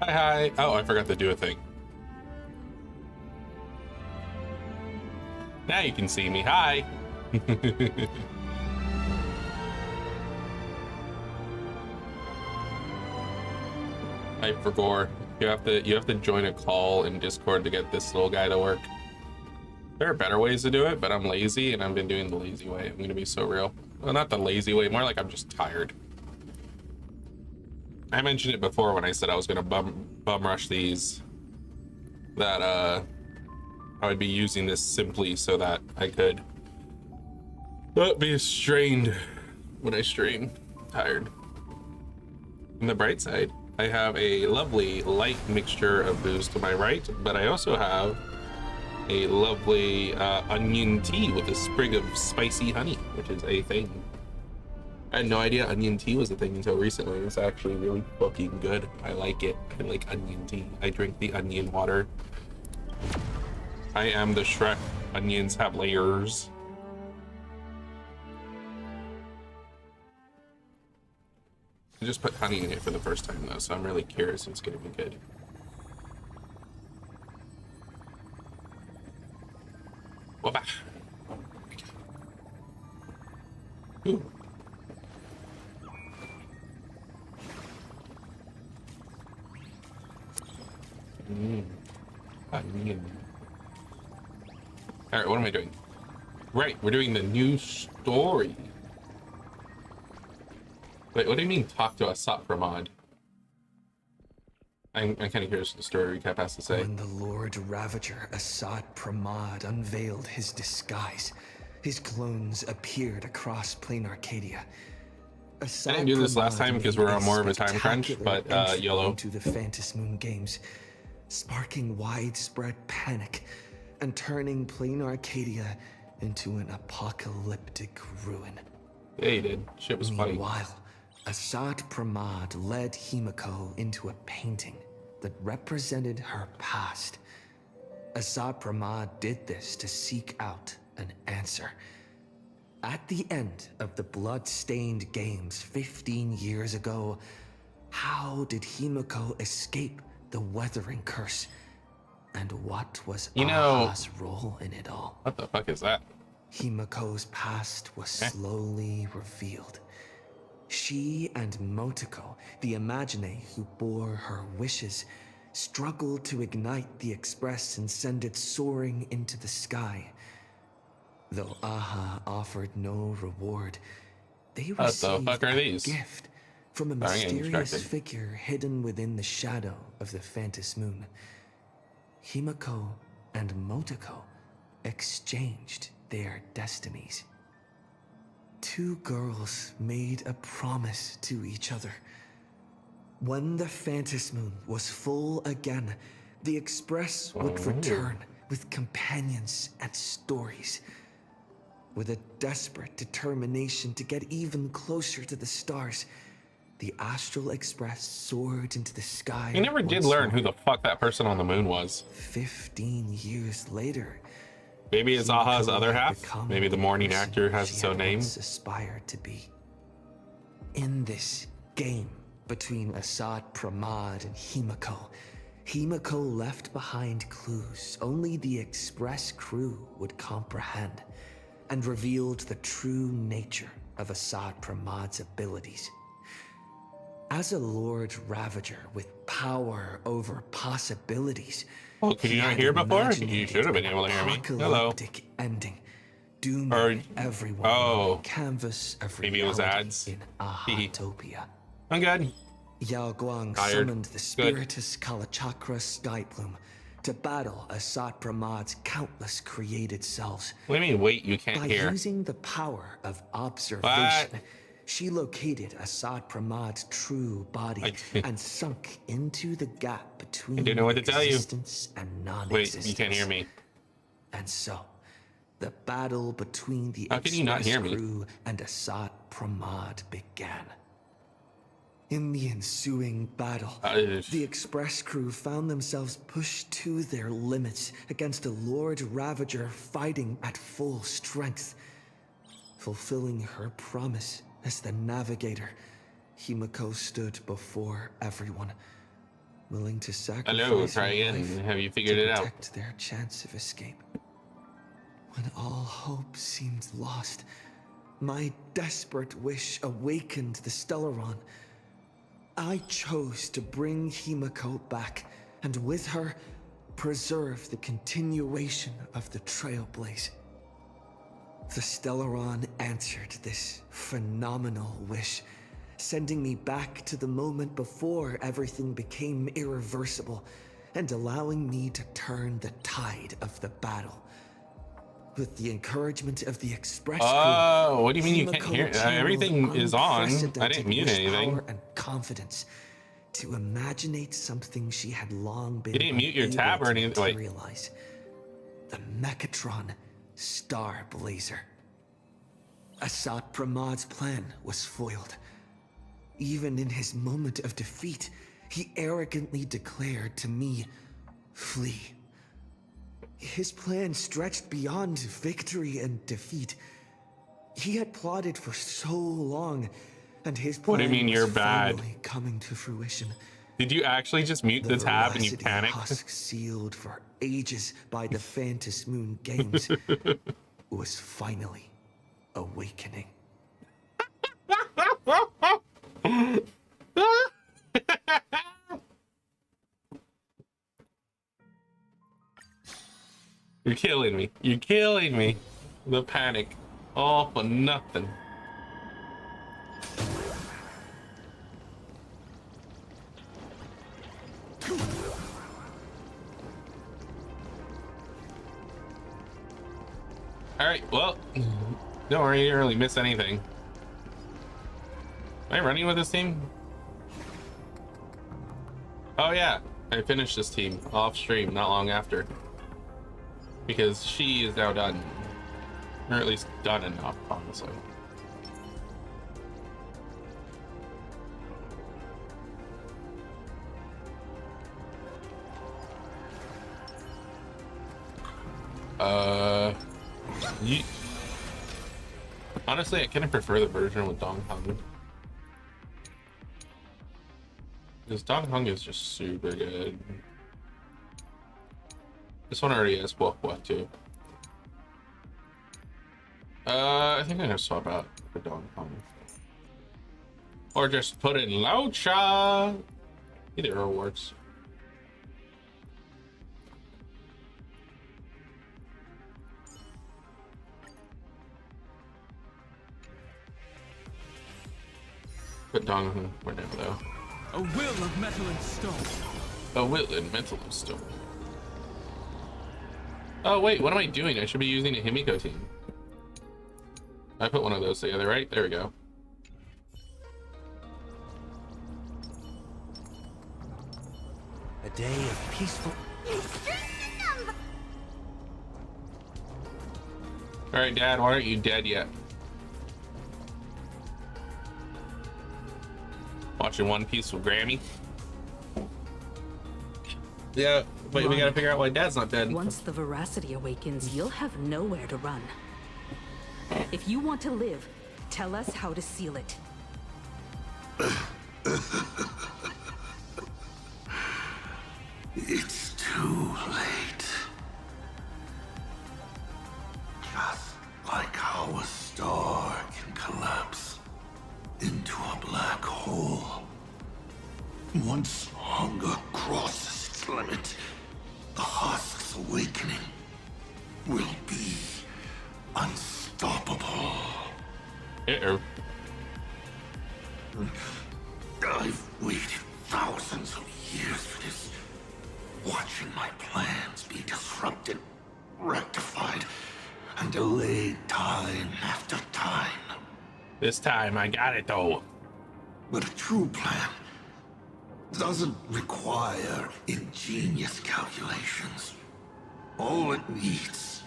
Hi, hi. Oh, I forgot to do a thing. Now you can see me. Hi. Hi, Forgore. You have to join a call in Discord to get this little guy to work. There are better ways to do it, but I'm lazy and I've been doing the lazy way. I'm gonna be so real. Well, not the lazy way, more like I'm just tired. I mentioned it before when I said I was gonna bum rush these. That I would be using this simply so that I could not be strained when I stream. I'm tired. On the bright side, I have a lovely light mixture of booze to my right, but I also have a lovely onion tea with a sprig of spicy honey, which is a thing. I had no idea onion tea was a thing until recently. It's actually really fucking good. I like it. I like onion tea. I drink the onion water. I am the Shrek. Onions have layers. I just put honey in it for the first time though, so I'm really curious if it's gonna be good. Whoop. Ooh. Onion. All right, what am I doing? Right, we're doing the new story. Wait, what do you mean talk to us, Pramod? I'm kind of curious what the story recap has to say. When the Lord Ravager Assad Pramod unveiled his disguise, his clones appeared across plain Arcadia. I didn't do this last time because we're on more of a time crunch, but YOLO. Into the Fantasmoon Games, sparking widespread panic and turning plain Arcadia into an apocalyptic ruin. Yeah, he did. Shit was funny. Meanwhile, Assad Pramod led Himiko into a painting that represented her past. Assad Pramod did this to seek out an answer. At the end of the blood-stained games 15 years ago, how did Himiko escape the weathering curse? And what was Aha's role in it all? What the fuck is that? Himiko's past was slowly revealed. She and Motoko, the Imagine who bore her wishes, struggled to ignite the Express and send it soaring into the sky. Though Aha offered no reward, they received a gift from a mysterious figure hidden within the shadow of the Fantasmoon. Himiko and Motoko exchanged their destinies. Two girls made a promise to each other. When the Fantasmoon was full again, the Express would return with companions and stories. With a desperate determination to get even closer to the stars, the Astral Express soared into the sky. You never did learn who the fuck that person on the moon was. 15 years later, maybe it's Aha's other half. Maybe the morning actor has its own name. Aspired to be. In this game between Assad Pramod and Himiko, Himiko left behind clues only the Express crew would comprehend, and revealed the true nature of Assad Pramod's abilities. As a Lord Ravager with power over possibilities, oh, could you not hear before? You should have been able to hear me. Hello. Ending, dooming everyone on the canvas of maybe it was ads. In Ahatopia. I'm good. Yao Guang summoned the Spiritus Kalachakra Skyplume to battle Assad Pramod's countless created selves. What do you mean, wait, you can't hear? By using the power of observation, she located Assad Pramod's true body and sunk into the gap between existence and non-existence. Wait, you can't hear me. And so, the battle between the Express crew and Assad Pramod began. In the ensuing battle, the Express crew found themselves pushed to their limits against a Lord Ravager fighting at full strength. Fulfilling her promise as the navigator, Himiko stood before everyone. willing to sacrifice Hello, try her again. life Have you figured to it out? protect their chance of escape. When all hope seemed lost, my desperate wish awakened the Stellaron. I chose to bring Himiko back, and with her, preserve the continuation of the Trailblaze. The Stellaron answered this phenomenal wish, sending me back to the moment before everything became irreversible, and allowing me to turn the tide of the battle. With the encouragement of the Express crew, Oh, what do you mean you can't Himiko hear? channeled Everything is on. I unprecedented didn't mute wish anything. power and confidence to imaginate something she had long been You didn't mute your tab or unable to anything. Wait. materialize. The Mechatron Star Blazer. Assad Pramad's plan was foiled. Even in his moment of defeat, he arrogantly declared to me, "Flee." His plan stretched beyond victory and defeat. He had plotted for so long, and his plan What do you mean was you're bad? finally coming to fruition. Did you actually just mute the tab and you veracity panicked? husk sealed for ages by the Phantom Moon games was finally awakening. You're killing me. You're killing me. The panic. All for nothing. Alright, well, don't worry, you didn't really miss anything. Am I running with this team? Oh yeah, I finished this team off stream not long after. Because she is now done. Or at least done enough, honestly. You... Honestly, I kind of prefer the version with Dong Hung. Because Dong Hung is just super good. This one already has What too. I think I'm gonna swap out for Dong Hung. Or just put in Laucha. Either or works. Put Dong Hung for now though. A will of metal and stone. A will and metal and stone. Oh wait, what am I doing? I should be using a Himiko team. I put one of those together, right? There we go. A day of peaceful... Alright, Dad, why aren't you dead yet? Watching One Piece with Grammy. Yeah, but we gotta figure out why Dad's not dead. Once the veracity awakens, you'll have nowhere to run. If you want to live, tell us how to seal it. It's too late. Just like how a star can collapse into a black hole. Once hunger crosses its limit, the husk's awakening will be unstoppable. Uh-oh. I've waited thousands of years for this, watching my plans be disrupted, rectified, and delayed time after time. This time I got it though. But a true plan doesn't require ingenious calculations. All it needs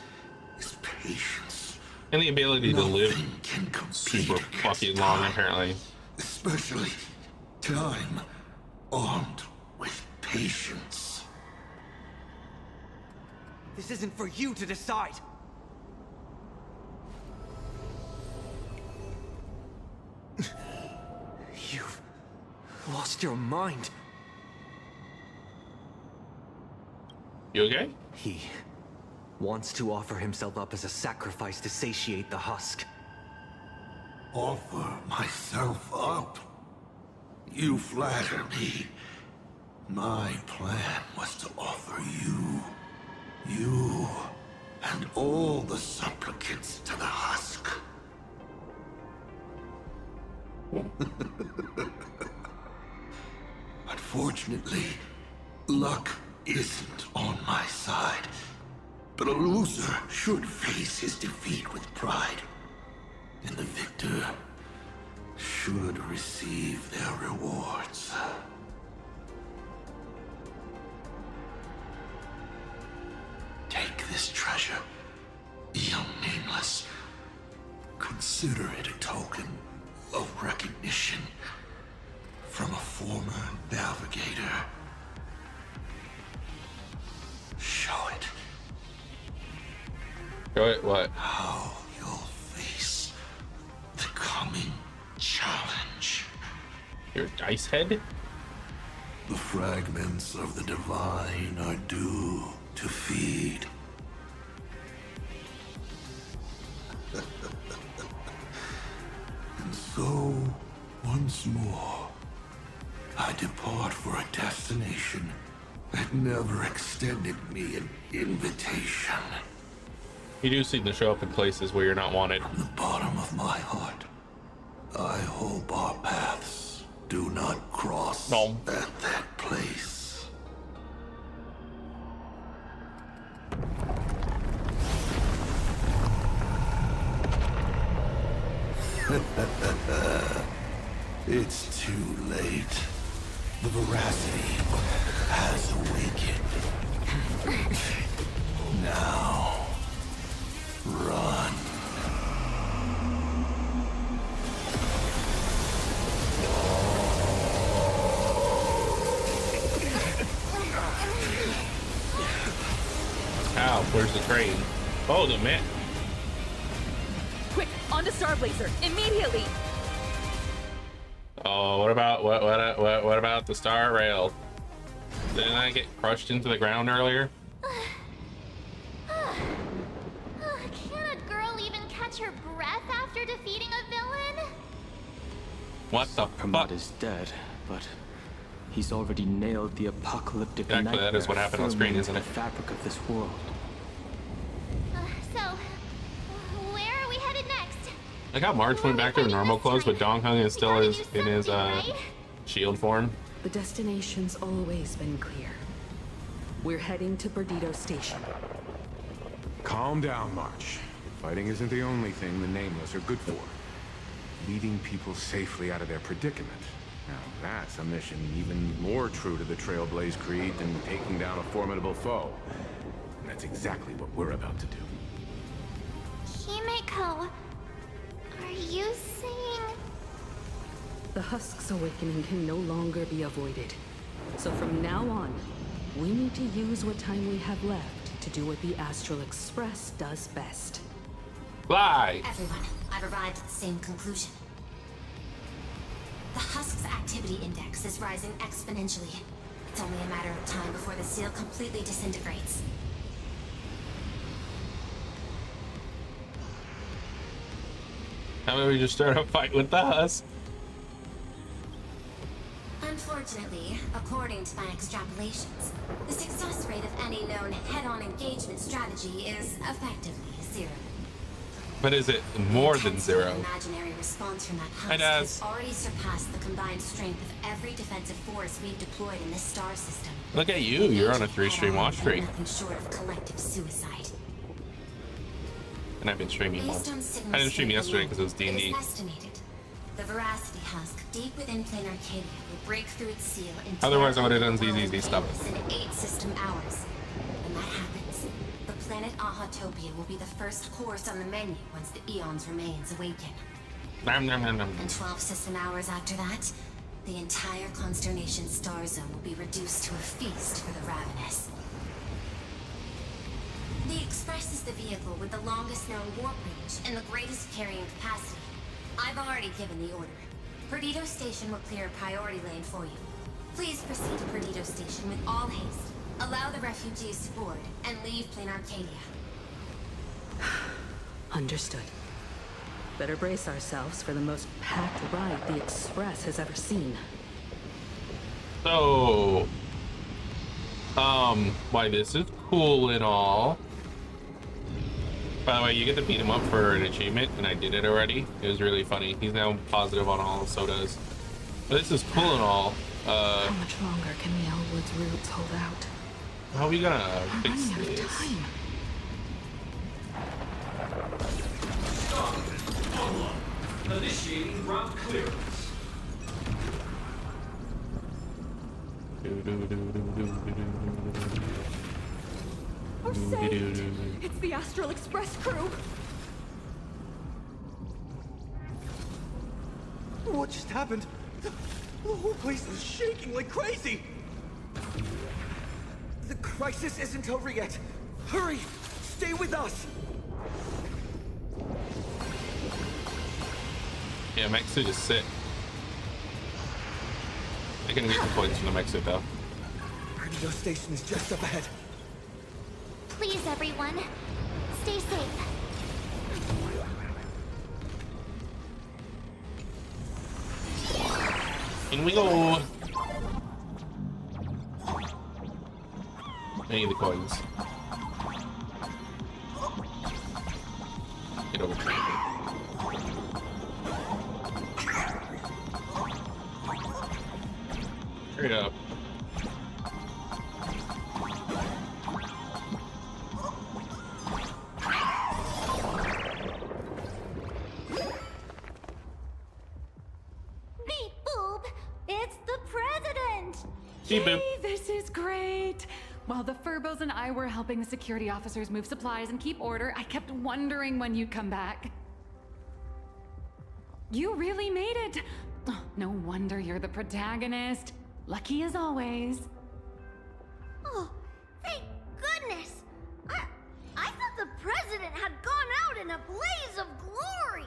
is patience. And the ability to live Nothing can compete super against fucking long, time, apparently. especially time armed with patience. This isn't for you to decide. You've lost your mind. You okay? He wants to offer himself up as a sacrifice to satiate the husk. Offer myself up? You flatter me. My plan was to offer you, and all the supplicants to the husk. Unfortunately, luck isn't on my side. But a loser should face his defeat with pride. And the victor should receive their rewards. Take this treasure, young nameless. Consider it a token of recognition from a former navigator. Show it. Show it what? How you'll face the coming challenge. Your dice head? The fragments of the divine are due to feed. And so, once more, I depart for a destination that never extended me an invitation. You do seem to show up in places where you're not wanted. From the bottom of my heart, I hope our paths do not cross at that place. It's too late. The veracity has awakened. Now, run. Ow, where's the train? Oh, the man. Quick, onto Star Blazer, immediately! Oh, what about the star rail? Didn't I get crushed into the ground earlier? Can a girl even catch her breath after defeating a villain? What the Hermod fuck? is dead, but he's already nailed the apocalyptic Exactly, that is what nightmare happened on firmly screen, into isn't the it? fabric of this world. So, where are we headed next? Like how March went back to her normal clothes, but Dong Hung is still in his shield form. The destination's always been clear. We're heading to Perdido Station. Calm down, March. Fighting isn't the only thing the Nameless are good for. Leading people safely out of their predicament. Now, that's a mission even more true to the Trailblaze Creed than taking down a formidable foe. And that's exactly what we're about to do. Himeko, are you saying... The Husk's awakening can no longer be avoided. So from now on, we need to use what time we have left to do what the Astral Express does best. Fly! Everyone, I've arrived at the same conclusion. The Husk's activity index is rising exponentially. It's only a matter of time before the seal completely disintegrates. How about we just start a fight with the Husk? Unfortunately, according to my extrapolations, the success rate of any known head-on engagement strategy is effectively zero. But is it more than The zero? imaginary response from that Hi, Husk Daz. has already surpassed the combined strength of every defensive force we've deployed in this star system. Look at you, you're on a 3-stream watch streak. Nothing short of collective suicide. And I've been streaming more. Based on signal I didn't stream strength yesterday alone, because it was D&D. It is estimated the Veracity Husk deep within planar Arcadia will break through its seal and Otherwise, I tear would've done open the ZZZ world stuff. in 8 system hours. When that happens, the planet Ahatopia will be the first course on the menu once the Eon's remains awaken. Nom, nom, nom, nom. And 12 system hours after that, the entire Consternation star zone will be reduced to a feast for the ravenous. The Express is the vehicle with the longest known warp range and the greatest carrying capacity. I've already given the order. Perdido Station will clear a priority lane for you. Please proceed to Perdido Station with all haste. Allow the refugees to board and leave Plain Arcadia. Understood. Better brace ourselves for the most packed ride the Express has ever seen. So, why this is cool and all. By the way, you get to beat him up for an achievement, and I did it already. It was really funny. He's now positive on all, so does. But this is cool and all. How much longer can the Elwood's roots hold out? How are we gonna I'm fix running out of this? time. Initiating route clearance. We're saved! It's the Astral Express crew! What just happened? The whole place is shaking like crazy! The crisis isn't over yet. Hurry! Stay with us! Yeah, mech suit is sick. I can get the points from the mech suit though. Radio station is just up ahead. Please, everyone, stay safe. In we go. I need the coins. Get over here. Hurry up. Beep boop! It's the president! Beep boop. Hey, this is great! While the Furbos and I were helping the security officers move supplies and keep order, I kept wondering when you'd come back. You really made it! Oh, no wonder you're the protagonist. Lucky as always. Oh, thank goodness! I thought the president had gone out in a blaze of glory!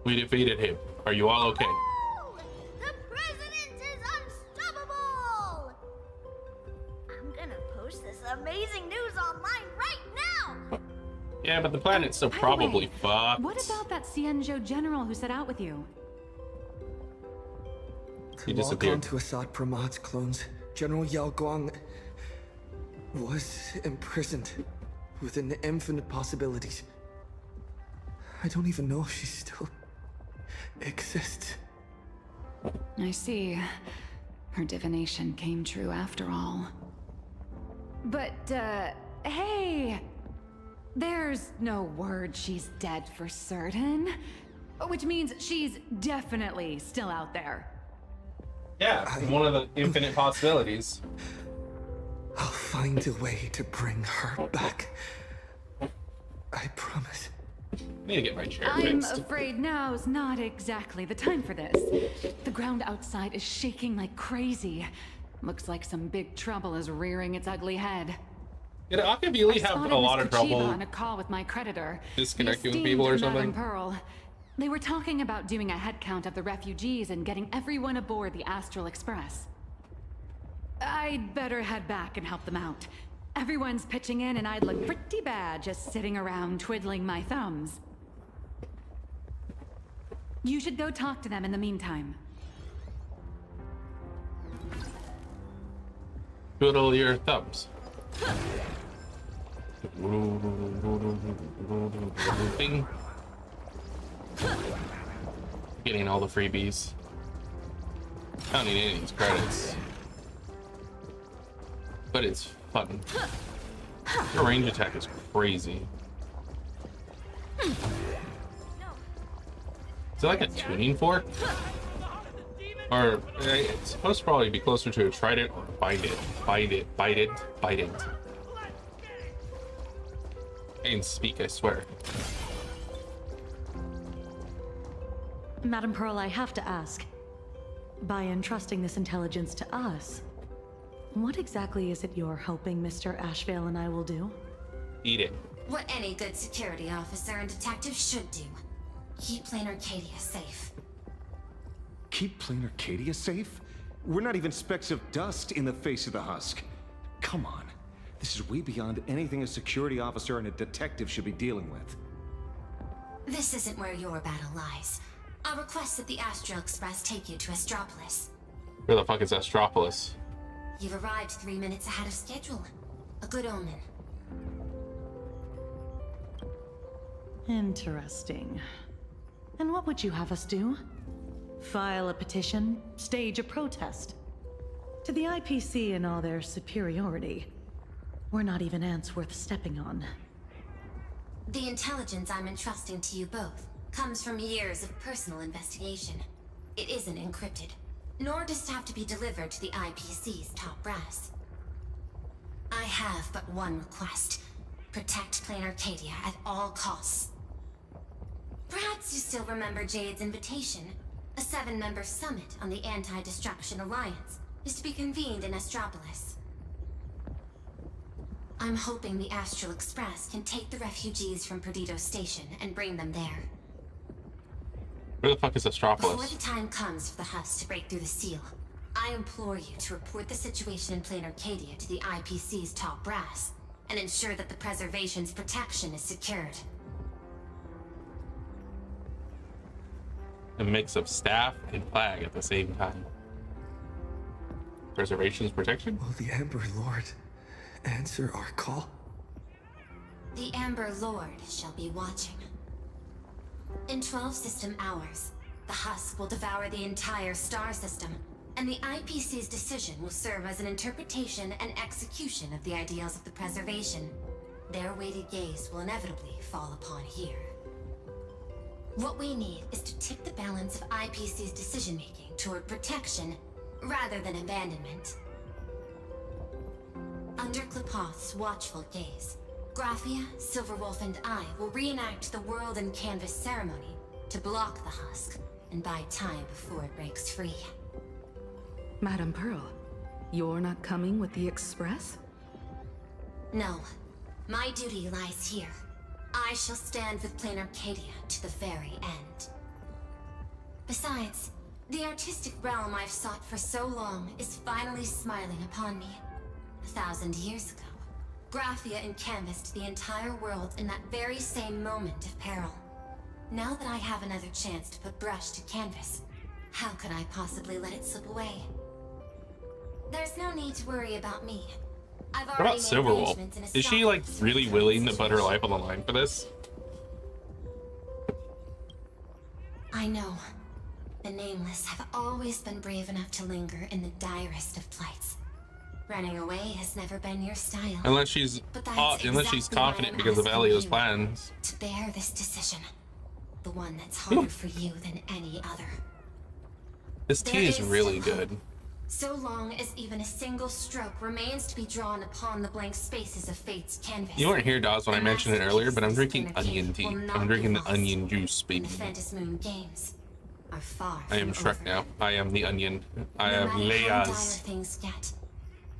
We defeated him. Are you all okay? Oh, the president is unstoppable! I'm gonna post this amazing news online right now! Yeah, but the planet's still By the probably way, fucked. What about that Cienjo general who set out with you? He To lock disappeared. onto Assad Pramad's clones, General Yao Guang was imprisoned within infinite possibilities. I don't even know if she still exists. I see. Her divination came true after all. But, hey! There's no word she's dead for certain. Which means she's definitely still out there. Yeah, one of the infinite possibilities. I'll find a way to bring her back. I promise. I need to get my chair I'm fixed. afraid now's not exactly the time for this. The ground outside is shaking like crazy. Looks like some big trouble is rearing its ugly head. Did Akavili have Spotted a lot Mr. of Chiba trouble on a call with my creditor. disconnecting The with people or esteemed something? Madame Pearl. They were talking about doing a head count of the refugees and getting everyone aboard the Astral Express. I'd better head back and help them out. Everyone's pitching in and I'd look pretty bad just sitting around twiddling my thumbs. You should go talk to them in the meantime. Twiddle your thumbs. Bing. Getting all the freebies. I don't need any of these credits. But it's fun. Your range attack is crazy. Is it like a tuning fork? Or it's supposed to probably be closer to a trident or bind it. Bind it. Bite it. Bite it. I can speak, I swear. Madam Pearl, I have to ask. By entrusting this intelligence to us, what exactly is it you're hoping Mr. Ashvale and I will do? Eat it. What any good security officer and detective should do. Keep Plain Arcadia safe. Keep Plain Arcadia safe? We're not even specks of dust in the face of the husk. Come on. This is way beyond anything a security officer and a detective should be dealing with. This isn't where your battle lies. I'll request that the Astral Express take you to Astropolis. Where the fuck is Astropolis? You've arrived 3 minutes ahead of schedule. A good omen. Interesting. And what would you have us do? File a petition? Stage a protest? To the IPC and all their superiority, we're not even ants worth stepping on. The intelligence I'm entrusting to you both comes from years of personal investigation. It isn't encrypted, nor does it have to be delivered to the IPC's top brass. I have but one request. Protect Plain Arcadia at all costs. Perhaps you still remember Jade's invitation. A 7-member summit on the Anti-Destruction Alliance is to be convened in Astropolis. I'm hoping the Astral Express can take the refugees from Perdido Station and bring them there. Where the fuck is Astropolis? Before the time comes for the husk to break through the seal, I implore you to report the situation in Plain Arcadia to the IPC's top brass and ensure that the preservation's protection is secured. A mix of staff and flag at the same time. Preservation's protection? Will the Amber Lord answer our call? The Amber Lord shall be watching. In 12 system hours, the husk will devour the entire star system, and the IPC's decision will serve as an interpretation and execution of the ideals of the preservation. Their weighted gaze will inevitably fall upon here. What we need is to tip the balance of IPC's decision-making toward protection rather than abandonment. Under Klapoth's watchful gaze, Graphia, Silverwolf, and I will reenact the World and Canvas ceremony to block the husk and buy time before it breaks free. Madam Pearl, you're not coming with the Express? No. My duty lies here. I shall stand with Plain Arcadia to the very end. Besides, the artistic realm I've sought for so long is finally smiling upon me. 1,000 years ago, Graphia encanvassed the entire world in that very same moment of peril. Now that I have another chance to put brush to canvas, how could I possibly let it slip away? There's no need to worry about me. I've What about Silverwolf? Is she like really willing to put her life on the line for this? I know. The Nameless have always been brave enough to linger in the direst of plights. Running away has never been your style. Unless she's confident because of Elio's plans. To bear this decision, the one that's harder for you than any other. This tea is really good. So long as even a single stroke remains to be drawn upon the blank spaces of fate's canvas. You weren't here, Dawes, when I mentioned it earlier, but I'm drinking onion tea. I'm drinking the onion juice, baby. The Phantasm Moon games are far I am Shrek now. I am the onion. I am No matter how dire Leia's. things get,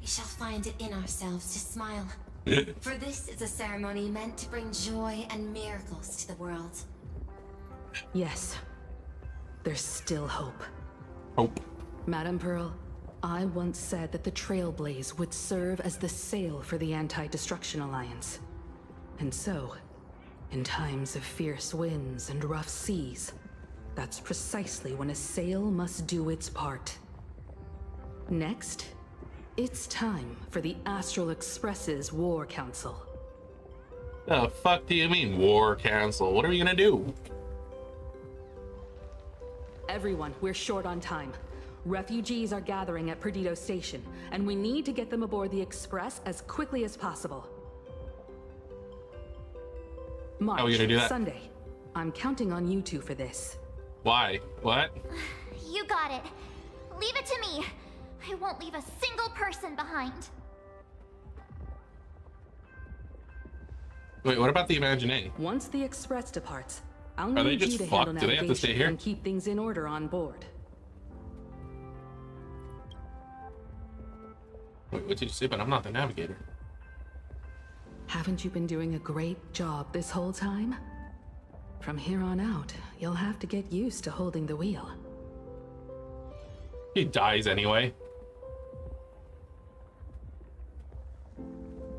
we shall find it in ourselves to smile. For this is a ceremony meant to bring joy and miracles to the world. Yes. There's still hope. Hope. Madam Pearl, I once said that the Trailblaze would serve as the sail for the Anti-Destruction Alliance. And so, in times of fierce winds and rough seas, that's precisely when a sail must do its part. Next, it's time for the Astral Express's War Council. The fuck do you mean, War Council? What are we gonna do? Everyone, we're short on time. Refugees are gathering at Perdido Station, and we need to get them aboard the Express as quickly as possible. March, How are we gonna do that? Sunday. I'm counting on you two for this. Why? What? You got it. Leave it to me. I won't leave a single person behind. Wait, what about the Imagineer? Once the Express departs, I'll Are they need just you to fucked? handle Do they have to stay navigation here? and keep things in order on board. Wait, what did you say? But I'm not the navigator. Haven't you been doing a great job this whole time? From here on out, you'll have to get used to holding the wheel. He dies anyway.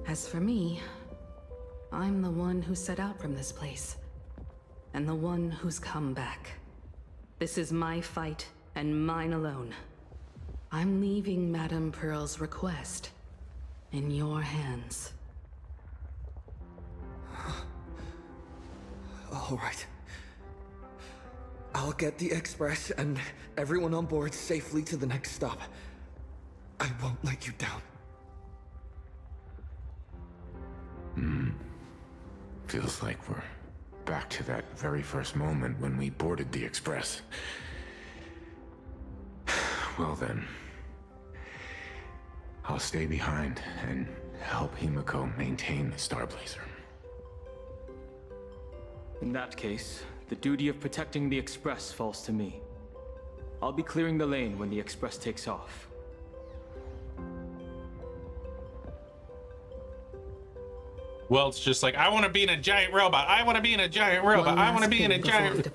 As for me, I'm the one who set out from this place. And the one who's come back. This is my fight, and mine alone. I'm leaving Madame Pearl's request in your hands. All right. I'll get the express and everyone on board safely to the next stop. I won't let you down. Feels like we're back to that very first moment when we boarded the express. Well then, I'll stay behind and help Himiko maintain the Star Blazer. In that case, the duty of protecting the Express falls to me. I'll be clearing the lane when the Express takes off. Well, it's just like, I want to be in a giant robot. I want to be in a giant robot. I want to be in a giant...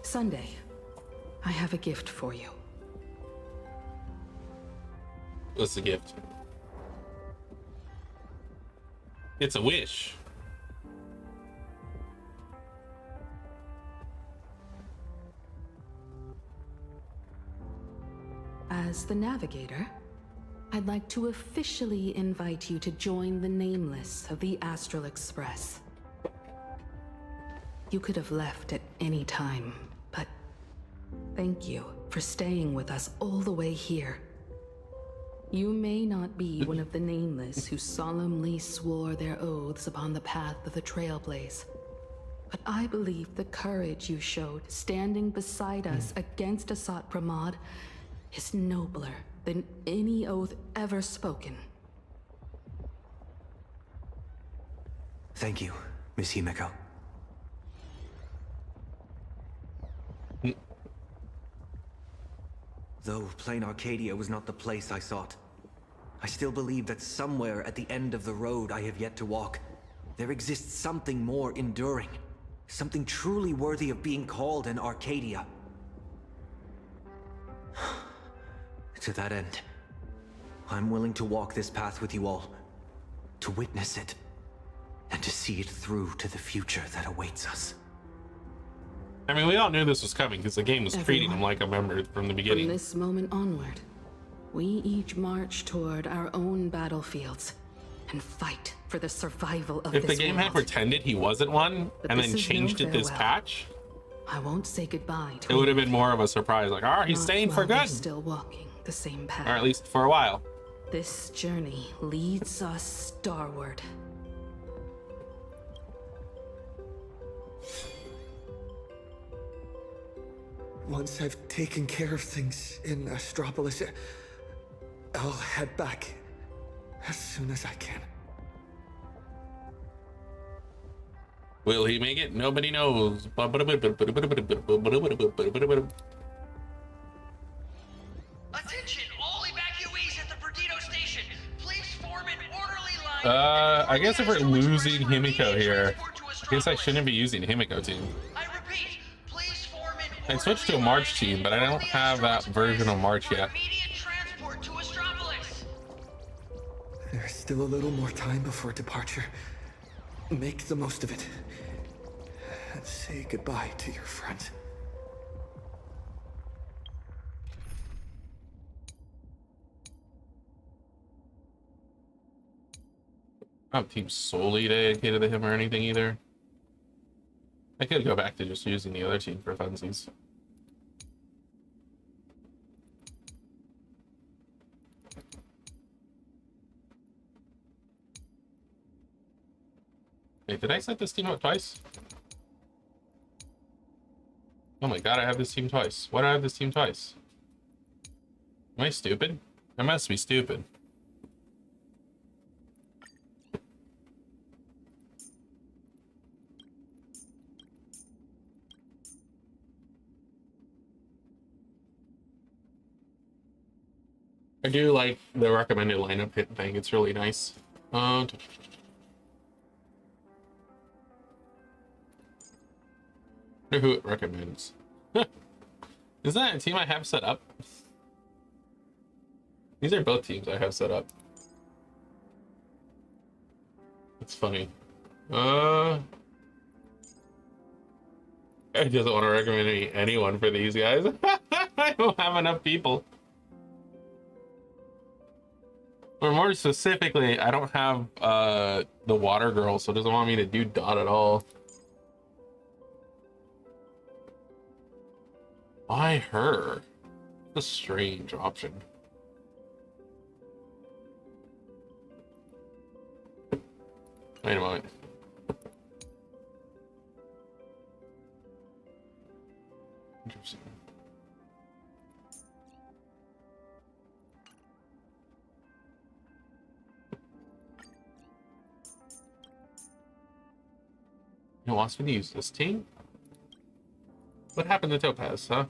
Sunday, I have a gift for you. What's the gift? It's a wish. As the Navigator, I'd like to officially invite you to join the Nameless of the Astral Express. You could have left at any time, but thank you for staying with us all the way here. You may not be one of the Nameless who solemnly swore their oaths upon the path of the Trailblaze, but I believe the courage you showed standing beside us against Asat Pramod is nobler than any oath ever spoken. Thank you, Miss Himiko. Though plain Arcadia was not the place I sought, I still believe that somewhere at the end of the road I have yet to walk, there exists something more enduring, something truly worthy of being called an Arcadia. To that end, I'm willing to walk this path with you all, to witness it, and to see it through to the future that awaits us. I mean, we all knew this was coming because the game was treating him like a member from the beginning. From this moment onward, we each march toward our own battlefields and fight for the survival of this If the game had pretended he wasn't one and then changed it this patch, I won't say goodbye to it would have been more of a surprise. Like, oh, he's staying for good. Still walking the same path. Or at least for a while. This journey leads us starward. Once I've taken care of things in Astropolis, I'll head back as soon as I can. Will he make it? Nobody knows. Attention, all evacuees at the Perdido station. Please form an orderly line. I guess if we're losing Himiko here, I guess I shouldn't be using Himiko team. I repeat, please form an I switched to a March team, but I don't have that version of March yet. immediate transport to Astropolis. There's still a little more time before departure. Make the most of it. And say goodbye to your friends. I don't have team solely dedicated to him or anything either. I could go back to just using the other team for funsies. Wait, did I set this team up twice? Oh my god, I have this team twice. Why do I have this team twice? Am I stupid? I must be stupid. I do like the recommended lineup hit thing. It's really nice. Who it recommends. Is that a team I have set up? These are both teams I have set up. It's funny. I doesn't want to recommend anyone for these guys. I don't have enough people. Or more specifically, I don't have the water girl, so it doesn't want me to do dot at all. Why her? That's a strange option. Wait a moment. Interesting. It wants me to use this team? What happened to Topaz, huh?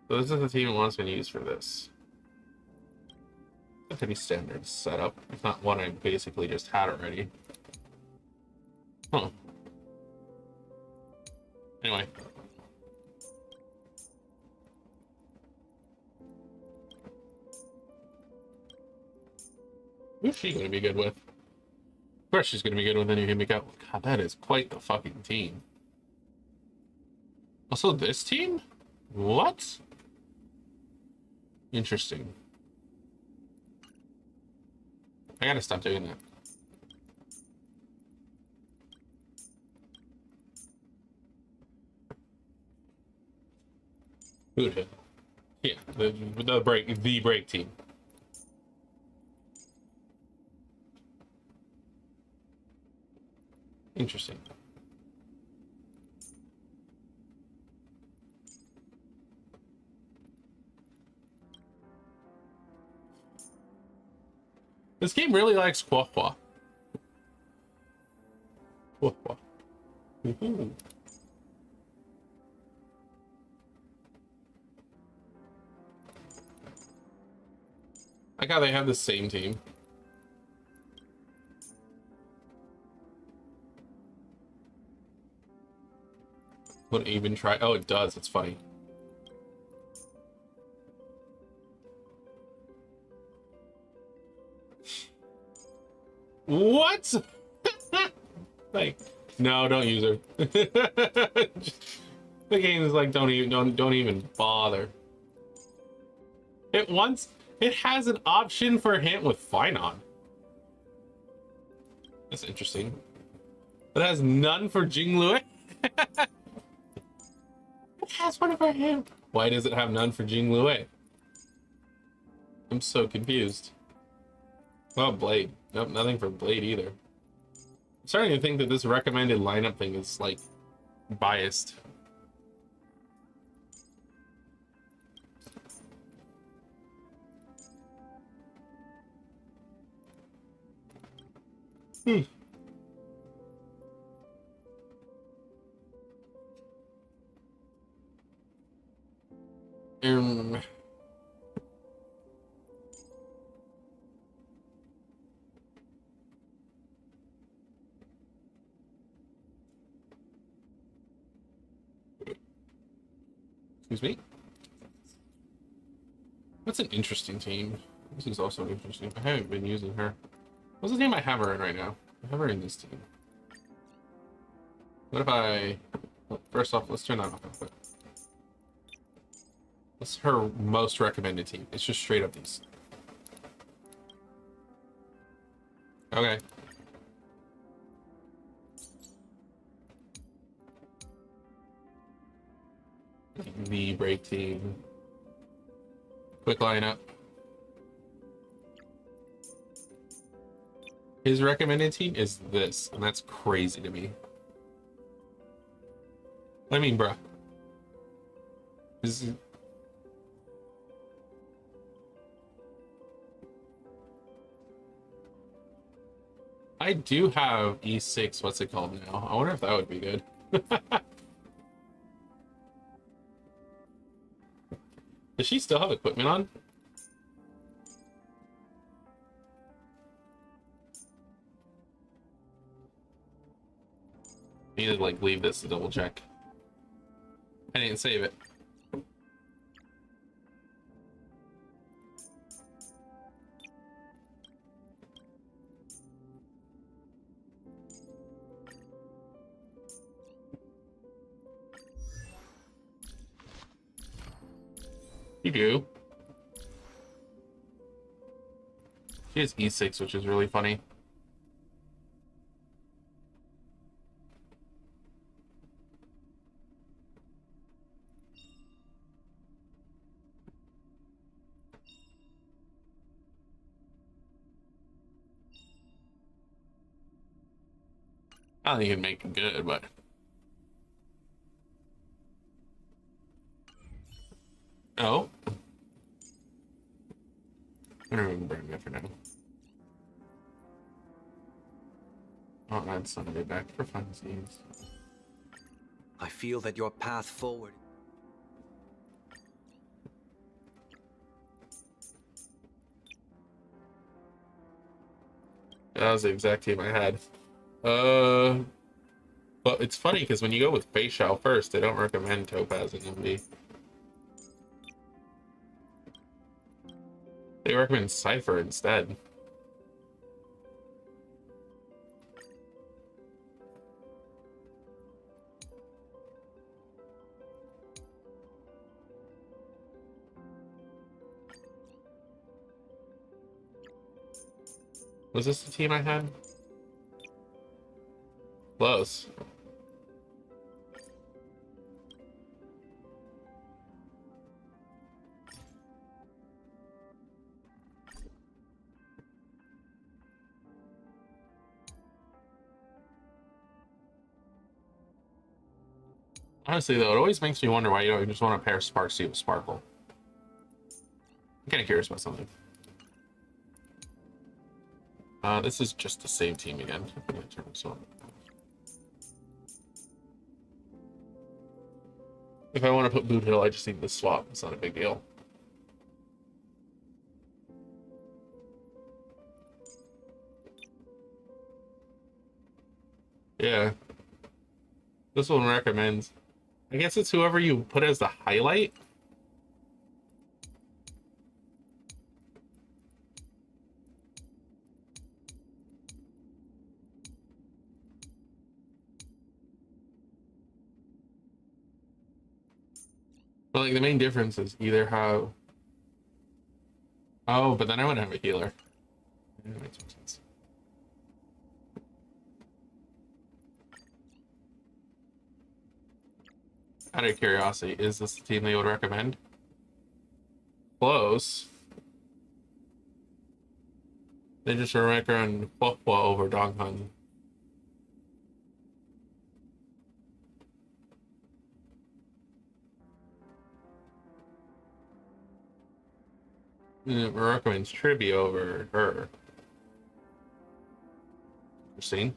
So this is the team it wants me to use for this. A pretty standard setup. If not one I basically just had already. Huh. Anyway. Who's she gonna be good with? Of course she's gonna be good with any Himiko. God, that is quite the fucking team. Also, this team? What? Interesting. I gotta stop doing that. Who'd hit? Yeah, the break team. Interesting. This game really likes Quahua. Quahua. Like how they have the same team. Wouldn't even try. Oh, it does. It's funny. What? Like, no, don't use her. The game is like, don't even bother. It has an option for hint with Finon. That's interesting. It has none for Jinglue. It has one for him. Why does it have none for Jinglue? I'm so confused. Oh, Blade. Nope, nothing for Blade either. I'm starting to think that this recommended lineup thing is, like, biased. Excuse me? That's an interesting team. This is also interesting. I haven't been using her. What's the team I have her in right now? I have her in this team. What if I... Well, first off, let's turn that off real quick. What's her most recommended team? It's just straight up these. Okay. The break team. Quick lineup. His recommended team is this, and that's crazy to me. I mean, bruh. This is... I do have E6, what's it called now? I wonder if that would be good. Does she still have equipment on? I need to, like, leave this to double check. I didn't save it. You do. She has E6, which is really funny. I don't think it'd make it good, but... Oh. I don't even bring that for now. Oh, that's Sunday back for funsies. I feel that your path forward. That was the exact team I had. But it's funny because when you go with Facial first, they don't recommend Topaz and MB. They recommend Cypher instead. Was this the team I had? Close. Honestly, though, it always makes me wonder why you don't just want to pair Sparksy with Sparkle. I'm kind of curious about something. This is just the same team again. I'm gonna turn this on. If I want to put Boot Hill, I just need to swap. It's not a big deal. Yeah. This one recommends. I guess it's whoever you put as the highlight. But like the main difference is either how. Oh, but then I wouldn't have a healer. Yeah, that makes more sense. Out of curiosity, is this the team they would recommend? Close. They just recommend Pokwa over Donghan. It recommends Triby over her. Interesting.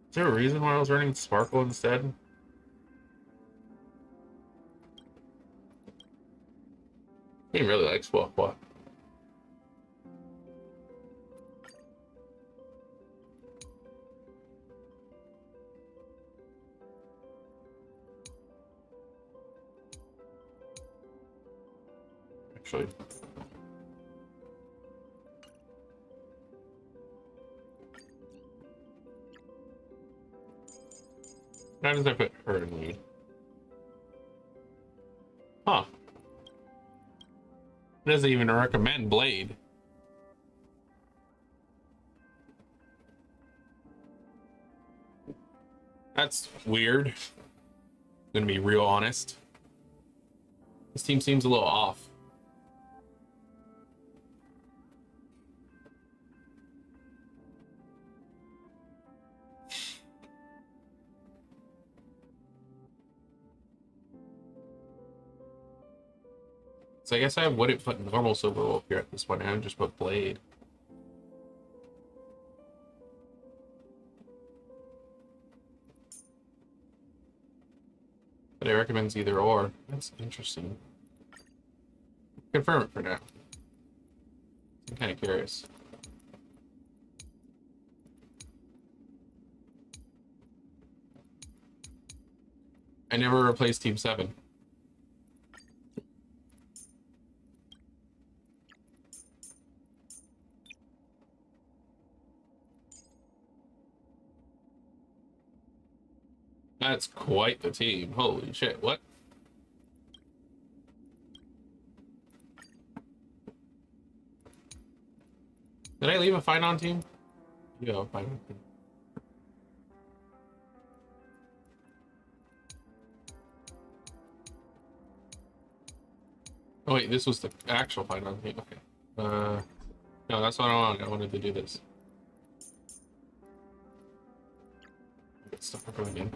Is there a reason why I was running Sparkle instead? He really likes Pokwa. Actually. Why does I put her in lead? Huh. It doesn't even recommend Blade. That's weird. I'm gonna be real honest. This team seems a little off. So I guess I wouldn't put normal Silver Wolf here at this point. I would just put Blade. But it recommends either or. That's interesting. Confirm it for now. I'm kind of curious. I never replaced Team 7. That's quite the team. Holy shit, what? Did I leave a fight-on team? Yeah, a fight-on team. Oh wait, this was the actual fight-on team. Okay. No, that's what I wanted. I wanted to do this. Get stuck up again.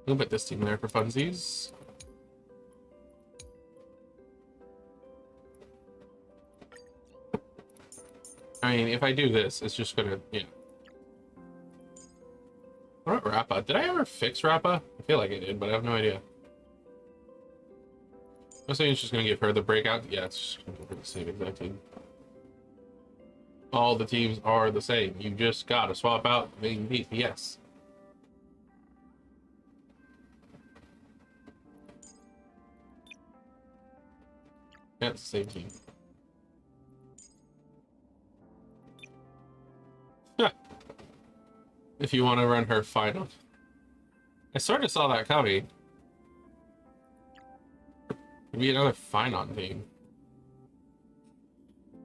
We'll put this team there for funsies. I mean, if I do this, it's just gonna, yeah. What about Rappa? Did I ever fix Rappa? I feel like I did, but I have no idea. I'm saying it's just gonna give her the breakout. Yeah, it's just gonna give her the same exact team. All the teams are the same. You just gotta swap out the main DPS. Yeah, it's the same team. If you want to run her final. I sort of saw that coming. Maybe another Finon team.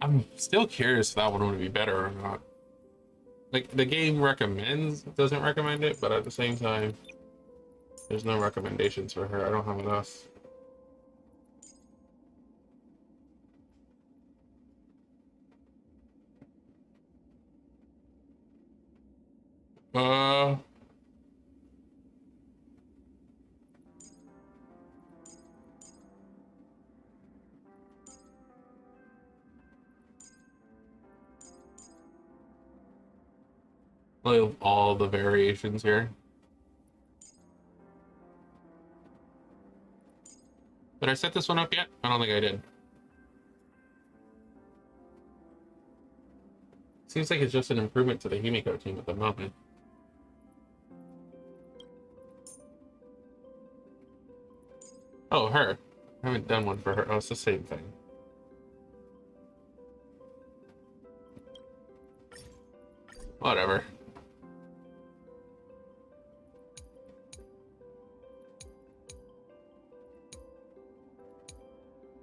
I'm still curious if that one would be better or not. Like, the game doesn't recommend it, but at the same time, there's no recommendations for her. I don't have enough. Play all the variations here. Did I set this one up yet? I don't think I did. Seems like it's just an improvement to the Himiko team at the moment. Oh, her. I haven't done one for her. Oh, it's the same thing. Whatever.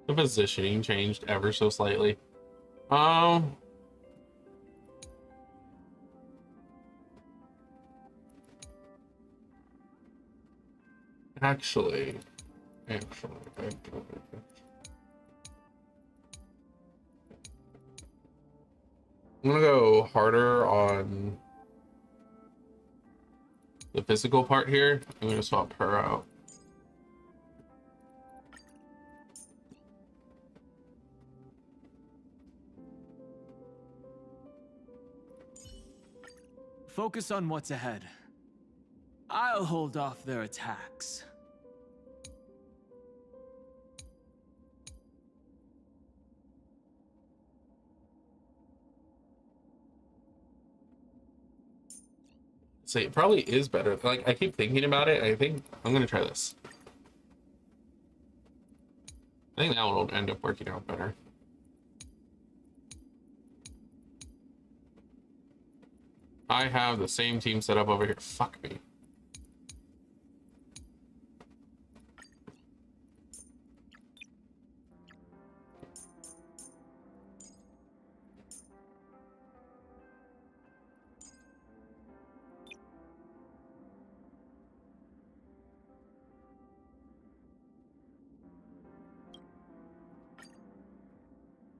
The positioning changed ever so slightly. Actually, I'm gonna go harder on the physical part here. I'm gonna swap her out. Focus on what's ahead. I'll hold off their attacks. So it probably is better. Like, I keep thinking about it. I think I'm gonna try this. I think that one will end up working out better. I have the same team set up over here. Fuck me.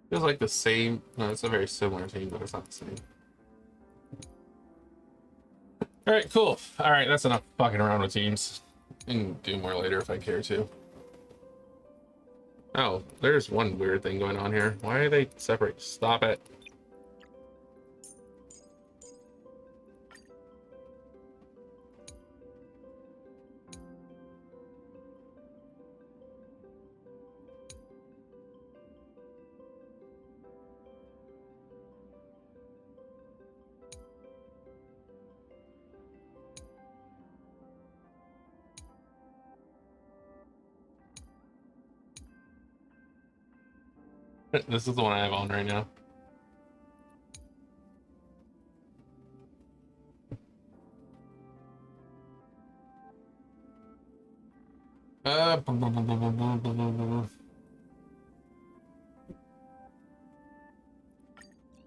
Feels like the same. No, it's a very similar team, but it's not the same. All right, cool. All right, that's enough fucking around with teams. I can do more later if I care to. Oh, there's one weird thing going on here. Why are they separate? Stop it. This is the one I have on right now.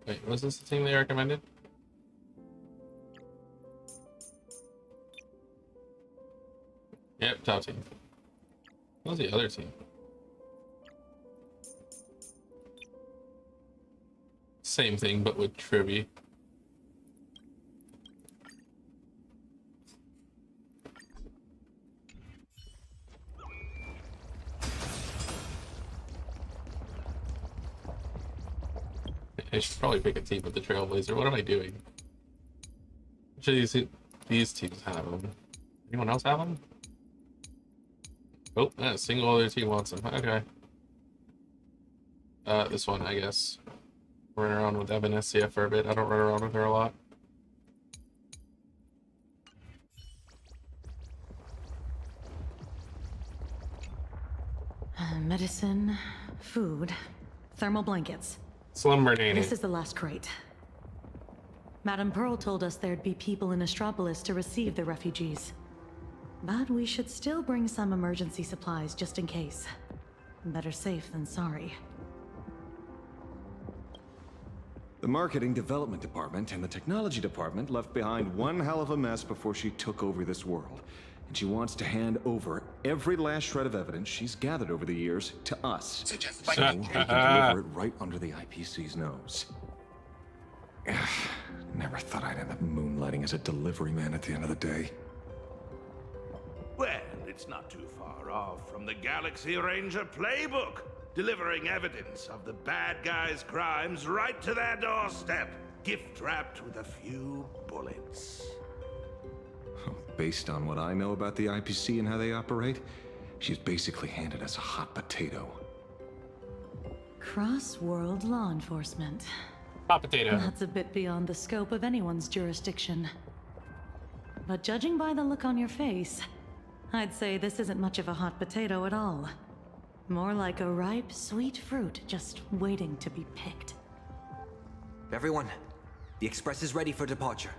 Wait, was this the team they recommended? Yep, top team. What was the other team? Same thing, but with trivia. I should probably pick a team with the Trailblazer. What am I doing? Which of these teams have them? Anyone else have them? Oh, a single other team wants them. Okay. This one, I guess. Run around with Evan SCF for a bit. I don't run around with her a lot. Medicine, food, thermal blankets. Slumber Nanny. This is the last crate. Madame Pearl told us there'd be people in Astropolis to receive the refugees. But we should still bring some emergency supplies just in case. Better safe than sorry. The Marketing Development Department and the Technology Department left behind one hell of a mess before she took over this world. And she wants to hand over every last shred of evidence she's gathered over the years to us. So we can deliver it right under the IPC's nose. Never thought I'd end up moonlighting as a delivery man at the end of the day. Well, it's not too far off from the Galaxy Ranger playbook, delivering evidence of the bad guys' crimes right to their doorstep, gift-wrapped with a few bullets. Based on what I know about the IPC and how they operate, she's basically handed us a hot potato. Cross-world law enforcement. Hot potato. That's a bit beyond the scope of anyone's jurisdiction. But judging by the look on your face, I'd say this isn't much of a hot potato at all. More like a ripe, sweet fruit just waiting to be picked. Everyone, the Express is ready for departure.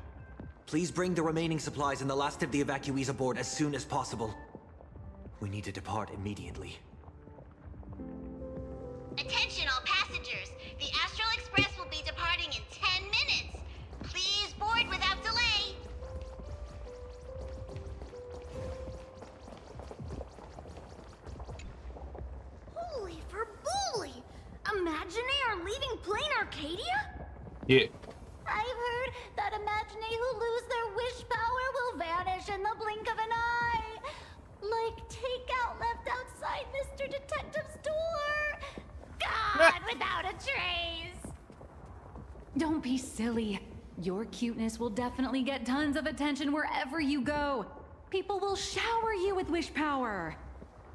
Please bring the remaining supplies and the last of the evacuees aboard as soon as possible. We need to depart immediately. Attention all passengers! The Astral Express will be departing in 10 minutes. Please board without delay. Holy for bully! Imaginary are leaving plain Arcadia? Yeah. I've heard that Imaginary who lose their wish power will vanish in the blink of an eye. Like takeout left outside Mr. Detective's door. God, without a trace. Don't be silly. Your cuteness will definitely get tons of attention wherever you go. People will shower you with wish power.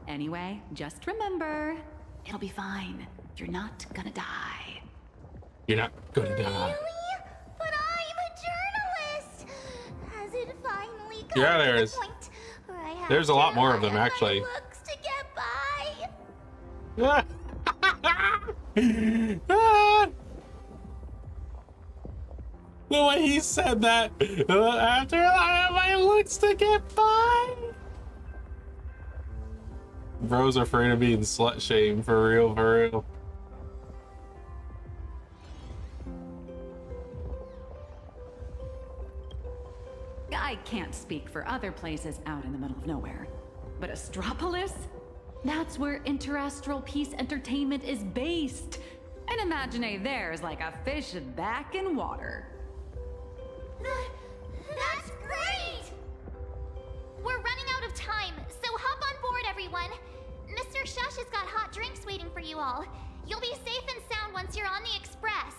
Anyway, just remember, it'll be fine. You're not gonna die. You're not gonna die. But I'm a journalist. Has it finally come Yeah, there to is. the point where I have There's a to lot more of rely them, on my actually. looks to get by? The way he said that, after I have my looks to get by. Bros are afraid of being slut shamed, for real, for real. I can't speak for other places out in the middle of nowhere, but Astropolis? That's where Interastral Peace Entertainment is based. And Imaginary there's like a fish back in water. That's great! We're running out of time, so hop on board, everyone. Mr. Shush has got hot drinks waiting for you all. You'll be safe and sound once you're on the Express.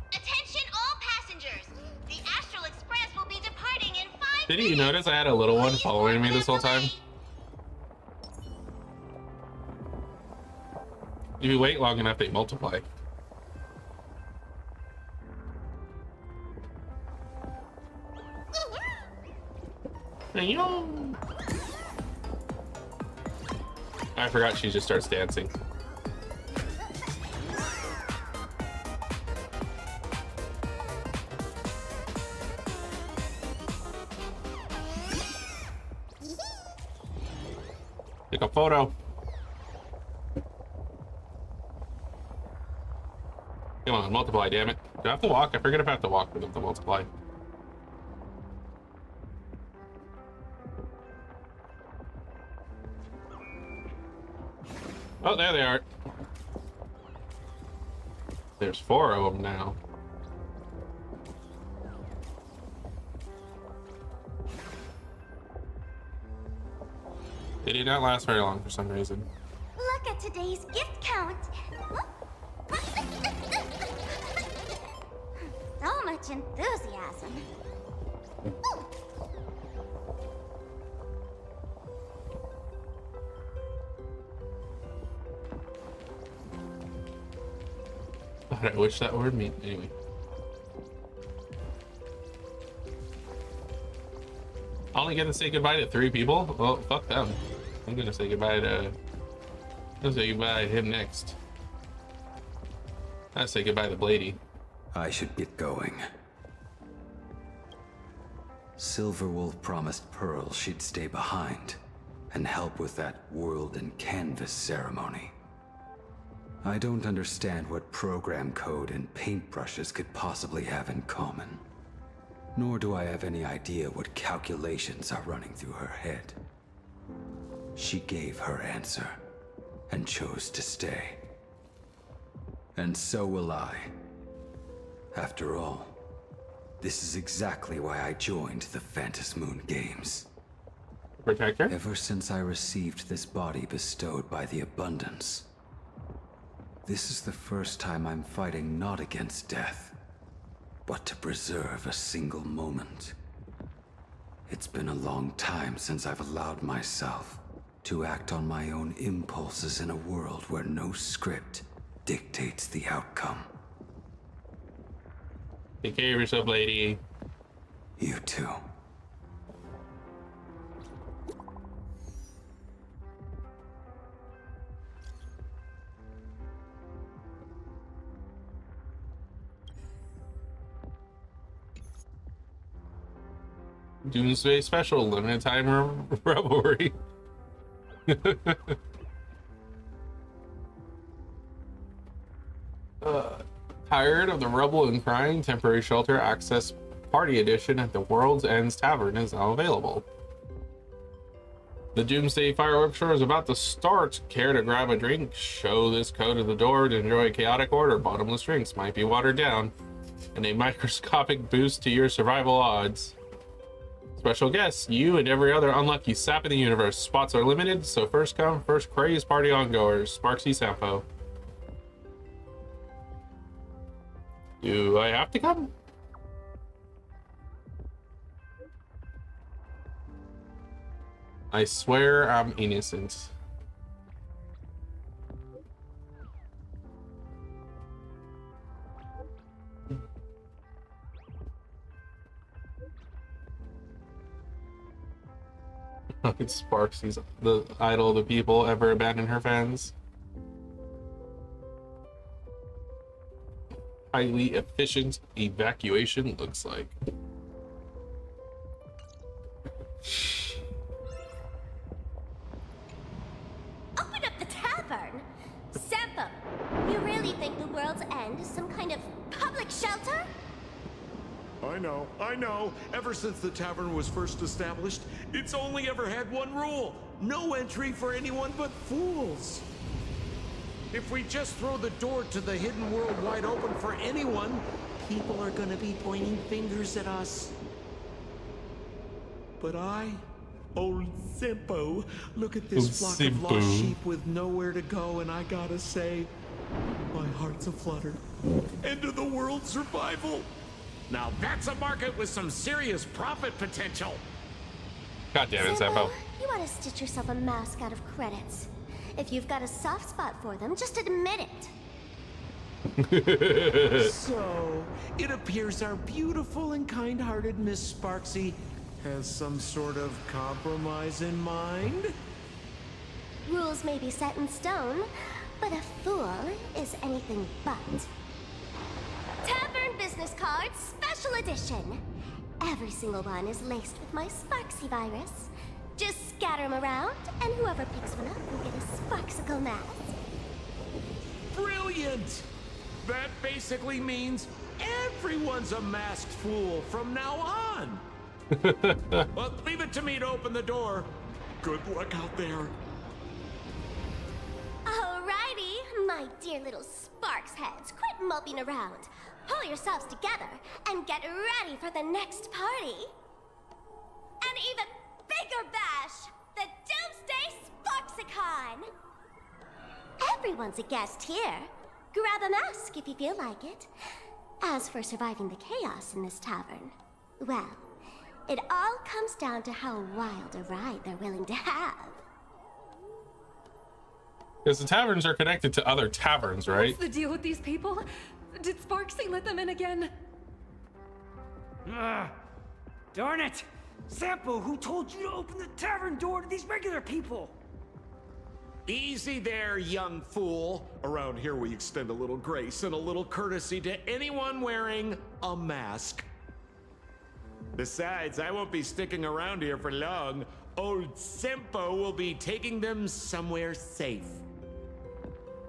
Attention all passengers! The Astral Express will be departing in 5 Did minutes. you notice I had a little one following me this whole time? If you wait long enough, they multiply. I forgot she just starts dancing. photo. Come on, multiply, damn it. Do I have to walk? I forget if I have to walk for them to multiply. Oh, there they are. There's 4 of them now. They did not last very long for some reason. Look at today's gift count. So much enthusiasm. God, I wish that word meant anyway. I only get to say goodbye to 3 people? Well, fuck them. I'm gonna say goodbye to... I'll say goodbye to him next. I'll say goodbye to Baddie. I should get going. Silverwolf promised Pearl she'd stay behind and help with that world and canvas ceremony. I don't understand what program code and paintbrushes could possibly have in common. Nor do I have any idea what calculations are running through her head. She gave her answer and chose to stay. And so will I. After all, this is exactly why I joined the Phantasmoon Games. Protector? Ever since I received this body bestowed by the Abundance, this is the first time I'm fighting not against death, but to preserve a single moment. It's been a long time since I've allowed myself to act on my own impulses in a world where no script dictates the outcome. Take care of yourself, lady. You too. Doomsday Special, limited time revelry. Tired of the rubble and crying? Temporary shelter access party edition at the World's End's Tavern is now available. The Doomsday fireworks show is about to start. Care to grab a drink? Show this code at the door to enjoy chaotic order. Bottomless drinks might be watered down, and a microscopic boost to your survival odds. Special guests, you and every other unlucky sap in the universe. Spots are limited, so first come, first craze party ongoers. Sparksy Sampo. Do I have to come? I swear I'm innocent. It's Sparksy's the idol of the people, ever abandon her fans. Highly efficient evacuation looks like. Open up the tavern! Sampo, you really think the world's end is some kind of public shelter? I know. Ever since the tavern was first established, it's only ever had one rule. No entry for anyone but fools. If we just throw the door to the hidden world wide open for anyone, people are gonna be pointing fingers at us. But old Simpo, look at this flock of lost sheep with nowhere to go, and I gotta say, my heart's aflutter. End of the world survival. Now that's a market with some serious profit potential. God damn it, Sampo. You ought to stitch yourself a mask out of credits. If you've got a soft spot for them, just admit it. So, it appears our beautiful and kind-hearted Miss Sparksy has some sort of compromise in mind? Rules may be set in stone, but a fool is anything but. Tavern business cards, special edition. Every single one is laced with my Sparksy virus. Just scatter them around, and whoever picks one up will get a Sparksicle mask. Brilliant! That basically means everyone's a masked fool from now on. Well, leave it to me to open the door. Good luck out there. Alrighty, my dear little Sparks heads, quit moping around. Pull yourselves together and get ready for the next party. An even bigger bash, the Doomsday Sparksicon. Everyone's a guest here. Grab a mask if you feel like it. As for surviving the chaos in this tavern, well, it all comes down to how wild a ride they're willing to have. Because the taverns are connected to other taverns, right? What's the deal with these people? Did Sparksy let them in again? Darn it! Sampo, who told you to open the tavern door to these regular people? Easy there, young fool. Around here we extend a little grace and a little courtesy to anyone wearing a mask. Besides, I won't be sticking around here for long. Old Sempo will be taking them somewhere safe.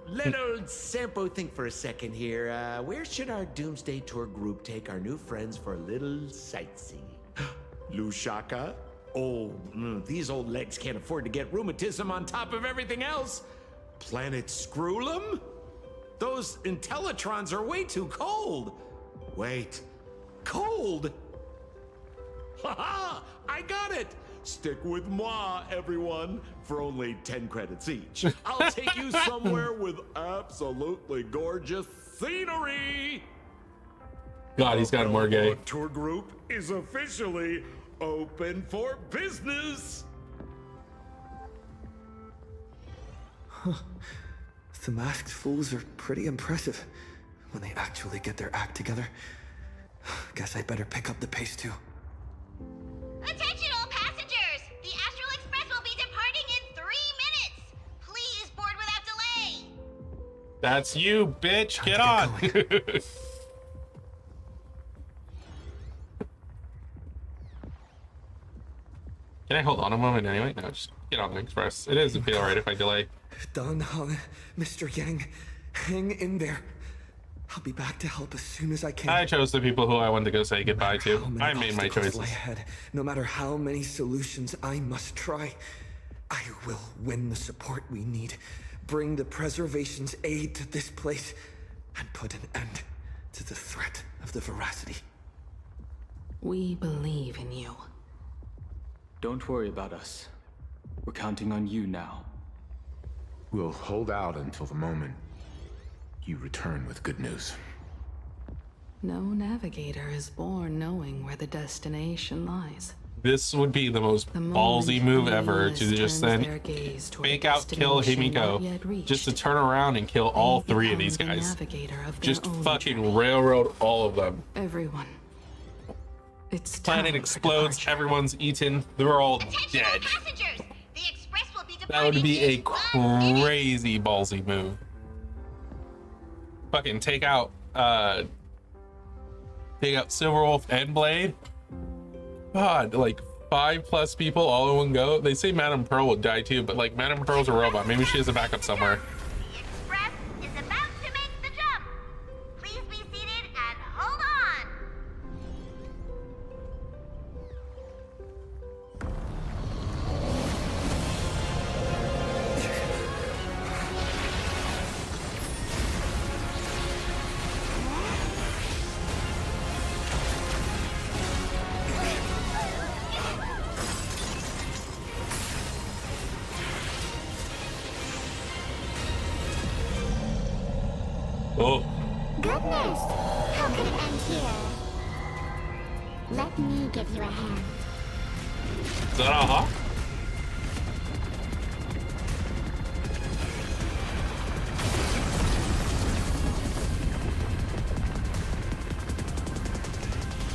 Let old Sempo think for a second here. Where should our Doomsday Tour group take our new friends for a little sightseeing? Lushaka? Oh, these old legs can't afford to get rheumatism on top of everything else. Planet Screwlum? Those Intellitrons are way too cold. Wait, cold? Haha, I got it. Stick with moi, everyone, for only 10 credits each. I'll take you somewhere with absolutely gorgeous scenery. God, he's got more gay. Our tour group is officially open for business. Huh. The masked fools are pretty impressive when they actually get their act together. Guess I better pick up the pace too. Attention all passengers! The Astral Express will be departing in 3 minutes! Please board without delay! That's you, bitch. Get on. Can I hold on a moment anyway? No, just get on the express. It doesn't feel right if I delay. Dan Heng, Mr. Yang, hang in there. I'll be back to help as soon as I can. I chose the people who I wanted to go say goodbye to. I made my obstacles choices. lie ahead, no matter how many solutions I must try, I will win the support we need, bring the preservation's aid to this place, and put an end to the threat of the Veracity. We believe in you. Don't worry about us. We're counting on you now. We'll hold out until the moment you return with good news. No navigator is born knowing where the destination lies. This would be the most ballsy move ever, to just then fake out kill Himiko, just to turn around and kill all 3 of these guys. Just fucking railroad all of them. Everyone. It's Planet explodes, everyone's eaten, they're all dead. That would be a crazy ballsy move. Fucking take out Silverwolf and Blade. God, like 5+ people all in one go. They say Madame Pearl would die too, but like Madame Pearl's a robot. Maybe she has a backup somewhere. The Express is about to make the jump. Please be seated and hold on. Oh. Goodness! How could it end here? Let me give you a hand. Is that a hawk?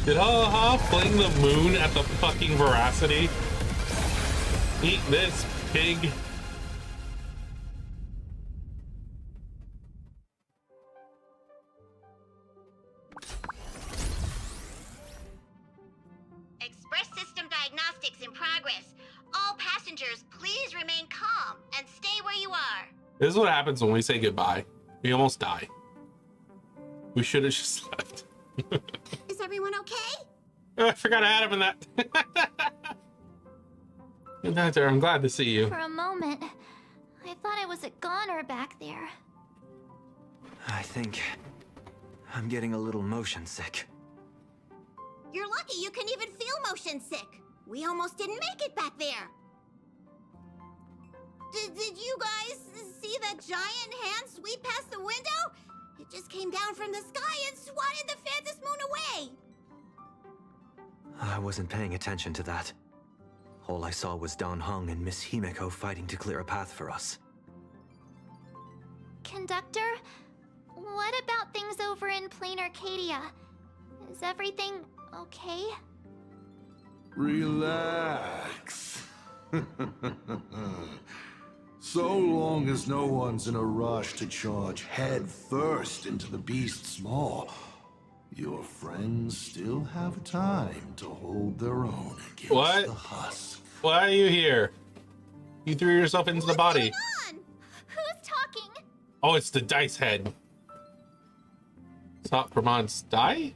Did Ha fling the moon at the fucking Veracity? Eat this, pig. Express system diagnostics in progress. All Passengers, please remain calm and stay where you are. This is what happens when we say goodbye. We almost die. We should have just left. Is everyone okay? Oh, I forgot I had him in that. Good night there. I'm glad to see you. For a moment, I thought I was a goner back there. I think I'm getting a little motion sick. You're lucky you can even feel motion sick. We almost didn't make it back there. Did you guys see that giant hand sweep past the window? It just came down from the sky and swatted the Phantom Moon away. I wasn't paying attention to that. All I saw was Dan Heng and Miss Himeko fighting to clear a path for us. Conductor, what about things over in Plain Arcadia? Is everything okay? Relax. So long as no one's in a rush to charge head first into the beast's maw, your friends still have time to hold their own against the husk. Why are you here? You threw yourself into the body. Who's talking? Oh, it's the dice head. Stop Pramad's die?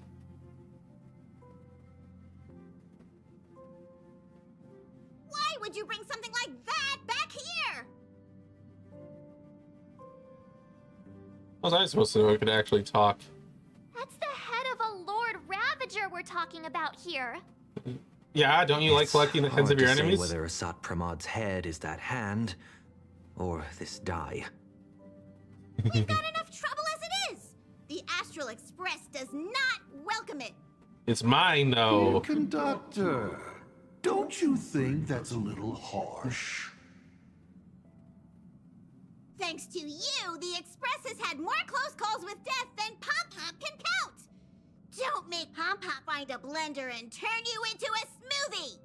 Why would you bring something like that back here? How was I supposed to know I could actually talk? That's the head of a Lord Ravager we're talking about here. Yeah, don't you like collecting the heads of your Hard to say enemies? whether Asat Pramad's head is that hand, or this die. We've got enough trouble as it is. The Astral Express does not welcome it. It's mine, though. Dear Conductor, don't you think that's a little harsh? Thanks to you, the Express has had more close calls with death than Pom Pom can count. Don't make Pom Pom find a blender and turn you into a smoothie.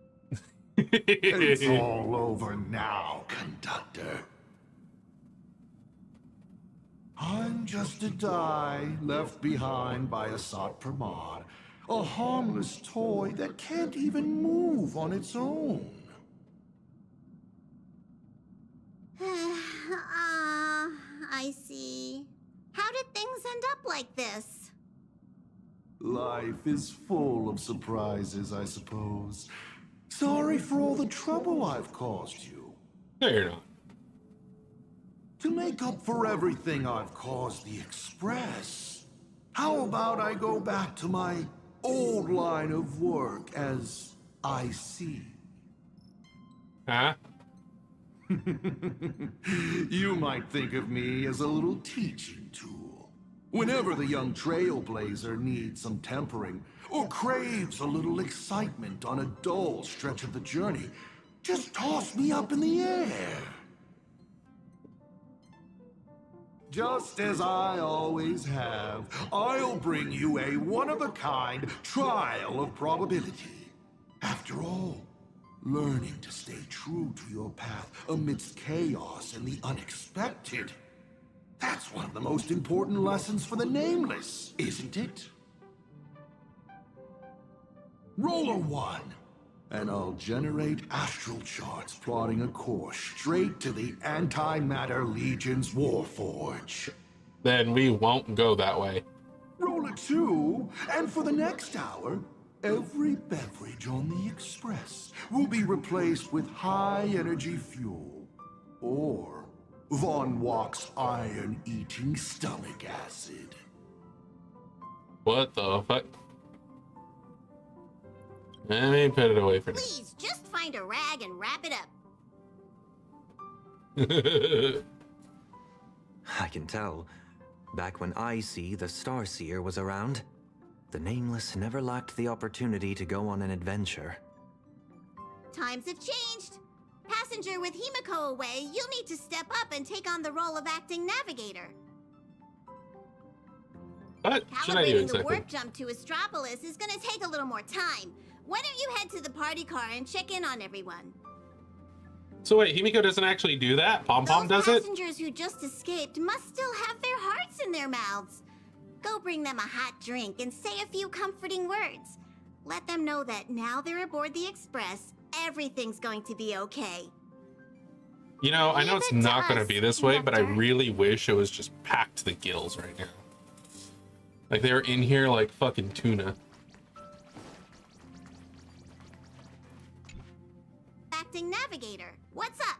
It's all over now, Conductor. I'm just a die left behind by Asat Pramad, a harmless toy that can't even move on its own. I see. How did things end up like this? Life is full of surprises, I suppose. Sorry for all the trouble I've caused you. No, you're not. To make up for everything I've caused the Express, how about I go back to my old line of work as IC? Huh? You might think of me as a little teaching tool. Whenever the young trailblazer needs some tempering, or craves a little excitement on a dull stretch of the journey, just toss me up in the air. Just as I always have, I'll bring you a one-of-a-kind trial of probability. After all, learning to stay true to your path amidst chaos and the unexpected, that's one of the most important lessons for the Nameless, isn't it? Roll a 1, and I'll generate astral charts plotting a course straight to the Antimatter Legion's Warforge. Then we won't go that way. Roll a 2, and for the next hour, every beverage on the Express will be replaced with high-energy fuel, or Von Walk's iron-eating stomach acid. What the fuck? Let me put it away for now. Please, just find a rag and wrap it up. I can tell. Back when IC, the Starseer, was around, the Nameless never lacked the opportunity to go on an adventure. Times have changed. Passenger with Himeko away, you'll need to step up and take on the role of acting navigator. What should I do Calibrating the exactly? warp jump to Astropolis is gonna take a little more time. Why don't you head to the party car and check in on everyone? So wait, Himiko doesn't actually do that? Pom Pom does it? Passengers who just escaped must still have their hearts in their mouths. Go bring them a hot drink and say a few comforting words. Let them know that now they're aboard the Express, everything's going to be okay. You know, I know it's not going to be this way, but I really wish it was just packed to the gills right now. Like they were in here like fucking tuna. Acting navigator, what's up?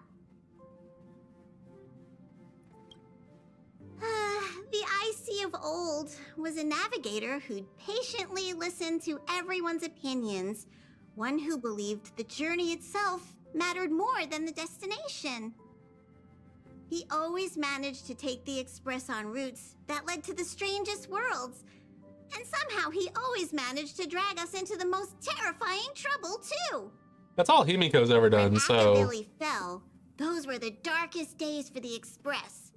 The IC of old was a navigator who'd patiently listen to everyone's opinions, one who believed the journey itself mattered more than the destination. He always managed to take the Express on routes that led to the strangest worlds, and somehow he always managed to drag us into the most terrifying trouble, too. That's all Himiko's ever done, so... When Billy fell, those were the darkest days for the Express.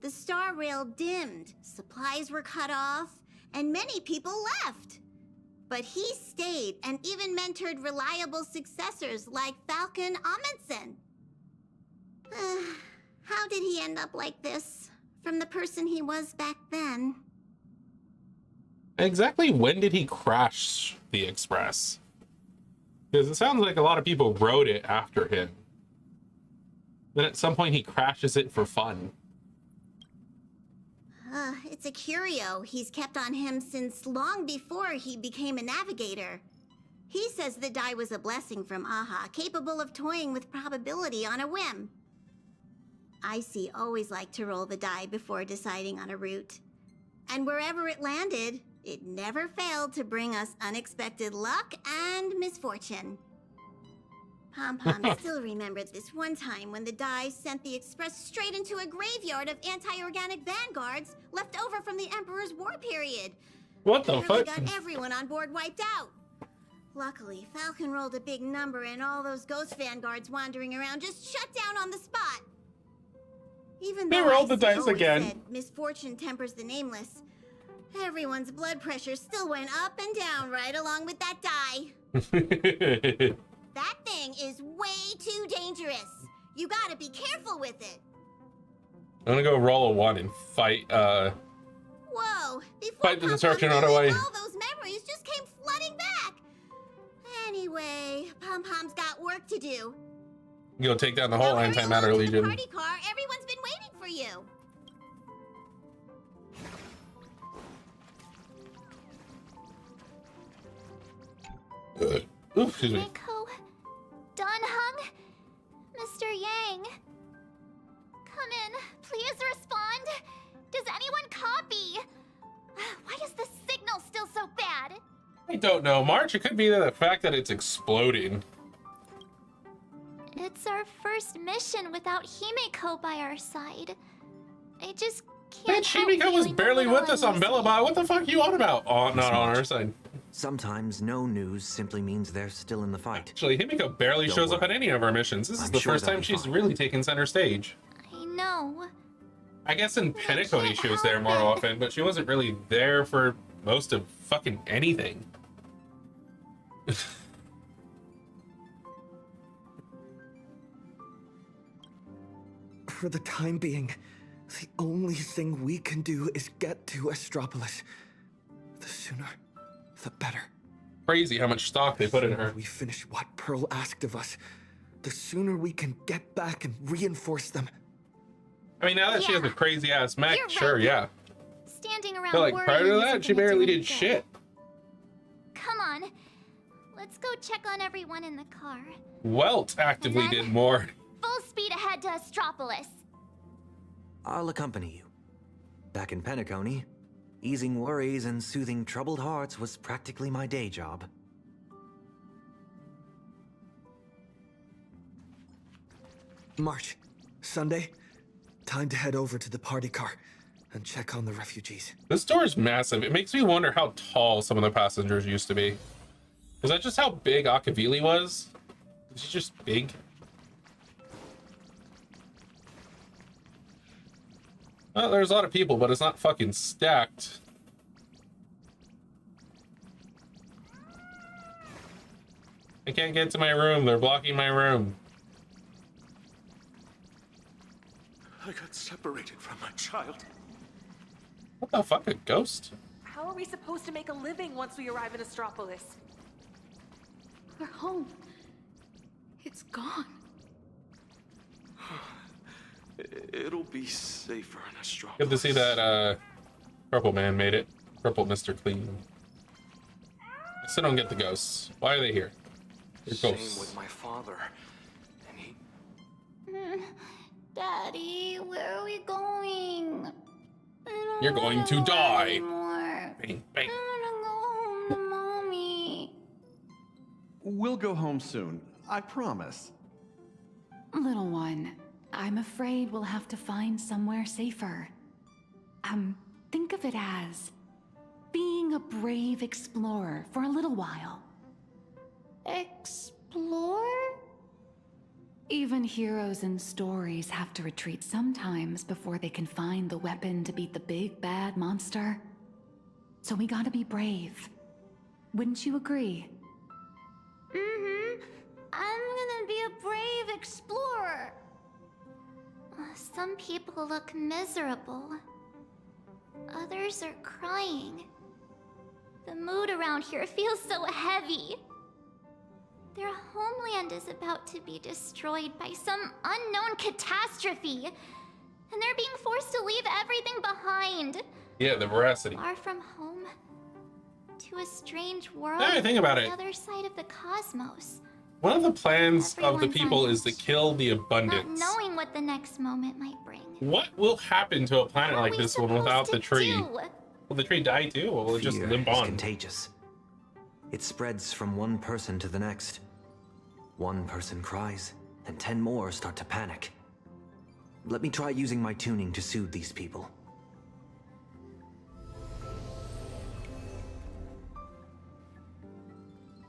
The star rail dimmed, supplies were cut off, and many people left. But he stayed and even mentored reliable successors like Falcon Amundsen. How did he end up like this, from the person he was back then? Exactly when did he crash the Express? Because it sounds like a lot of people rode it after him. Then at some point he crashes it for fun. It's a curio he's kept on him since long before he became a navigator. He says the die was a blessing from Aha, capable of toying with probability on a whim. Icy always liked to roll the die before deciding on a route. And wherever it landed, it never failed to bring us unexpected luck and misfortune. Pom-Pom still remembered this one time when the die sent the Express straight into a graveyard of anti-organic vanguards left over from the Emperor's War period. What the fuck? Got everyone on board wiped out. Luckily, Falcon rolled a big number and all those ghost vanguards wandering around just shut down on the spot. Even They though rolled the I dice always again. said misfortune tempers the nameless, everyone's blood pressure still went up and down right along with that die. That thing is way too dangerous. You gotta be careful with it. I'm gonna go roll a 1 and fight, Whoa! Before fight the Pom-Pom destruction really, on our way. all those memories just came flooding back. Anyway, Pom-Pom's got work to do. Go take down the whole Antimatter Legion. Party car, everyone's been waiting for you. Ooh, excuse me. Miko, Dunhung, Mr. Yang. Come in, please respond. Does anyone copy? Why is the signal still so bad? I don't know, March. It could be the fact that it's exploding. It's our first mission without Himiko by our side. I just can't. Bitch, Himiko was barely with us on Bellabot. What the fuck are you on about? Oh, not on our side. Sometimes no news simply means they're still in the fight. Actually, Himiko barely Don't shows up worry. at any of our missions. This is I'm the sure first they'll time be she's fine. really taken center stage. I know. I guess in Penacony she was there more often, but she wasn't really there for most of fucking anything. For the time being, the only thing we can do is get to Astropolis. The sooner, the better. Crazy how much stock they put in her. We finish what Pearl asked of us, the sooner we can get back and reinforce them. I mean, now that she has a crazy ass mech, sure, yeah. Standing around But like prior to worrying that, isn't she gonna barely do any did good. shit. Come on, let's go check on everyone in the car. Welt actively did more. Full speed ahead to Astropolis. I'll accompany you. Back in Penacony, easing worries and soothing troubled hearts was practically my day job. March, Sunday, time to head over to the party car and check on the refugees. This door is massive. It makes me wonder how tall some of the passengers used to be. Is that just how big Akavili was? Is she just big? Well, there's a lot of people, but it's not fucking stacked. I can't get to my room. They're blocking my room. I got separated from my child. What the fuck, a ghost? How are we supposed to make a living once we arrive in Astropolis? We're home. It's gone. It'll be safer in a straw. Good to see that purple man made it. Purple Mr. Clean. I still don't get the ghosts. Why are they here? They're Same ghosts. with my father. And he... Daddy, where are we going? You're going to die. Anymore. Bang, bang. I wanna go home to Mommy. We'll go home soon. I promise. Little one, I'm afraid we'll have to find somewhere safer. Think of it as being a brave explorer for a little while. Explore? Even heroes in stories have to retreat sometimes before they can find the weapon to beat the big bad monster. So we gotta be brave. Wouldn't you agree? Mm-hmm. I'm gonna be a brave explorer. Some people look miserable. Others are crying. The mood around here feels so heavy. Their homeland is about to be destroyed by some unknown catastrophe. And they're being forced to leave everything behind. Yeah, the veracity. Far from home. To a strange world Yeah, think about on it. the other side of the cosmos. One of the plans of the Everyone's people on is to kill the Not abundance. knowing what the next moment might bring. What will happen to a planet like this one without the tree? do? Will the tree die too, or will it just Fear limp is on? contagious. It spreads from one person to the next. One person cries, and 10 more start to panic. Let me try using my tuning to soothe these people.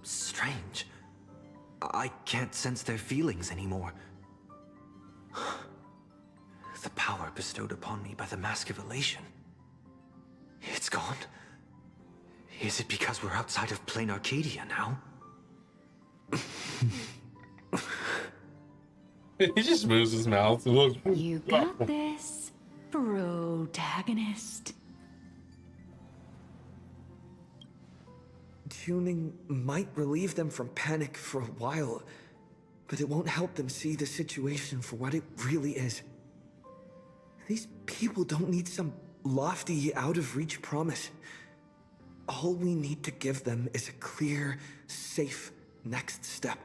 Strange. I can't sense their feelings anymore. The power bestowed upon me by the Mask of Elation. It's gone. Is it because we're outside of Plain Arcadia now? He just moves his mouth. You got this, protagonist. Tuning might relieve them from panic for a while, but it won't help them see the situation for what it really is. These people don't need some lofty, out-of-reach promise. All we need to give them is a clear, safe next step.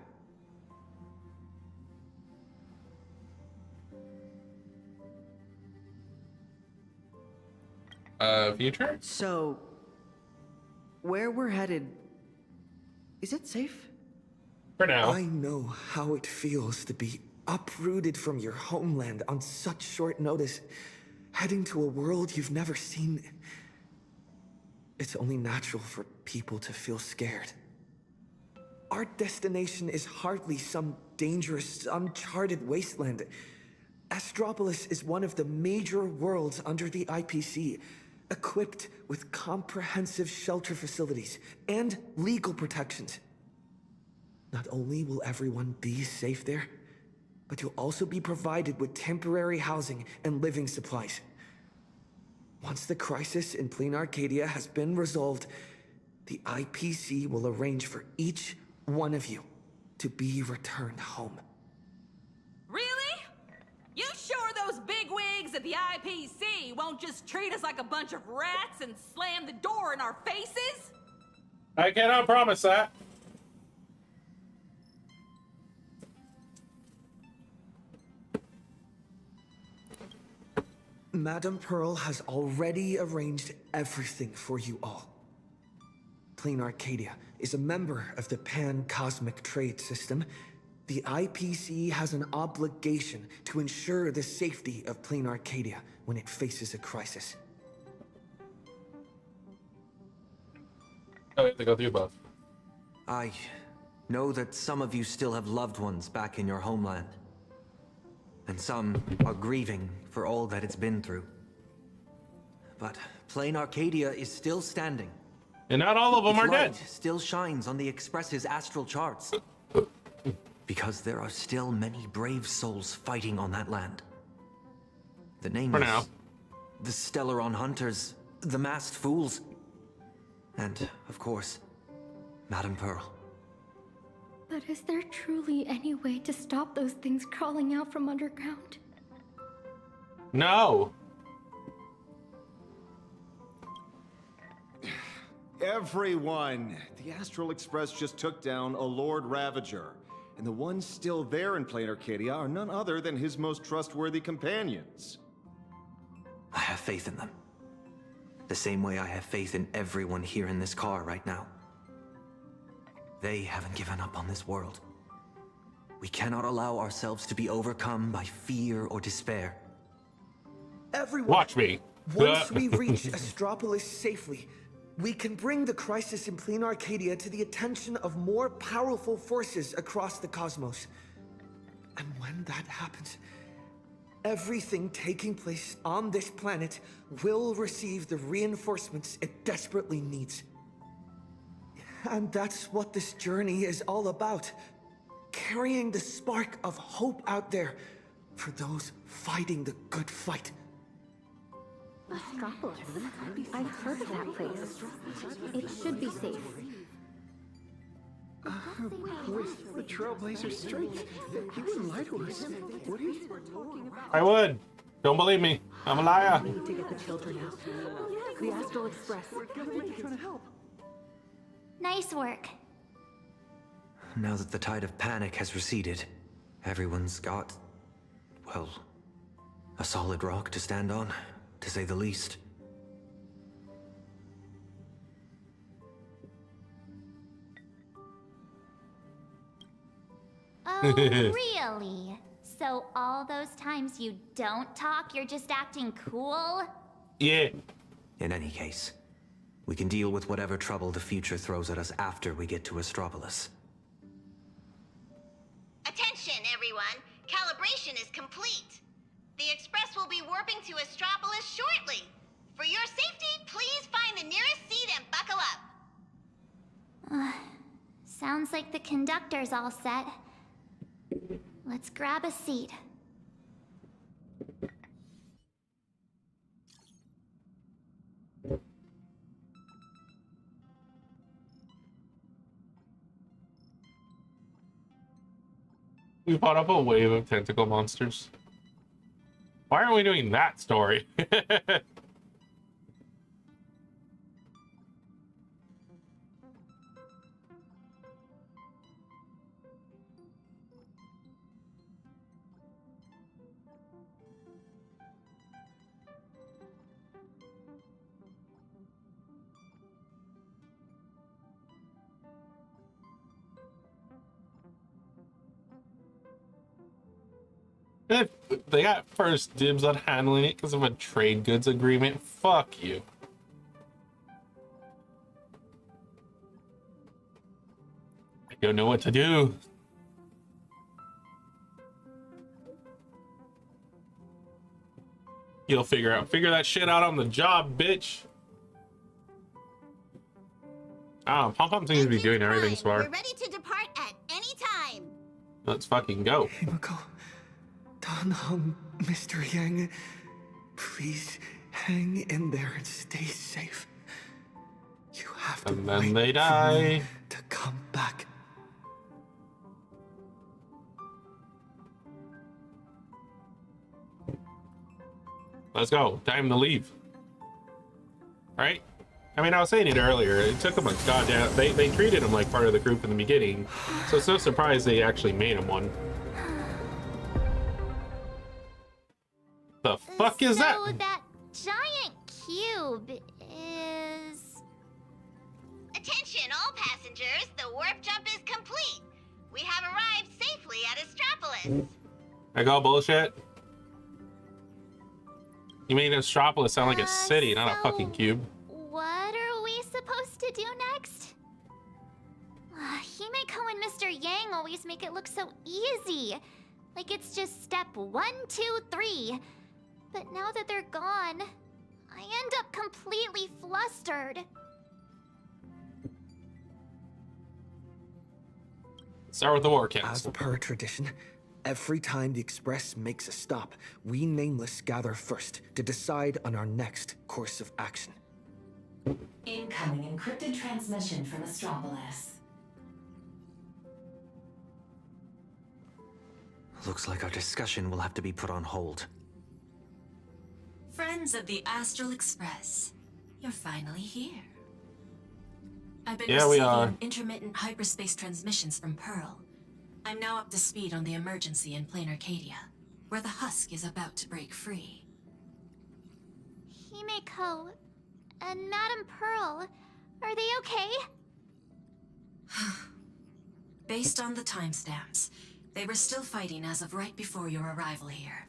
Future? So, where we're headed, is it safe? For now. I know how it feels to be uprooted from your homeland on such short notice, heading to a world you've never seen. It's only natural for people to feel scared. Our destination is hardly some dangerous, uncharted wasteland. Astropolis is one of the major worlds under the IPC, equipped with comprehensive shelter facilities and legal protections. Not only will everyone be safe there, but you'll also be provided with temporary housing and living supplies. Once the crisis in Plain Arcadia has been resolved, the IPC will arrange for each one of you to be returned home. Really? You sure those bigwigs at the IPC won't just treat us like a bunch of rats and slam the door in our faces? I cannot promise that. Madame Pearl has already arranged everything for you all. Plain Arcadia is a member of the Pan-Cosmic Trade System. The IPC has an obligation to ensure the safety of Plain Arcadia when it faces a crisis. Oh, we have to go through both. I know that some of you still have loved ones back in your homeland. And some are grieving for all that it's been through. But Plain Arcadia is still standing. And not all of them are dead. Its light still shines on the Express's astral charts. Because there are still many brave souls fighting on that land. The nameless, For now. the Stellaron Hunters, the Masked Fools, and, of course, Madame Pearl. But is there truly any way to stop those things crawling out from underground? No. Everyone! The Astral Express just took down a Lord Ravager. And the ones still there in Plain Arcadia are none other than his most trustworthy companions. I have faith in them. The same way I have faith in everyone here in this car right now. They haven't given up on this world. We cannot allow ourselves to be overcome by fear or despair. Everyone, watch me. Once we reach Astropolis safely, we can bring the crisis in Plain Arcadia to the attention of more powerful forces across the cosmos. And when that happens, everything taking place on this planet will receive the reinforcements it desperately needs. And that's what this journey is all about. Carrying the spark of hope out there for those fighting the good fight. Astropolis. I've heard of that place. It should be safe. With the Trailblazer's strength, he wouldn't lie to us, would he? I would. Don't believe me. I'm a liar. We need to get the children out. The Astral Express. We're definitely trying to help. Nice work. Now that the tide of panic has receded, everyone's got, well, a solid rock to stand on, to say the least. Oh, really? So all those times you don't talk, you're just acting cool? Yeah. In any case, we can deal with whatever trouble the future throws at us after we get to Astropolis. Attention, everyone. Calibration is complete. The Express will be warping to Astropolis shortly. For your safety, please find the nearest seat and buckle up. Sounds like the conductor's all set. Let's grab a seat. We fought up a wave of tentacle monsters. Why aren't we doing that story? If they got first dibs on handling it because of a trade goods agreement, fuck you. I don't know what to do. You'll figure that shit out on the job, bitch. Pom Pom seems to be doing everything smart. We're ready to depart at any time. Let's fucking go. Himiko, Danhong, Mr. Yang, please hang in there and stay safe. You have to And then wait they for die. me to come back. Let's go. Time to leave. Right? I mean, I was saying it earlier. It took them a goddamn... They treated him like part of the group in the beginning. So it's no surprise they actually made him one. The fuck is that? So that giant cube is... Attention, all passengers. The warp jump is complete. We have arrived safely at Astropolis. I got bullshit. You made Astropolis sound like a city, not a fucking cube. What are we supposed to do next? Himeko and Mr. Yang always make it look so easy. Like it's just step 1, 2, 3. But now that they're gone, I end up completely flustered. Start with the war council. As per tradition, every time the Express makes a stop, we Nameless gather first to decide on our next course of action. Incoming encrypted transmission from Astropolis. Looks like our discussion will have to be put on hold. Friends of the Astral Express, you're finally here. I've been Yeah, we are. receiving intermittent hyperspace transmissions from Pearl. I'm now up to speed on the emergency in Plain Arcadia, where the husk is about to break free. Himeko and Madame Pearl, are they okay? Based on the timestamps, they were still fighting as of right before your arrival here.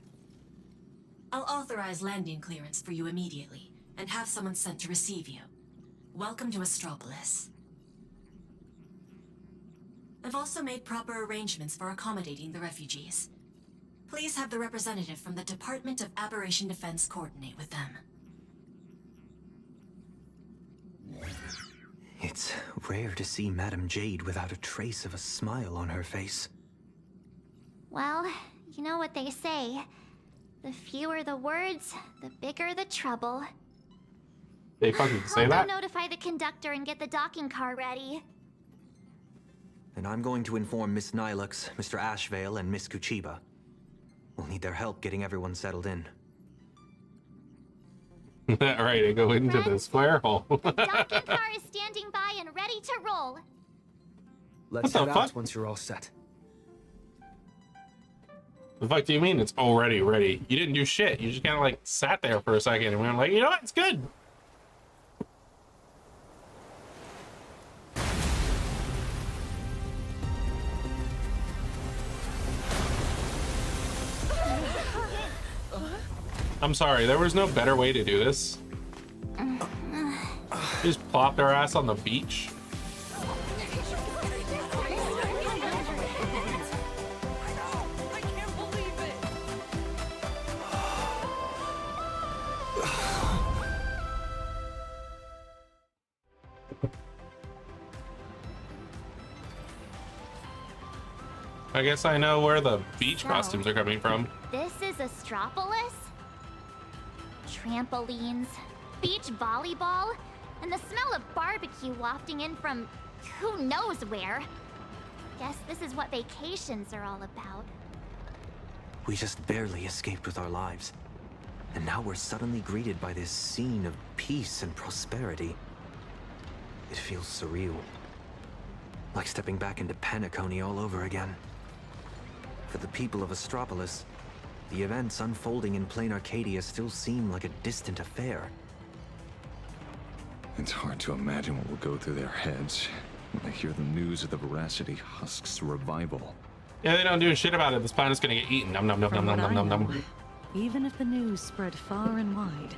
I'll authorize landing clearance for you immediately, and have someone sent to receive you. Welcome to Astropolis. I've also made proper arrangements for accommodating the refugees. Please have the representative from the Department of Aberration Defense coordinate with them. It's rare to see Madame Jade without a trace of a smile on her face. Well, you know what they say. The fewer the words, the bigger the trouble. They fucking say I'll that? go notify the conductor and get the docking car ready. And I'm going to inform Miss Nilux, Mr. Ashvale, and Miss Kuchiba. We'll need their help getting everyone settled in. Alright, I go into this flare hole. Docking car is standing by and ready to roll. Let's What head the out fuck? once you're all set. The fuck do you mean it's already ready? You didn't do shit. You just kind of like sat there for a second and we were like, you know what? It's good. I'm sorry, there was no better way to do this. Just plopped our ass on the beach. I guess I know where the beach So, costumes are coming from. This is Astropolis? Trampolines, beach volleyball, and the smell of barbecue wafting in from who knows where. Guess this is what vacations are all about. We just barely escaped with our lives. And now we're suddenly greeted by this scene of peace and prosperity. It feels surreal. Like stepping back into Penacony all over again. For the people of Astropolis, the events unfolding in Plain Arcadia still seem like a distant affair. It's hard to imagine what will go through their heads when they hear the news of the Veracity Husk's revival. Yeah, they don't do shit about it. This planet's gonna get eaten. Nom nom nom nom From nom what nom I nom know, nom. even if the news spread far and wide,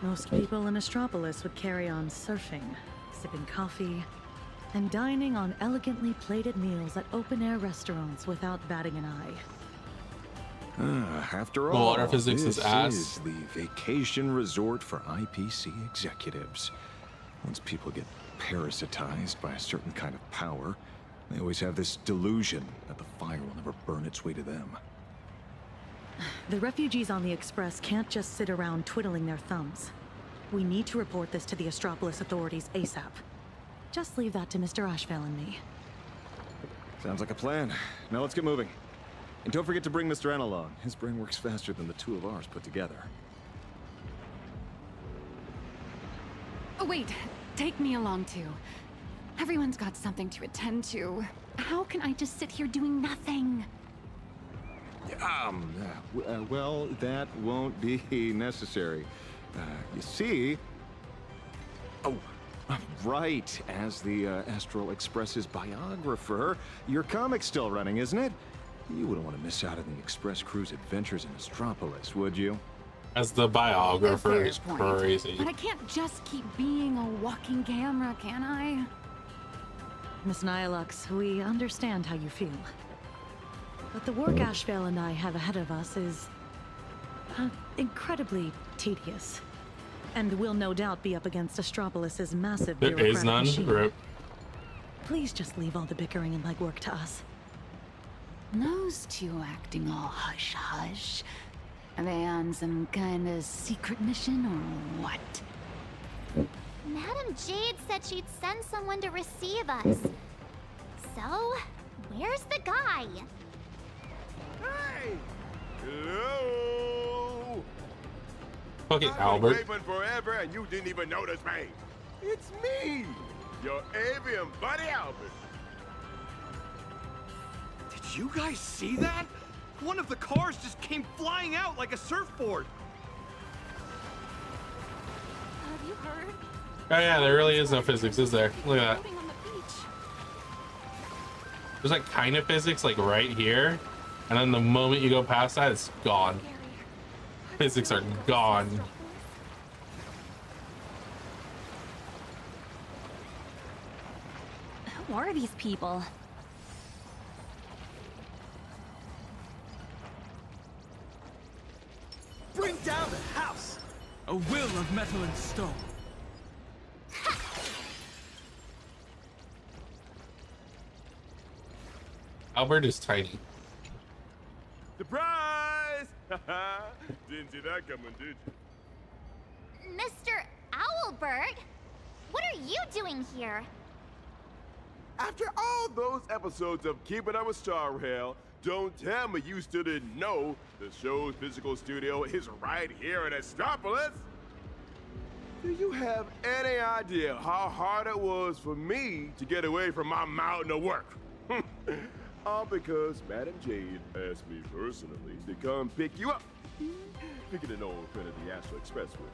most people in Astropolis would carry on surfing, sipping coffee, and dining on elegantly plated meals at open-air restaurants without batting an eye. After Well, all, water physics is this ass. is the vacation resort for IPC executives. Once people get parasitized by a certain kind of power, they always have this delusion that the fire will never burn its way to them. The refugees on the Express can't just sit around twiddling their thumbs. We need to report this to the Astropolis authorities ASAP. Just leave that to Mr. Ashvale and me. Sounds like a plan. Now let's get moving. And don't forget to bring Mr. N along. His brain works faster than the two of ours put together. Oh, wait. Take me along, too. Everyone's got something to attend to. How can I just sit here doing nothing? Well, that won't be necessary. You see... Oh, right. As the Astral Express's biographer, your comic's still running, isn't it? You wouldn't want to miss out on the Express crew's adventures in Astropolis, would you? As the biographer Fair is point. crazy. But I can't just keep being a walking camera, can I? Miss Nilux, we understand how you feel. But the work Ashvale and I have ahead of us is... incredibly tedious. And will no doubt be up against Astropolis's massive There is bureaucratic none. machine. Rip. Please just leave all the bickering and legwork to us. Those two acting all hush-hush. Are they on some kind of secret mission or what? Madame Jade said she'd send someone to receive us. So, where's the guy? Hey! Hello! Okay, I've Albert. been waving forever and you didn't even notice me. It's me, your avian buddy Albert. Did you guys see that? One of the cars just came flying out like a surfboard. Have you heard? Oh yeah, there really is no physics, is there? Look at that. There's like kind of physics like right here, and then the moment you go past that, it's gone. Physics are gone. Who are these people? Bring down the house! A will of metal and stone. Albert is tiny. Surprise! Didn't see that coming, did you? Mr. Owlbird? What are you doing here? After all those episodes of Keeping Up with Star Rail, don't tell me you still didn't know the show's physical studio is right here in Astropolis. Do you have any idea how hard it was for me to get away from my mountain of work? All because Madam Jade asked me personally to come pick you up. Picking an old friend of the Astro Express with her.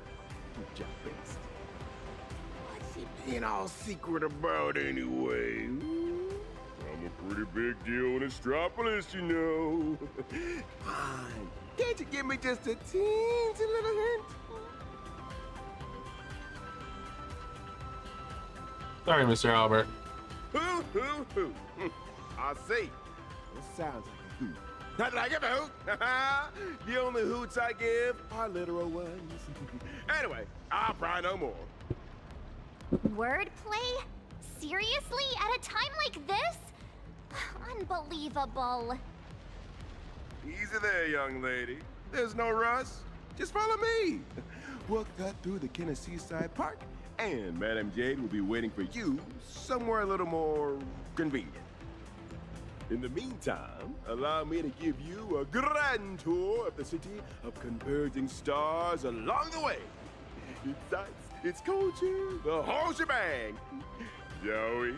Good job, best. What's he being all secret about anyway? I'm a pretty big deal in Astropolis, you know. Fine. Can't you give me just a teensy little hint? Sorry, Mr. Albert. Hoo. I see. It sounds like a hoot. Not like a hoot. The only hoots I give are literal ones. Anyway, I'll pry no more. Wordplay? Seriously? At a time like this? Unbelievable. Easy there, young lady. There's no rush. Just follow me. We'll cut through the Tennessee Side Park, and Madam Jade will be waiting for you somewhere a little more convenient. In the meantime, allow me to give you a grand tour of the city of converging stars along the way. Its sights, its culture, the whole shebang. Shall we?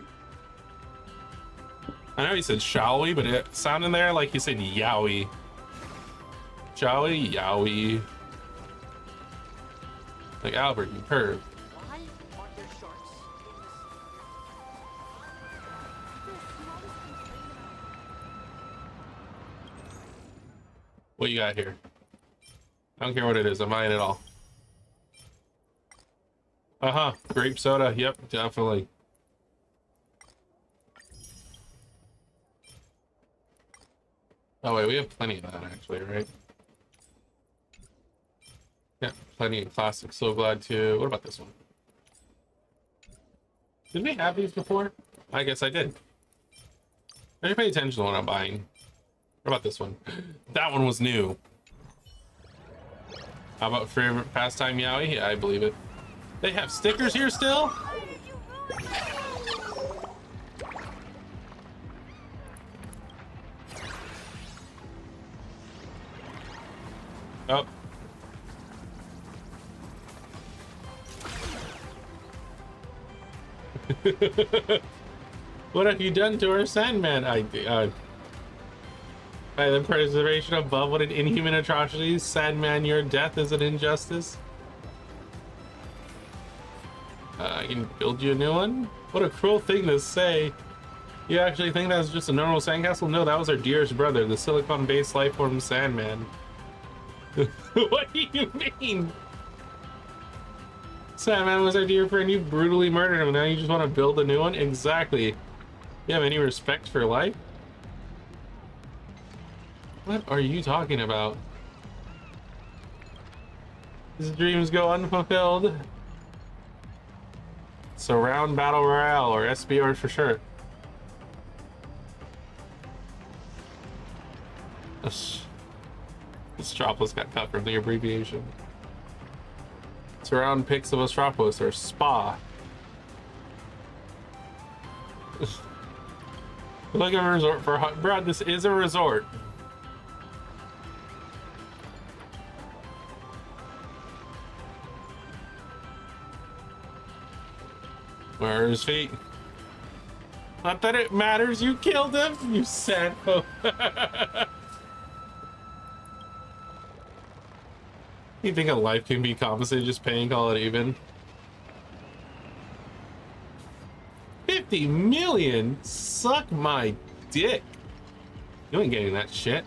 I know he said shall we, but it sounded there like he said yowie. Shall we? Yowie. Like Albert, you perv. What you got here? I don't care what it is. I'm buying it all. Uh-huh. Grape soda. Yep, definitely. Oh, wait. We have plenty of that, actually, right? Yeah, plenty of classics. So glad to... What about this one? Did we have these before? I guess I did. I should pay attention to what I'm buying. What about this one? That one was new. How about favorite pastime Yowie? Yeah, I believe it. They have stickers here still? Oh. What have you done to our Sandman? By the preservation above what an inhuman atrocities, Sandman, your death is an injustice. I can build you a new one? What a cruel thing to say. You actually think that's just a normal sandcastle? No, that was our dearest brother, the silicon-based lifeform Sandman. What do you mean? Sandman was our dear friend, you brutally murdered him, now you just want to build a new one? Exactly. You have any respect for life? What are you talking about? His dreams go unfulfilled. Surround Battle Royale, or SBR for sure. Astropolis got cut from the abbreviation. Surround pics of Astropolis, or SPA. Like a resort for hot. Brad, this is a resort. Where are his feet? Not that it matters, you killed him, you sad ho. You think a life can be compensated just paying, call it even? 50 million? Suck my dick. You ain't getting that shit.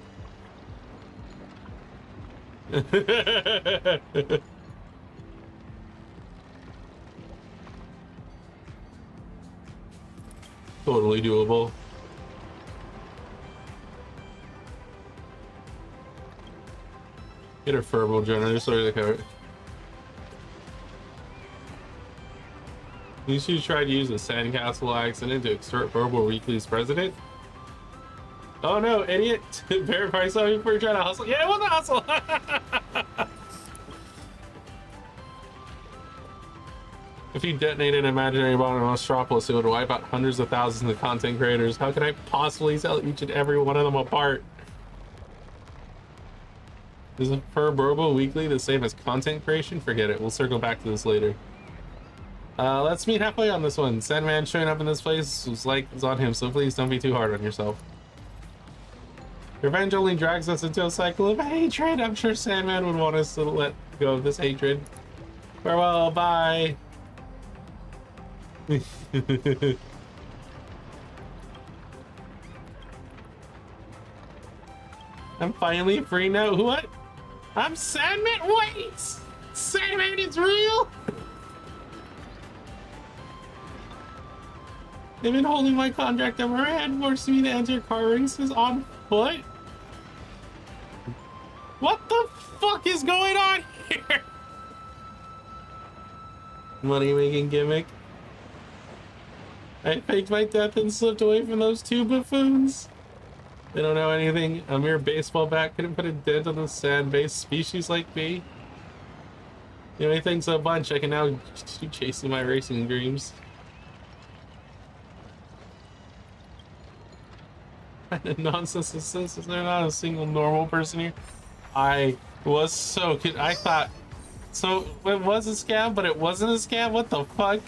Totally doable. Get a verbal generator, sorry the cover. You should try to use a sandcastle accident to extort Verbal Weekly's president. Oh no, idiot! Verify something before you try to hustle. Yeah, it was a hustle! If you detonated an imaginary bomb in Nostropolis, it would wipe out hundreds of thousands of content creators. How can I possibly tell each and every one of them apart? Is a Verbal Weekly the same as content creation? Forget it. We'll circle back to this later. Let's meet halfway on this one. Sandman showing up in this place was like it's on him, so please don't be too hard on yourself. Revenge only drags us into a cycle of hatred. I'm sure Sandman would want us to let go of this hatred. Farewell, bye. I'm finally free now. What? I'm Sandman? Wait! Sandman is real? They've been holding my contract over my head, forcing me to enter car races on foot. What the fuck is going on here? Money making gimmick. I faked my death and slipped away from those two buffoons. They don't know anything. A mere baseball bat couldn't put a dent on the sand-based species like me. You know, thanks a bunch. I can now keep chasing my racing dreams. Nonsense is this? Is there not a single normal person here? I was so good. I thought so it was a scam, but it wasn't a scam. What the fuck?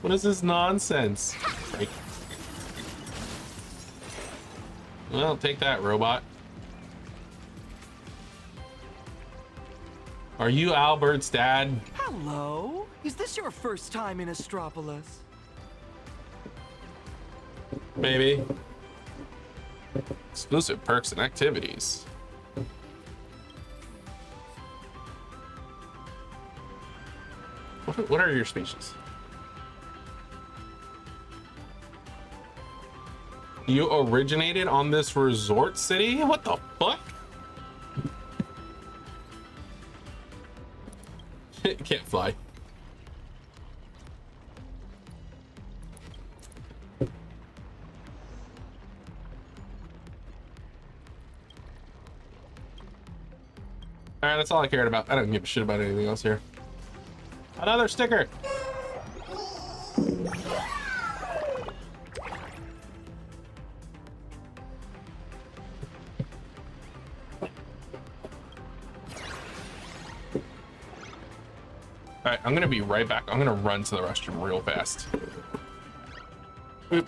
What is this nonsense? Like, well, take that, robot. Are you Albert's dad? Hello. Is this your first time in Astropolis? Maybe. Exclusive perks and activities. What are your speeches? You originated on this resort city? What the fuck? Can't fly. Alright, that's all I cared about. I don't give a shit about anything else here. Another sticker! Alright, I'm gonna be right back. I'm gonna run to the restroom real fast. Boop.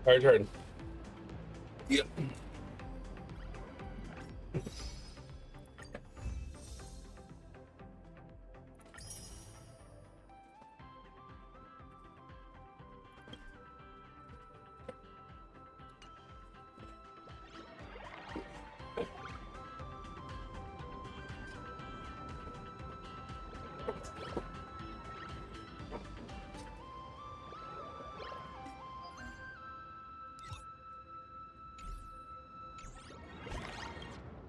Our turn. Yep.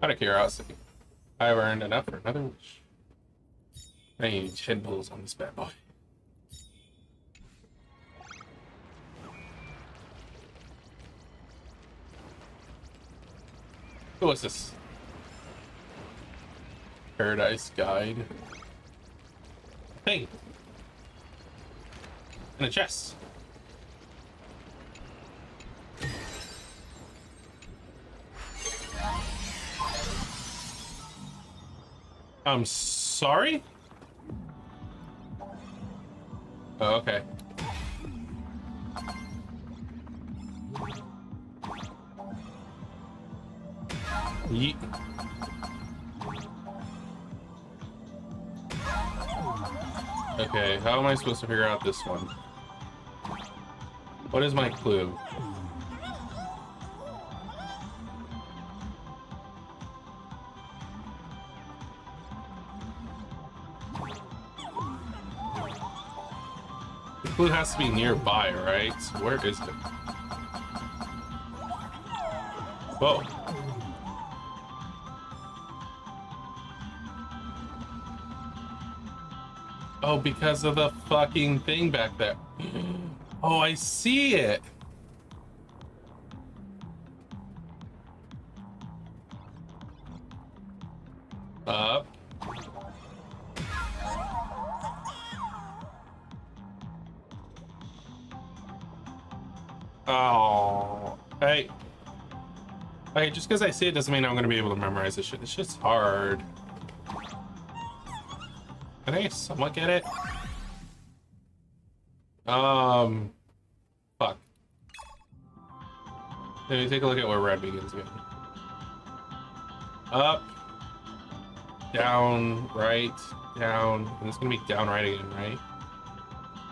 Out of curiosity, I've earned enough for another wish. I need 10 pulls on this bad boy. What's this? Paradise Guide. Hey! And a chest. I'm sorry? Oh, okay. Yeet. Okay, how am I supposed to figure out this one? What is my clue? The clue has to be nearby, right? So where is it? Whoa. Oh, because of the fucking thing back there. Oh, I see it. Up. Oh, hey. Okay, just because I see it doesn't mean I'm going to be able to memorize this shit. This shit's hard. Can I somewhat get it? Fuck. Let me take a look at where red begins again. Up, down, right, down, and it's gonna be down, right again, right?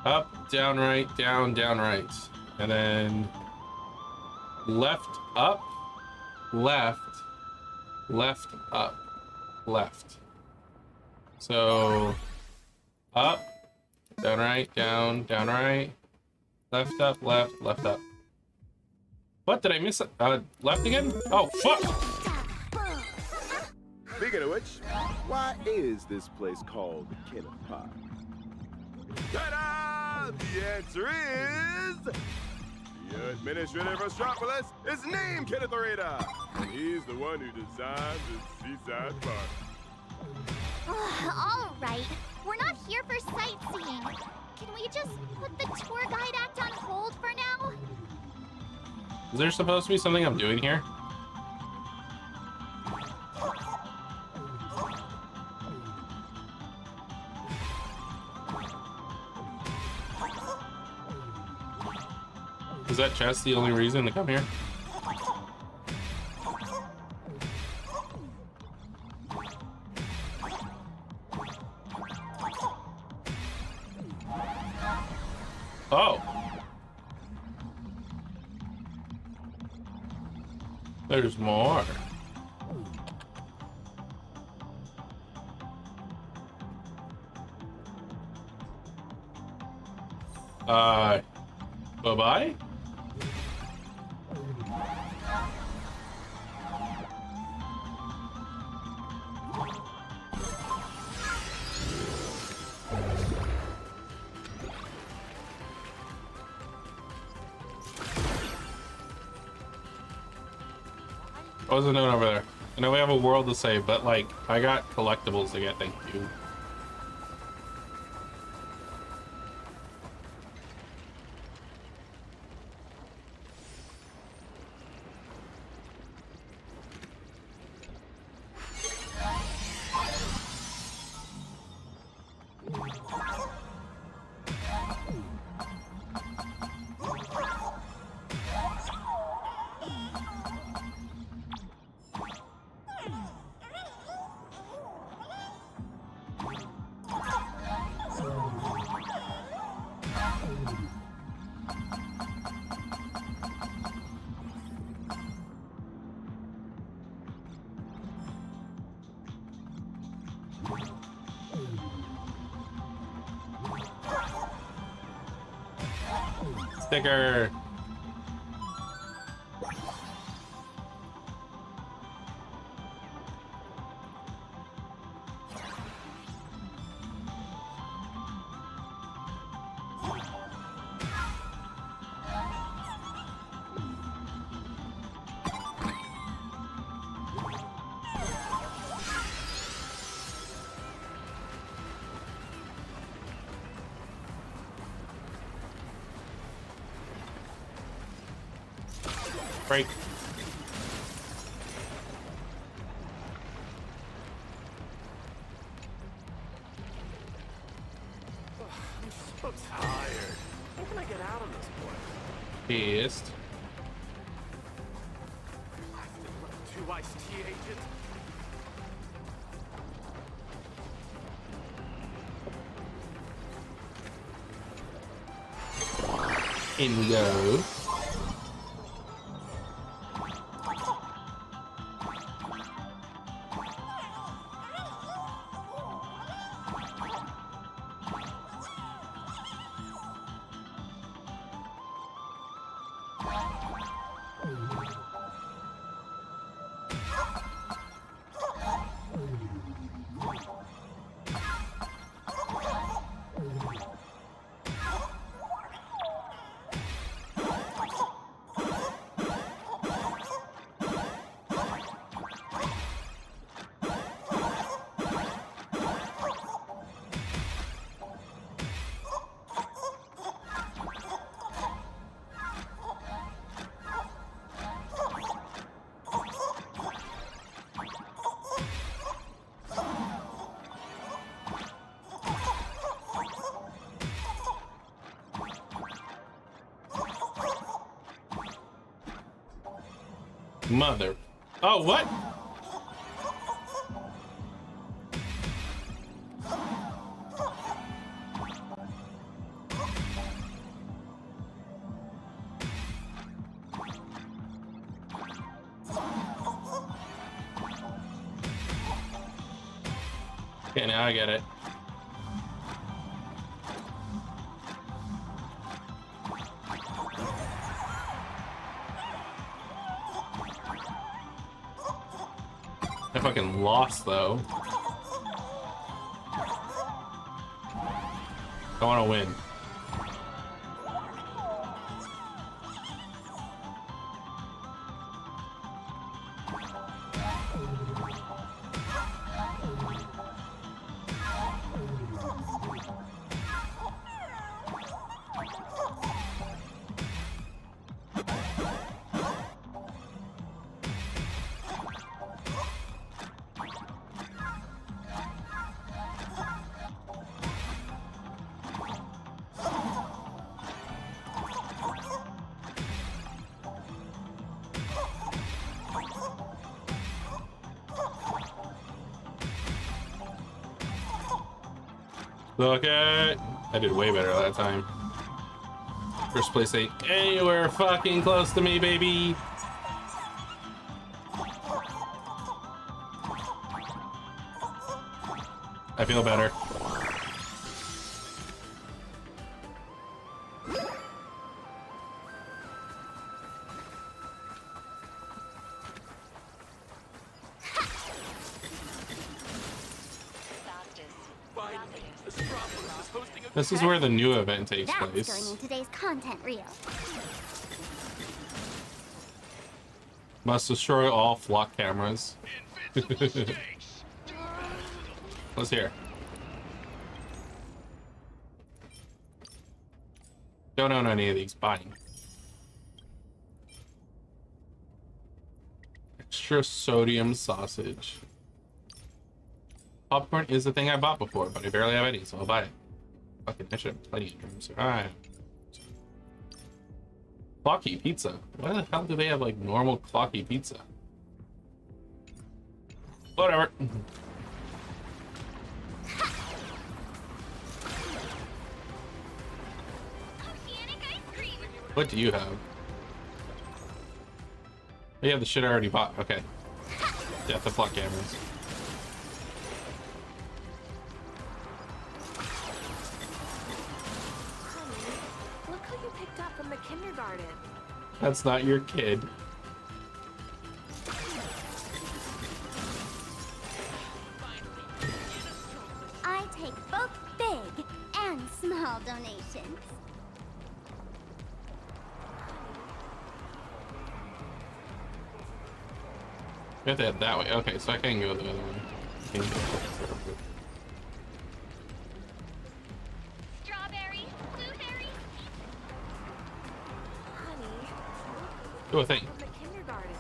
Up, down, right, down, down, right. And then left, up, left, left, up, left. So up, down, right, down, right, left, up, left, left, up. What did I miss? Left again? Oh, fuck! Speaking of which, why is this place called Kenneth Park? Ta-da! The answer is... The administrator of Astropolis is named Kenneth Orita. And he's the one who designed the seaside park. All right, we're not here for sightseeing. Can we just put the tour guide act on hold for now? Is there supposed to be something I'm doing here? Is that chest the only reason to come here? Oh. There's more. Bye-bye? What was the note over there? I know we have a world to save, but like, I got collectibles to get, thank you. sticker. Break. I'm so tired. When can I get out of this place? Pissed. Two iced tea agent. In we go. Mother. Oh, what? Okay, now I get it. I fucking lost though. I want to win. Look at, I did way better that time. First place ain't anywhere fucking close to me, baby. I feel better. This is where the new event takes place. That's during today's content reel. Must destroy all flock cameras. Let's hear. Don't own any of these. Buying. Extra sodium sausage. Popcorn is the thing I bought before, but I barely have any, so I'll buy it. Fucking I should have plenty of dreams. Alright. Clocky pizza. Why the hell do they have like normal clocky pizza? Whatever. What do you have? Oh, you have the shit I already bought. Okay. Yeah, the flock cameras. Look who you picked up from the the kindergarten. That's not your kid. I take both big and small donations. We have to head that way. Okay, so I can go the other one. Strawberry, blueberry. Honey, Do a thing. from the kindergarten.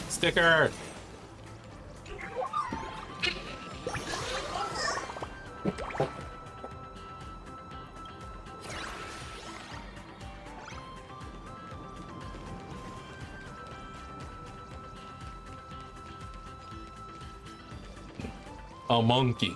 Sticker! A monkey.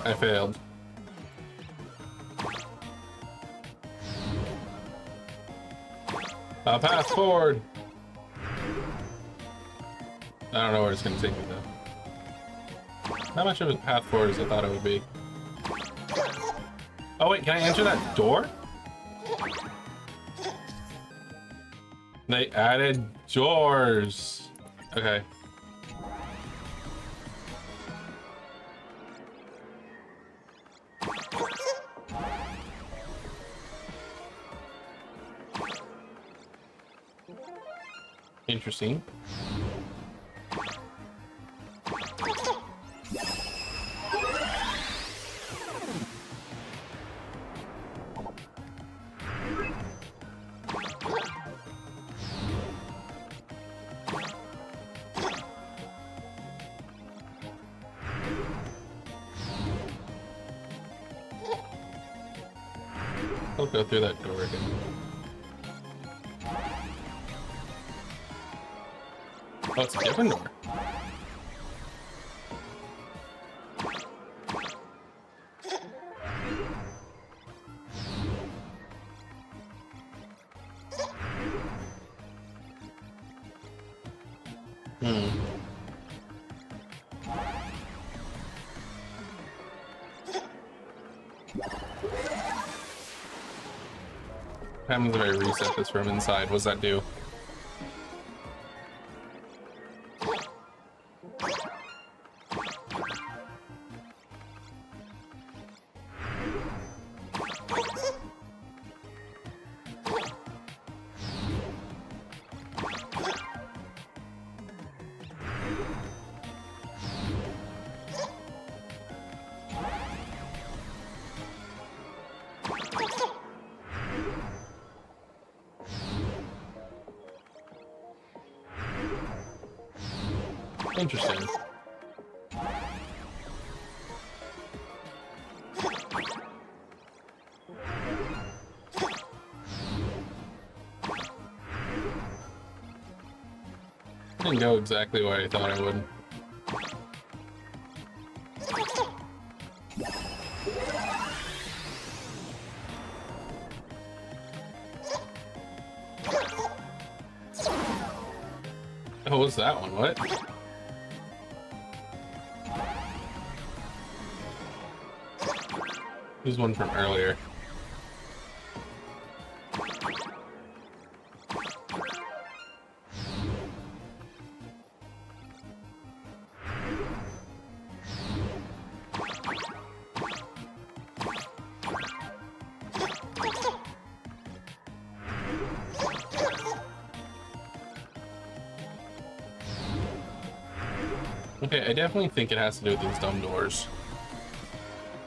I failed. A path forward. I don't know where it's gonna take me though. Not much of a path forward as I thought it would be. Oh wait, can I enter that door? They added doors. Okay. Interesting. I'll go through that door again. Oh, it's a different door. What happens if I reset this from inside? What does that do? Interesting. Didn't go exactly where I thought I would. Oh, what's that one? What? This one from earlier. Okay, I definitely think it has to do with these dumb doors.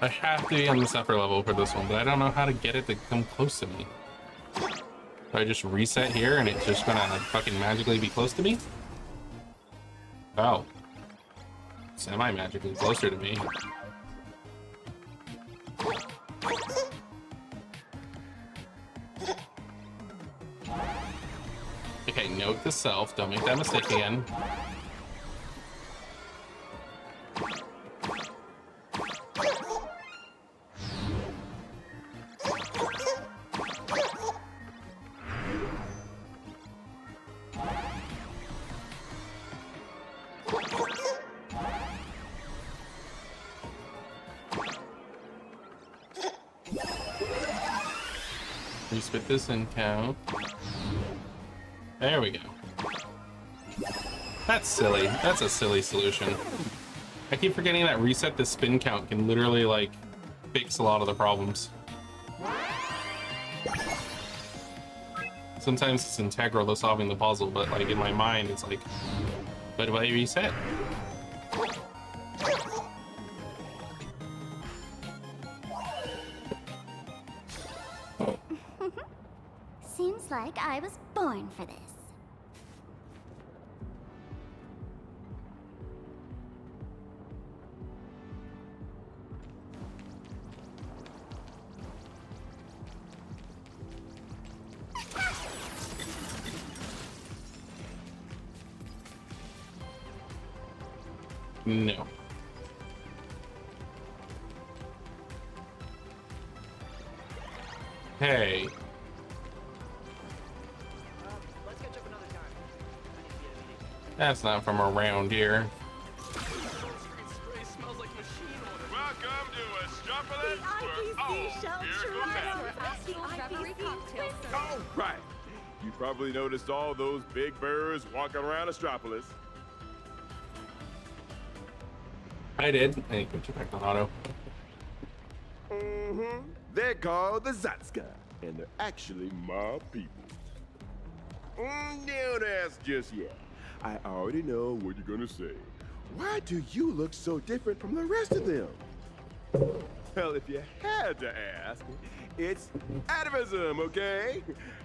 I have to be on this upper level for this one, but I don't know how to get it to come close to me. Do I just reset here and it's just gonna fucking magically be close to me? Oh. Semi-magically closer to me. Okay, note to self, don't make that mistake again. We spit this in count. There we go. That's silly. That's a silly solution. I keep forgetting that reset the spin count can literally, like, fix a lot of the problems. Sometimes it's integral to solving the puzzle, but, like, in my mind, it's like, but why reset? Seems like I was born for this. No. Hey. That's not from around here. Welcome to Astropolis. Oh, right. You probably noticed all those big birds walking around Astropolis. I did. I need to go check the auto. They're called the Zatska, and they're actually my people. Don't ask just yet. I already know what you're gonna say. Why do you look so different from the rest of them? Well, if you had to ask, it's atavism, okay?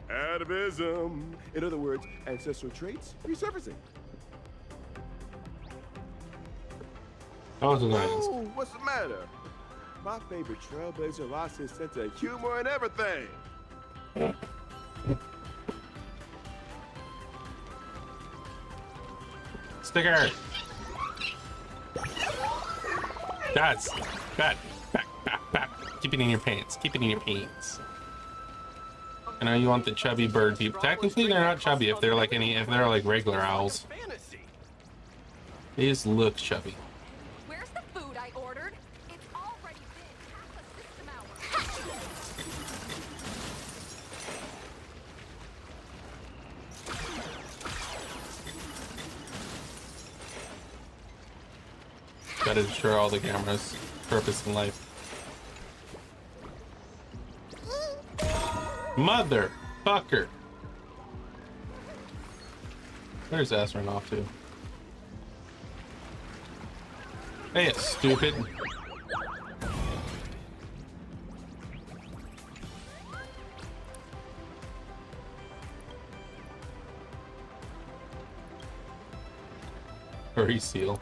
Atavism. In other words, ancestral traits resurfacing. Oh, what's the matter? My favorite trailblazer lost his sense of humor and everything. Sticker. That's back. Keep it in your pants. Keep it in your pants. I know you want the chubby bird people. Technically, they're not chubby if they're like if they're like regular owls. They just look chubby. Where's the food I ordered? It's already been half a system hour. Gotta destroy all the cameras. Purpose in life. Motherfucker. Where's ass run off to? Hey, it's stupid. Furry seal.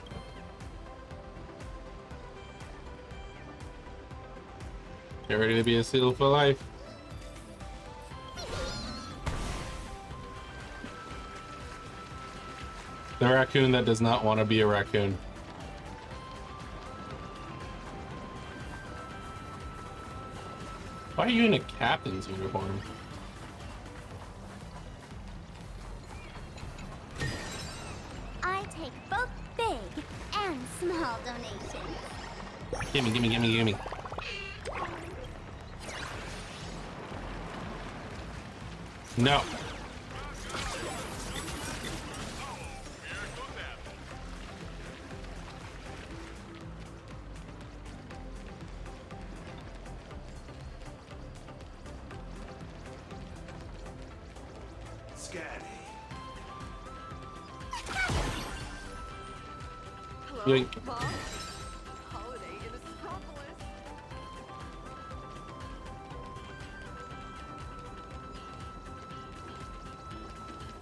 Get ready to be a seal for life. The raccoon that does not want to be a raccoon. Why are you in a captain's uniform? I take both big and small donations. Gimme, gimme, gimme, gimme. No. Yoink. Holiday in Astropolis.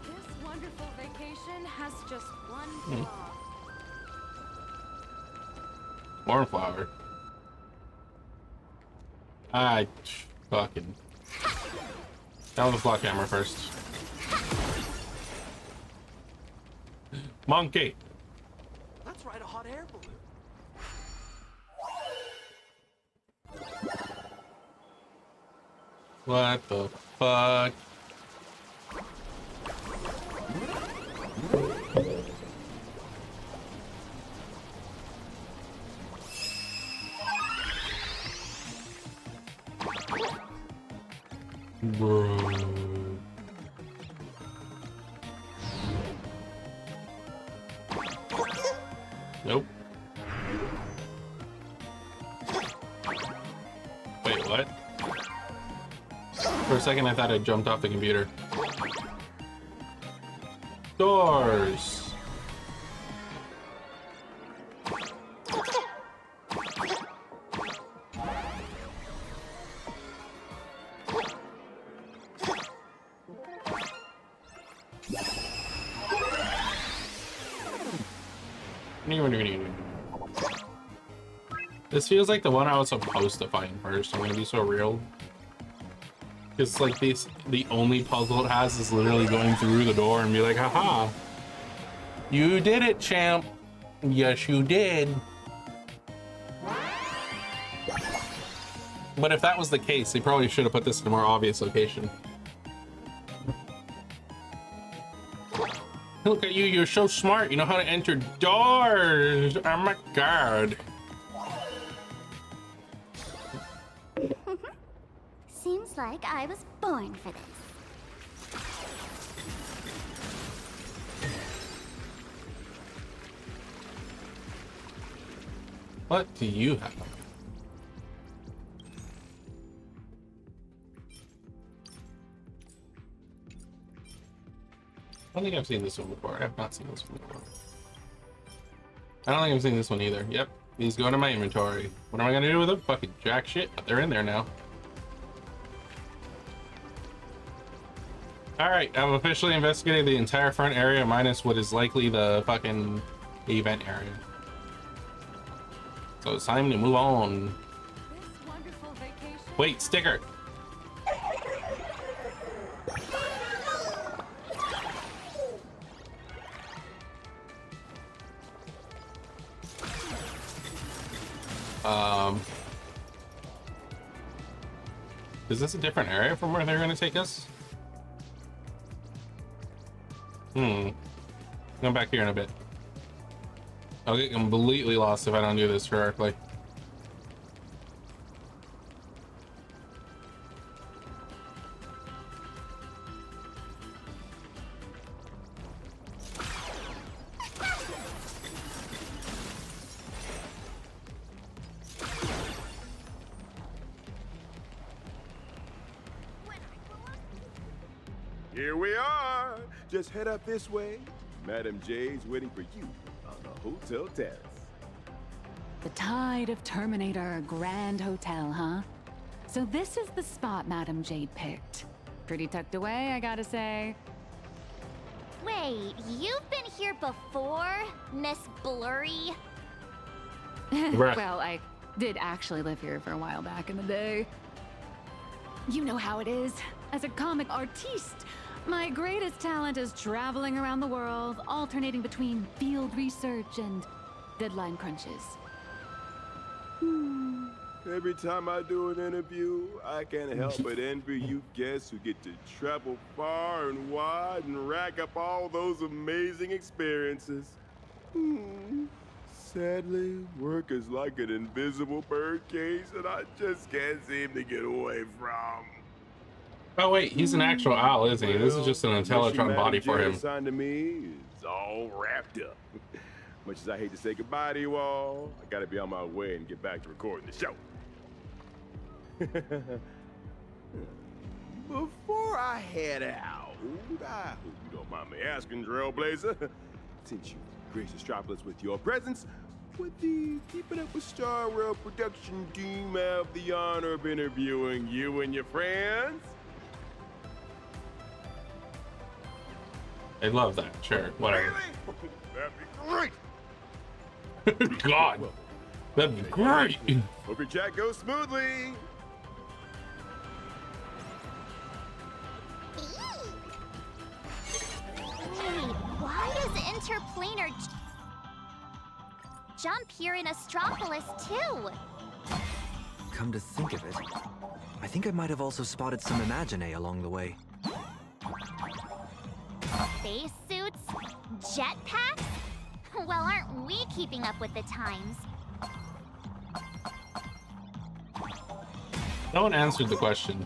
This wonderful vacation has just one flaw. Cornflower. I fucking. Down the flat camera first. Monkey. Let's ride a hot air balloon. What the fuck? Bro. Nope. Wait, what? For a second, I thought I jumped off the computer. Doors. This feels like the one I was supposed to find first. I'm gonna be so real. Because like the only puzzle it has is literally going through the door and be like, haha. You did it, champ. Yes, you did. But if that was the case, they probably should have put this in a more obvious location. Look at you, you're so smart. You know how to enter doors. Oh my god. Seems like I was born for this. What do you have? I don't think I've seen this one before. I have not seen this one before. I don't think I've seen this one either. Yep. These go to my inventory. What am I gonna do with them? Fucking jack shit. But they're in there now. Alright, I've officially investigated the entire front area minus what is likely the fucking event area. So it's time to move on. Wait, sticker! Is this a different area from where they're gonna take us? Come back here in a bit. I'll get completely lost if I don't do this correctly. Here we are. Just head up this way. Madam J's waiting for you on the hotel terrace. The Tide of Terminator Grand Hotel, huh? So this is the spot Madam Jade picked. Pretty tucked away, I gotta say. Wait, you've been here before, Miss Blurry? Well, I did actually live here for a while back in the day. You know how it is. As a comic artiste, my greatest talent is traveling around the world, alternating between field research and deadline crunches. Every time I do an interview, I can't help but envy you guests who get to travel far and wide and rack up all those amazing experiences. Sadly, work is like an invisible birdcage that I just can't seem to get away from. Oh wait, he's an actual owl, isn't he? This is just an Intellatron body for him. Assigned to me is all wrapped up. Much as I hate to say goodbye to you all, I gotta be on my way and get back to recording the show. Before I head out, I hope you don't mind me asking, Trailblazer, since you graced Astropolis with your presence, would the Keeping Up with Star Rail production team have the honor of interviewing you and your friends? I love that. Sure, whatever. That'd be great. God, that'd be great. Hope your chat goes smoothly. Wait, why does interplanar jump here in Astropolis, too. Come to think of it, I think I might have also spotted some Imaginae along the way. Spacesuits? Jetpacks? Well, aren't we keeping up with the times? No one answered the question.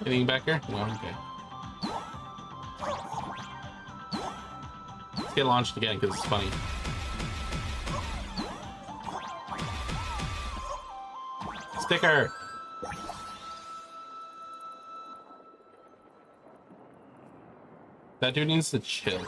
Anything back here? No, okay. Let's get launched again because it's funny. Sticker! That dude needs to chill.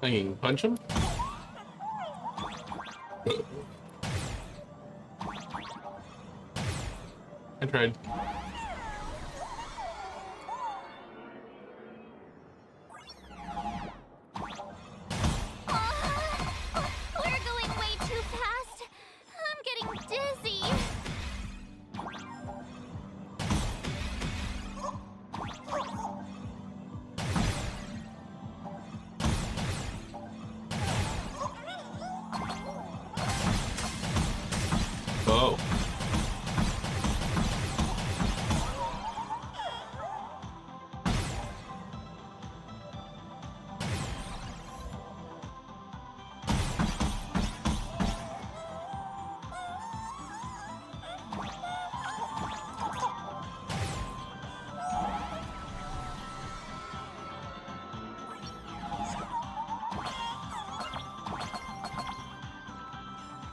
I can punch him? I tried. We're going way too fast. I'm getting dizzy. Oh.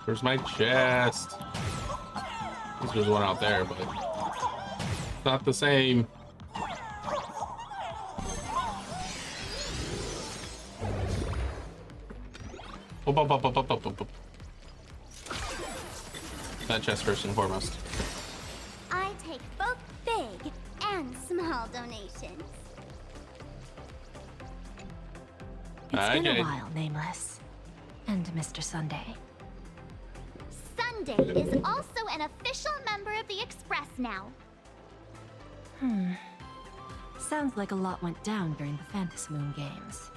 Where's my chest? There's one out there, but it's not the same. Up. That chest first and foremost. I take both big and small donations. It's been Okay. a while, Nameless. And Mr. Sunday. Sunday is also an official member of the Express now. Sounds like a lot went down during the Phantasy Moon games.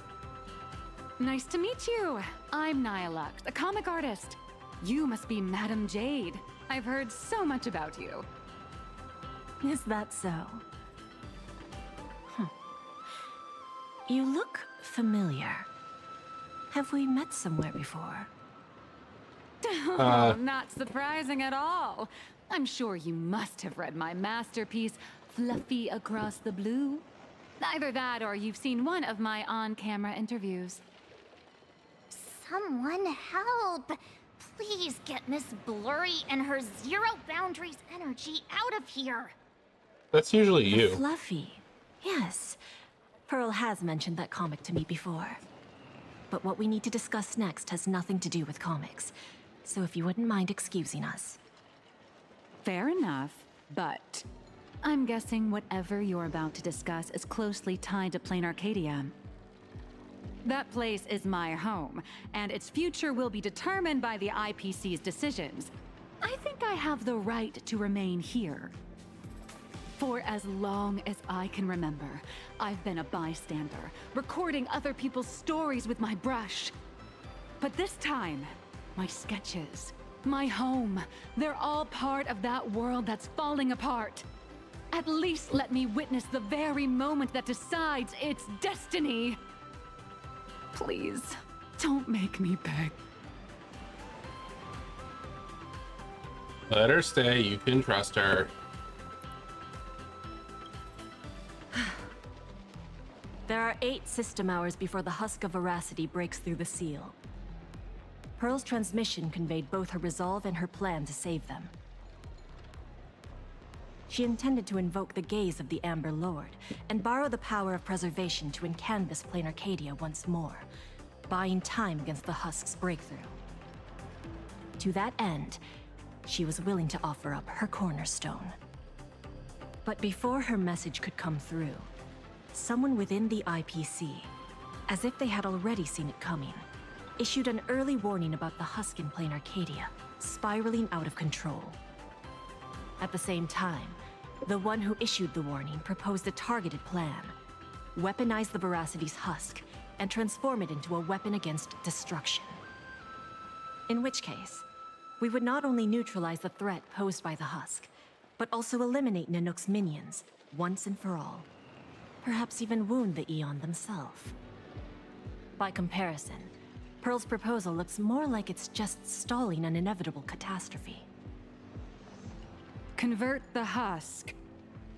Nice to meet you. I'm Nihilux, a comic artist. You must be Madame Jade. I've heard so much about you. Is that so? You look familiar. Have we met somewhere before? Oh, not surprising at all. I'm sure you must have read my masterpiece, Fluffy Across the Blue. Either that or you've seen one of my on-camera interviews. Someone help! Please get Miss Blurry and her zero boundaries energy out of here. That's usually you. Fluffy. Yes. Pearl has mentioned that comic to me before. But what we need to discuss next has nothing to do with comics. So if you wouldn't mind excusing us. Fair enough, but I'm guessing whatever you're about to discuss is closely tied to Plain Arcadia. That place is my home, and its future will be determined by the IPC's decisions. I think I have the right to remain here. For as long as I can remember, I've been a bystander, recording other people's stories with my brush. But this time, my sketches, my home, they're all part of that world that's falling apart. At least let me witness the very moment that decides its destiny. Please, don't make me beg. Let her stay. You can trust her. There are 8 system hours before the husk of veracity breaks through the seal. Pearl's transmission conveyed both her resolve and her plan to save them. She intended to invoke the gaze of the Amber Lord and borrow the power of preservation to encanvas Plain Arcadia once more, buying time against the Husk's breakthrough. To that end, she was willing to offer up her cornerstone. But before her message could come through, someone within the IPC, as if they had already seen it coming, issued an early warning about the Husk in Plain Arcadia, spiraling out of control. At the same time, the one who issued the warning proposed a targeted plan: weaponize the Veracity's Husk and transform it into a weapon against destruction. In which case, we would not only neutralize the threat posed by the Husk, but also eliminate Nanook's minions once and for all. Perhaps even wound the Eon themselves. By comparison, Pearl's proposal looks more like it's just stalling an inevitable catastrophe. Convert the Husk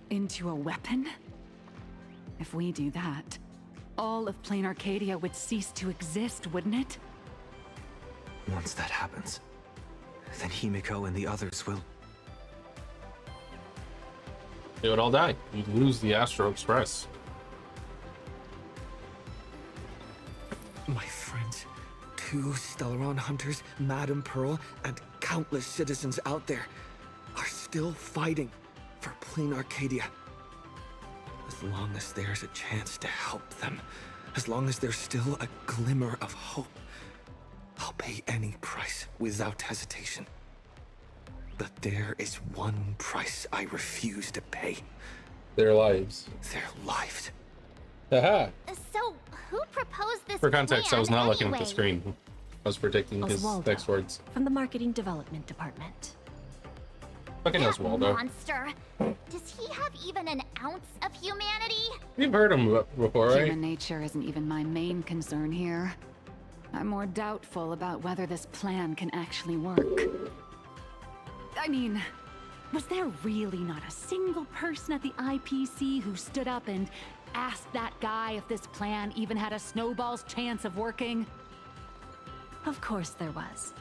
into a weapon? If we do that, all of Plain Arcadia would cease to exist, wouldn't it? Once that happens, then Himiko and the others will... They would all die. You'd lose the Astro Express. My friends, 2 Stellaron hunters, Madame Pearl, and countless citizens out there are still fighting for Plain Arcadia. As long as there's a chance to help them, as long as there's still a glimmer of hope, I'll pay any price without hesitation. But there is one price I refuse to pay. Their lives. Their lives. Haha. So, who proposed this For context, I was not looking at the anyway? screen. I was predicting his Oswaldo, next words. from the Marketing Development Department. Fucking That Oswaldo. monster. Does he have even an ounce of humanity? You've heard him before, right? Human nature isn't even my main concern here. I'm more doubtful about whether this plan can actually work. I mean, was there really not a single person at the IPC who stood up and asked that guy if this plan even had a snowball's chance of working? Of course there was.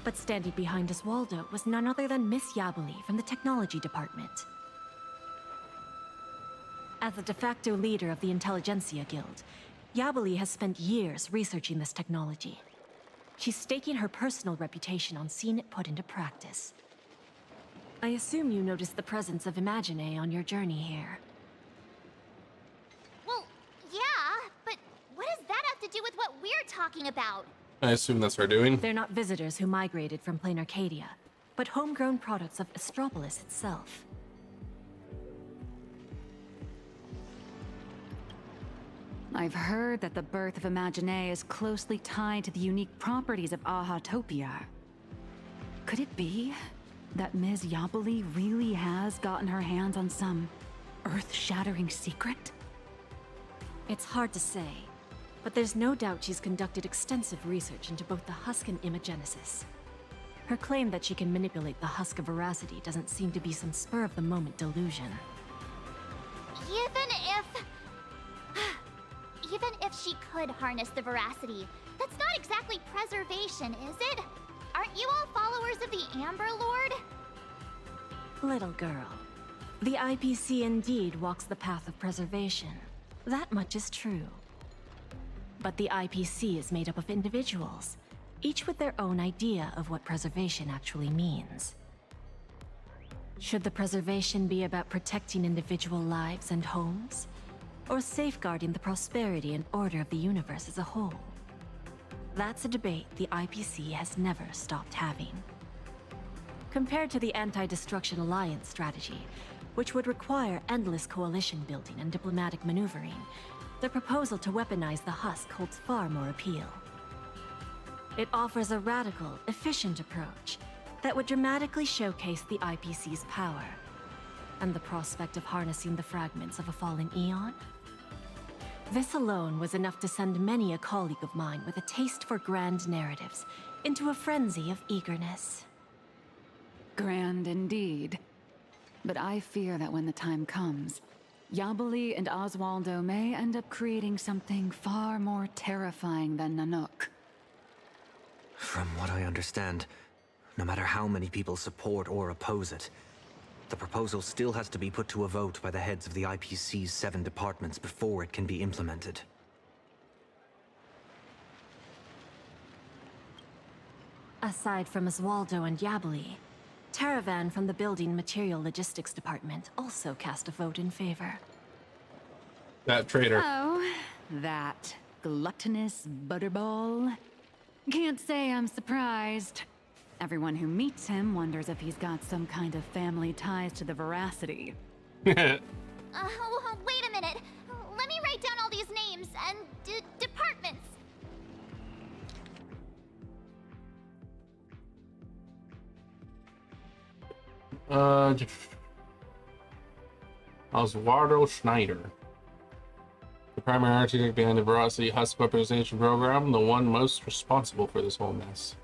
But standing behind Oswaldo was none other than Miss Yabali from the Technology Department. As the de facto leader of the Intelligentsia Guild, Yabali has spent years researching this technology. She's staking her personal reputation on seeing it put into practice. I assume you noticed the presence of Imagine on your journey here. Well, yeah, but what does that have to do with what we're talking about? I assume that's her doing. They're not visitors who migrated from Plain Arcadia, but homegrown products of Astropolis itself. I've heard that the birth of Imagine is closely tied to the unique properties of Ahatopia. Could it be that Ms. Yabali really has gotten her hands on some earth-shattering secret? It's hard to say, but there's no doubt she's conducted extensive research into both the Husk and Imagenesis. Her claim that she can manipulate the Husk of Veracity doesn't seem to be some spur-of-the-moment delusion. Even if she could harness the Veracity, that's not exactly preservation, is it? Aren't you all followers of the Amber Lord? Little girl, the IPC indeed walks the path of preservation. That much is true. But the IPC is made up of individuals, each with their own idea of what preservation actually means. Should the preservation be about protecting individual lives and homes, or safeguarding the prosperity and order of the universe as a whole? That's a debate the IPC has never stopped having. Compared to the Anti-Destruction Alliance strategy, which would require endless coalition building and diplomatic maneuvering, the proposal to weaponize the Husk holds far more appeal. It offers a radical, efficient approach that would dramatically showcase the IPC's power, and the prospect of harnessing the fragments of a fallen Eon. This alone was enough to send many a colleague of mine with a taste for grand narratives into a frenzy of eagerness. Grand indeed. But I fear that when the time comes, Yabali and Oswaldo may end up creating something far more terrifying than Nanook. From what I understand, no matter how many people support or oppose it, the proposal still has to be put to a vote by the heads of the IPC's 7 departments before it can be implemented. Aside from Oswaldo and Yabli, Taravan from the Building Material Logistics Department also cast a vote in favor. That traitor. Oh, that gluttonous butterball. Can't say I'm surprised. Everyone who meets him wonders if he's got some kind of family ties to the Veracity. Wait a minute. Let me write down all these names and departments. Oswaldo Schneider. The primary architect behind the Veracity Husk Weaponization Program, the one most responsible for this whole mess.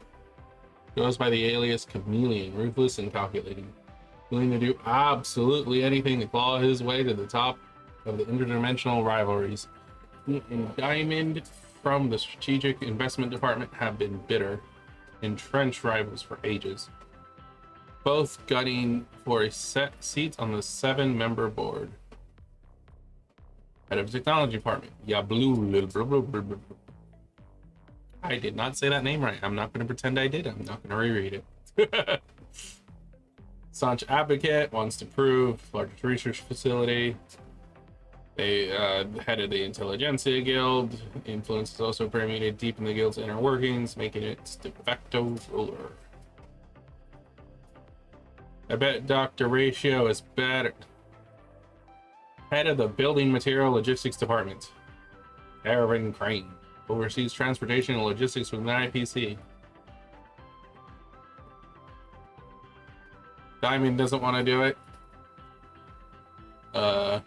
Goes by the alias Chameleon, ruthless and calculating. Willing to do absolutely anything to claw his way to the top of the interdimensional rivalries. He and Diamond from the Strategic Investment Department have been bitter, entrenched rivals for ages. Both gunning for a set seat on the 7-member board. Head of the Technology Department. Yablu. I did not say that name right. I'm not going to pretend I did. I'm not going to reread it. Staunch advocate, wants to prove, largest research facility. They head of the Intelligentsia Guild. Influence is also permeated deep in the guild's inner workings, making it de facto ruler. I bet Dr. Ratio is better. Head of the Building Material Logistics Department. Aaron Crane. Oversees transportation and logistics within the IPC. Diamond doesn't want to do it. I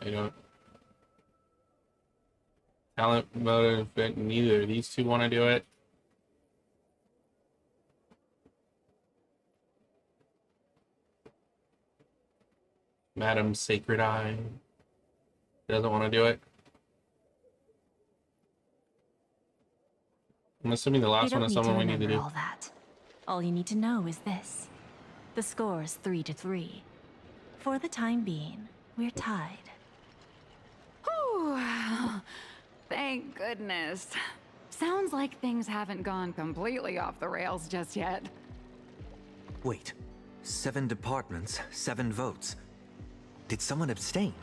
don't. Talent, motive, but neither of these two want to do it. Madam Sacred Eye doesn't want to do it. I'm assuming the last one is someone we need to do. All that. All you need to know is this. The score is 3-3. For the time being, we're tied. Whew. Thank goodness. Sounds like things haven't gone completely off the rails just yet. Wait, 7 departments, 7 votes. Did someone abstain?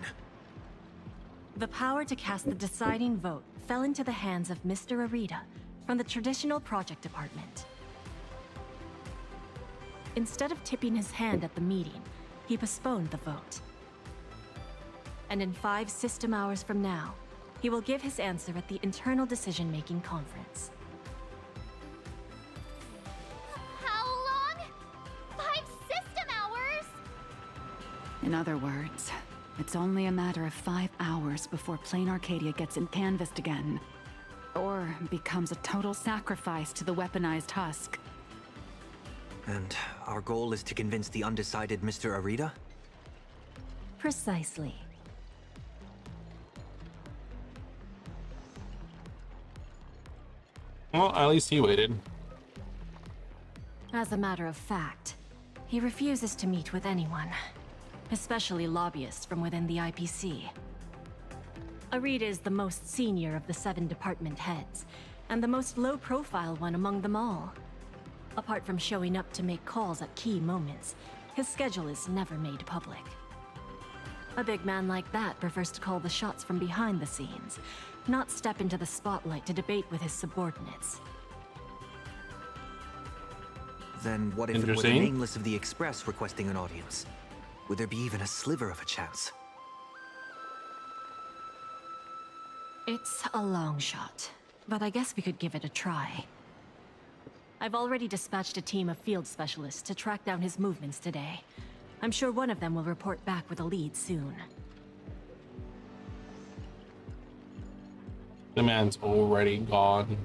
The power to cast the deciding vote fell into the hands of Mr. Arita from the Traditional Project Department. Instead of tipping his hand at the meeting, he postponed the vote. And in 5 system hours from now, he will give his answer at the Internal Decision-Making Conference. How long? 5 system hours? In other words, it's only a matter of 5 hours before Plain Arcadia gets canvassed again. Or becomes a total sacrifice to the weaponized husk. And our goal is to convince the undecided Mr. Arita? Precisely. Well, at least he waited. As a matter of fact, he refuses to meet with anyone, especially lobbyists from within the IPC. Arita is the most senior of the 7 department heads, and the most low-profile one among them all. Apart from showing up to make calls at key moments, his schedule is never made public. A big man like that prefers to call the shots from behind the scenes, not step into the spotlight to debate with his subordinates. Then what if it were the nameless of the Express requesting an audience? Would there be even a sliver of a chance? It's a long shot, but I guess we could give it a try. I've already dispatched a team of field specialists to track down his movements today. I'm sure one of them will report back with a lead soon. The man's already gone.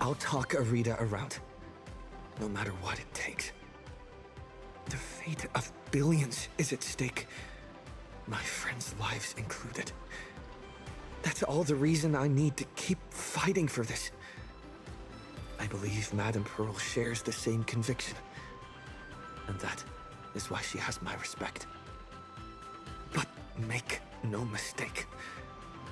I'll talk Arita around, no matter what it takes. fate of billions is at stake, my friends' lives included. That's all the reason I need to keep fighting for this. I believe Madame Pearl shares the same conviction, and that is why she has my respect. But make no mistake,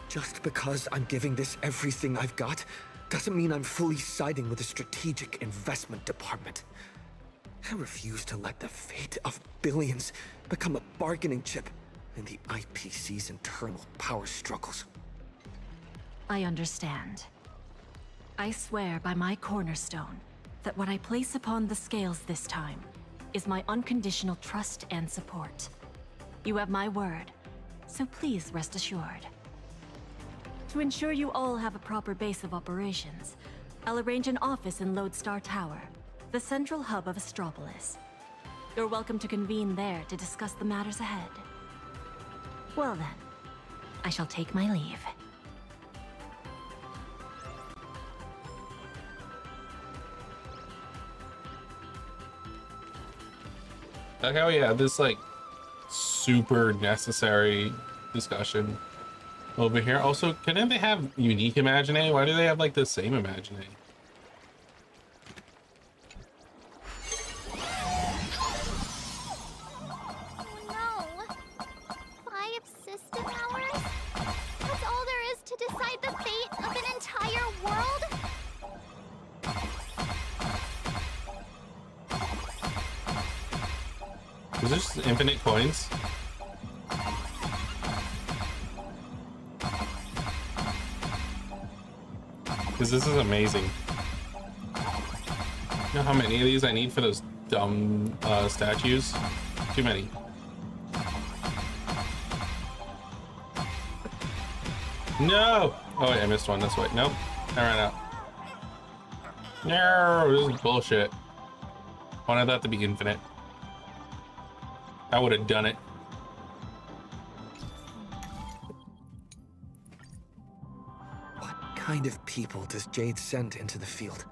just because I'm giving this everything I've got doesn't mean I'm fully siding with the Strategic Investment Department. I refuse to let the fate of billions become a bargaining chip in the IPC's internal power struggles. I understand. I swear by my cornerstone that what I place upon the scales this time is my unconditional trust and support. You have my word, so please rest assured. To ensure you all have a proper base of operations, I'll arrange an office in Lodestar Tower, the central hub of Astropolis. You're welcome to convene there to discuss the matters ahead. Well then, I shall take my leave. Like how we had this like super necessary discussion over here. Also, couldn't they have unique Imagine? Why do they have like the same Imagine? No. 5 system hours? That's all there is to decide the fate of an entire world? Is this just infinite coins? Because this is amazing. You know how many of these I need for those dumb statues? Too many. No! Oh wait, I missed one. That's why. Nope. I ran out. No, this is bullshit. I wanted that to be infinite. I would have done it. What kind of people does Jade send into the field?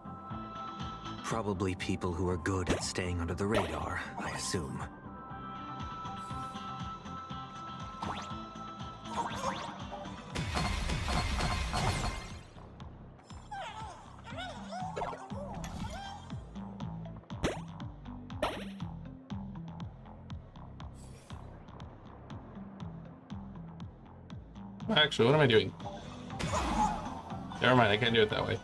Probably people who are good at staying under the radar, I assume. Actually, what am I doing? Never mind, I can't do it that way.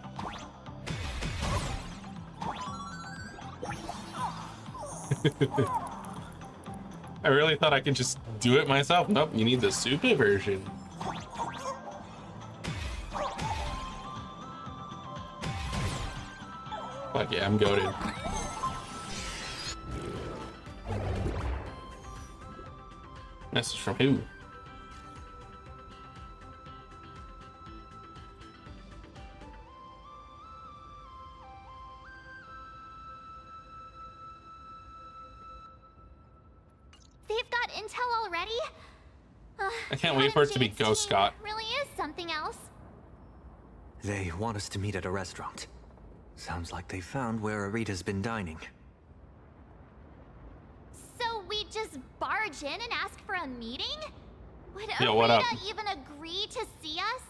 I really thought I could just do it myself. Nope, you need the super version. Fuck yeah, I'm goated. Message from who? They've got intel already? I can't wait for it to be Ghost Scott. Really is something else. They want us to meet at a restaurant. Sounds like they found where Arita's been dining. So we just barge in and ask for a meeting? Would Yo, what up? Arita even agree to see us?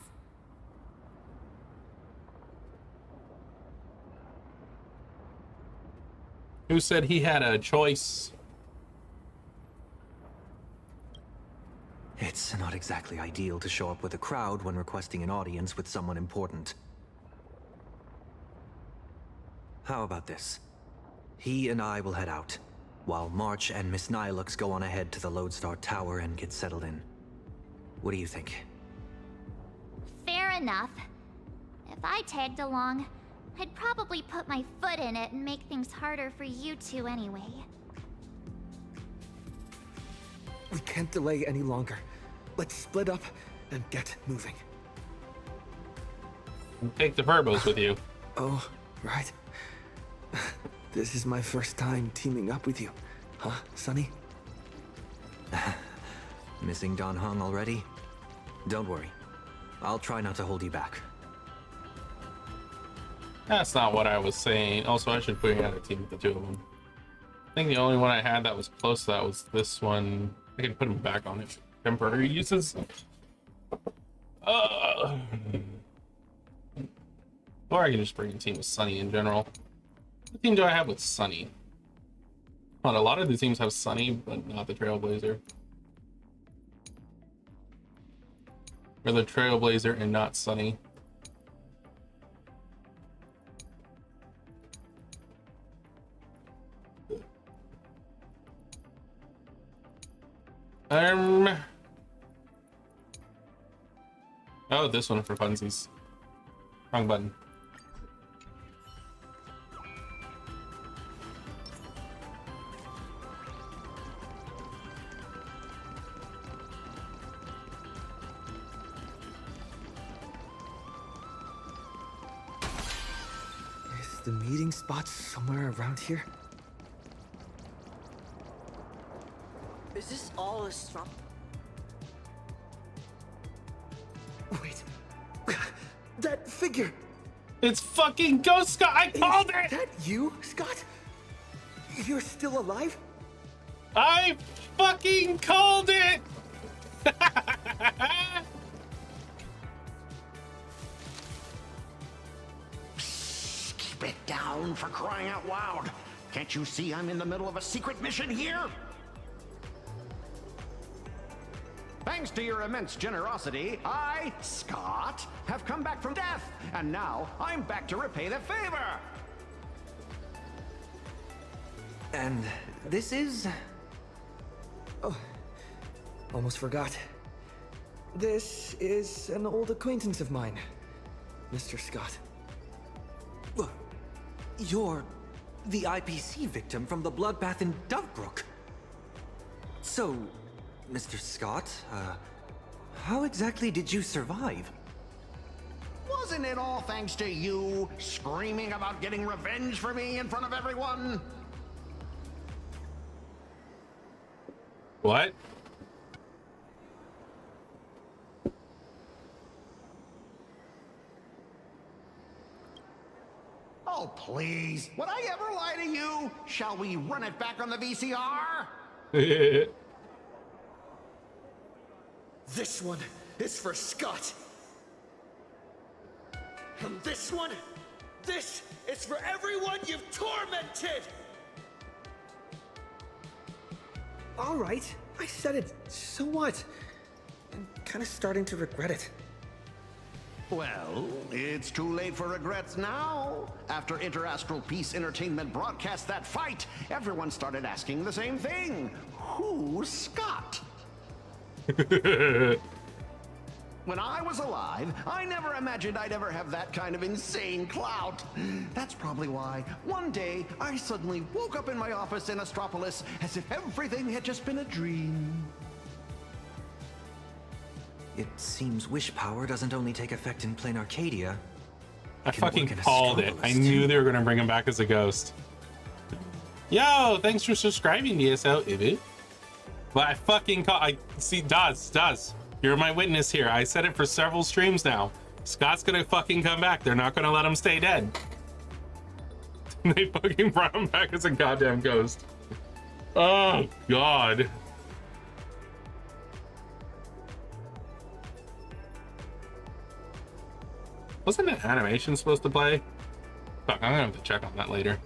Who said he had a choice? It's not exactly ideal to show up with a crowd when requesting an audience with someone important. How about this? He and I will head out, while March and Miss Nilux go on ahead to the Lodestar Tower and get settled in. What do you think? Fair enough. If I tagged along, I'd probably put my foot in it and make things harder for you two anyway. We can't delay any longer. Let's split up and get moving. Take the Verbos with you. Oh, right. This is my first time teaming up with you. Huh, Sonny? Missing Don Hung already? Don't worry. I'll try not to hold you back. That's not what I was saying. Also, I should put you on a team with the two of them. think the only one I had that was close to that was this one. I can put him back on it. Temporary uses. Or I can just bring a team with Sunny in general. What team do I have with Sunny? Well, a lot of the teams have Sunny, but not the Trailblazer. Or the Trailblazer and not Sunny. Oh, this one for funsies. Wrong button. Is the meeting spot somewhere around here? Is this all a strop? Wait. That figure! It's fucking Ghost Scott! I called it! Is that you, Scott? You're still alive? I fucking called it! Keep it down, for crying out loud. Can't you see I'm in the middle of a secret mission here? Thanks to your immense generosity, I, Scott, have come back from death, and now I'm back to repay the favor. And this is... Oh, almost forgot. This is an old acquaintance of mine, Mr. Scott. Look, you're the IPC victim from the bloodbath in Dovebrook. So, Mr. Scott, how exactly did you survive? Wasn't it all thanks to you screaming about getting revenge for me in front of everyone? What? Oh, please. Would I ever lie to you? Shall we run it back on the VCR? This one is for Scott. And this one, this is for everyone you've tormented! All right, I said it. So what? I'm kind of starting to regret it. Well, it's too late for regrets now. After Interastral Peace Entertainment broadcast that fight, everyone started asking the same thing. Who's Scott? When I was alive, I never imagined I'd ever have that kind of insane clout. That's probably why one day I suddenly woke up in my office in Astropolis as if everything had just been a dream. It seems wish power doesn't only take effect in plain Arcadia. I fucking called it. I knew they were gonna bring him back as a ghost. Yo, thanks for subscribing, DSL Ibit. But I fucking call. I see, Daz. You're my witness here. I said it for several streams now. Scott's gonna fucking come back. They're not gonna let him stay dead. They fucking brought him back as a goddamn ghost. Oh god. Wasn't an animation supposed to play? Fuck, I'm gonna have to check on that later.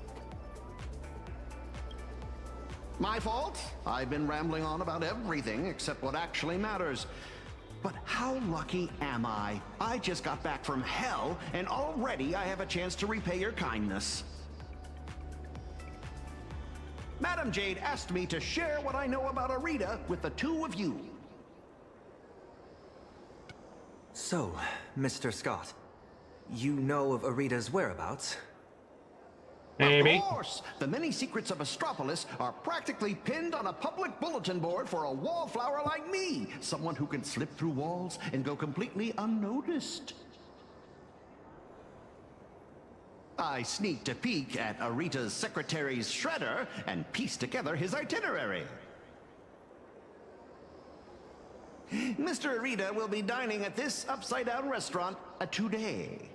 My fault. I've been rambling on about everything except what actually matters. But how lucky am I? I just got back from hell, and already I have a chance to repay your kindness. Madam Jade asked me to share what I know about Arita with the two of you. So, Mr. Scott, you know of Arita's whereabouts? Maybe. Of course! The many secrets of Astropolis are practically pinned on a public bulletin board for a wallflower like me. Someone who can slip through walls and go completely unnoticed. I sneaked a peek at Arita's secretary's shredder and pieced together his itinerary. Mr. Arita will be dining at this upside-down restaurant today.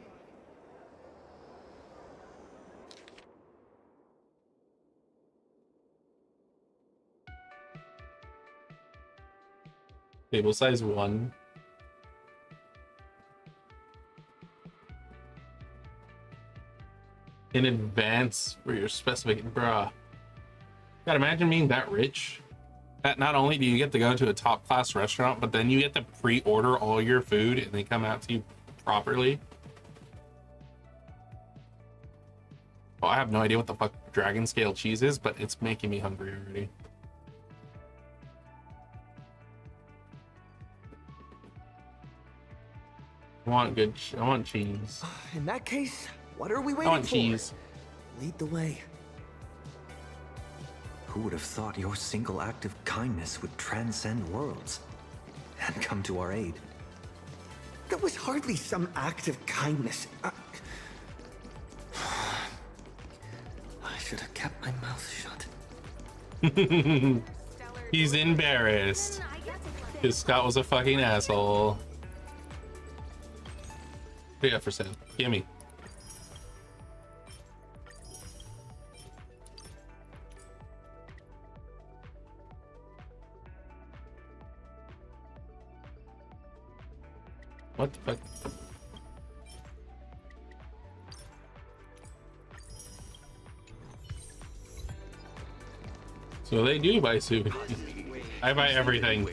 Table size 1. In advance for your specific, bruh. God, imagine being that rich. That not only do you get to go to a top class restaurant, but then you get to pre-order all your food and they come out to you properly. Oh, I have no idea what the fuck dragon scale cheese is, but it's making me hungry already. I want cheese. In that case, what are we waiting for? I want cheese. Lead the way. Who would have thought your single act of kindness would transcend worlds and come to our aid? That was hardly some act of kindness. I should have kept my mouth shut. He's embarrassed. Because Scott was a fucking asshole. What do you got for sale? Gimme. What the fuck? So they do buy souvenirs. I buy everything.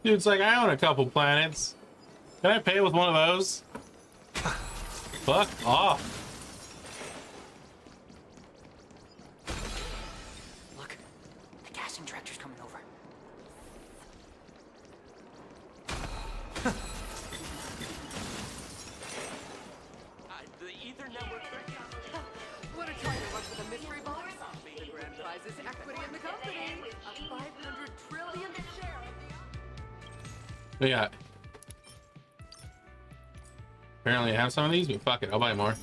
Dude's like, I own a couple planets. Can I pay with one of those? Fuck off. Look, the casting director's coming over. The Ether Network. What a try to rush with a mystery box. The grand prize is equity in the company. A 500 trillion share. Yeah. Apparently I have some of these, but fuck it, I'll buy more.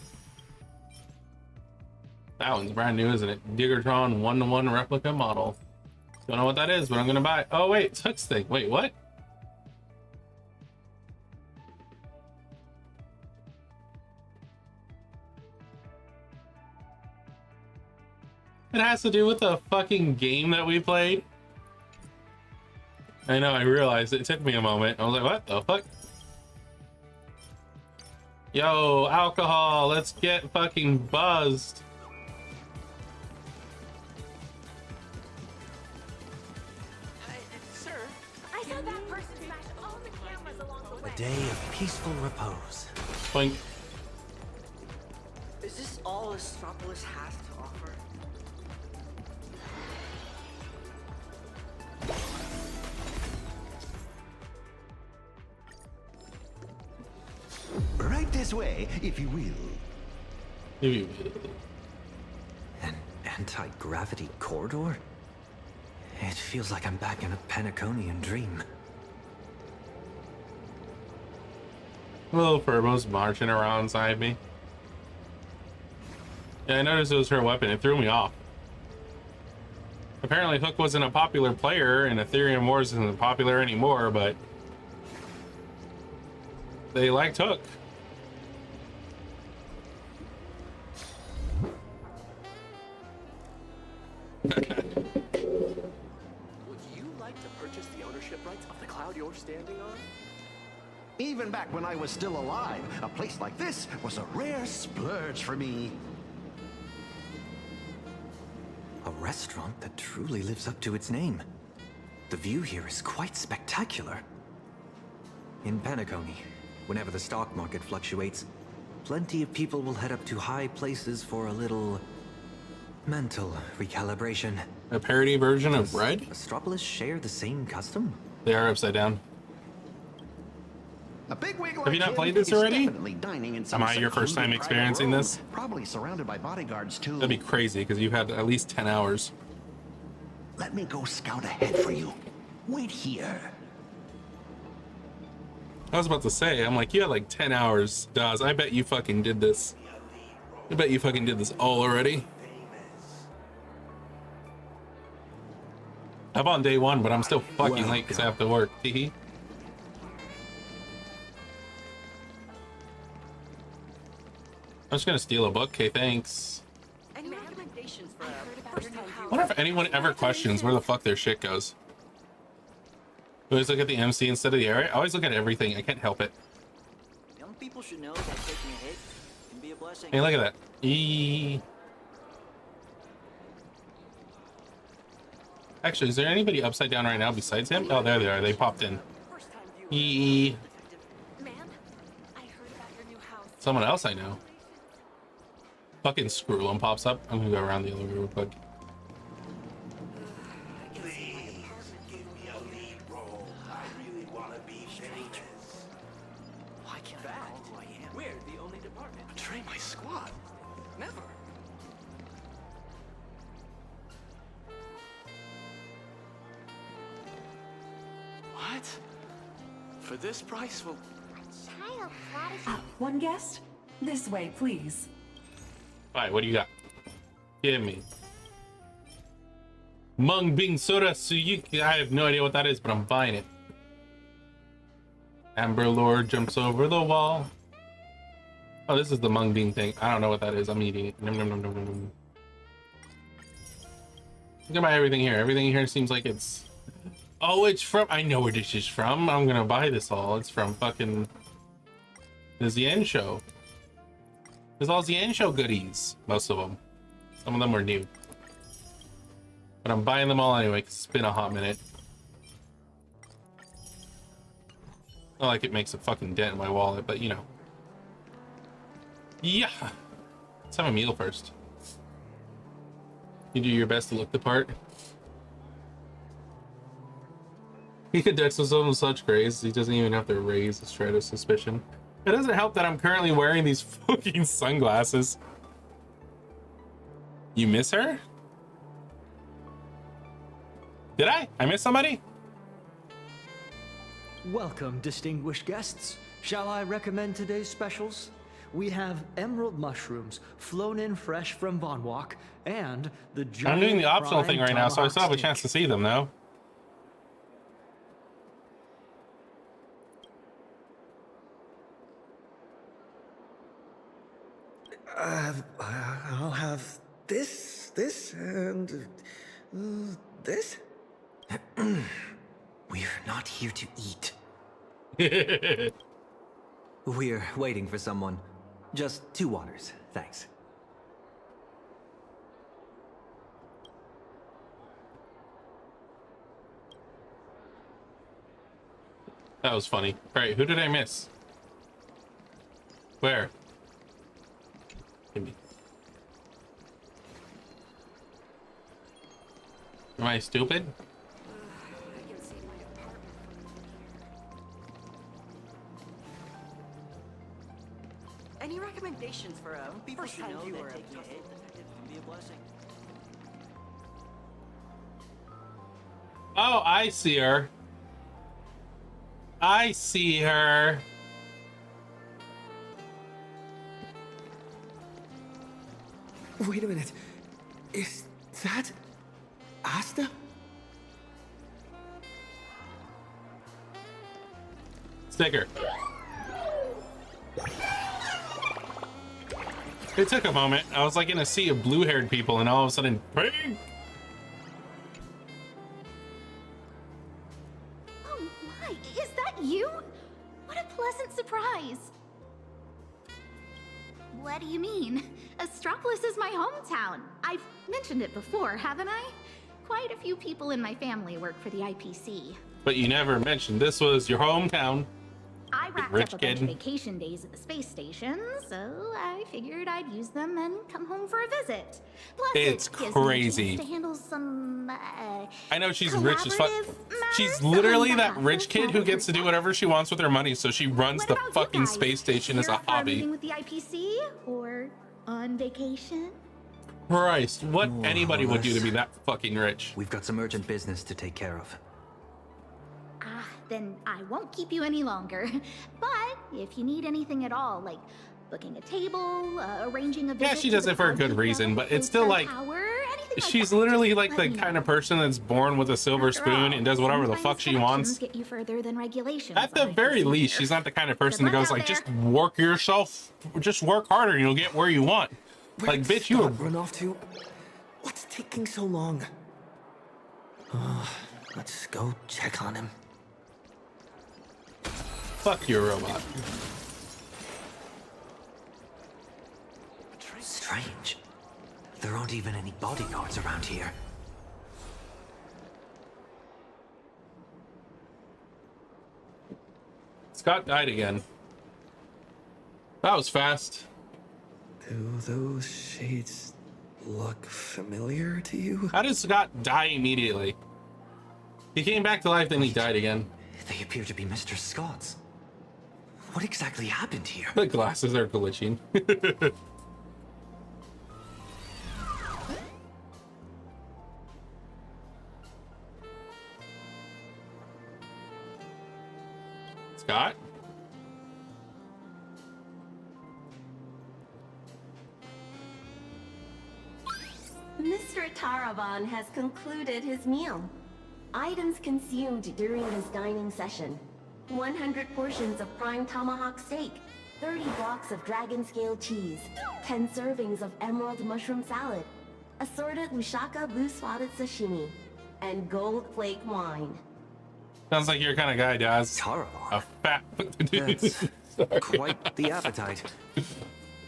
That one's brand new, isn't it? Diggertron 1-to-1 replica model. Don't know what that is, but I'm gonna buy it. Oh wait, it's Hook's thing. Wait, what? It has to do with the fucking game that we played. I know, I realized it took me a moment. I was like, what the fuck? Yo, alcohol, let's get fucking buzzed. Sir, I saw that person smash all the cameras along the way. A day of peaceful repose. Boink. Is this all Astropolis has to offer? Right this way, if you will. An anti-gravity corridor? It feels like I'm back in a Penaconian dream. Little Furbo's marching around inside me. Yeah, I noticed it was her weapon. It threw me off. Apparently Hook wasn't a popular player and Ethereum Wars isn't popular anymore, but they liked Hook. Would you like to purchase the ownership rights of the cloud you're standing on? Even back when I was still alive, a place like this was a rare splurge for me. A restaurant that truly lives up to its name. The view here is quite spectacular. In Penacony, whenever the stock market fluctuates, plenty of people will head up to high places for a little mental recalibration. A parody version of Red? Astropolis share the same custom? They are upside down. A bigwig Have like you not him played this is already? definitely dining in some Am I your first time secluded private experiencing room, this? Probably surrounded by bodyguards too. That'd be crazy because you've had at least 10 hours. Let me go scout ahead for you. Wait here. I was about to say, I'm like, you had like 10 hours, Daz. I bet you fucking did this. I bet you fucking did this all already. I'm on day one, but I'm still fucking late because I have to work. Teehee. I'm just gonna steal a book. Okay, thanks. Any recommendations for I wonder if anyone ever questions where the fuck their shit goes. You always look at the MC instead of the area. I always look at everything. I can't help it. Young people should know that taking a hit can be a blessing. Hey, look at that. Eee. Actually, is there anybody upside down right now besides him? Oh, there they are. They popped in. Eee. Someone else I know. Fucking Screwlum pops up. I'm gonna go around the other way real quick. Why can't I call who I am? We're the only department. Betray my squad? Never. What? For this price, well... Child prodigy. One guest? This way, please. Alright, what do you got? Give me. Mung Bing Soda Suyuki. I have no idea what that is, but I'm buying it. Amber Lord jumps over the wall. Oh, this is the Mung Bean thing. I don't know what that is. I'm eating it. Nom, nom, nom, nom, nom, nom. Look at my everything here. Everything here seems like it's... Oh, it's from... I know where this is from. I'm gonna buy this all. It's from fucking... the Zien Show. There's all Zien Show goodies. Most of them. Some of them were new. But I'm buying them all anyway, because it's been a hot minute. Not like it makes a fucking dent in my wallet, but you know. Yeah. Let's have a meal first. You do your best to look the part. He conducts himself in such grace, he doesn't even have to raise a shred of suspicion. It doesn't help that I'm currently wearing these fucking sunglasses. You miss her? Did I? I miss somebody? Welcome, distinguished guests. Shall I recommend today's specials? We have emerald mushrooms, flown in fresh from Von Walk, and the I'm doing the giant optional thing prime right now, so I still have a tomahawk chance to see them, though. I'll have this, and this. We're not here to eat. We're waiting for someone. Just 2 waters, thanks. That was funny. All right, who did I miss? Where? Give me. Am I stupid? Any recommendations for a People first should time know viewer that of taking a hit can be a blessing. Oh, I see her. I see her. Wait a minute. Is that Asta? Sticker. It took a moment. I was like in a sea of blue-haired people, and all of a sudden, ping! Oh my, is that you? What a pleasant surprise. What do you mean? Astropolis is my hometown. I've mentioned it before, haven't I? Quite a few people in my family work for the IPC. But you never mentioned this was your hometown. I racked Rich up a bunch kid. of vacation days at the space station, so I figured I'd use them and come home for a visit. Plus, It's it gives me a crazy. chance to handle some, I know she's rich as fuck. collaborative She's literally that rich kid who gets to do whatever she wants with her money, so she runs the fucking space station as Here a for a hobby. meeting with the IPC or on vacation? Christ, what More anybody or would do to less. be that fucking rich. We've got some urgent business to take care of. Ah, then I won't keep you any longer. But if you need anything at all, like Booking a table, arranging a visit. Yeah, she does it for a good reason, but it's still like she's literally like the kind of person that's born with a silver spoon and does whatever the fuck she wants. Get you further than regulations. At the very least, she's not the kind of person that goes like, just work yourself, just work harder and you'll get where you want. Like, bitch, you run off to. What's taking so long? Let's go check on him. Fuck your robot. Strange. There aren't even any bodyguards around here. Scott died again. That was fast. Do those shades look familiar to you? How did Scott die immediately? He came back to life, then he died again. They appear to be Mr. Scott's. What exactly happened here? The glasses are glitching. Scott? Mr. Taravan has concluded his meal. Items consumed during this dining session: 100 portions of prime tomahawk steak, 30 blocks of dragon scale cheese, 10 servings of emerald mushroom salad, assorted Ushaka blue spotted sashimi, and gold flake wine. Sounds like your kind of guy, Daz. Taravan? A fat... That's quite the appetite.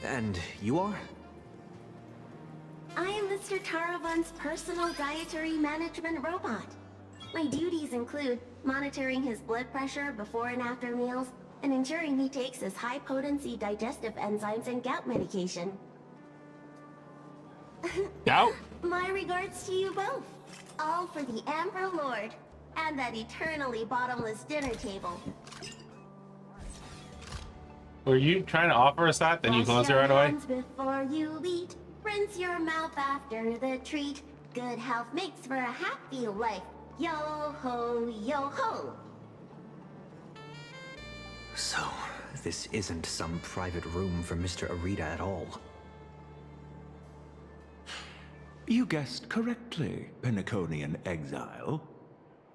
And you are? I am Mr. Taravan's personal dietary management robot. My duties include monitoring his blood pressure before and after meals, and ensuring he takes his high-potency digestive enzymes and gout medication. Gout? My regards to you both. All for the Emperor Lord, and that eternally bottomless dinner table. Were you trying to offer us that, then you close it right away? Wash your hands before you eat. Rinse your mouth after the treat. Good health makes for a happy life. Yo ho, yo ho. So, this isn't some private room for Mr. Arita at all. You guessed correctly, Penaconian exile.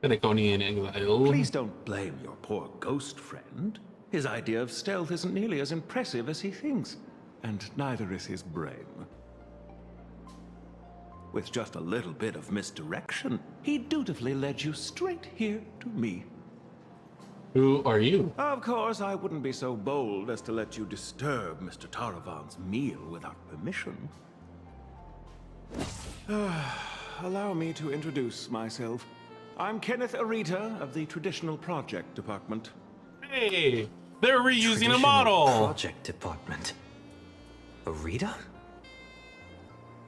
Penaconian exile. Please don't blame your poor ghost friend. His idea of stealth isn't nearly as impressive as he thinks, and neither is his brain. With just a little bit of misdirection, he dutifully led you straight here to me. Who are you? Of course, I wouldn't be so bold as to let you disturb Mr. Taravan's meal without permission. Allow me to introduce myself. I'm Kenneth Arita of the Traditional Project Department. Hey, they're reusing a model. Project Department. Arita?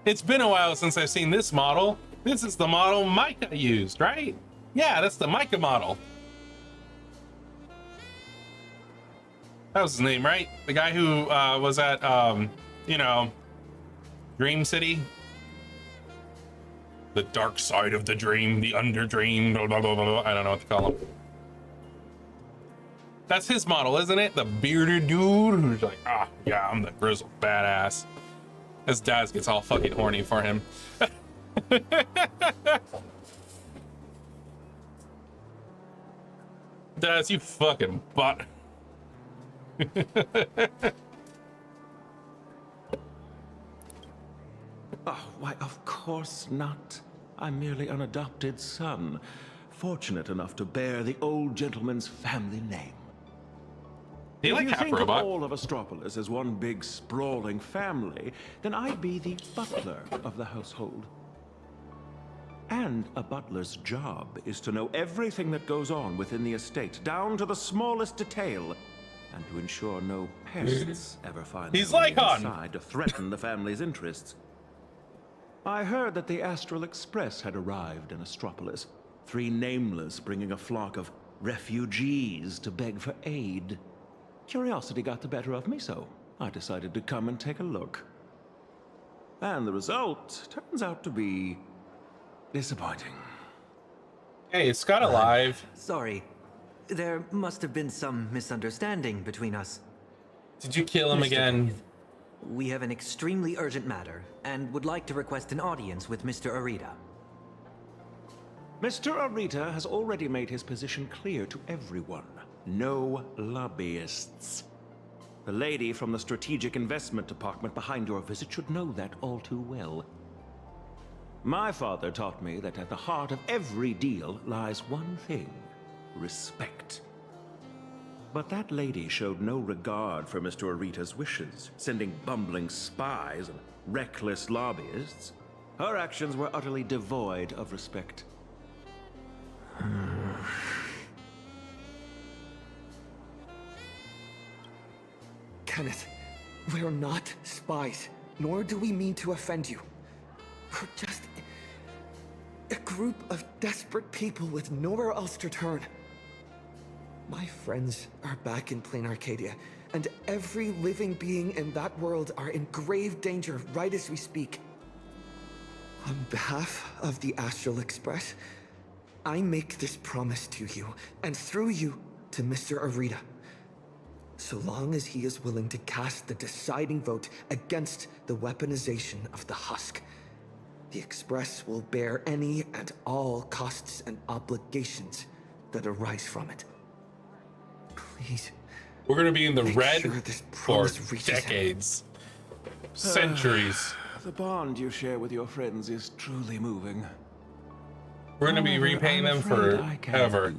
It's been a while since I've seen this model. This is the model Micah used, right? Yeah, that's the Micah model. That was his name, right? The guy who was at, you know, Dream City. The dark side of the dream, the underdream, blah, blah, blah, blah. I don't know what to call him. That's his model, isn't it? The bearded dude who's like, ah, yeah, I'm the grizzled badass. As Daz gets all fucking horny for him. Daz, you fucking butt. Oh, why, of course not. I'm merely an adopted son, fortunate enough to bear the old gentleman's family name. Do you like If you half think robot? of all of Astropolis as one big sprawling family, then I'd be the butler of the household. And a butler's job is to know everything that goes on within the estate, down to the smallest detail, and to ensure no pests ever find He's their way Lycon. inside to threaten the family's interests. I heard that the Astral Express had arrived in Astropolis, 3 nameless bringing a flock of refugees to beg for aid. Curiosity got the better of me, so I decided to come and take a look. And the result turns out to be disappointing. Hey, is Scott alive? Sorry. There must have been some misunderstanding between us. Did you kill him again? We have an extremely urgent matter, and would like to request an audience with Mr. Arita. Mr. Arita has already made his position clear to everyone. No lobbyists. The lady from the Strategic Investment Department behind your visit should know that all too well. My father taught me that at the heart of every deal lies one thing: respect. But that lady showed no regard for Mr. Arita's wishes, sending bumbling spies and reckless lobbyists. Her actions were utterly devoid of respect. Kenneth, we're not spies, nor do we mean to offend you. We're just a group of desperate people with nowhere else to turn. My friends are back in plain Arcadia, and every living being in that world are in grave danger right as we speak. On behalf of the Astral Express, I make this promise to you, and through you, to Mr. Arita. So long as he is willing to cast the deciding vote against the weaponization of the husk, the Express will bear any and all costs and obligations that arise from it. Please. We're gonna be in the red for for decades. Centuries. The bond you share with your friends is truly moving. We're gonna be repaying them forever.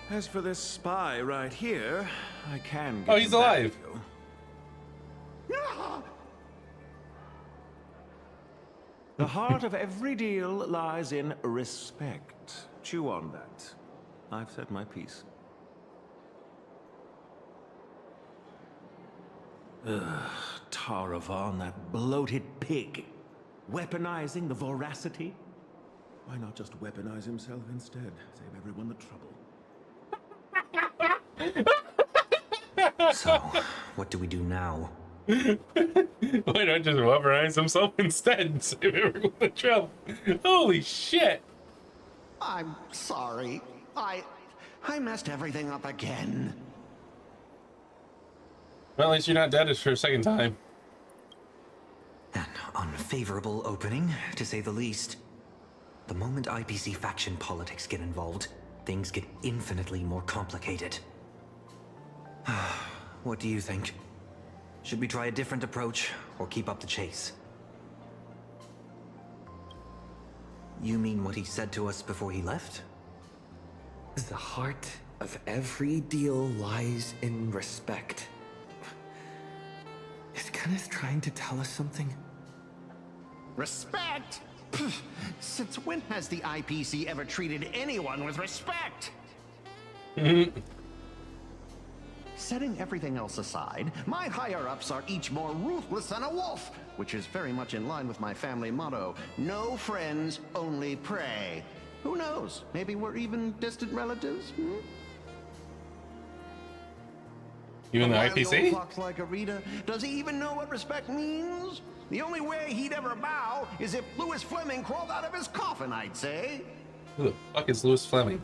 As for this spy right here, I can Oh, he's alive. The heart of every deal lies in respect. Chew on that. I've said my piece. Ugh, Taravan, that bloated pig. Weaponizing the voracity? Why not just weaponize himself instead? Save everyone the trouble. So, what do we do now? Why not just weaponize himself instead? Save everyone the trouble. Holy shit! I'm sorry. I messed everything up again. Well, at least you're not dead for a second time. An unfavorable opening, to say the least. The moment IPC faction politics get involved, things get infinitely more complicated. What do you think? Should we try a different approach, or keep up the chase? You mean what he said to us before he left? The heart of every deal lies in respect. Is Kenneth trying to tell us something? Respect? Since when has the IPC ever treated anyone with respect? Setting everything else aside, my higher-ups are each more ruthless than a wolf, which is very much in line with my family motto, no friends, only prey. Who knows? Maybe we're even distant relatives? You in the IPC? Old fox like Arita, does he even know what respect means? The only way he'd ever bow is if Louis Fleming crawled out of his coffin, I'd say. Who the fuck is Louis Fleming?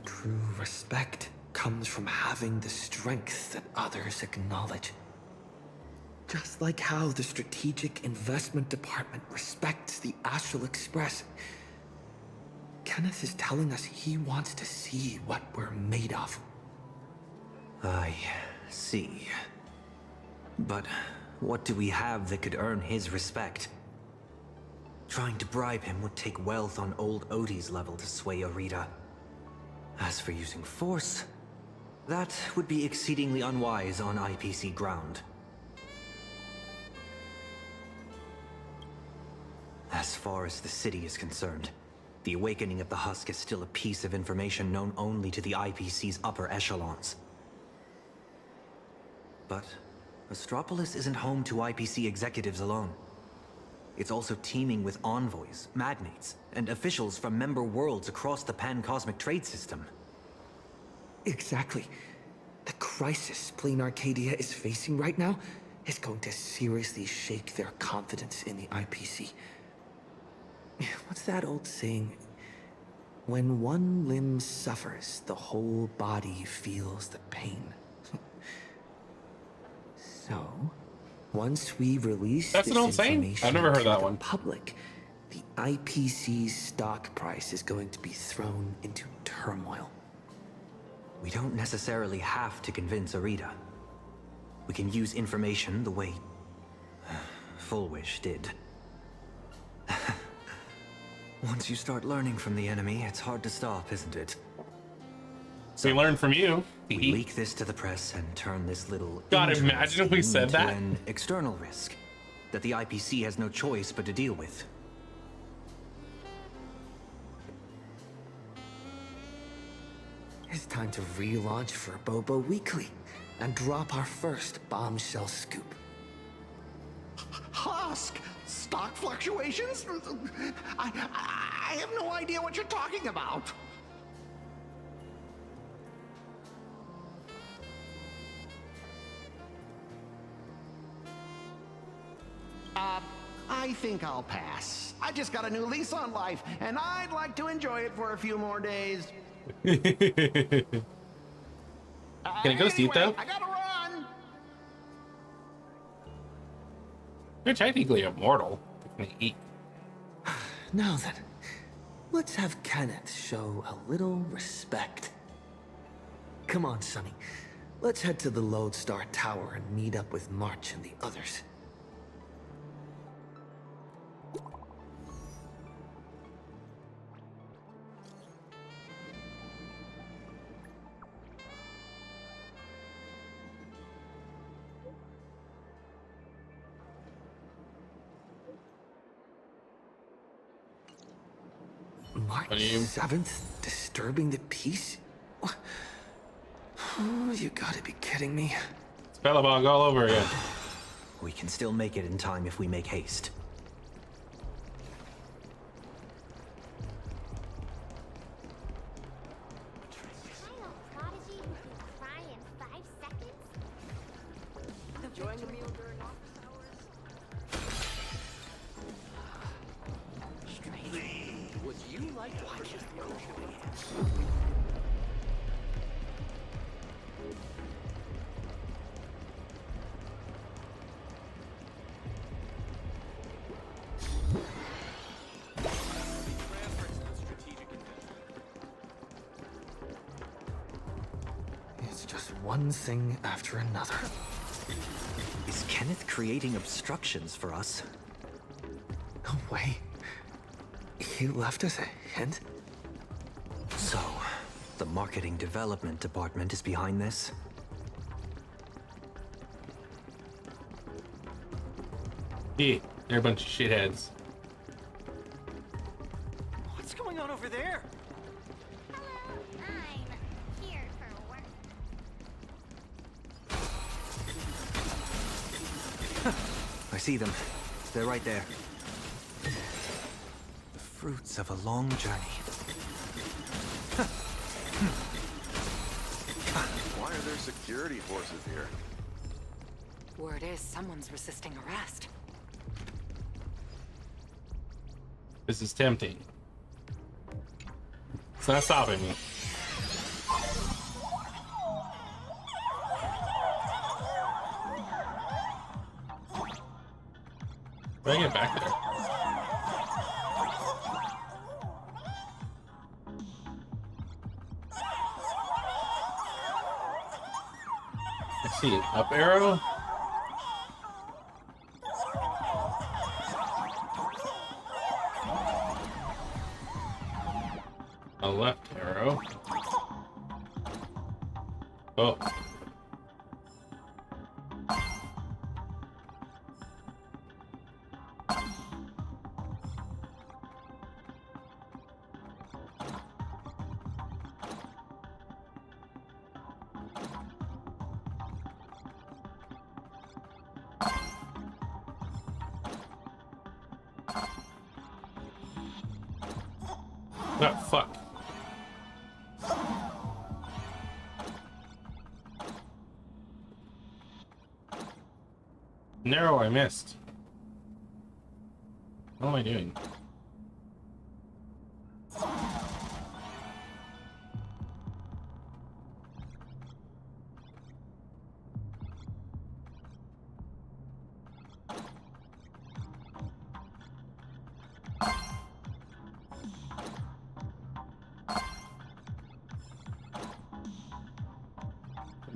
True respect comes from having the strength that others acknowledge. Just like how the Strategic Investment Department respects the Astral Express. Kenneth is telling us he wants to see what we're made of. I see. But what do we have that could earn his respect? Trying to bribe him would take wealth on old Odie's level to sway Arita. As for using force, that would be exceedingly unwise on IPC ground. As far as the city is concerned, the awakening of the Husk is still a piece of information known only to the IPC's upper echelons. But Astropolis isn't home to IPC executives alone. It's also teeming with envoys, magnates, and officials from member worlds across the pan-cosmic trade system. Exactly. The crisis Plain Arcadia is facing right now is going to seriously shake their confidence in the IPC. What's that old saying? When one limb suffers, the whole body feels the pain. So, once we release That's this an old saying? information I've never heard to that the one. public, the IPC's stock price is going to be thrown into turmoil. We don't necessarily have to convince Arita. We can use information the way Fullwish did. Once you start learning from the enemy, it's hard to stop, isn't it? So we learned from you. We leak this to the press and turn this little God, internal imagine if we scheme said into that. an external risk that the IPC has no choice but to deal with. It's time to relaunch for Bobo Weekly and drop our first bombshell scoop. Husk! Stock fluctuations? I have no idea what you're talking about. I think I'll pass. I just got a new lease on life, and I'd like to enjoy it for a few more days. Can it go eat though? I gotta run! You're technically immortal. Can they eat? Now then, let's have Kenneth show a little respect. Come on, Sonny. Let's head to the Lodestar Tower and meet up with March and the others. March 7th? Disturbing the peace? What? Oh, you gotta be kidding me. It's Bellabog all over again. We can still make it in time if we make haste. Enjoying a meal during office hours? Would you like to purchase the ocean? It's just one thing after another. Is Kenneth creating obstructions for us? No way. He left us a hint? So, the marketing development department is behind this? Yeah, they're a bunch of shitheads. What's going on over there? I'm here for work. I see them. They're right there. The fruits of a long journey. Why are there security forces here? Word is someone's resisting arrest. This is tempting. It's not stopping me. How do I get back there? Let's see, up arrow. A left arrow. Oh. Oh, fuck. Narrow, I missed. What am I doing?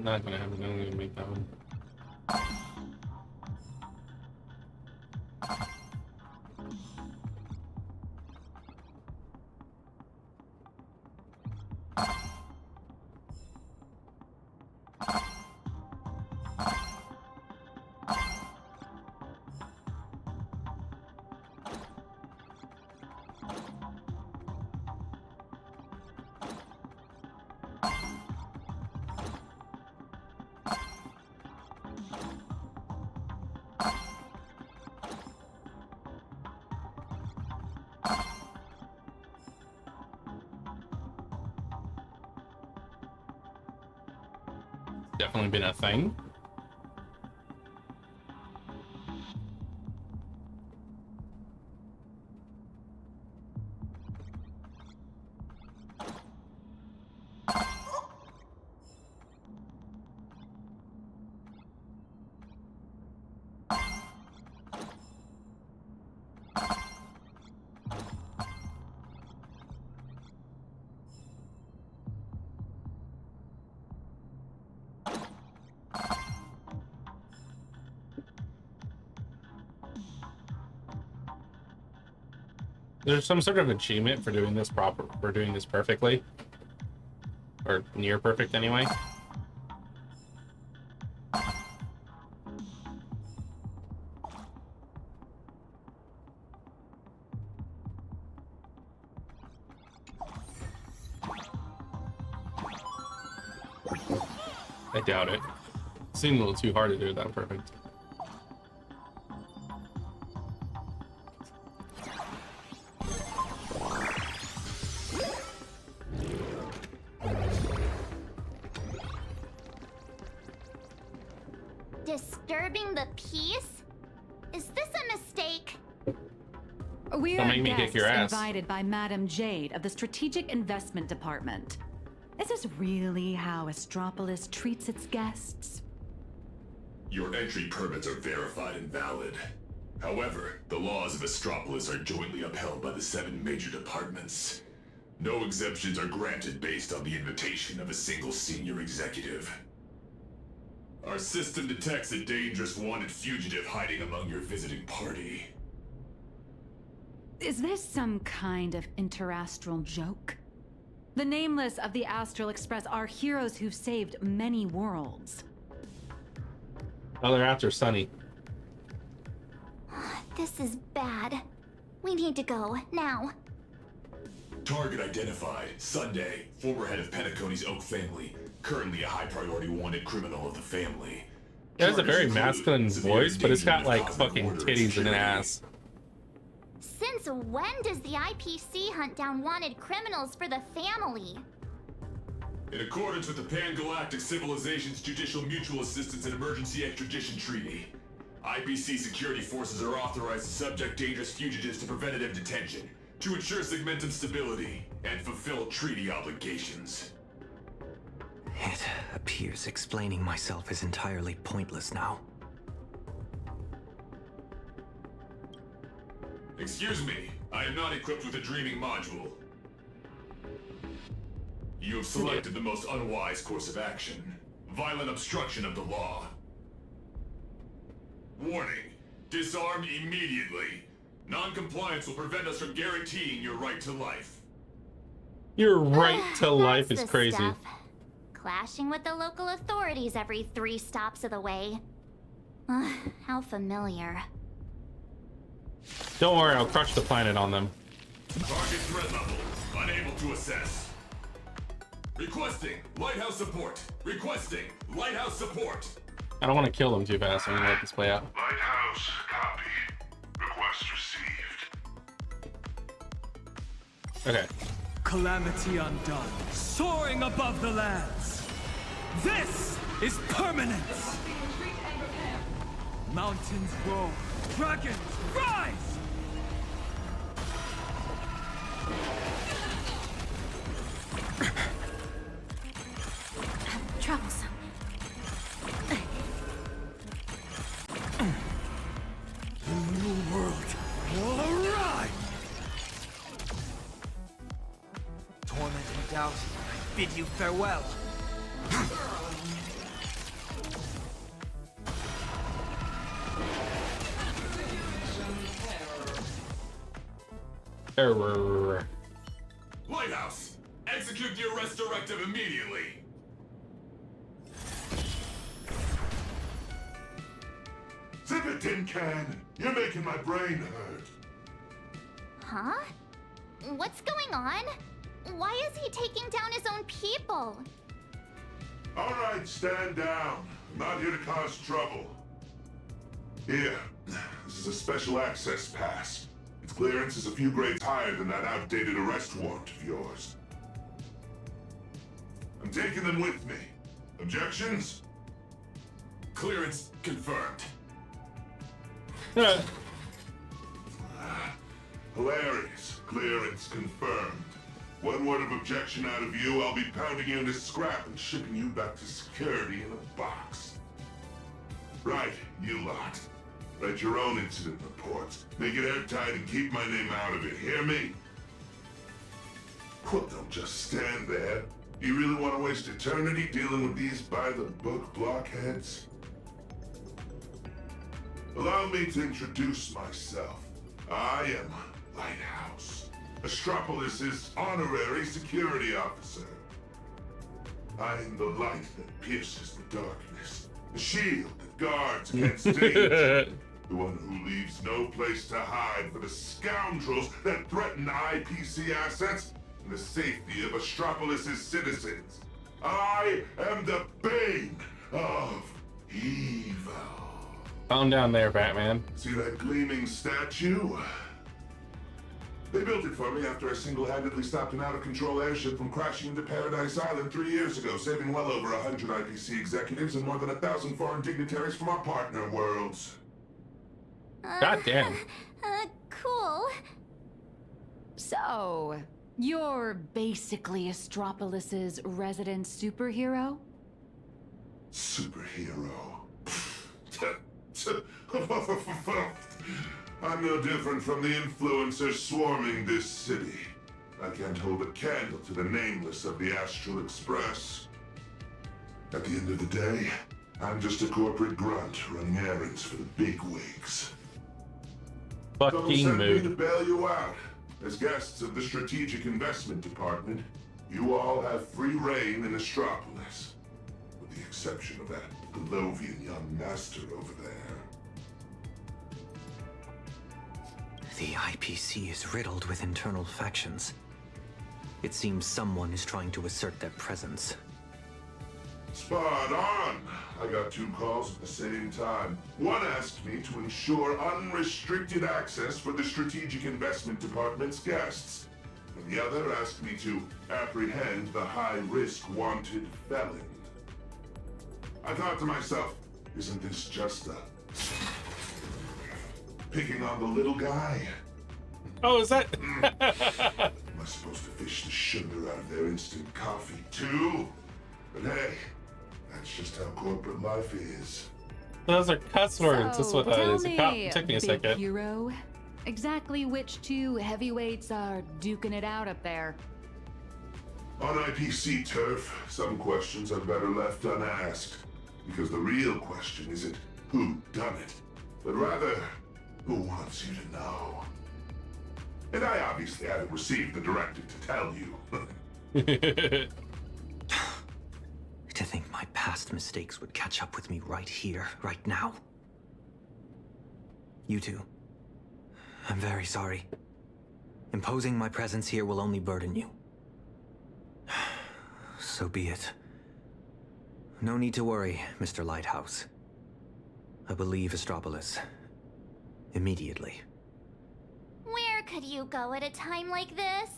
Not gonna happen. I'm gonna make that one. Definitely been a thing. There's some sort of achievement for doing this perfectly, or near perfect anyway. I doubt it. It seemed a little too hard to do that perfect. Disturbing the peace? Is this a mistake? We're Don't make me kick your ass. Invited by Madam Jade of the Strategic Investment Department. Is this really how Astropolis treats its guests? Your entry permits are verified and valid. However, the laws of Astropolis are jointly upheld by the 7 major departments. No exemptions are granted based on the invitation of a single senior executive. Our system detects a dangerous wanted fugitive hiding among your visiting party. Is this some kind of interastral joke? The Nameless of the Astral Express are heroes who've saved many worlds. Oh, they're after Sunny. This is bad. We need to go, now. Target identified. Sunday, former head of Penacony's Oak family. Currently a high-priority wanted criminal of the family. It has a very masculine voice, but it's got like fucking titties and an ass. Since when does the IPC hunt down wanted criminals for the family? In accordance with the Pan-Galactic Civilization's Judicial Mutual Assistance and Emergency Extradition Treaty, IPC security forces are authorized to subject dangerous fugitives to preventative detention to ensure segmentum stability and fulfill treaty obligations. It appears explaining myself is entirely pointless now. Excuse me, I am not equipped with a dreaming module. You have selected the most unwise course of action. Violent obstruction of the law. Warning, disarm immediately. Non-compliance will prevent us from guaranteeing your right to life. Your right to life is That's the crazy. stuff. Clashing with the local authorities every 3 stops of the way. How familiar. Don't worry, I'll crush the planet on them. Target threat level, unable to assess. Requesting lighthouse support. Requesting lighthouse support. I don't want to kill them too fast. I'm gonna let this play out. Lighthouse, copy. Request received. Okay. Calamity undone, soaring above the lands. This is permanence. Mountains roar, dragons rise. Troublesome. The new world will arrive. Torment and doubt, I bid you farewell. Error. Lighthouse, execute the arrest directive immediately. Zip it, tin can. You're making my brain hurt. Huh? What's going on? Why is he taking down his own people? All right, stand down. I'm not here to cause trouble. Here, this is a special access pass. Its clearance is a few grades higher than that outdated arrest warrant of yours. I'm taking them with me. Objections? Clearance confirmed. Hilarious. Clearance confirmed. One word of objection out of you, I'll be pounding you into scrap and shipping you back to security in a box. Right, you lot. Write your own incident reports. Make it airtight and keep my name out of it. Hear me? Well, don't just stand there. Do you really want to waste eternity dealing with these by-the-book blockheads? Allow me to introduce myself. I am Lighthouse, Astropolis' honorary security officer. I am the light that pierces the darkness, the shield that guards against danger, the one who leaves no place to hide for the scoundrels that threaten IPC assets and the safety of Astropolis' citizens. I am the bane of evil. Calm down there, Batman. See that gleaming statue? They built it for me after I single-handedly stopped an out-of-control airship from crashing into Paradise Island 3 years ago, saving well over 100 IPC executives and more than 1,000 foreign dignitaries from our partner worlds. God damn. Cool. So, you're basically Astropolis' resident superhero? Superhero. I'm no different from the influencers swarming this city. I can't hold a candle to the nameless of the Astral Express. At the end of the day, I'm just a corporate grunt running errands for the bigwigs. Don't send me to bail you out. As guests of the Strategic Investment Department, you all have free reign in Astropolis. With the exception of that Galovian young master over there. The IPC is riddled with internal factions. It seems someone is trying to assert their presence. Spot on! I got 2 calls at the same time. One asked me to ensure unrestricted access for the Strategic Investment Department's guests. And the other asked me to apprehend the high-risk wanted felon. I thought to myself, isn't this just a... picking on the little guy? Oh, is that... Am I supposed to fish the sugar out of their instant coffee, too? But hey, that's just how corporate life is. Those are cuss words. That's what that is. It took me a second. Hero, exactly which 2 heavyweights are duking it out up there? On IPC turf, some questions are better left unasked. Because the real question isn't who done it, but rather who wants you to know. And I obviously haven't received the directive to tell you. To think my past mistakes would catch up with me right here, right now. You two. I'm very sorry. Imposing my presence here will only burden you. So be it. No need to worry, Mr. Lighthouse. I will leave Astropolis. Immediately. Where could you go at a time like this?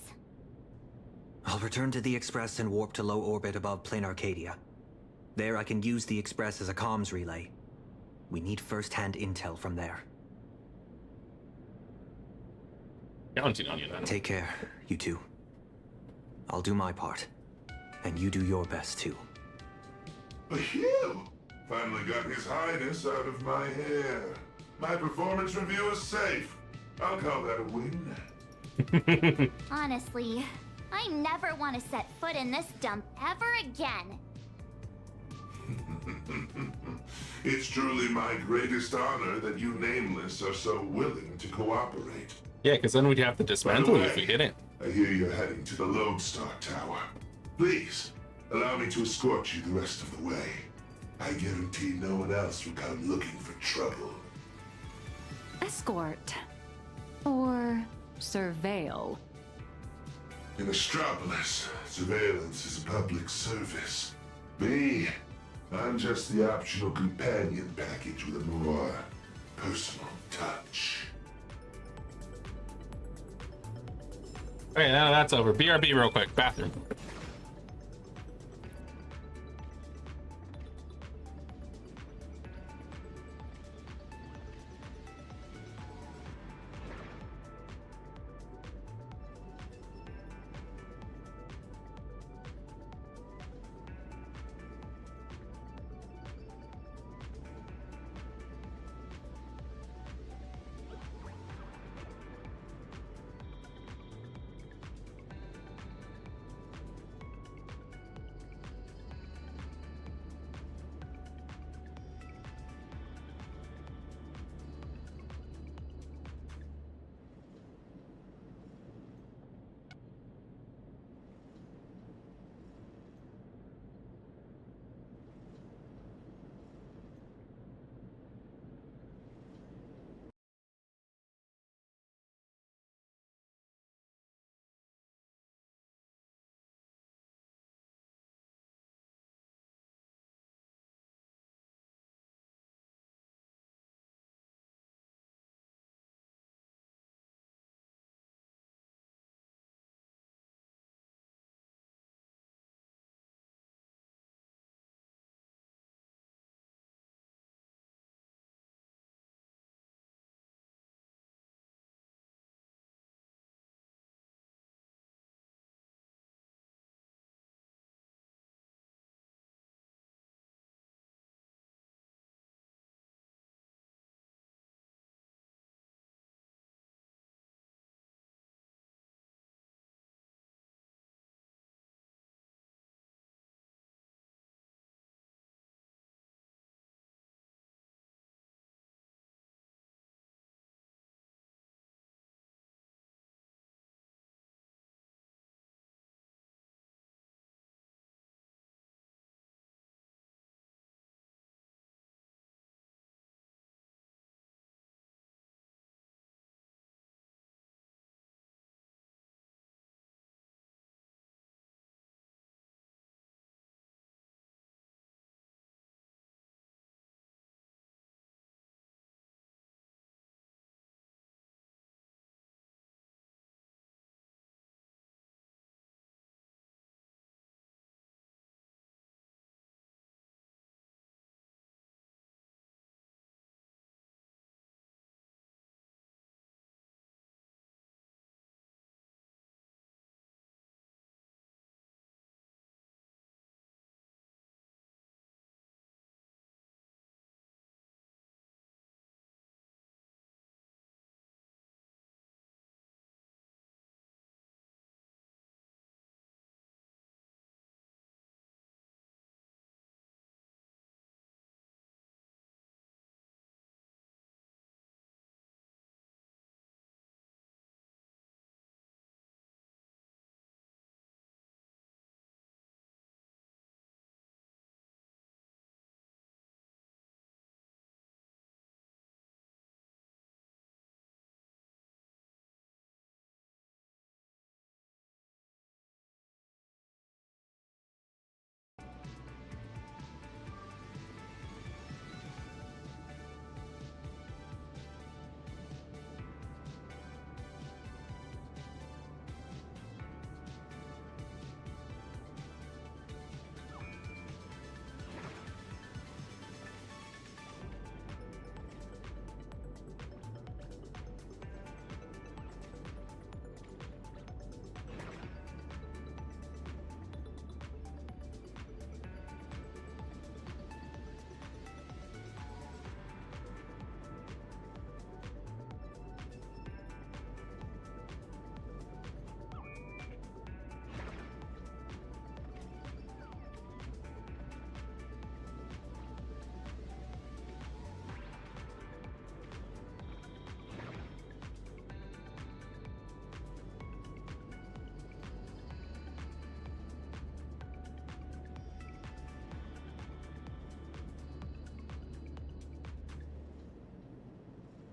I'll return to the Express and warp to low orbit above Plain Arcadia. There I can use the Express as a comms relay. We need first-hand intel from there. Counting on you then. Take care, you two. I'll do my part. And you do your best too. Phew! Finally got His Highness out of my hair. My performance review is safe. I'll call that a win. Honestly, I never want to set foot in this dump ever again. It's truly my greatest honor that you Nameless are so willing to cooperate. Yeah, because then we'd have to By the dismantle it if we way, didn't. I hear you're heading to the Lone Star Tower. Please, allow me to escort you the rest of the way. I guarantee no one else will come looking for trouble. Escort. Or surveil. In Astropolis, surveillance is a public service. Me, I'm just the optional companion package with a more personal touch. Okay, now that's over. BRB real quick. Bathroom.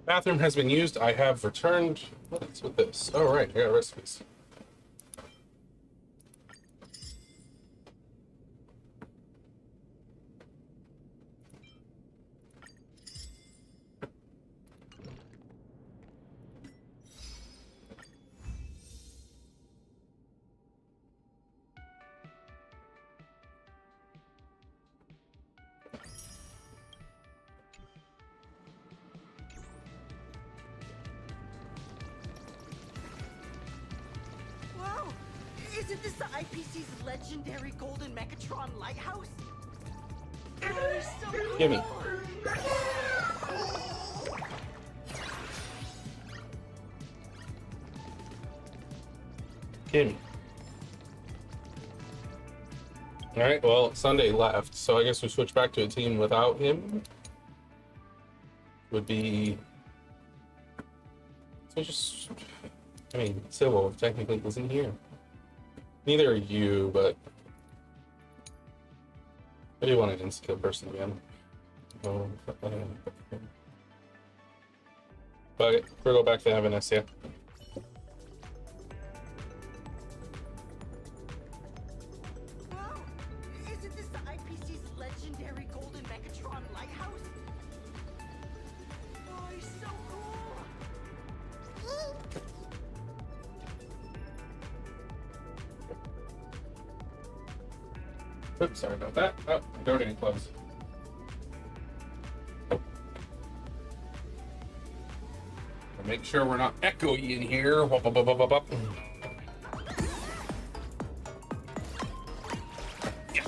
Bathroom has been used. I have returned. What's with this? Oh, right. I got recipes. Wow! Isn't this the IPC's legendary Golden Megatron lighthouse? Oh, so cool. Gimme. Gimme. Alright, well, Sunday left, so I guess we switch back to a team without him. Would be... So just... I mean, Civil technically isn't here. Neither are you, but... I do want an insta-kill person again. Oh, but we'll go back to having us, yeah. Wow! Isn't this the IPC's legendary Golden Megatron lighthouse? Oh, he's so cool! Oops, sorry about that. Oh, the door didn't close. Make sure we're not echoey in here. Wop, wop, wop, wop, wop. Yeah.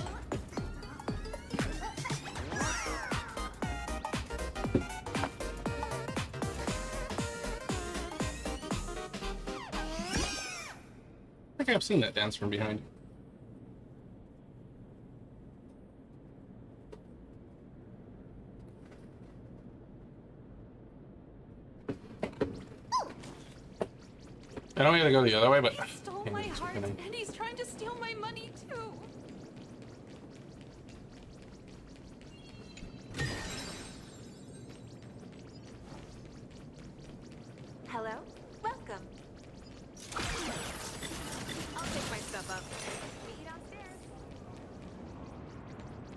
I think I've seen that dance from behind. I know we gotta go the other way, but... He stole my heart, and he's trying to steal my money, too. Hello? Welcome. I'll take my stuff up. Meet you downstairs.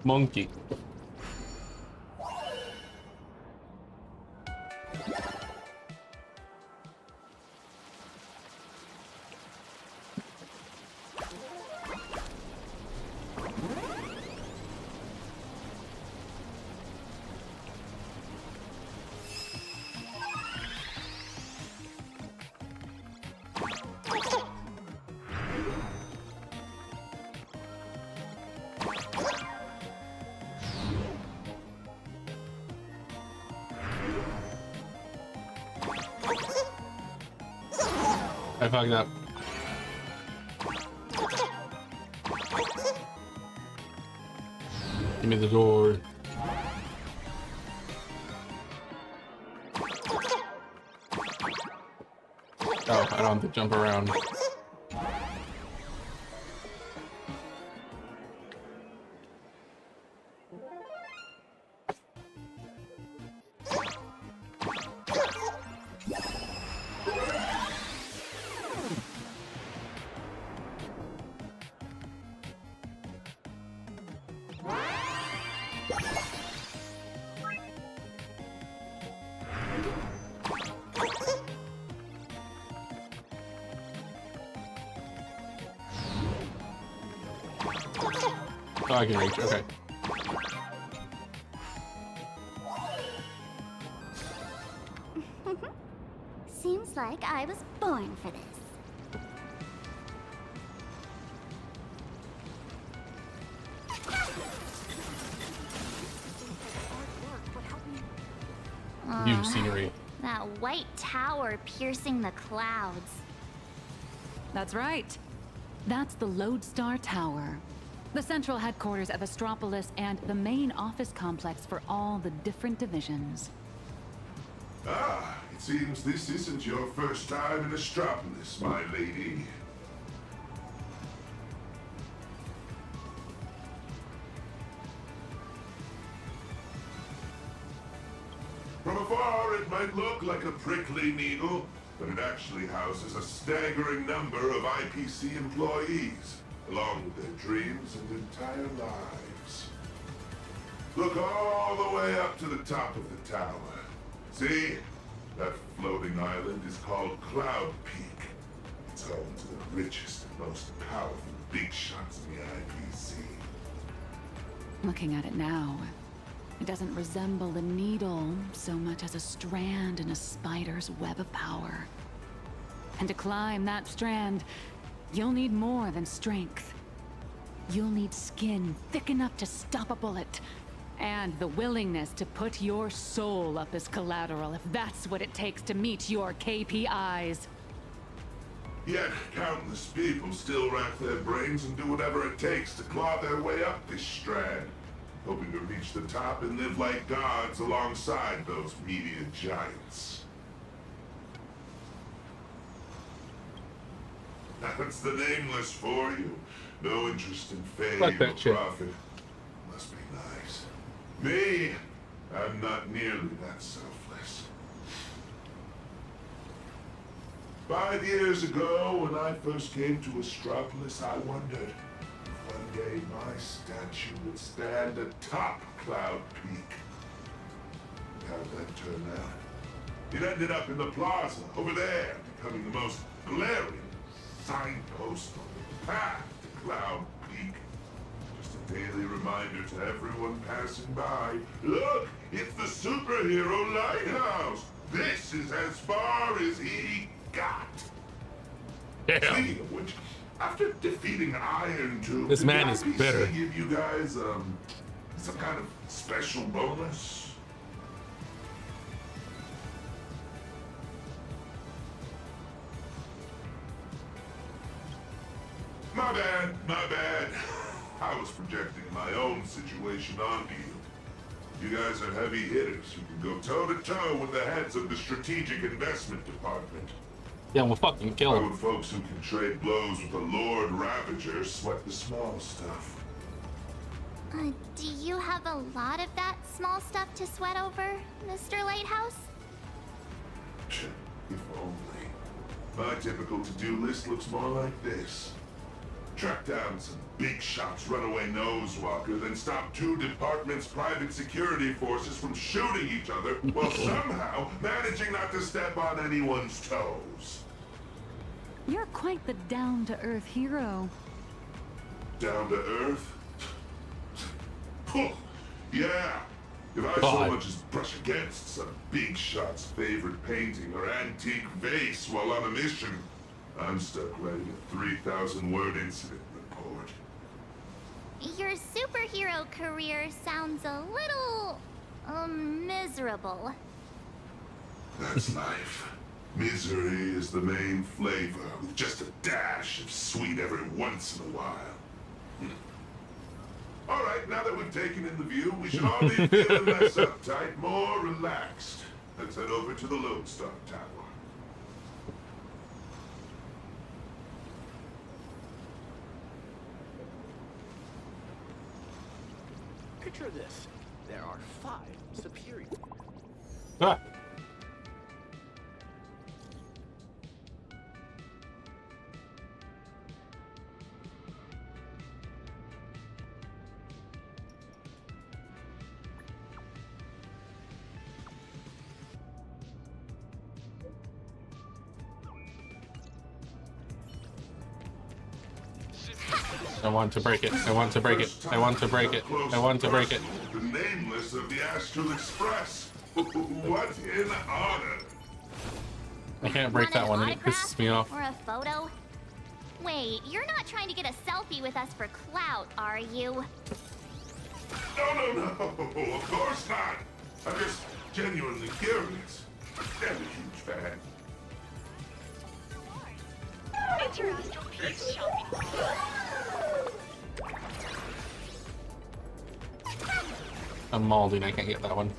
Monkey. I fucked up. Give me the door. Oh, I don't have to jump around. Oh, I can reach, okay. Seems like I was born for this. View scenery. That white tower piercing the clouds. That's right. That's the Lodestar Tower. The central headquarters of Astropolis and the main office complex for all the different divisions. Ah, it seems this isn't your first time in Astropolis, my lady. From afar, it might look like a prickly needle, but it actually houses a staggering number of IPC employees, along with their dreams and entire lives. Look all the way up to the top of the tower. See? That floating island is called Cloud Peak. It's home to the richest and most powerful big shots in the IPC. Looking at it now, it doesn't resemble a needle so much as a strand in a spider's web of power. And to climb that strand, you'll need more than strength. You'll need skin thick enough to stop a bullet, and the willingness to put your soul up as collateral if that's what it takes to meet your KPIs. Yet, countless people still rack their brains and do whatever it takes to claw their way up this strand, hoping to reach the top and live like gods alongside those media giants. That's the nameless for you. No interest in fame or profit. Must be nice. Me, I'm not nearly that selfless. 5 years ago, when I first came to Astropolis, I wondered if one day my statue would stand atop Cloud Peak. How'd that turn out? It ended up in the plaza, over there, becoming the most glaring signpost on the path to Cloud Peak. Just a daily reminder to everyone passing by. Look, it's the superhero lighthouse. This is as far as he got. Damn. Speaking of which, after defeating Iron Tube, This man did is IPC bitter. give you guys some kind of special bonus? My bad, my bad. I was projecting my own situation onto you. You guys are heavy hitters who can go toe-to-toe with the heads of the Strategic Investment Department. Yeah, we'll fucking kill Why him. would folks who can trade blows with the Lord Ravager sweat the small stuff? Do you have a lot of that small stuff to sweat over, Mr. Lighthouse? If only. My typical to-do list looks more like this. Track down some big shots runaway nosewalker, then stop 2 departments' private security forces from shooting each other while somehow managing not to step on anyone's toes. You're quite the down-to-earth hero. Down to earth? Yeah. If I God. so much as brush against some big shot's favorite painting or antique vase while on a mission, I'm stuck writing a 3,000-word incident report. Your superhero career sounds a little, miserable. That's life. Misery is the main flavor, with just a dash of sweet every once in a while. All right, now that we've taken in the view, we should all be feeling less uptight, more relaxed. Let's head over to the Lone Star Tower. Picture this. There are 5 superior... Ah. I want to break it. I want to break it. I want to break it. I want to break it. The nameless of the Astral Express. What an honor. I can't break that one. It pisses me off. Or a photo? Wait, you're not trying to get a selfie with us for clout, are you? No, of course not. I'm just genuinely curious. I'm a huge fan. Enter Astral Peaks shopping mall. I'm malding. I can't get that one.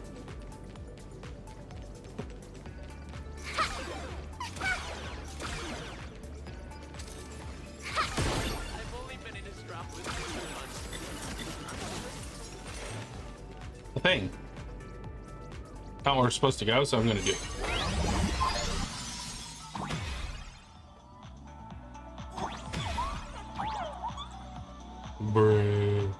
I've only been in Astropolis for 2 months. The thing. Not where we're supposed to go, so I'm gonna do it. Bruh.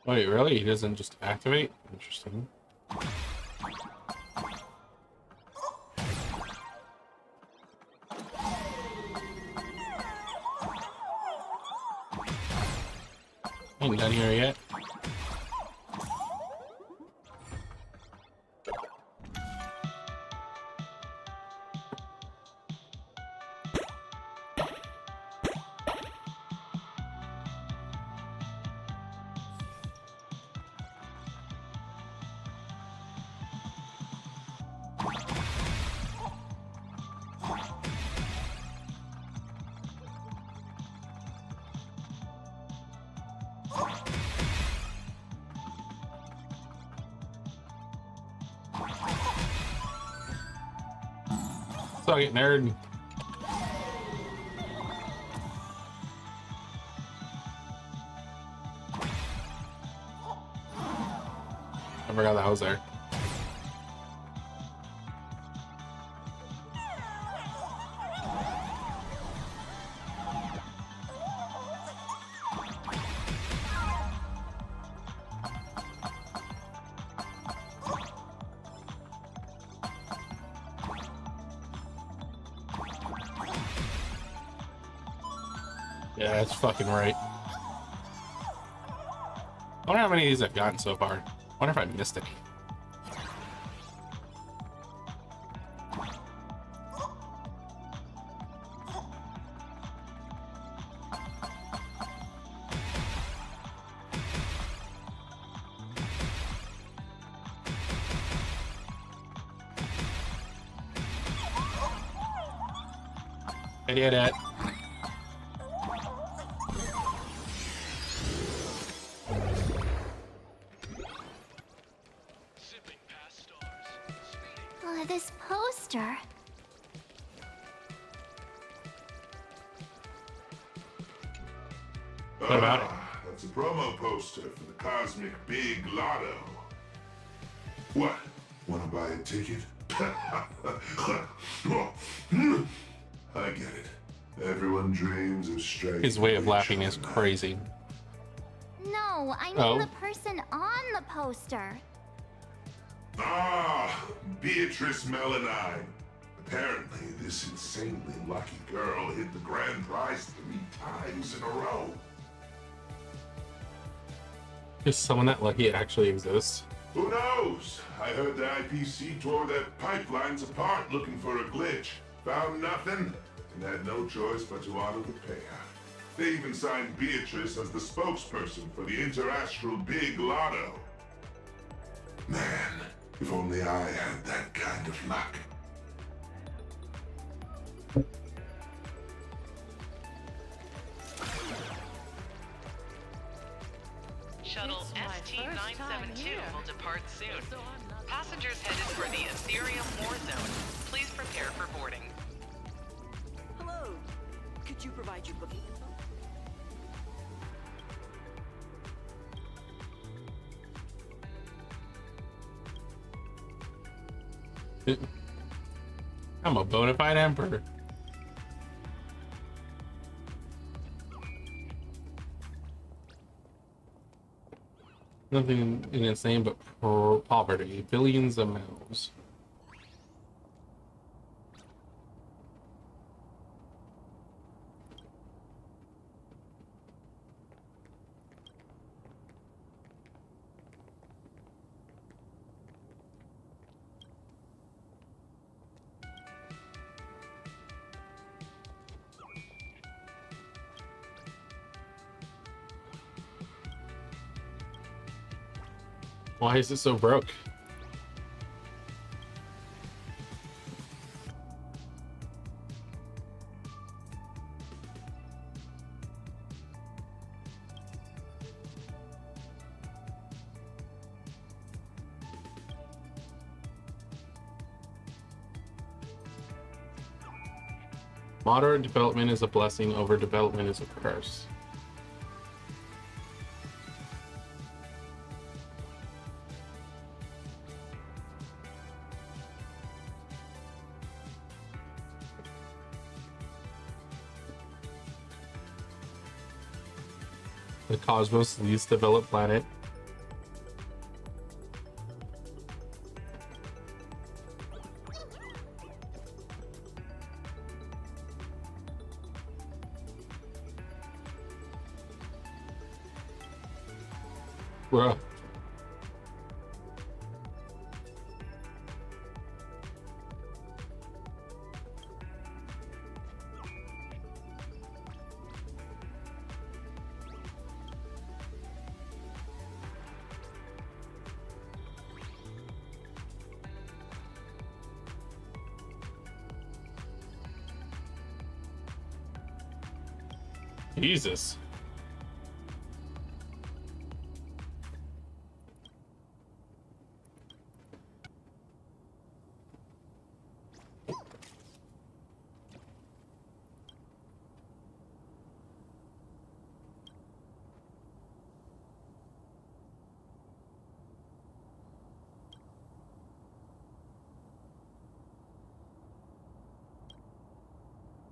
Wait, really? He doesn't just activate? Interesting. Ain't done here yet. Suck it, nerd. I forgot that I was there. Yeah, that's fucking right. I wonder how many of these I've gotten so far. I wonder if I missed any. I did it. This poster. What about it? That's a promo poster for the Cosmic Big Lotto. What? Want to buy a ticket? I get it. Everyone dreams of straight. His way of laughing is crazy. No, I mean Oh. the person on the poster. Ah, Beatrice Melanine. Apparently, this insanely lucky girl hit the grand prize 3 times in a row. Is someone that lucky actually exists? Who knows? I heard the IPC tore their pipelines apart looking for a glitch. Found nothing, and had no choice but to honor the payout. They even signed Beatrice as the spokesperson for the Interastral Big Lotto. Man, if only I had that kind of luck. Shuttle ST-972 will depart soon. Passengers headed for the Ethereum War Zone. Please prepare for boarding. Hello. Could you provide your booking info? I'm a bona fide emperor. Nothing insane but poverty. Billions of mouths. Why is it so broke? Moderate development is a blessing, overdevelopment is a curse. The cosmos' least developed planet. Bruh. Jesus.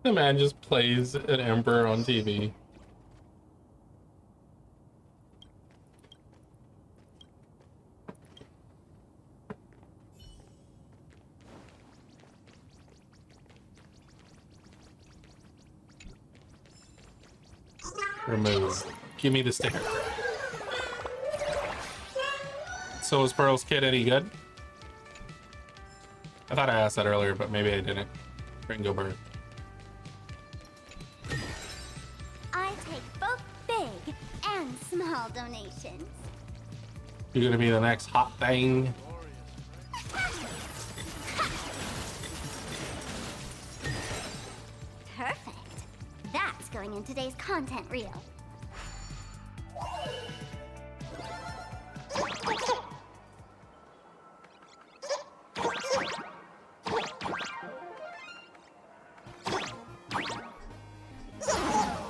The man just plays an emperor on TV. Remove. Give me the sticker. So is Pearl's kid any good? I thought I asked that earlier, but maybe I didn't. Ringo Bird. I take both big and small donations. You're gonna be the next hot thing. Perfect. That's going in today's content reel.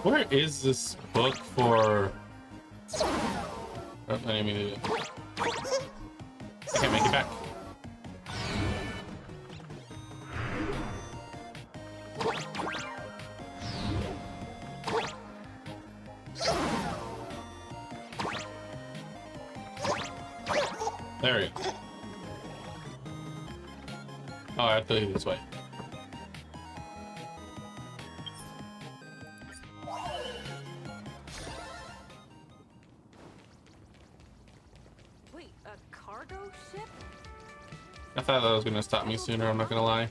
Where is this book for? Oh, I didn't mean to do that. I can't make it back. There we go. Oh, I have to leave this way. Wait, a cargo ship? I thought that was gonna stop me sooner, I'm not gonna lie.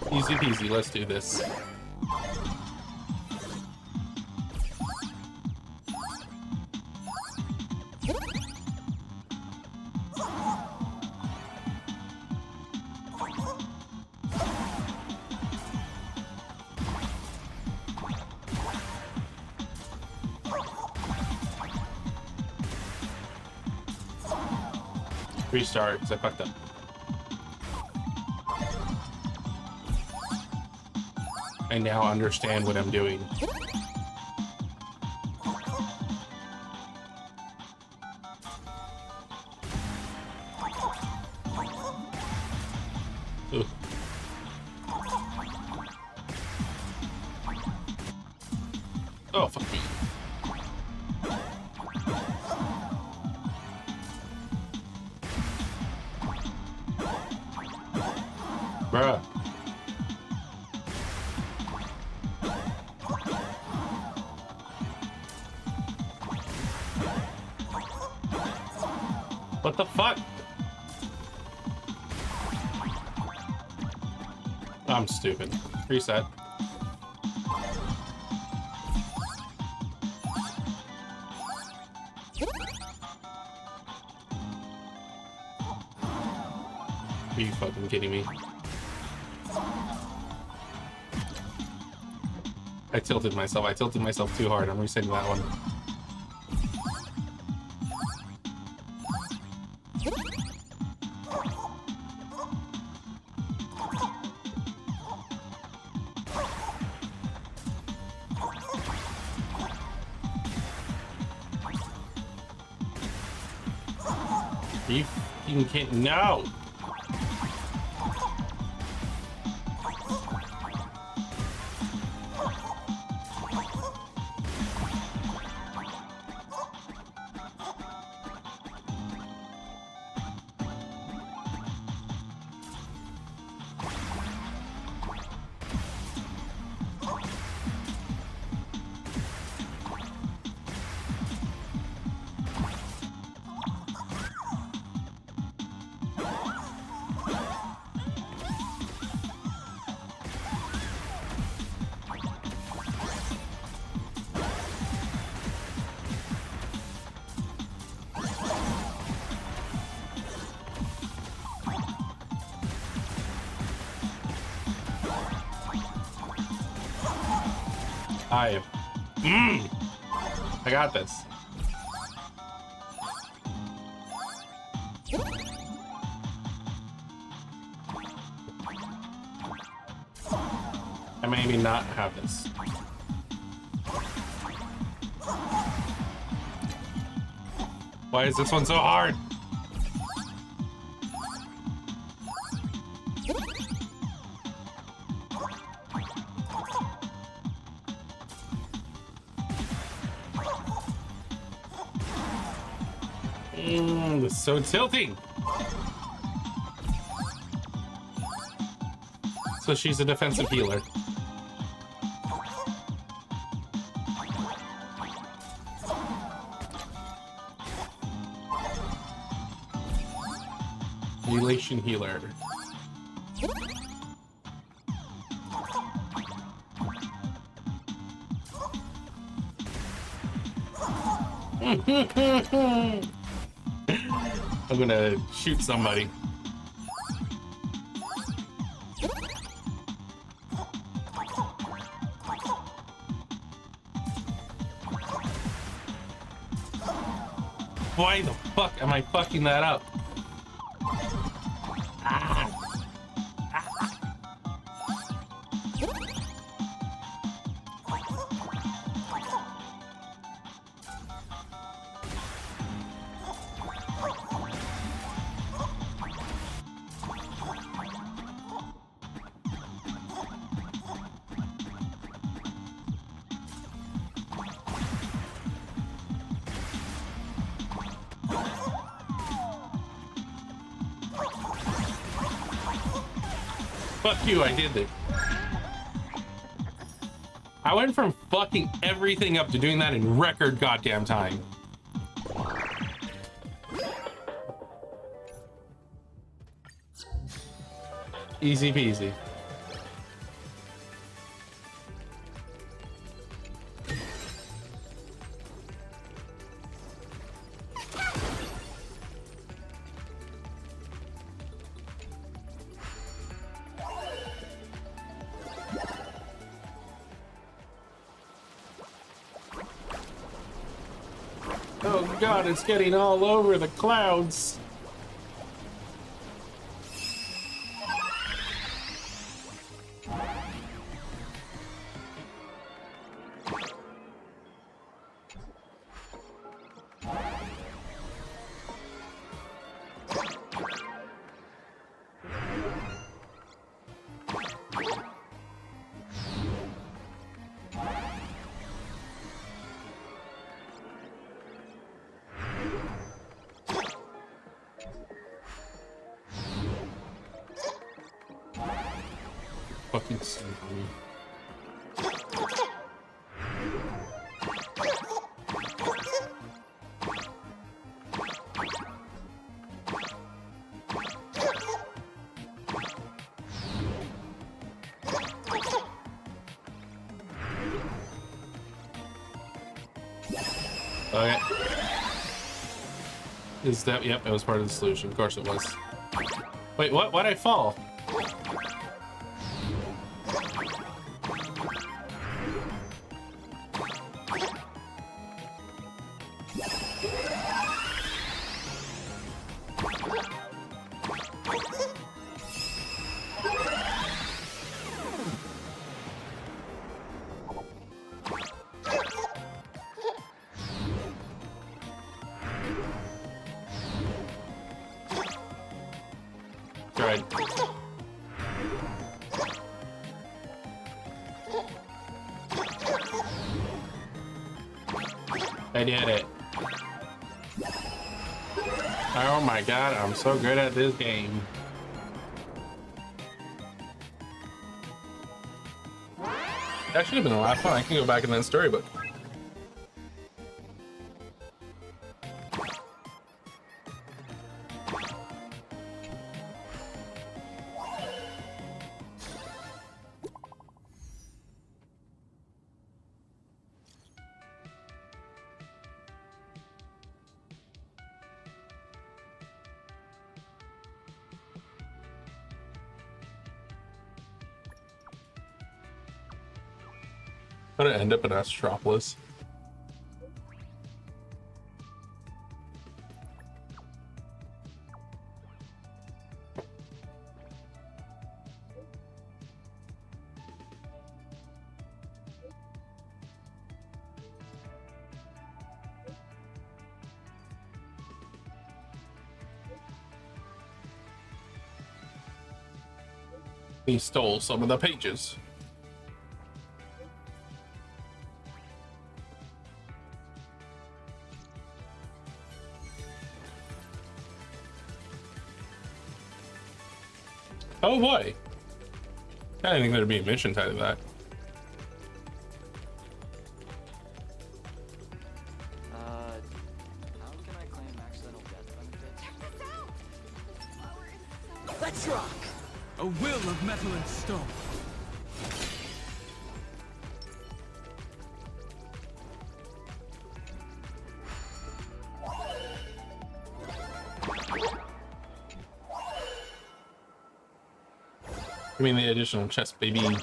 Easy peasy, let's do this. Restart, because I fucked up. I now understand what I'm doing. Ooh. Oh, fuck me. Bruh. What the fuck? I'm stupid. Reset. Are you fucking kidding me? I tilted myself. I tilted myself too hard. I'm resetting that one. You can't. No! I got this. I maybe not have this. Why is this one so hard? This is so tilting. So she's a defensive healer. Relation healer. I'm gonna shoot somebody. Why the fuck am I fucking that up? Fuck you, I did it. I went from fucking everything up to doing that in record goddamn time. Easy peasy. Oh god, it's getting all over the clouds. Fucking sorry. Okay. Is that, yep, that was part of the solution. Of course it was. Wait, what? Why'd I fall? Right. I did it. Oh my god, I'm so good at this game. That should have been a lot of fun. I can go back in that storybook. How did it end up in Astropolis? He stole some of the pages. Oh boy. I didn't think there'd be a mission tied to that. How can I claim accidental death benefits? Let's rock! A will of metal and stone. I mean the additional chest, baby.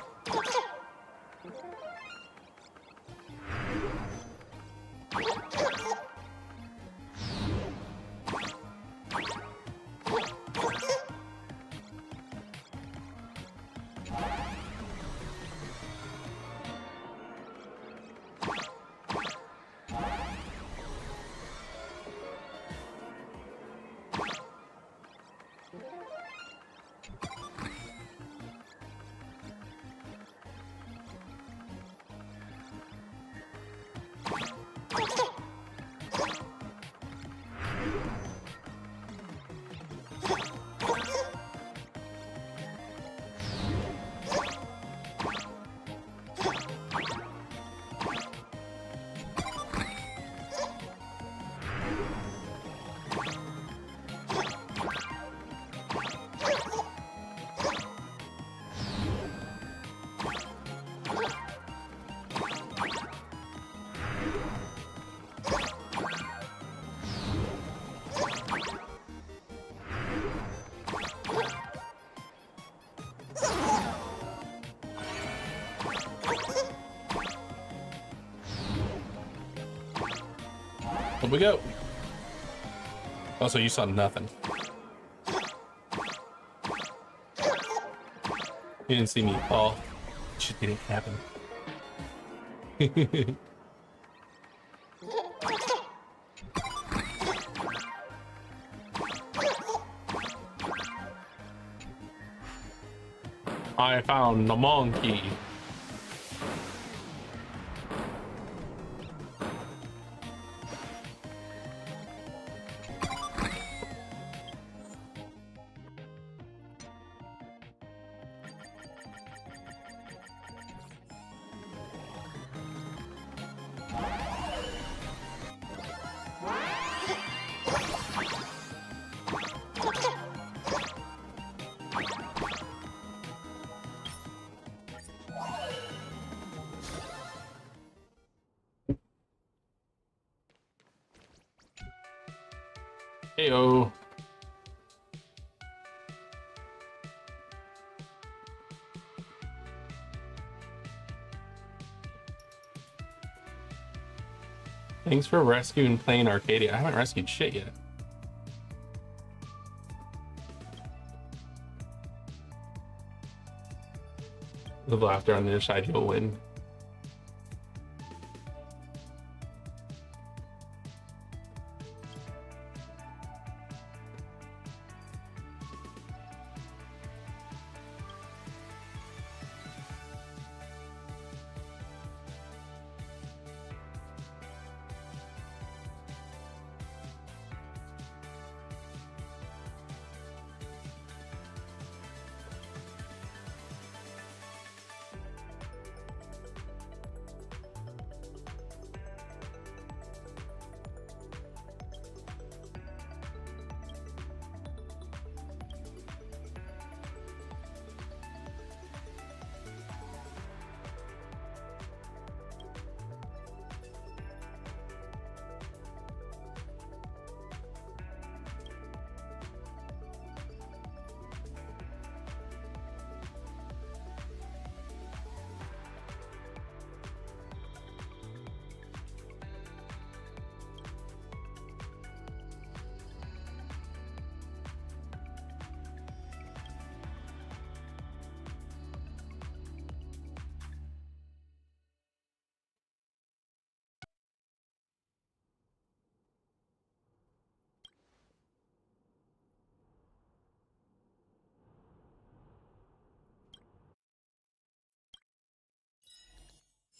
Here we go. Also, you saw nothing. You didn't see me fall. It just didn't happen. I found the monkey. Heyo. Thanks for rescuing playing Arcadia. I haven't rescued shit yet. The laughter on the other side, you'll win.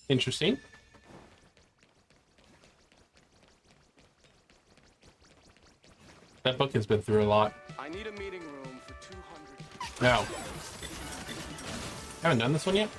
Interesting. That book has been through a lot. I need a meeting room for 200. Now, haven't done this one yet.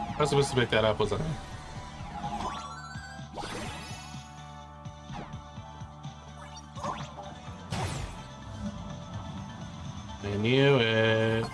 I was supposed to pick that up, wasn't I? I knew it.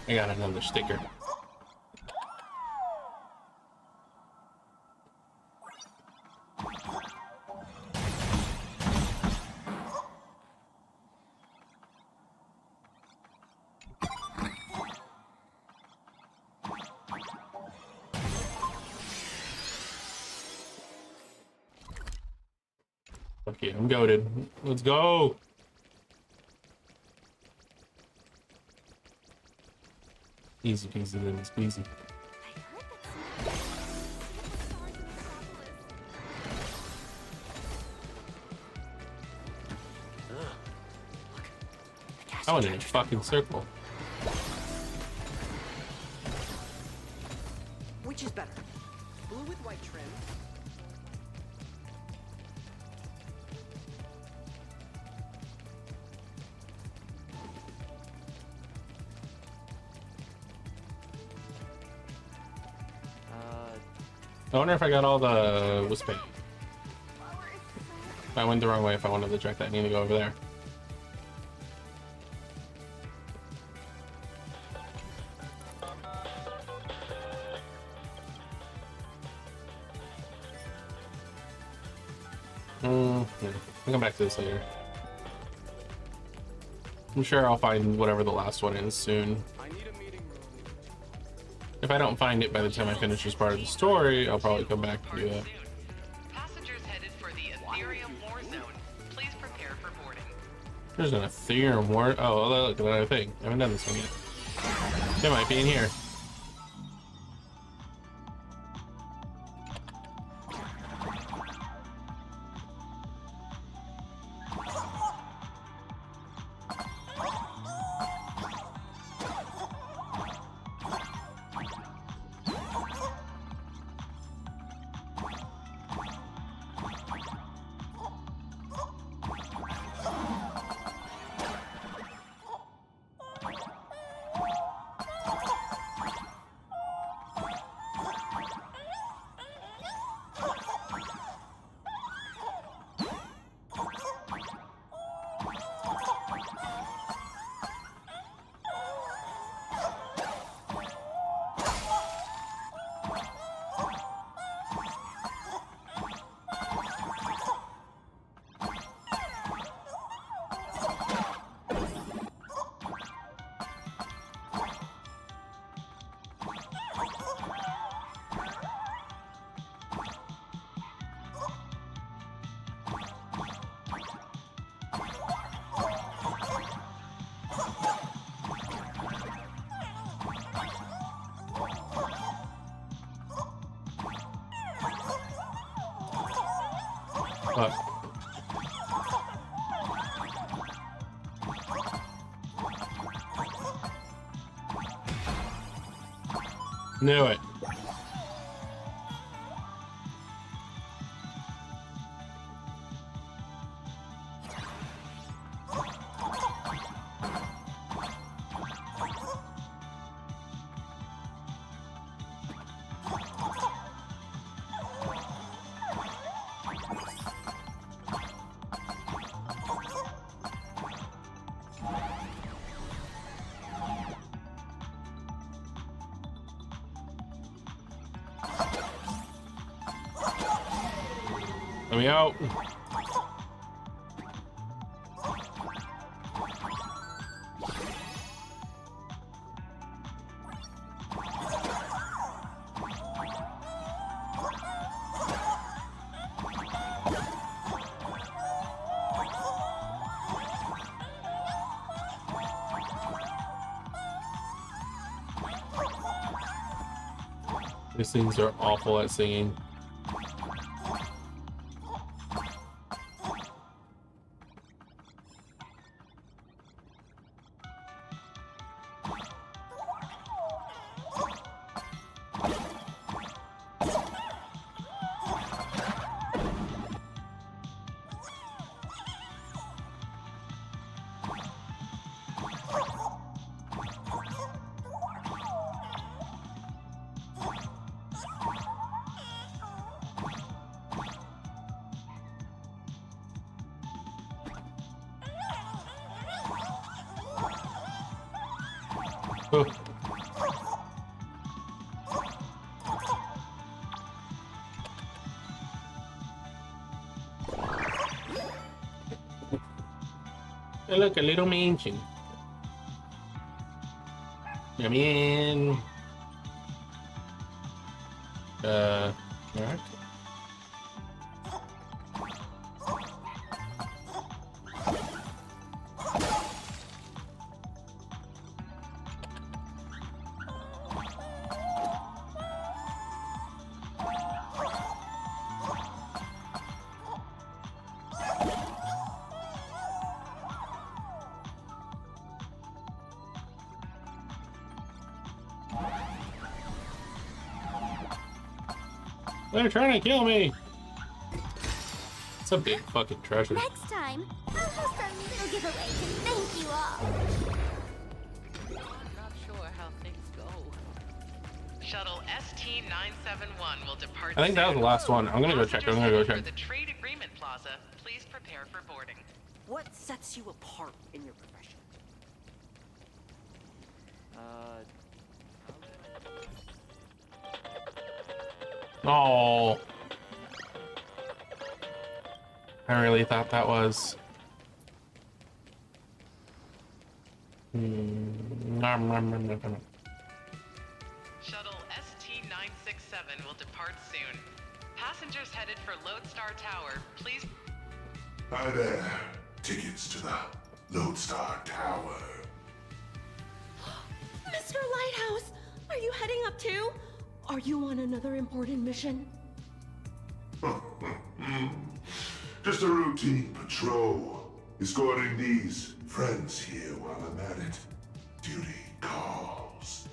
I got another sticker. Okay, I'm goated. Let's go. Easy peasy lemon squeezy. I went in a fucking circle. Which is better? Blue with white trim. I wonder if I got all the Wispy. I went the wrong way if I wanted to check that. I need to go over there. I'll come back to this later. I'm sure I'll find whatever the last one is soon. If I don't find it by the time I finish this part of the story, I'll probably come back to do that. Passengers headed for the Ethereum War Zone. Please prepare for boarding. There's an Ethereum War. Oh, look at that thing. I haven't done this one yet. It might be in here. What? Knew it. Let me out. These things are awful at singing. Oh. Hey, look, a little mansion. Come in. All right. They're trying to kill me. It's a big fucking treasure. Next time, I'll have some little giveaway to thank you all. I'm not sure how things go. Shuttle ST-971 will depart. I think that was the last one. I'm gonna go check. I'm gonna go check. The trade agreement plot Plaza. Please prepare for boarding. What sets you apart in your profession? Oh. I really thought that was. Shuttle ST-967 will depart soon. Passengers headed for Lodestar Tower, please. Hi there. Tickets to the Lodestar Tower. Mr. Lighthouse, are you heading up too? Are you on another important mission? Just a routine patrol. Escorting these friends here while I'm at it. Duty calls.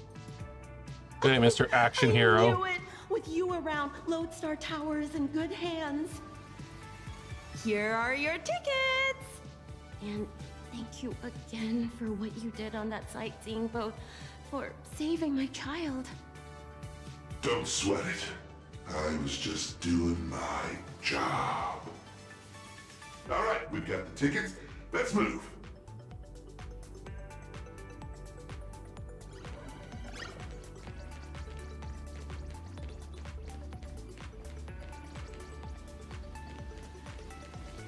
Hey, Mr. Action I Hero. knew it. With you around, Lodestar Tower is in good hands. Here are your tickets! And thank you again for what you did on that sightseeing boat, for saving my child. Don't sweat it. I was just doing my job. All right, we've got the tickets. Let's move.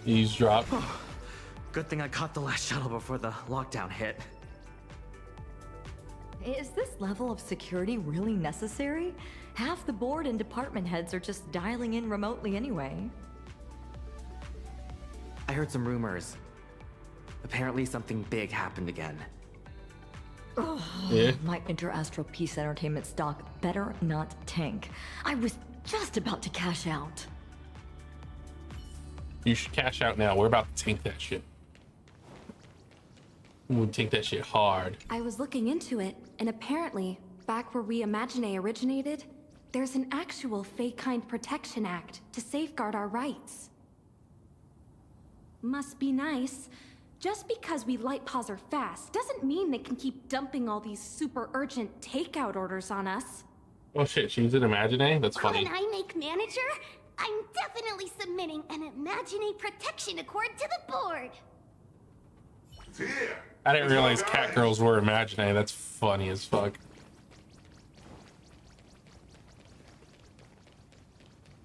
Eavesdrop. Good thing I caught the last shuttle before the lockdown hit. Is this level of security really necessary? Half the board and department heads are just dialing in remotely anyway. I heard some rumors. Apparently something big happened again. Ugh, Yeah. my Inter-Astral Peace Entertainment stock better not tank. I was just about to cash out. You should cash out now. We're about to tank that shit. We'll take that shit hard. I was looking into it, and apparently, back where We Imagine originated, there's an actual Fey-Kind Protection Act to safeguard our rights. Must be nice. Just because we light paws are fast doesn't mean they can keep dumping all these super urgent takeout orders on us. Oh shit, she's an Imagine? That's funny. When I make manager, I'm definitely submitting an Imagine Protection Accord to the board. It's here. I didn't realize cat girls were Imagine. That's funny as fuck.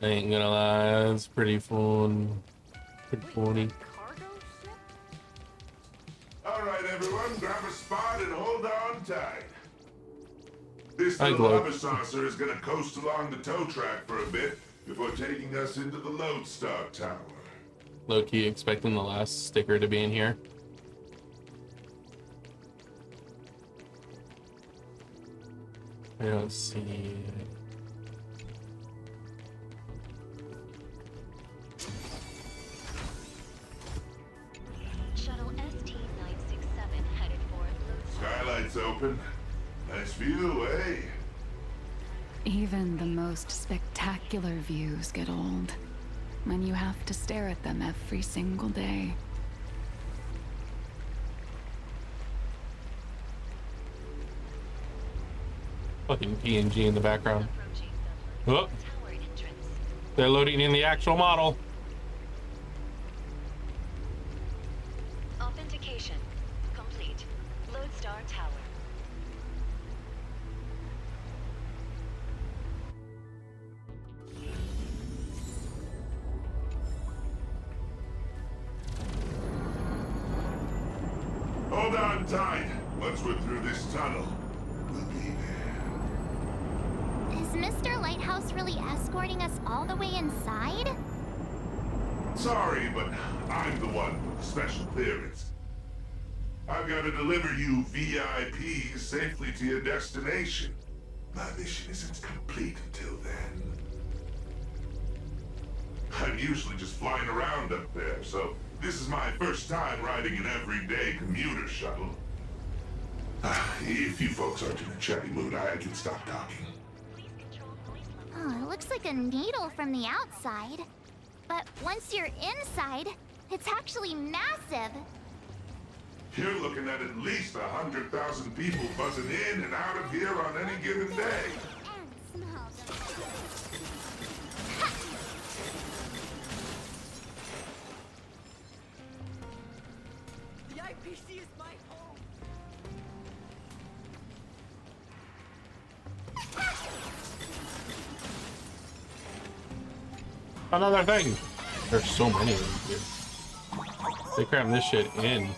I ain't gonna lie, that's pretty fun. Pretty funny. All right, everyone, grab a spot and hold on tight. This Hi, little Glow. hover saucer is gonna coast along the tow track for a bit before taking us into the Lodestar Tower. Low-key expecting the last sticker to be in here. I don't see it. Shuttle ST-967 headed for Skylight's open. Nice view, eh? Even the most spectacular views get old when you have to stare at them every single day. Fucking PNG in the background. Oh, they're loading in the actual model. Authentication complete. Lodestar Tower. Hold on tight. Once we're through this tunnel, we'll be there. Is Mr. Lighthouse really escorting us all the way inside? Sorry, but I'm the one with the special clearance. I've got to deliver you VIPs safely to your destination. My mission isn't complete until then. I'm usually just flying around up there, so this is my first time riding an everyday commuter shuttle. If you folks aren't in a chatty mood, I can stop talking. Oh, it looks like a needle from the outside. But once you're inside, it's actually massive. You're looking at least 100,000 people buzzing in and out of here on any given day. IPC is my home. Another thing. There's so many of them here. They cram this shit in.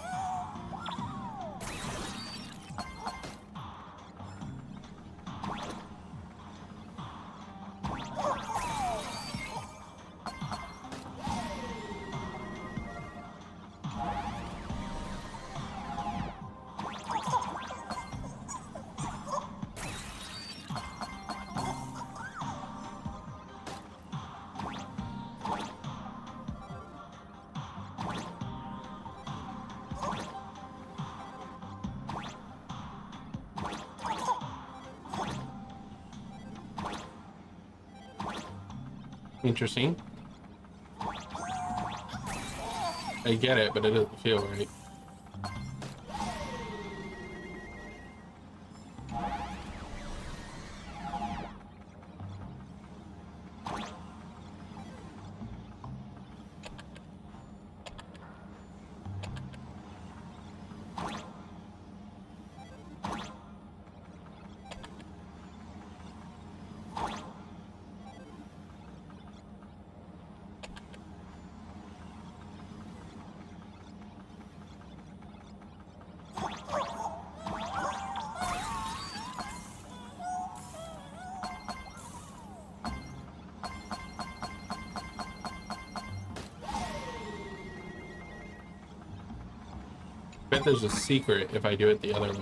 Interesting. I get it, but it doesn't feel right. Bet there's a secret if I do it the other way.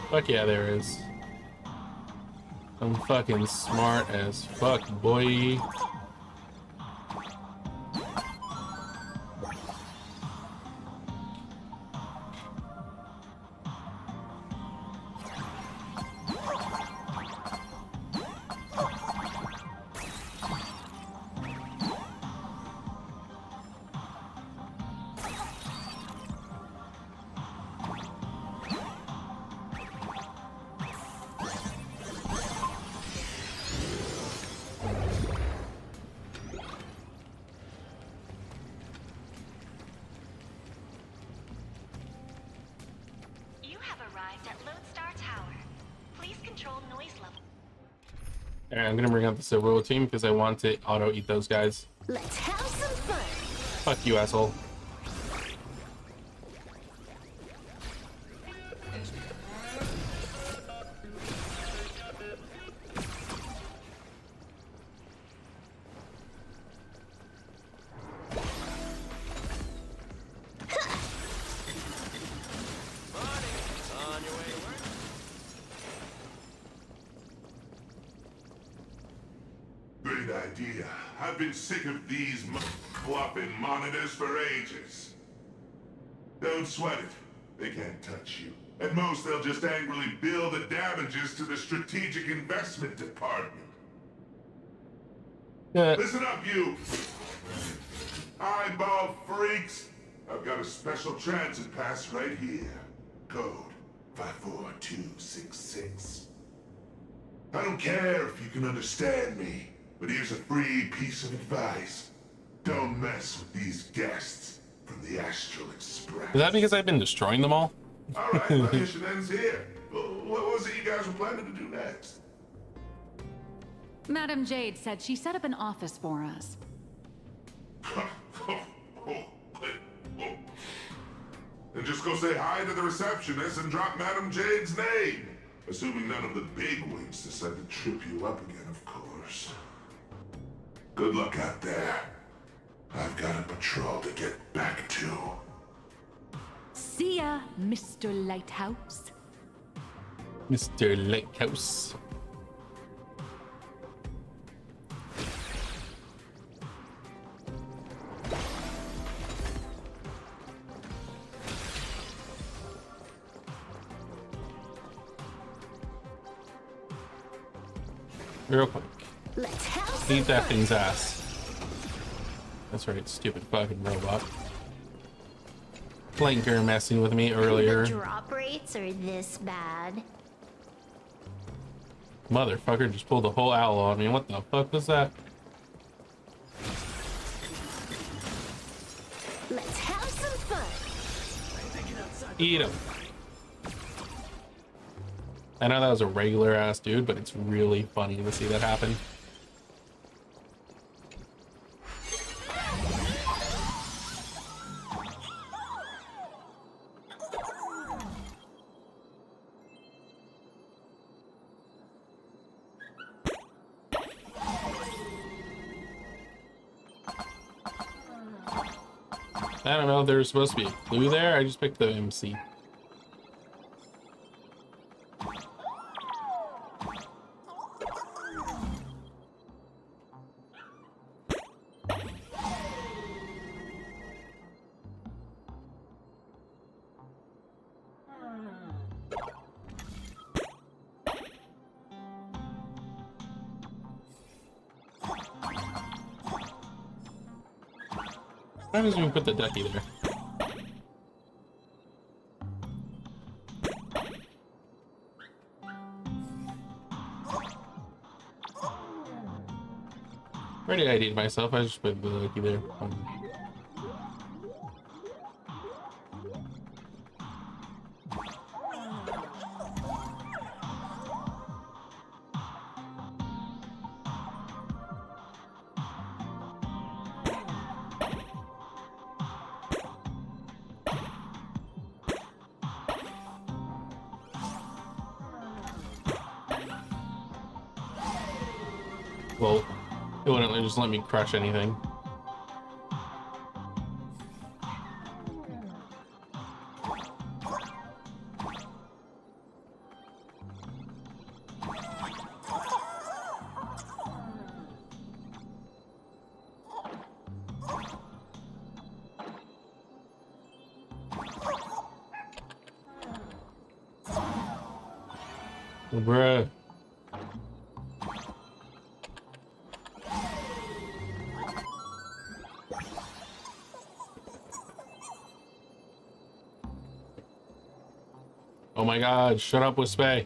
Fuck yeah, there is. I'm fucking smart as fuck, boy. Alright, I'm gonna bring out the Silverwood team because I want to auto eat those guys. Let's have some fun. Fuck you, asshole. Idea. I've been sick of these flopping monitors for ages. Don't sweat it. They can't touch you. At most, they'll just angrily bill the damages to the Strategic Investment Department. Listen up, you eyeball freaks. I've got a special transit pass right here. Code 54266. I don't care if you can understand me. But here's a free piece of advice. Don't mess with these guests from the Astral Express. Is that because I've been destroying them all? Alright, my mission ends here. What was it you guys were planning to do next? Madam Jade said she set up an office for us. Then just go say hi to the receptionist and drop Madam Jade's name. Assuming none of the bigwigs decide to trip you up again, of course. Good luck out there. I've got a patrol to get back to. See ya, Mr. Lighthouse. Mr. Lighthouse. Real quick. Let's have Eat that thing's ass. That's right, stupid fucking robot. Flanker messing with me earlier. The drop rates are this bad. Motherfucker just pulled a whole owl on me. What the fuck was that? Let's have some fun. Eat him. I know that was a regular ass dude, but it's really funny to see that happen. I don't know, there's supposed to be a clue there. I just picked the MC. Why doesn't even put the ducky there? Already ID'd myself, I just put the ducky there. Well, it wouldn't just let me crush anything. Bruh. Oh my god, shut up with Spay.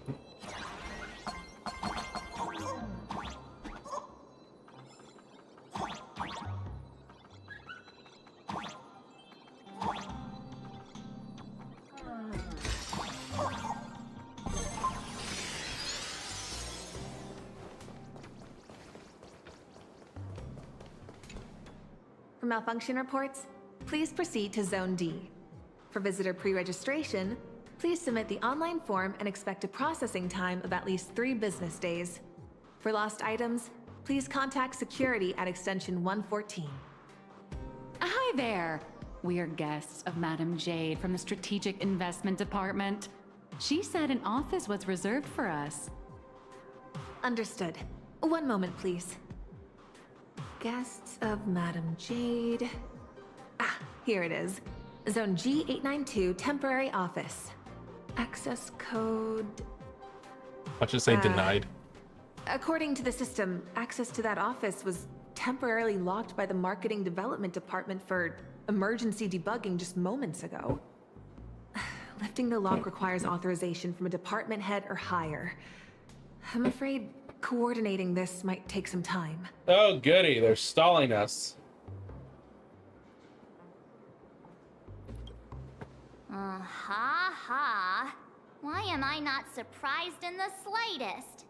For malfunction reports, please proceed to Zone D. For visitor pre-registration, please submit the online form and expect a processing time of at least 3 business days. For lost items, please contact security at extension 114. Hi there. We're guests of Madame Jade from the Strategic Investment Department. She said an office was reserved for us. Understood. One moment, please. Guests of Madame Jade. Ah, here it is. Zone G892 temporary office. Access code... I'll just say denied. According to the system, access to that office was temporarily locked by the Marketing Development Department for emergency debugging just moments ago. Lifting the lock requires authorization from a department head or higher. I'm afraid coordinating this might take some time. Oh goody, they're stalling us. Ha. Why am I not surprised in the slightest?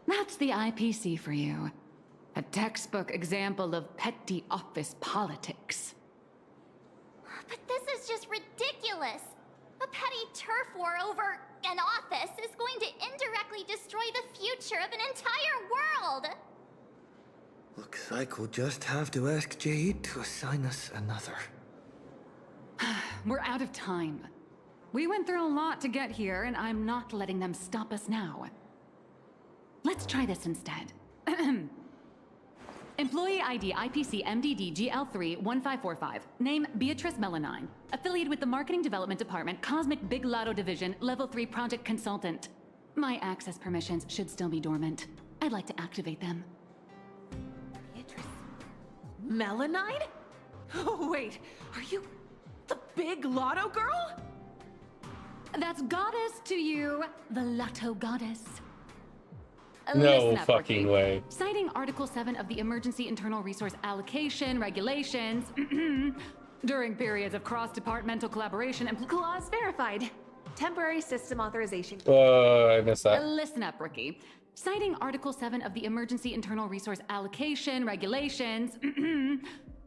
That's the IPC for you. A textbook example of petty office politics. But this is just ridiculous. A petty turf war over an office is going to indirectly destroy the future of an entire world. Looks like we'll just have to ask Jade to assign us another. We're out of time. We went through a lot to get here, and I'm not letting them stop us now. Let's try this instead. Employee ID IPC MDD GL3 1545. Name Beatrice Melanine. Affiliated with the Marketing Development Department, Cosmic Big Lotto Division, Level 3 Project Consultant. My access permissions should still be dormant. I'd like to activate them. Beatrice Melanine? Oh, wait, are you the big lotto girl? That's goddess to you, the Lotto goddess. No Listen up, fucking Ricky. way. Citing Article 7 of the Emergency Internal Resource Allocation Regulations, during periods of cross-departmental collaboration and clause verified. Temporary system authorization. I missed that. Listen up, Ricky. Citing Article 7 of the Emergency Internal Resource Allocation Regulations,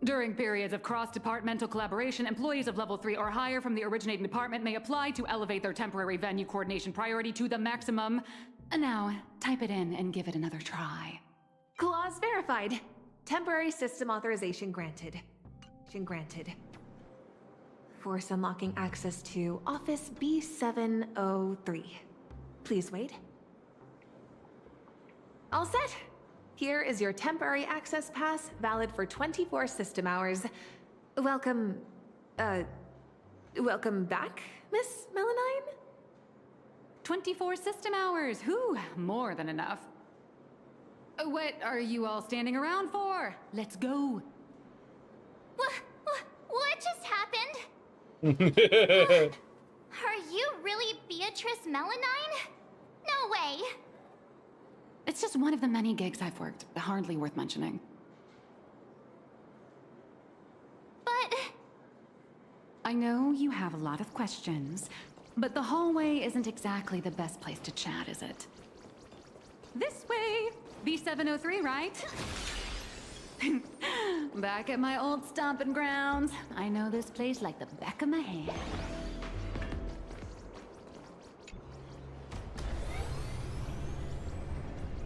during periods of cross-departmental collaboration, employees of level 3 or higher from the originating department may apply to elevate their temporary venue coordination priority to the maximum. Now, type it in and give it another try. Clause verified. Temporary system authorization granted. Granted. Force unlocking access to Office B703. Please wait. All set. Here is your temporary access pass, valid for 24 system hours. Welcome back, Miss Melanine? 24 system hours, whew, more than enough. What are you all standing around for? Let's go. What just happened? Are you really Beatrice Melanine? No way. It's just one of the many gigs I've worked, hardly worth mentioning. But... I know you have a lot of questions, but the hallway isn't exactly the best place to chat, is it? This way! B703, right? Back at my old stomping grounds. I know this place like the back of my hand.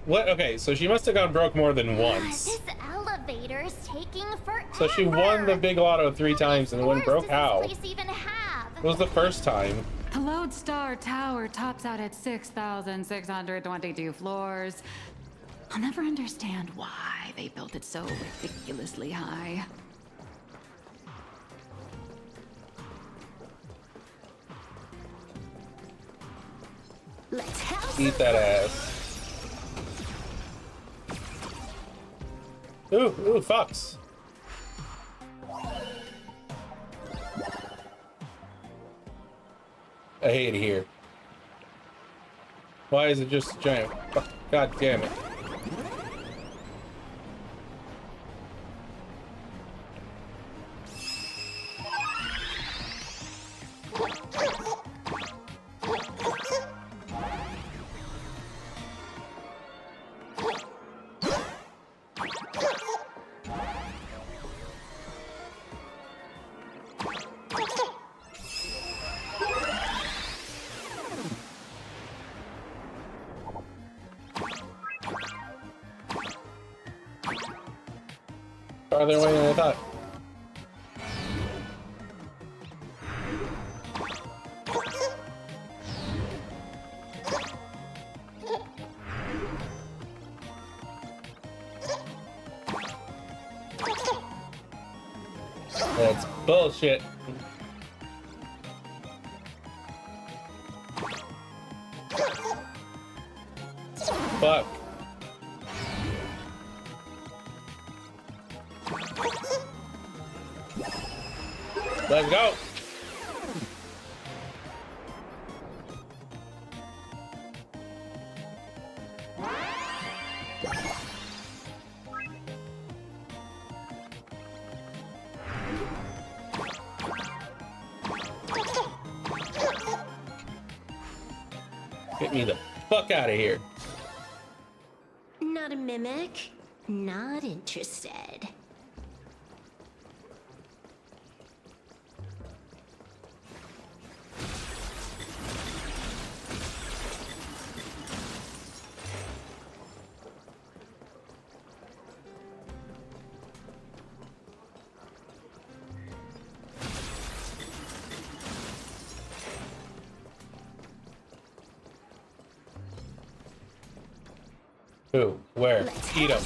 What? Okay, so she must have gone broke more than once. This elevator's taking forever. So she won the big lotto 3 times and went broke. How? This place even have? What was the first time? The Lodestar Tower tops out at 6,622 floors. I'll never understand why they built it so ridiculously high. Let's have Eat that ass. Ooh, fox. I hate it here. Why is it just giant? God damn it. Farther away than I thought. That's bullshit. Fuck. Let's go. Get me the fuck out of here. Not a mimic. Not interested. Who? Where? Eat him.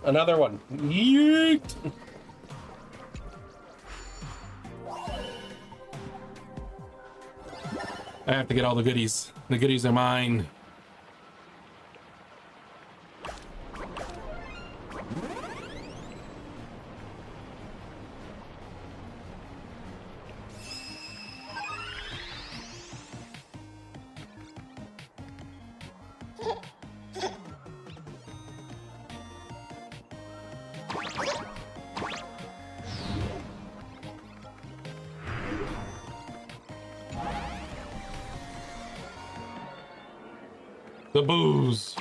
Another one. Yeet! I have to get all the goodies. The goodies are mine. The booze.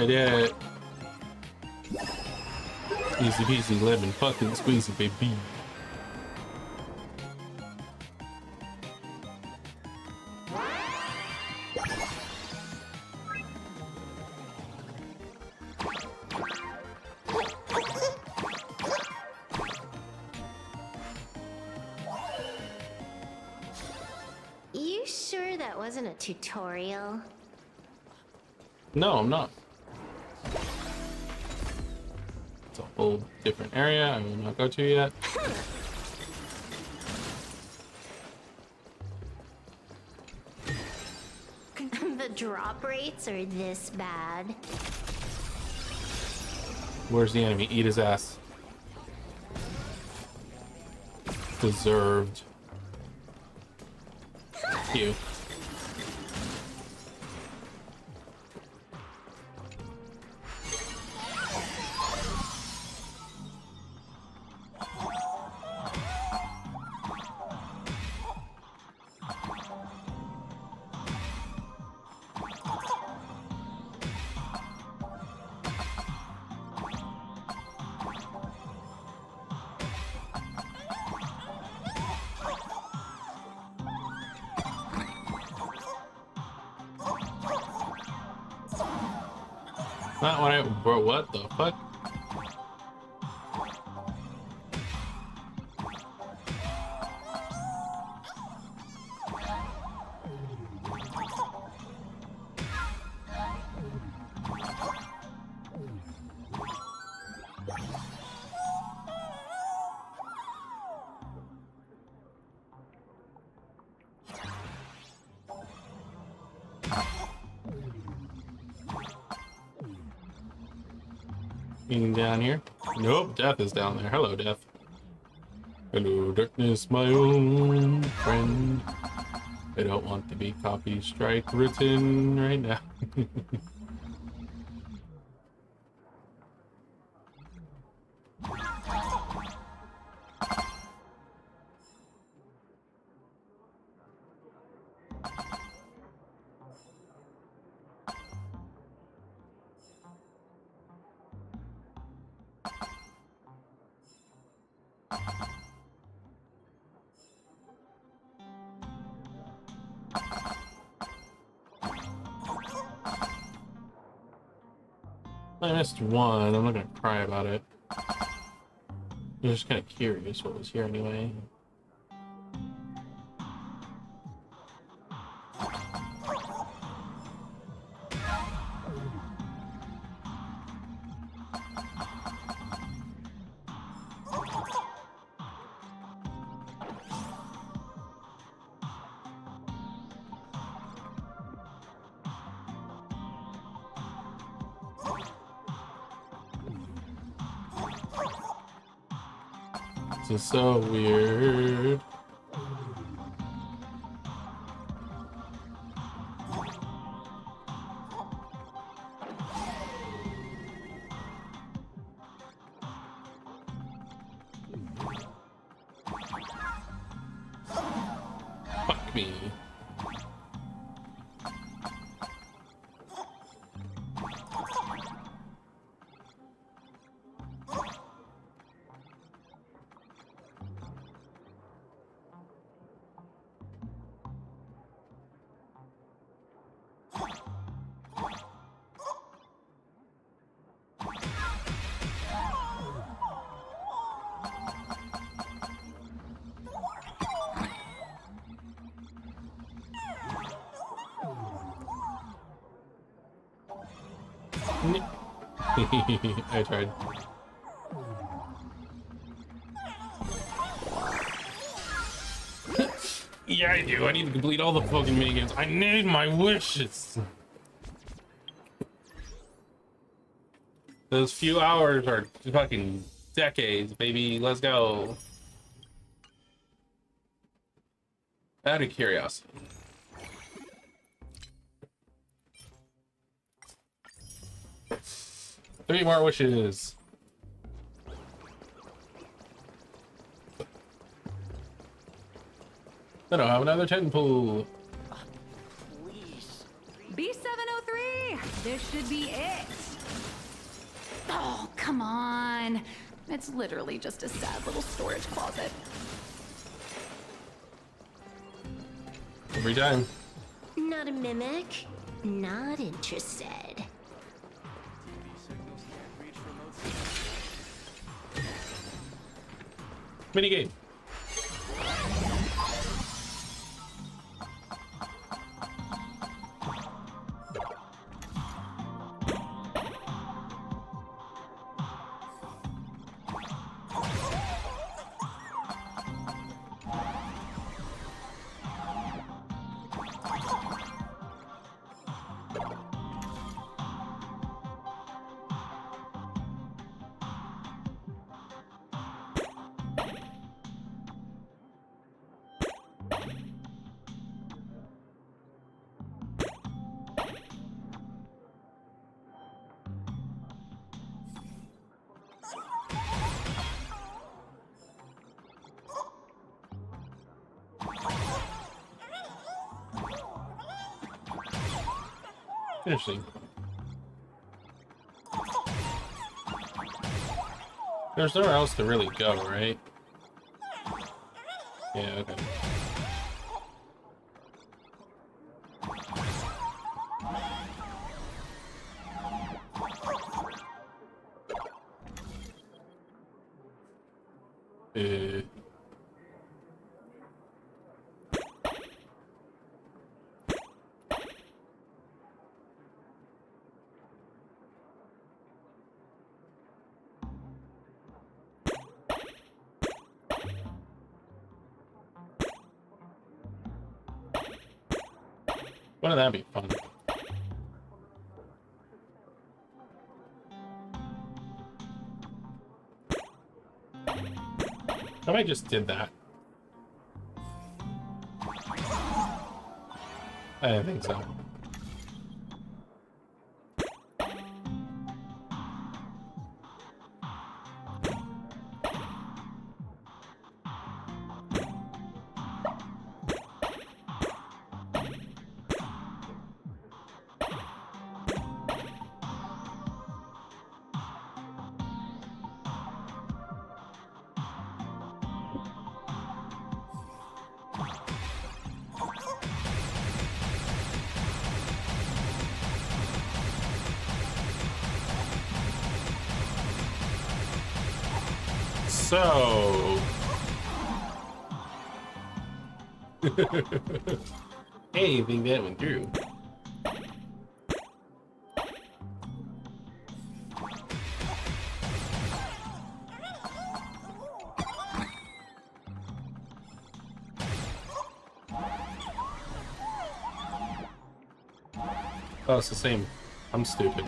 I did it. Easy peasy lemon fucking squeezy, baby. You sure that wasn't a tutorial? No, I'm not. It's a whole different area I will not go to yet. The drop rates are this bad. Where's the enemy? Eat his ass. Deserved. You. Not what I. Bro, what the fuck? Anything down here? Nope, Death is down there. Hello, Death. Hello, darkness, my own friend. I don't want to be copy strike written right now. I missed one. I'm not gonna cry about it. I'm just kind of curious what was here anyway. This is so weird. Fuck me. I tried. Yeah, I do. I need to complete all the fucking minigames. I need my wishes. Those few hours are fucking decades, baby. Let's go. Out of curiosity. Three more wishes. Then I'll have another 10 pool. Please. B703! This should be it. Oh, come on. It's literally just a sad little storage closet. Every time. Not a mimic. Not interested. Minigame. Interesting. There's nowhere else to really go, right? Yeah, okay. Wouldn't that be fun? I just did that. I didn't think so. So hey, I think that went through. Oh, it's the same. I'm stupid.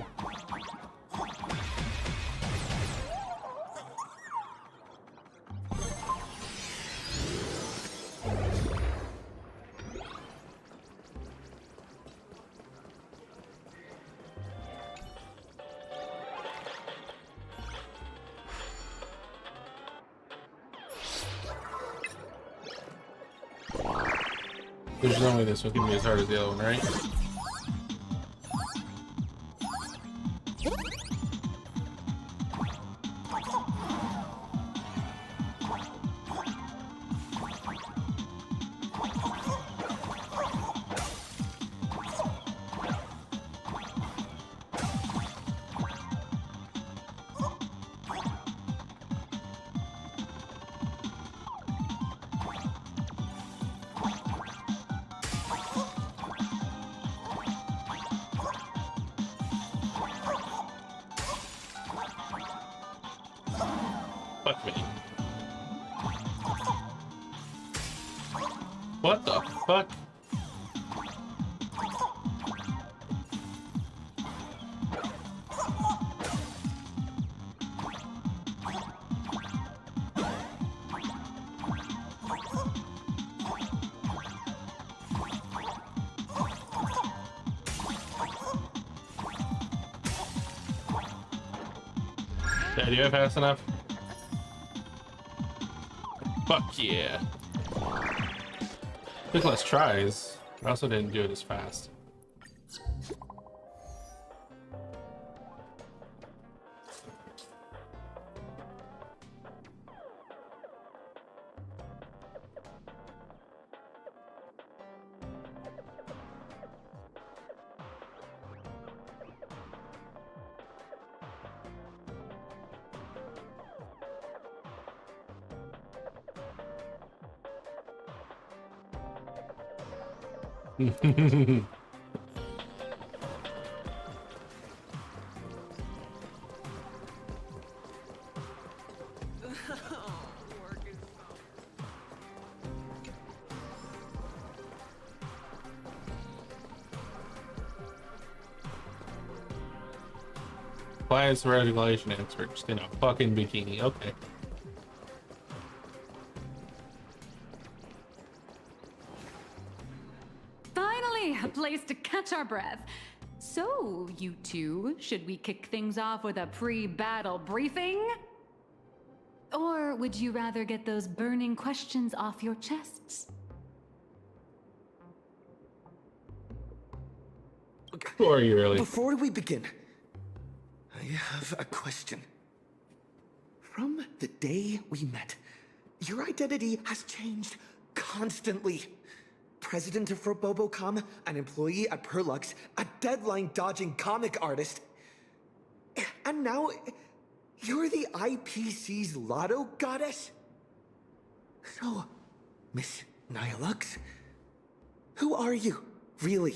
There's no way this one can be as hard as the other one, right? Fuck me. What the fuck? Did you have fast enough? Fuck yeah. Took less tries. I also didn't do it as fast. Compliance regulation expert just in a fucking bikini. Okay. Finally, a place to catch our breath. So, you two, should we kick things off with a pre-battle briefing? Or would you rather get those burning questions off your chests? Who are you really? Before we begin, I have a question. From the day we met, your identity has changed constantly. President of Robobocom, an employee at Perlux, a deadline-dodging comic artist. And now, you're the IPC's lotto goddess? So, Miss Nihilux, who are you, really?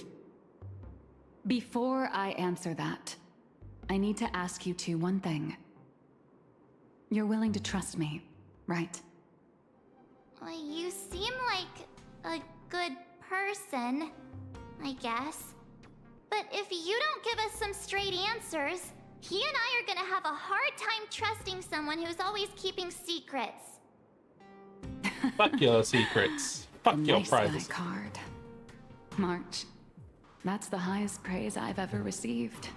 Before I answer that, I need to ask you two one thing. You're willing to trust me, right? You seem like a good person, I guess. But if you don't give us some straight answers, he and I are gonna have a hard time trusting someone who's always keeping secrets. Fuck your secrets. Fuck your Nice guy privacy. card. March. That's the highest praise I've ever received.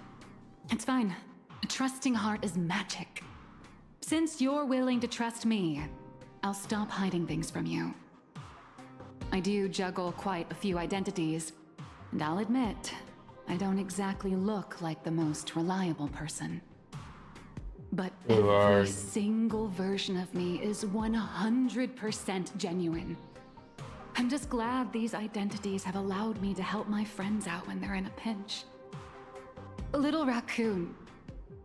It's fine. A trusting heart is magic. Since you're willing to trust me, I'll stop hiding things from you. I do juggle quite a few identities, and I'll admit, I don't exactly look like the most reliable person. But every single version of me is 100% genuine. I'm just glad these identities have allowed me to help my friends out when they're in a pinch. Little Raccoon,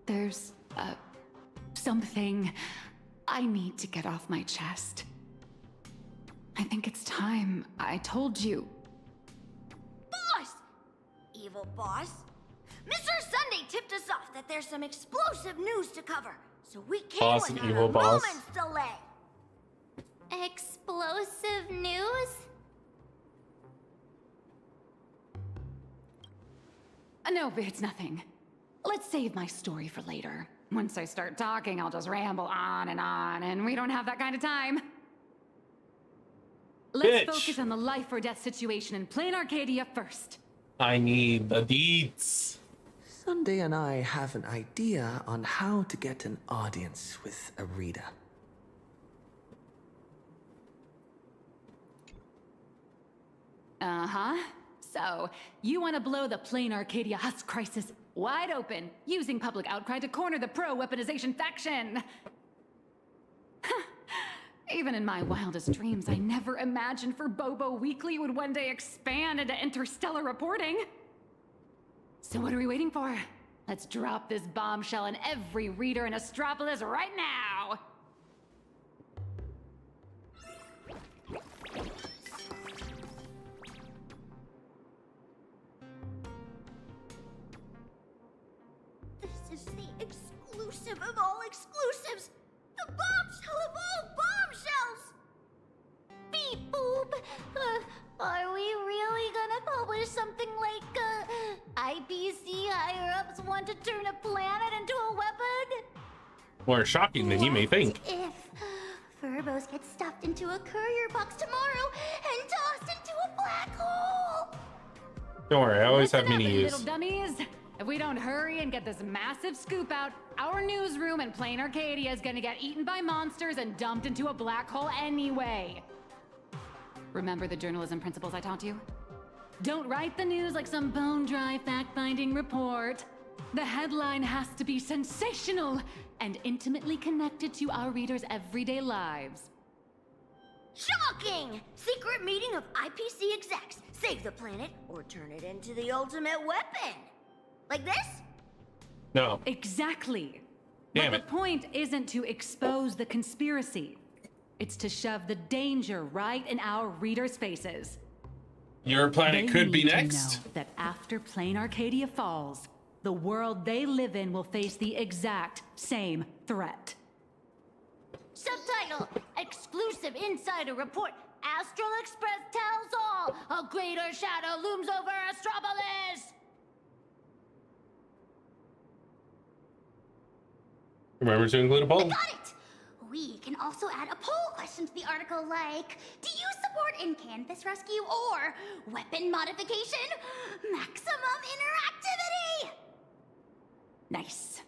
there's, something I need to get off my chest. I think it's time I told you. Boss! Evil boss. Mr. Sunday tipped us off that there's some explosive news to cover, so we came Boss and without evil a boss. moment's delay. Explosive news? No, it's nothing. Let's save my story for later. Once I start talking, I'll just ramble on, and we don't have that kind of time. Let's focus on the life or death situation in Plain Arcadia first. I need the deeds. Sunday and I have an idea on how to get an audience with Arita. Uh-huh. So, you want to blow the plain Arcadia Husk crisis wide open, using public outcry to corner the pro-weaponization faction. Even in my wildest dreams, I never imagined Furbobo Weekly would one day expand into interstellar reporting. So what are we waiting for? Let's drop this bombshell on every reader in Astropolis right now! This is the exclusive of all exclusives! The bombshell of all bombshells! Beep boop! Are we really gonna publish something like, IPC higher-ups want to turn a planet into a weapon? More shocking than you may think. If Furbos get stuffed into a courier box tomorrow and tossed into a black hole? Don't worry, I always have Listen up, mini little use. dummies. If we don't hurry and get this massive scoop out, our newsroom in plain Arcadia is gonna get eaten by monsters and dumped into a black hole anyway. Remember the journalism principles I taught you? Don't write the news like some bone-dry fact-finding report. The headline has to be sensational and intimately connected to our readers' everyday lives. Shocking! Secret meeting of IPC execs. Save the planet or turn it into the ultimate weapon. Like this? No. Exactly. Damn But the point isn't to expose the conspiracy. It's to shove the danger right in our readers' faces. Your planet They could be need to next. know that after plain Arcadia falls, the world they live in will face the exact same threat. Subtitle: Exclusive Insider Report. Astral Express tells all. A greater shadow looms over Astropolis. Remember to include a poll. Got it! We can also add a poll question to the article like, do you support in-canvas rescue or weapon modification? Maximum interactivity! Nice.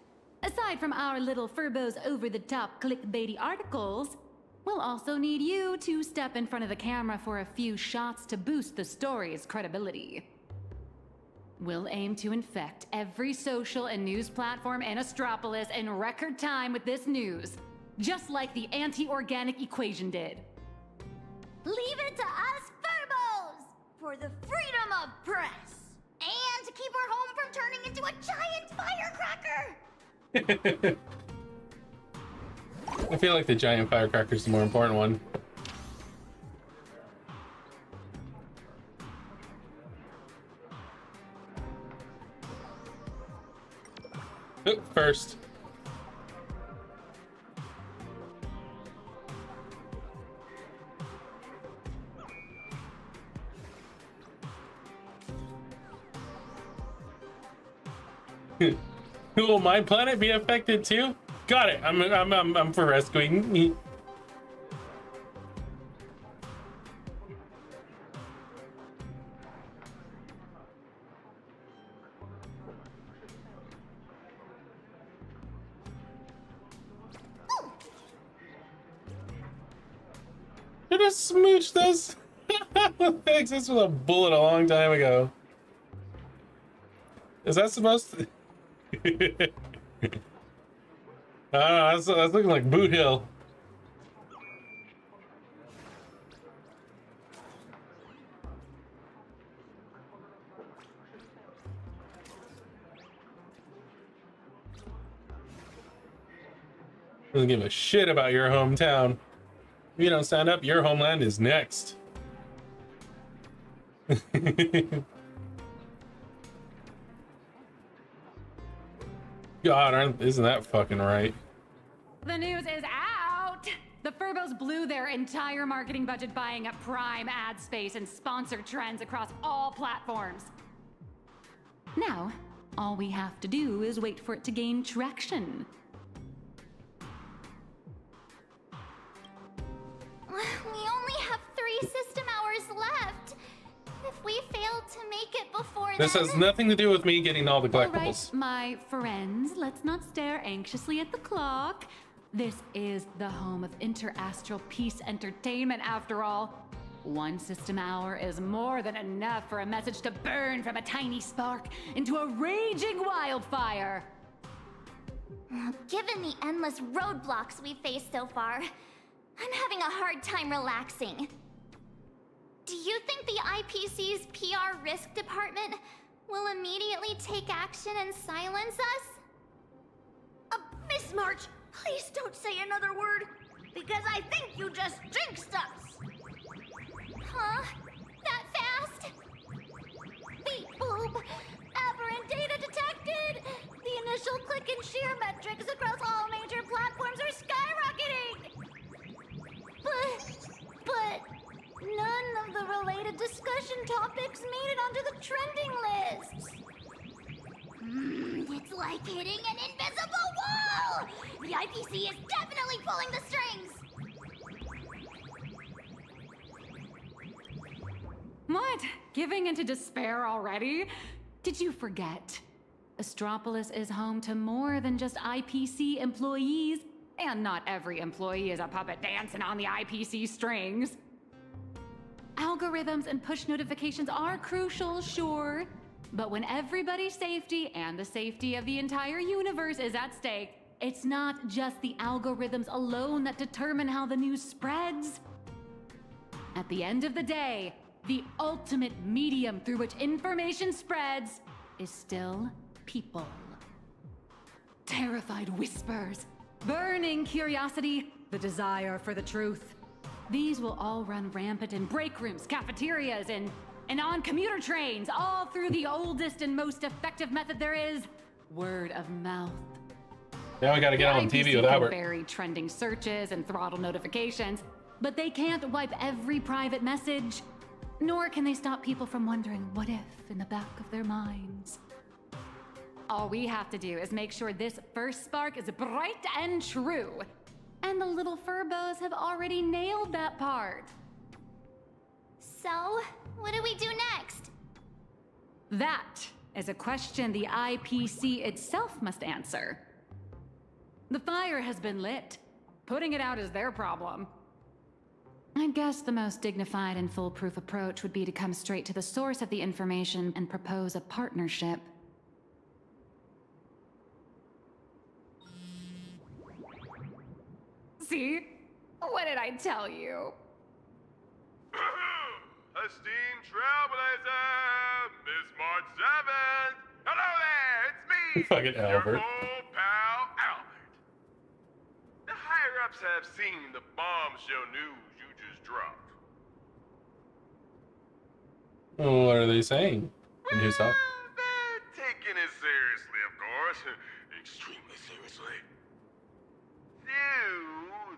Aside from our little Furbo's over-the-top clickbaity articles, we'll also need you to step in front of the camera for a few shots to boost the story's credibility. We'll aim to infect every social and news platform in Astropolis in record time with this news, just like the anti-organic equation did. Leave it to us Furbos for the freedom of press and to keep our home from turning into a giant firecracker. I feel like the giant firecracker is the more important one. Oh, first. Will my planet be affected too? Got it. I'm for rescuing. Did I smooch this? Thanks. This was a bullet a long time ago. Is that supposed to? I don't know, that's looking like Boot Hill. Doesn't give a shit about your hometown. If you don't stand up, your homeland is next. God, isn't that fucking right? The news is out! The Furbos blew their entire marketing budget buying up prime ad space and sponsored trends across all platforms. Now, all we have to do is wait for it to gain traction. We only have 3 system hours left. If we fail to make it before This then... has nothing to do with me getting all the All collectibles. right, my friends, let's not stare anxiously at the clock. This is the home of interastral peace entertainment, after all. One system hour is more than enough for a message to burn from a tiny spark into a raging wildfire. Given the endless roadblocks we've faced so far, I'm having a hard time relaxing. Do you think the IPC's PR risk department will immediately take action and silence us? Miss March, please don't say another word, because I think you just jinxed us! Huh? That fast? Beep boop! Aberrant data detected! The initial click and share metrics across all major platforms are skyrocketing! But none of the related discussion topics made it onto the trending lists. It's like hitting an invisible wall! The IPC is definitely pulling the strings! What? Giving into despair already? Did you forget? Astropolis is home to more than just IPC employees, and not every employee is a puppet dancing on the IPC strings. Algorithms and push notifications are crucial, sure, but when everybody's safety and the safety of the entire universe is at stake, it's not just the algorithms alone that determine how the news spreads. At the end of the day, the ultimate medium through which information spreads is still people. Terrified whispers, burning curiosity, the desire for the truth. These will all run rampant in break rooms, cafeterias, and on commuter trains, all through the oldest and most effective method there is, word of mouth. Now I gotta get on TV with Albert. Bury trending searches and throttle notifications, but they can't wipe every private message. Nor can they stop people from wondering what if in the back of their minds. All we have to do is make sure this first spark is bright and true. And the little furbos have already nailed that part. So, what do we do next? That is a question the IPC itself must answer. The fire has been lit. Putting it out is their problem. I guess the most dignified and foolproof approach would be to come straight to the source of the information and propose a partnership. See? What did I tell you? Esteemed Trailblazer, Miss March 7th. Hello there, it's me, Fucking Albert. your old pal, Albert. The higher-ups have seen the bombshell news you just dropped. What are they saying? And who's up? They're taking it seriously, of course. Extremely seriously.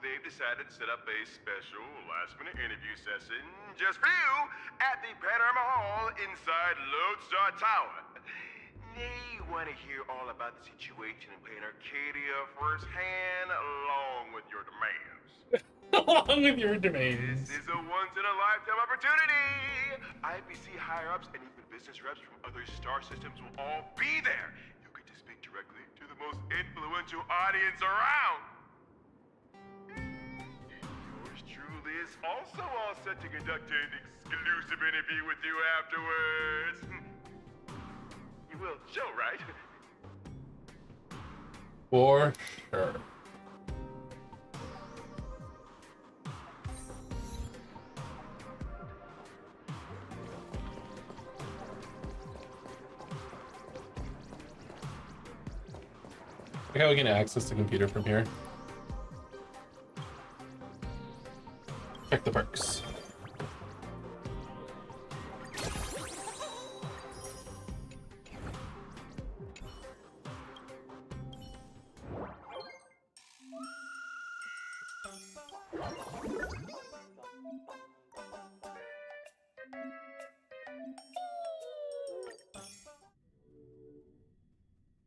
They've decided to set up a special last-minute interview session just for you at the Panorama Hall inside Lodestar Tower. They want to hear all about the situation and paint Arcadia firsthand along with your demands. Along with your demands. This is a once-in-a-lifetime opportunity. IPC higher-ups and even business reps from other star systems will all be there. You get to speak directly to the most influential audience around. Yours truly is also all set to conduct an exclusive interview with you afterwards. You will show, right? For sure. Okay, we can access the computer from here. Check the perks.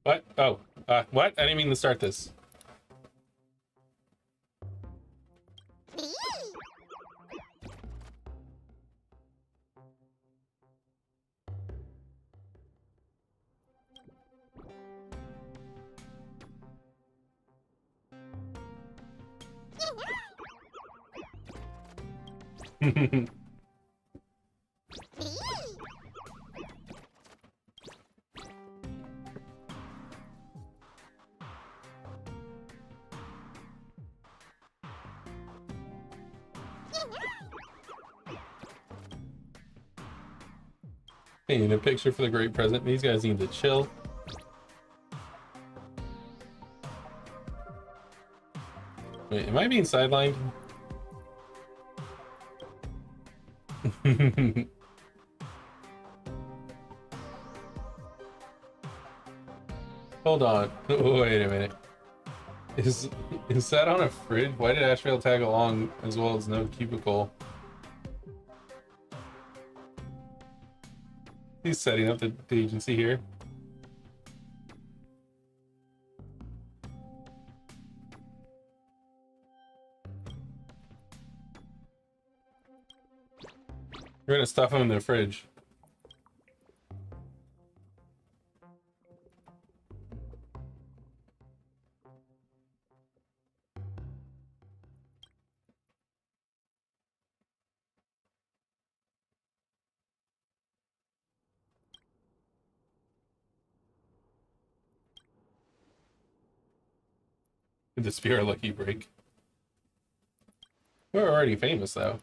What? Oh, what? I didn't mean to start this. Painting a picture for the great present. These guys need to chill. Wait, am I being sidelined? Hold on. Wait a minute. Is that on a fridge? Why did Ashrail tag along as well as no cubicle? He's setting up the agency here. We're gonna stuff him in the fridge. The Spear Lucky Break. We're already famous though.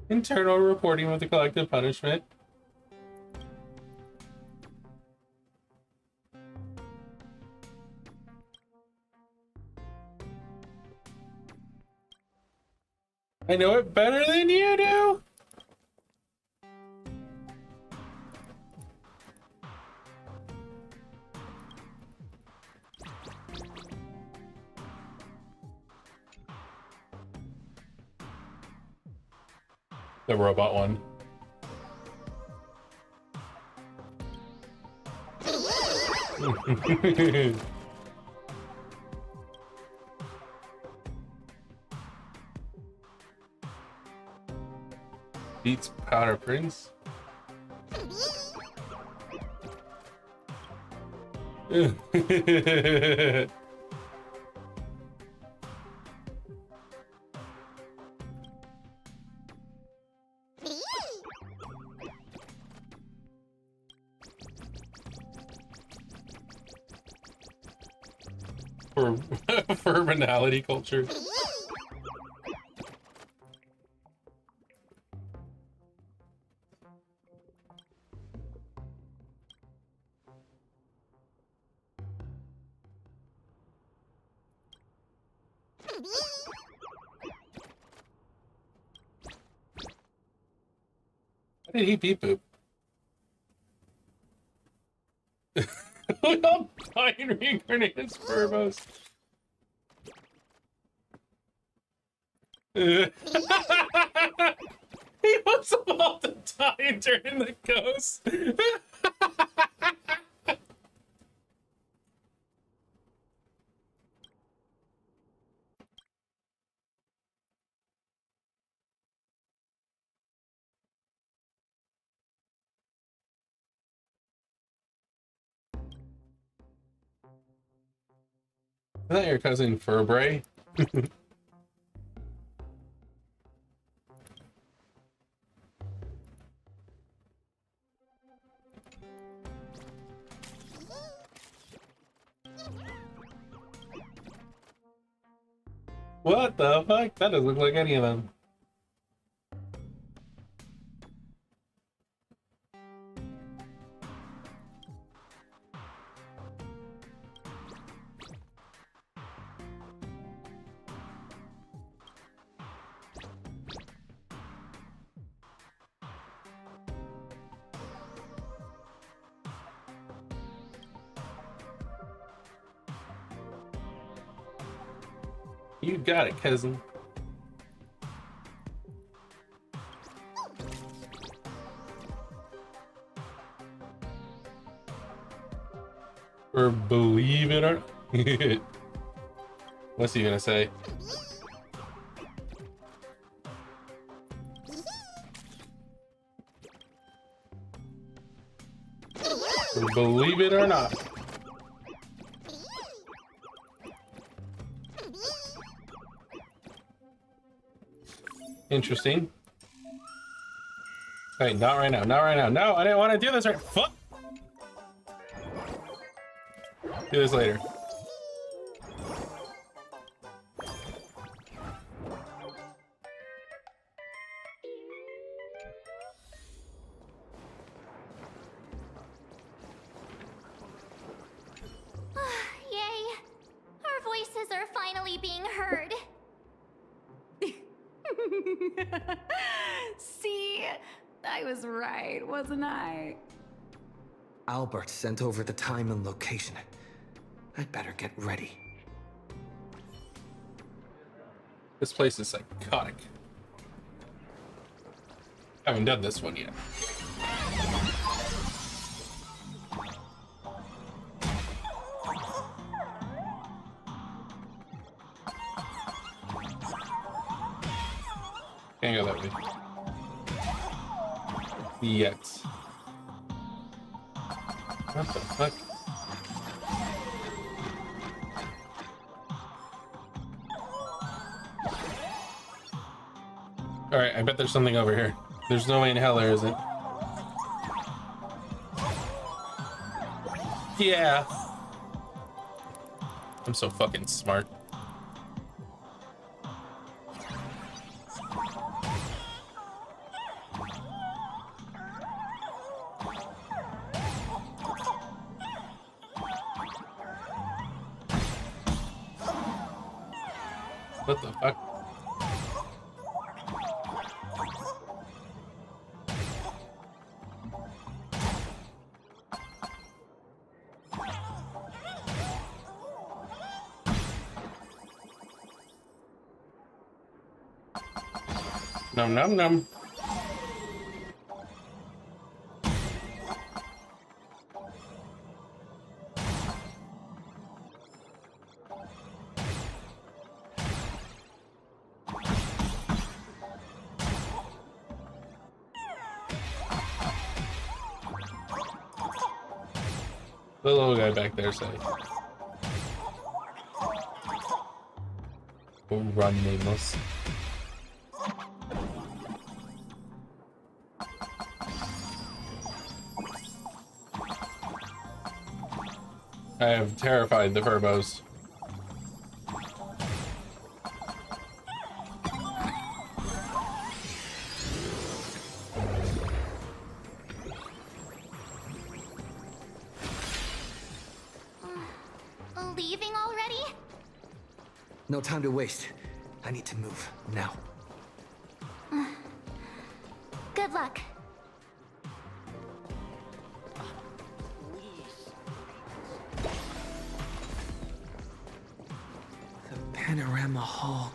Internal reporting with the collective punishment. I know it better than you do. The robot one. Beats Powder Prince. For banality culture. Why did he beep boop? We all die and reincarnate as Furbos. He wants them all to die and turn into ghosts. Is that your cousin Furbray? What the fuck? That doesn't look like any of them. You got it, cousin. Or believe it or what's he gonna say? Or believe it or not. Interesting. Wait, not right now. Not right now. No, I didn't want to do this right. Fuck. Do this later. Yay! Our voices are finally being heard. See? I was right, wasn't I? Albert sent over the time and location. I'd better get ready. This place is psychotic. Haven't done this one yet. Can't go that way. Yet. What the fuck? Alright, I bet there's something over here. There's no way in hell there isn't. Yeah. I'm so fucking smart. What the fuck? Num num num. The little guy back there say. We'll run nameless. I have terrified the Furbos. Leaving already? No time to waste. I need to move now. Good luck. The panorama hall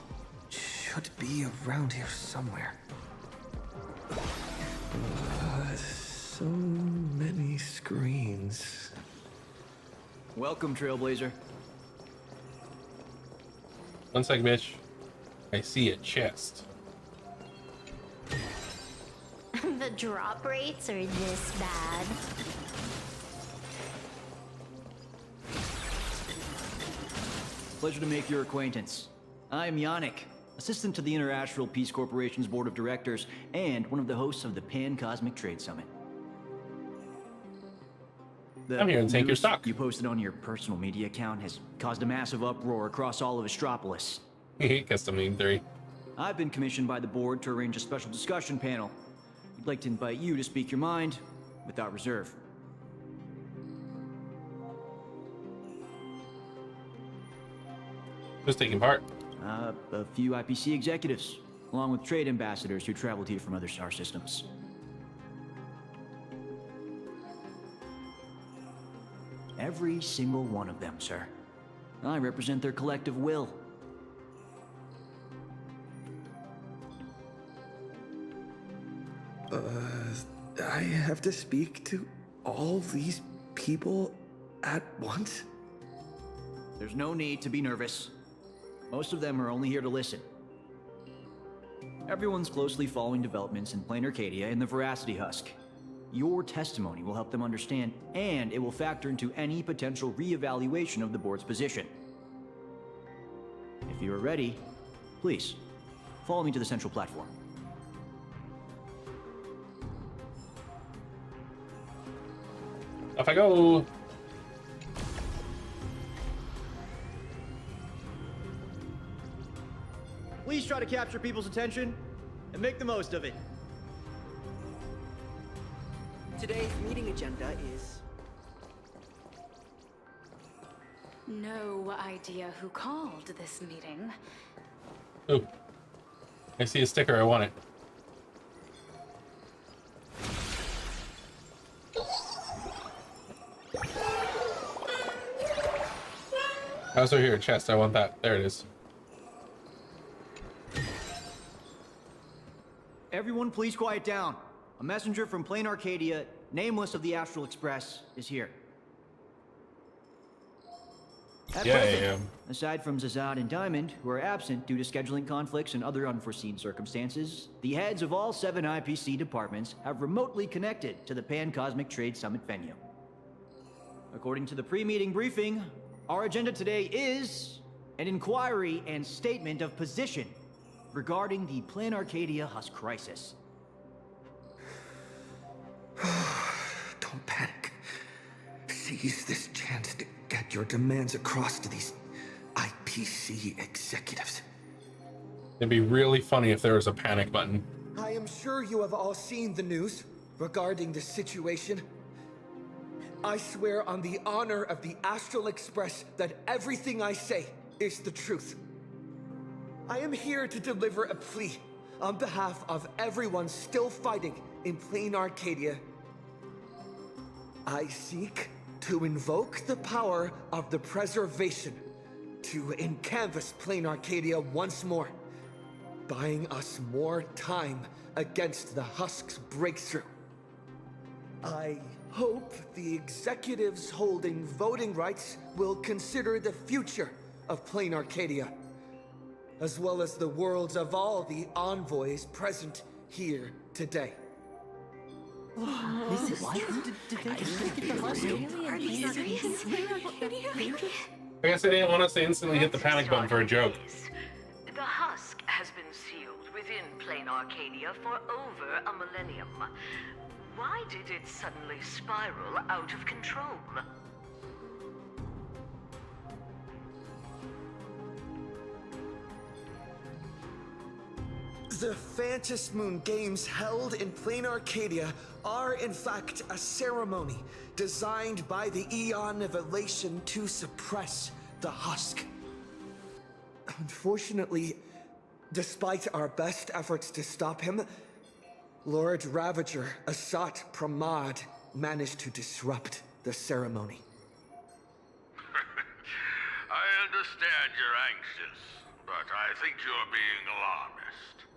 should be around here somewhere. So many screens. Welcome, Trailblazer. One sec, bitch. I see a chest. The drop rates are this bad. Pleasure to make your acquaintance. I'm Yannick, assistant to the International Peace Corporation's Board of Directors and one of the hosts of the Pan-Cosmic Trade Summit. I'm here to take your news stock. You posted on your personal media account has caused a massive uproar across all of Astropolis. Custom Name 3. I've been commissioned by the board to arrange a special discussion panel. We'd like to invite you to speak your mind without reserve. Who's taking part? A few IPC executives, along with trade ambassadors who traveled here from other star systems. Every single one of them, sir. I represent their collective will. I have to speak to all these people at once? There's no need to be nervous. Most of them are only here to listen. Everyone's closely following developments in Plain Arcadia and the Veracity Husk. Your testimony will help them understand, and it will factor into any potential re-evaluation of the board's position. If you are ready, please, follow me to the central platform. Off I go. Please try to capture people's attention and make the most of it. Today's meeting agenda is... No idea who called this meeting. Ooh. I see a sticker. I want it. I also hear a chest. I want that. There it is. Everyone, please quiet down. A messenger from Plain Arcadia, nameless of the Astral Express, is here. At present, aside from Zazad and Diamond, who are absent due to scheduling conflicts and other unforeseen circumstances, the heads of all 7 IPC departments have remotely connected to the Pan-Cosmic Trade Summit venue. According to the pre-meeting briefing, our agenda today is an inquiry and statement of position regarding the Plain Arcadia Husk crisis. Don't panic. Seize this chance to get your demands across to these IPC executives. It'd be really funny if there was a panic button. I am sure you have all seen the news regarding the situation. I swear on the honor of the Astral Express that everything I say is the truth. I am here to deliver a plea on behalf of everyone still fighting in Plain Arcadia. I seek to invoke the power of the preservation to encanvas Plain Arcadia once more, buying us more time against the Husk's breakthrough. I hope the executives holding voting rights will consider the future of Plain Arcadia, as well as the worlds of all the envoys present here today. Is this true? Did they just get the Husk? Are you serious? I guess I didn't want us to instantly hit the panic button for a joke. The Husk has been sealed within Plain Arcadia for over a millennium. Why did it suddenly spiral out of control? The Phantas Moon Games held in Plain Arcadia are in fact a ceremony designed by the Eon of Elation to suppress the Husk. Unfortunately, despite our best efforts to stop him, Lord Ravager Asat Pramad managed to disrupt the ceremony. I understand you're anxious, but I think you're being alarmist.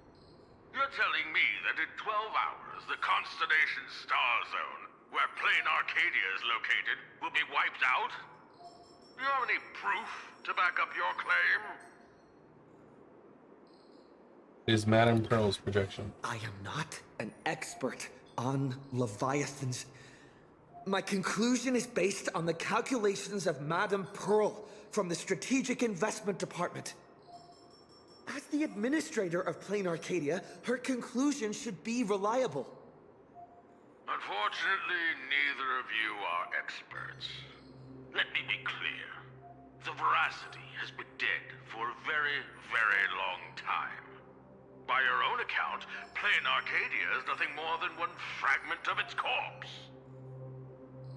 You're telling me that in 12 hours, the constellation Star Zone, where Plain Arcadia is located, will be wiped out? Do you have any proof to back up your claim? Is Madame Pearl's projection. I am not an expert on Leviathans. My conclusion is based on the calculations of Madame Pearl from the Strategic Investment Department. As the administrator of Plain Arcadia, her conclusion should be reliable. Unfortunately, neither of you are experts. Let me be clear. The veracity has been dead for a very, very long time. By your own account, Plain Arcadia is nothing more than one fragment of its corpse.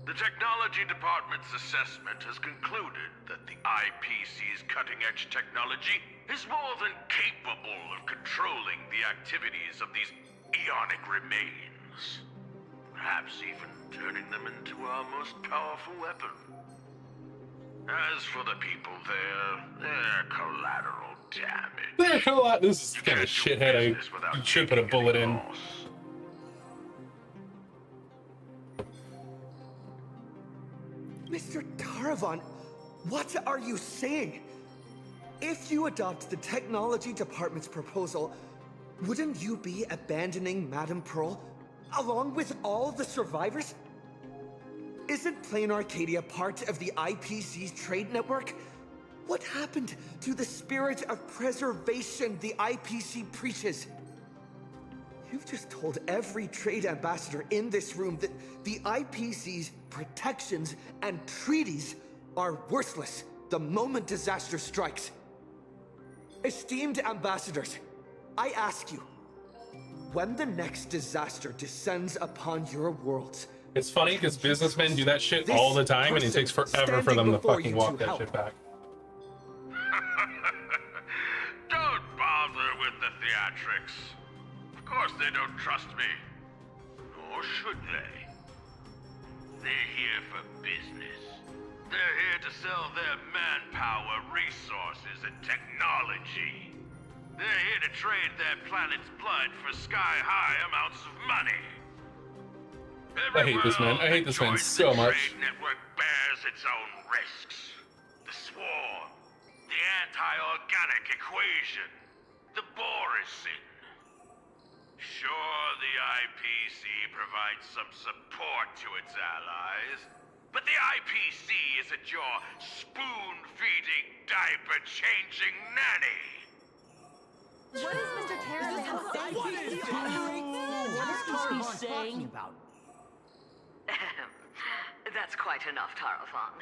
The Technology Department's assessment has concluded that the IPC's cutting-edge technology is more than capable of controlling the activities of these eonic remains. Perhaps even turning them into our most powerful weapon. As for the people there, they're collateral damage. This is kind of shithead. I should put a bullet in. Mr. Taravan, what are you saying? If you adopt the Technology Department's proposal, wouldn't you be abandoning Madame Pearl, along with all the survivors? Isn't Plain Arcadia part of the IPC's trade network? What happened to the spirit of preservation the IPC preaches? You've just told every trade ambassador in this room that the IPC's protections, and treaties are worthless the moment disaster strikes. Esteemed ambassadors, I ask you, when the next disaster descends upon your worlds, It's funny because businessmen do that shit all the time, and it takes forever for them to fucking walk that shit back. Don't bother with the theatrics. Of course they don't trust me. Nor should they. They're here for business. They're here to sell their manpower, resources, and technology. They're here to trade their planet's blood for sky-high amounts of money. I hate this man. I hate this man so much. The trade network bears its own risks. The swarm, the anti-organic equation, the Borisin. Sure, the IPC provides some support to its allies, but the IPC isn't your spoon-feeding, diaper-changing nanny. What is Mr. Terra saying? What is he talking about? That's quite enough, Tarafon.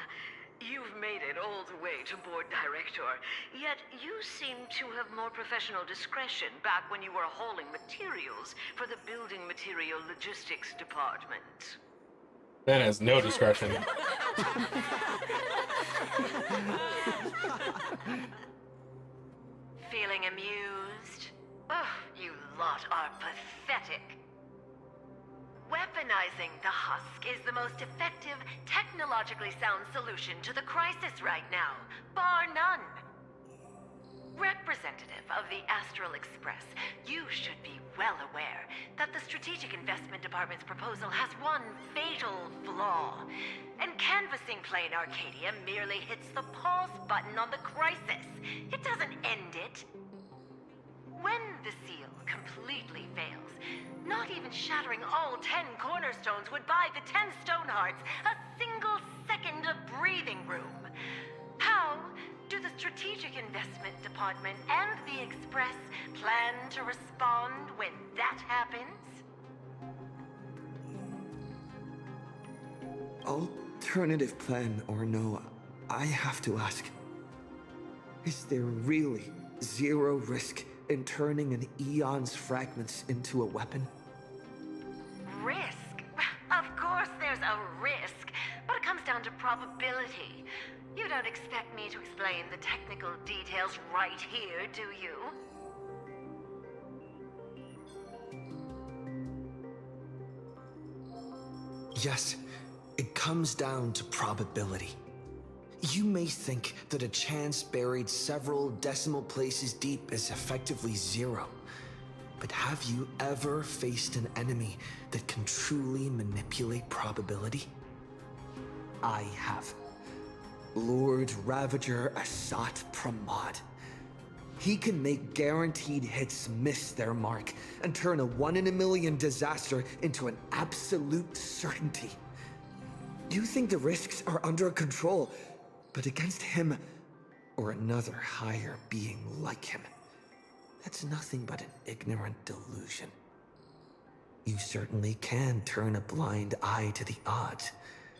You've made it all the way to board director, yet you seem to have more professional discretion back when you were hauling materials for the building material logistics department. Man has no discretion. Feeling amused? Oh, you lot are pathetic. Weaponizing the husk is the most effective, technologically sound solution to the crisis right now, bar none. Representative of the Astral Express, you should be well aware that the Strategic Investment Department's proposal has one fatal flaw. And canvassing Plain Arcadia merely hits the pause button on the crisis. It doesn't end it. When the seal completely fails, not even shattering all 10 cornerstones would buy the 10 Stonehearts a single second of breathing room. How do the Strategic Investment Department and the Express plan to respond when that happens? Alternative plan or no, I have to ask. Is there really zero risk in turning an Eon's fragments into a weapon? Risk? Of course there's a risk, but it comes down to probability. You don't expect me to explain the technical details right here, do you? Yes, it comes down to probability. You may think that a chance buried several decimal places deep is effectively zero. But have you ever faced an enemy that can truly manipulate probability? I have. Lord Ravager Asat Pramod. He can make guaranteed hits miss their mark and turn a 1 in a million disaster into an absolute certainty. You think the risks are under control, but against him, or another higher being like him, that's nothing but an ignorant delusion. You certainly can turn a blind eye to the odds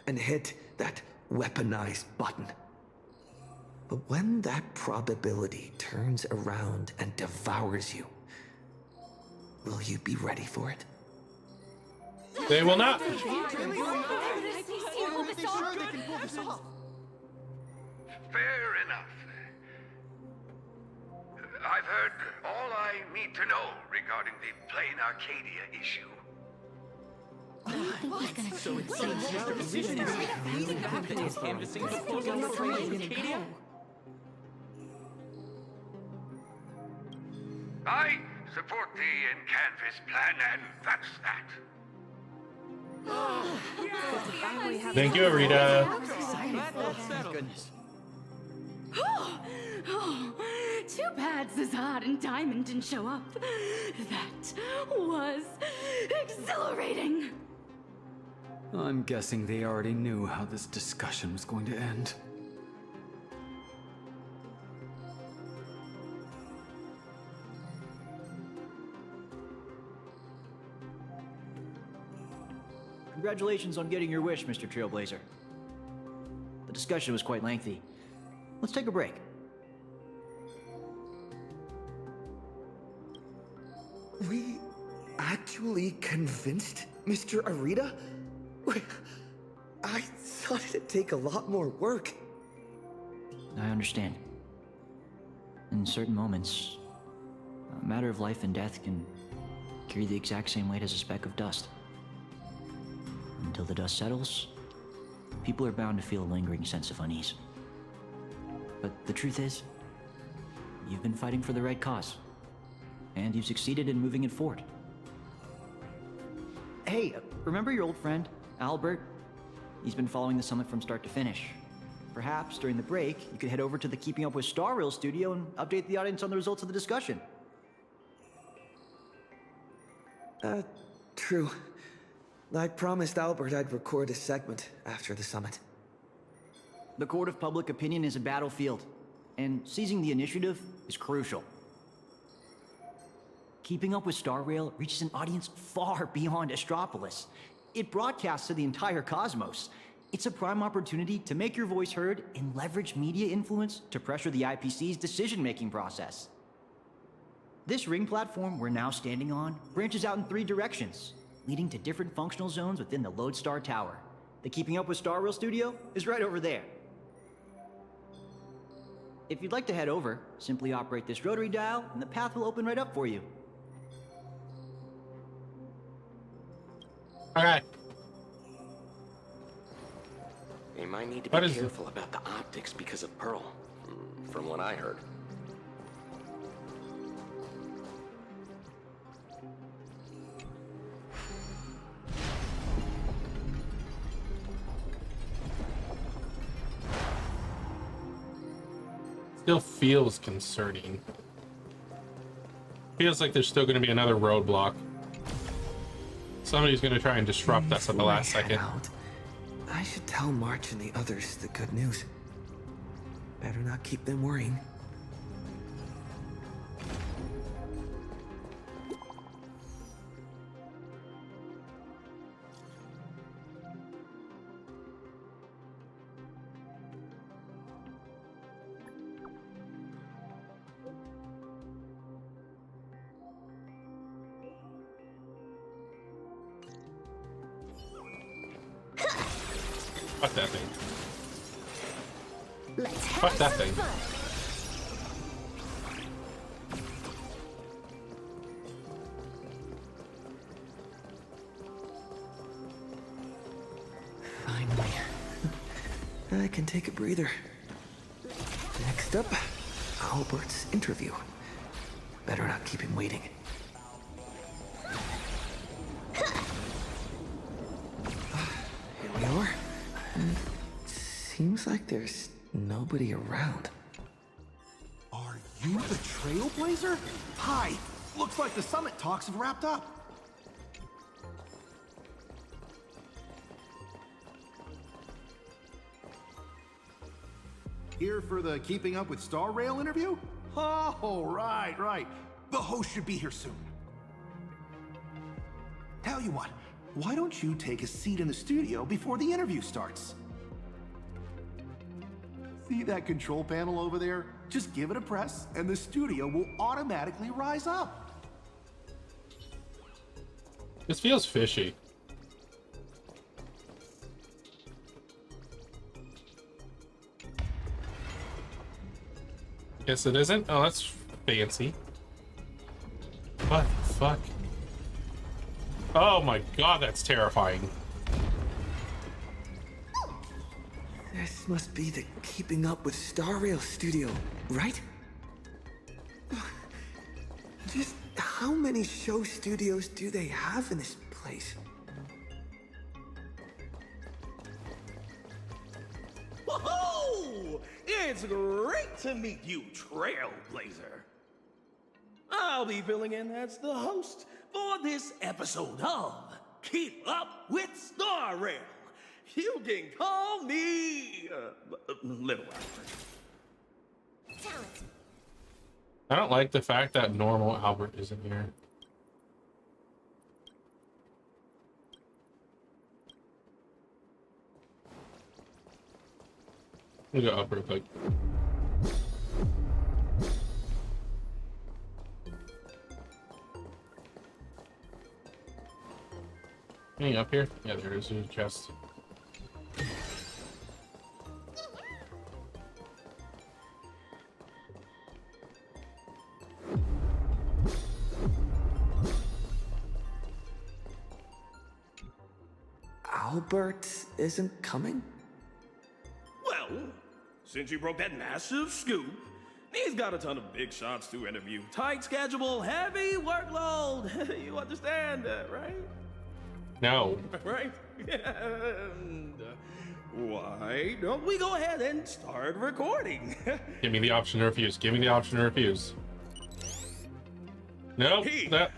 and hit that weaponized button. But when that probability turns around and devours you, will you be ready for it? They will not. Fair enough. I've heard all I need to know regarding the Plain Arcadia issue. So it seems Mr. Position is leading the company's canvassing proposal for Plain Arcadia. I support the in-canvas plan, and that's that. Thank you, Arita. Thank goodness. Too bad Zazad and Diamond didn't show up. That was exhilarating. I'm guessing they already knew how this discussion was going to end. Congratulations on getting your wish, Mr. Trailblazer. The discussion was quite lengthy. Let's take a break. We actually convinced Mr. Arita? I thought it'd take a lot more work. I understand. In certain moments, a matter of life and death can carry the exact same weight as a speck of dust. Until the dust settles, people are bound to feel a lingering sense of unease. But the truth is, you've been fighting for the right cause, and you've succeeded in moving it forward. Hey, remember your old friend, Albert? He's been following the summit from start to finish. Perhaps during the break, you could head over to the Keeping Up with Star Rail studio and update the audience on the results of the discussion. True. I promised Albert I'd record a segment after the summit. The court of public opinion is a battlefield, and seizing the initiative is crucial. Keeping Up with Star Rail reaches an audience far beyond Astropolis. It broadcasts to the entire cosmos. It's a prime opportunity to make your voice heard and leverage media influence to pressure the IPC's decision-making process. This ring platform we're now standing on branches out in 3 directions, leading to different functional zones within the Lodestar Tower. The Keeping Up with Star Rail studio is right over there. If you'd like to head over, simply operate this rotary dial and the path will open right up for you. Okay. They might need to be careful about the optics because of Pearl, from what I heard. Still feels concerning. Feels like there's still going to be another roadblock. Somebody's going to try and disrupt us at the last second. I should tell March and the others the good news. Better not keep them worrying. Fuck that thing. Let's Fuck that thing. Finally. I can take a breather. Next up, Albert's interview. Better not keep him waiting. Here we are. Seems like there's nobody around. Are you the Trailblazer? Hi. Looks like the summit talks have wrapped up. Here for the Keeping Up with Star Rail interview? Oh, right. The host should be here soon. Tell you what, why don't you take a seat in the studio before the interview starts? See that control panel over there? Just give it a press, and the studio will automatically rise up. This feels fishy. Guess it isn't? Oh, that's fancy. What the fuck? Oh my god, that's terrifying. This must be the Keeping Up with Star Rail studio, right? Just how many show studios do they have in this place? Whoa! It's great to meet you, Trailblazer. I'll be filling in as the host for this episode of Keep Up with Star Rail. You can call me Little Albert. I don't like the fact that normal Albert isn't here. Let me go up real quick. Anything up here? Yeah, there is a chest. Albert isn't coming? Well, since you broke that massive scoop, he's got a ton of big shots to interview. Tight schedule, heavy workload. You understand, right? No. Right? And, why don't we go ahead and start recording? Give me the option to refuse. Give me the option to refuse. Nope.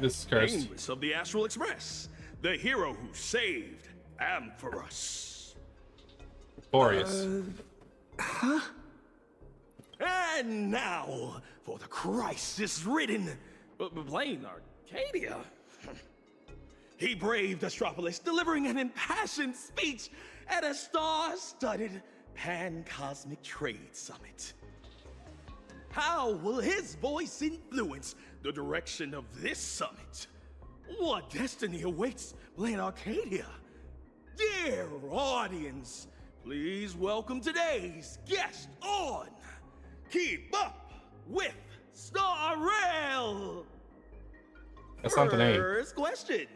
This is cursed. Nameless of the Astral Express, the hero who saved Amphoros. Glorious. Huh? And now for the crisis-ridden plain Arcadia. He braved Astropolis, delivering an impassioned speech at a star-studded pan-cosmic trade summit. How will his voice influence the direction of this summit? What destiny awaits plain Arcadia? Dear audience, please welcome today's guest on Keep Up with Star Rail. That's not the name. First question.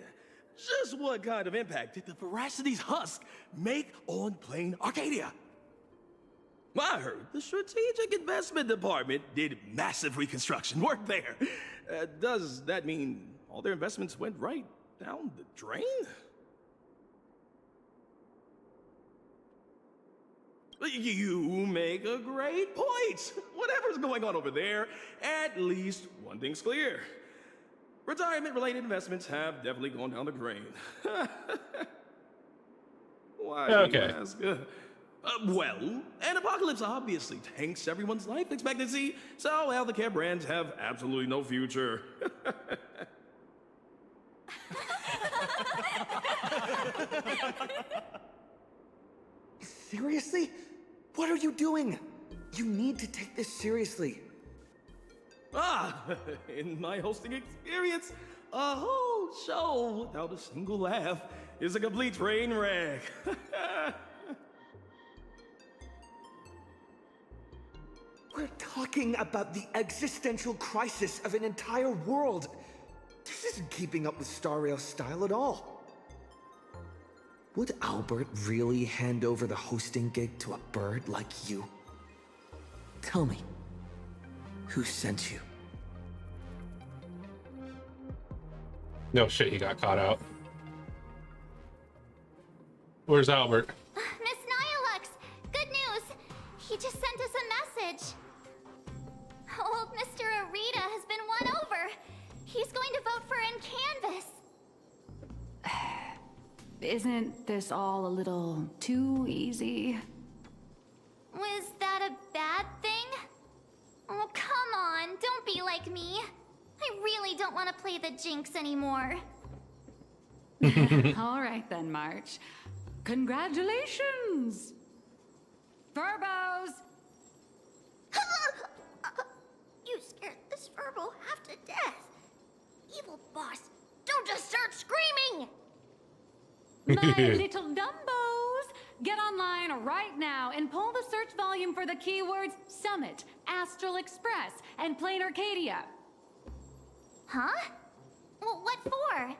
Just what kind of impact did the Veracity's husk make on plain Arcadia? I heard the Strategic Investment Department did massive reconstruction work there. Does that mean all their investments went right down the drain? You make a great point. Whatever's going on over there, at least one thing's clear. Retirement-related investments have definitely gone down the drain. Why do you ask? Well, an apocalypse obviously tanks everyone's life expectancy, so healthcare brands have absolutely no future. Seriously? What are you doing? You need to take this seriously. In my hosting experience, a whole show without a single laugh is a complete train wreck. We're talking about the existential crisis of an entire world. This isn't keeping up with Star Rail's style at all. Would Albert really hand over the hosting gig to a bird like you? Tell me, who sent you? No shit, he got caught out. Where's Albert? Miss Nihilux, good news. He just sent us a message. Old Mr. Arita has been won over. He's going to vote for Canvas. Isn't this all a little too easy? Was that a bad thing? Oh, come on, don't be like me. I really don't want to play the Jinx anymore. All right then, March. Congratulations! Verbos! You scared this Verbo half to death. Evil boss, don't just start screaming! My little Dumbos! Get online right now and pull the search volume for the keywords Summit, Astral Express, and Plain Arcadia. Huh? Well, what for?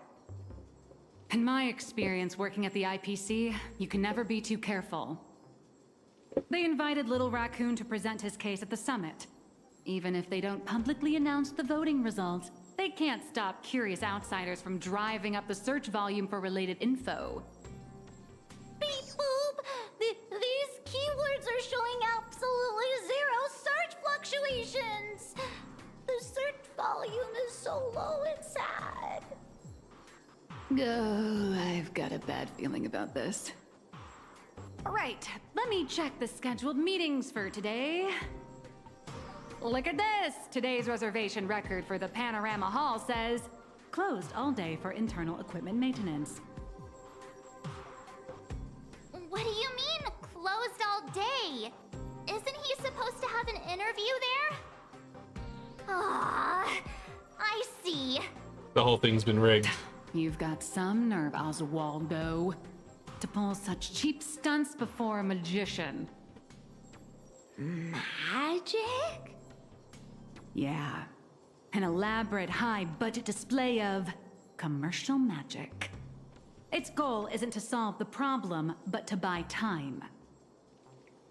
In my experience working at the IPC, you can never be too careful. They invited Little Raccoon to present his case at the summit. Even if they don't publicly announce the voting results, they can't stop curious outsiders from driving up the search volume for related info. Beep boop! These keywords are showing absolutely zero search fluctuations! The search volume is so low and sad. Oh, I've got a bad feeling about this. Right, let me check the scheduled meetings for today. Look at this! Today's reservation record for the Panorama Hall says, closed all day for internal equipment maintenance. What do you mean, closed all day? supposed to have an interview there? Ah, I see. The whole thing's been rigged. You've got some nerve, Oswaldo, to pull such cheap stunts before a magician. Magic? Yeah. An elaborate high-budget display of commercial magic. Its goal isn't to solve the problem, but to buy time.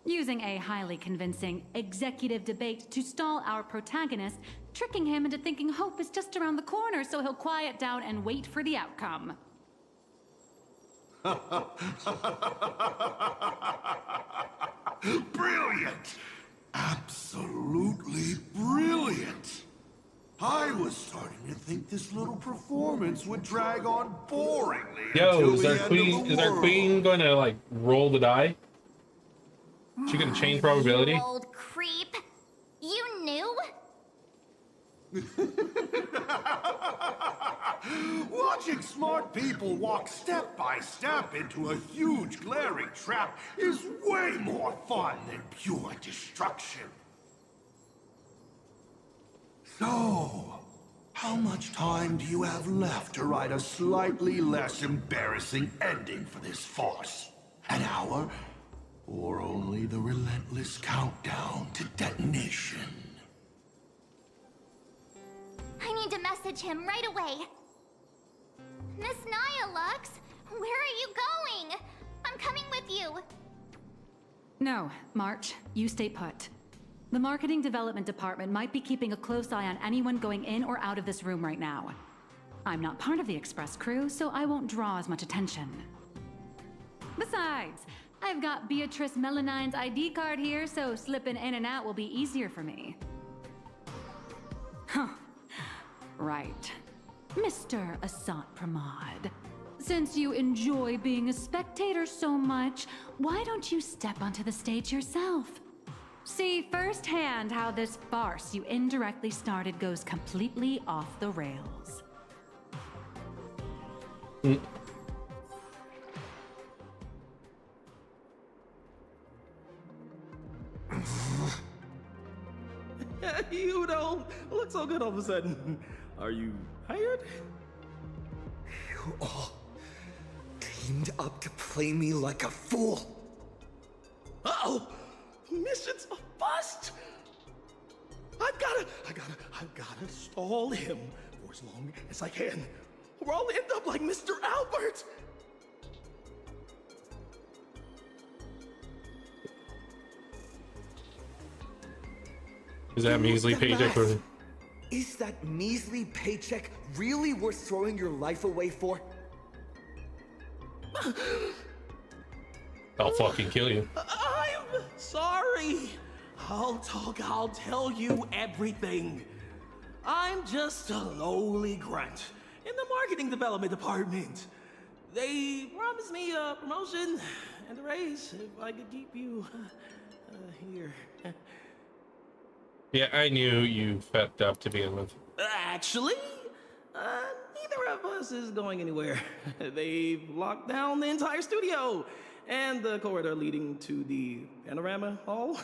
Using a highly convincing executive debate to stall our protagonist, tricking him into thinking hope is just around the corner so he'll quiet down and wait for the outcome. Brilliant! Absolutely brilliant! I was starting to think this little performance would drag on boringly. Yo, until is the our end of queen the world. gonna like roll the die? She gonna change probability? You old creep. You knew? Watching smart people walk step by step into a huge glaring trap is way more fun than pure destruction. So, how much time do you have left to write a slightly less embarrassing ending for this farce? An hour? Or only the relentless countdown to detonation? I need to message him right away. Miss Nyalux, where are you going? I'm coming with you. No, March, you stay put. The marketing development department might be keeping a close eye on anyone going in or out of this room right now. I'm not part of the express crew, so I won't draw as much attention. Besides, I've got Beatrice Melanine's ID card here, so slipping in and out will be easier for me. Huh. Right. Mr. Asat Pramod, since you enjoy being a spectator so much, why don't you step onto the stage yourself? See firsthand how this farce you indirectly started goes completely off the rails. You don't look so good all of a sudden. Are you hired? You all teamed up to play me like a fool. Uh-oh! Mission's a bust! I've gotta stall him for as long as I can. Or I'll end up like Mr. Albert! Is that measly paycheck for? Is that measly paycheck really worth throwing your life away for? I'll fucking kill you. I'm sorry. I'll tell you everything. I'm just a lowly grunt in the marketing development department. They promised me a promotion and a raise if I could keep you here. Yeah, I knew you fucked up to begin with. Actually, neither of us is going anywhere. They've locked down the entire studio and the corridor leading to the panorama hall.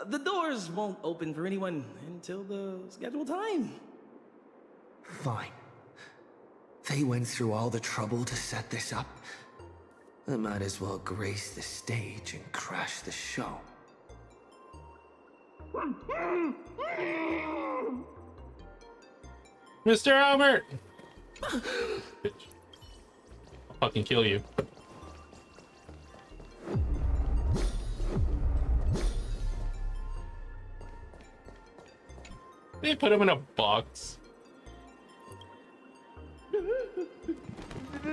The doors won't open for anyone until the scheduled time. Fine. They went through all the trouble to set this up. I might as well grace the stage and crash the show. Mr. Albert! Bitch. I'll fucking kill you. They put him in a box.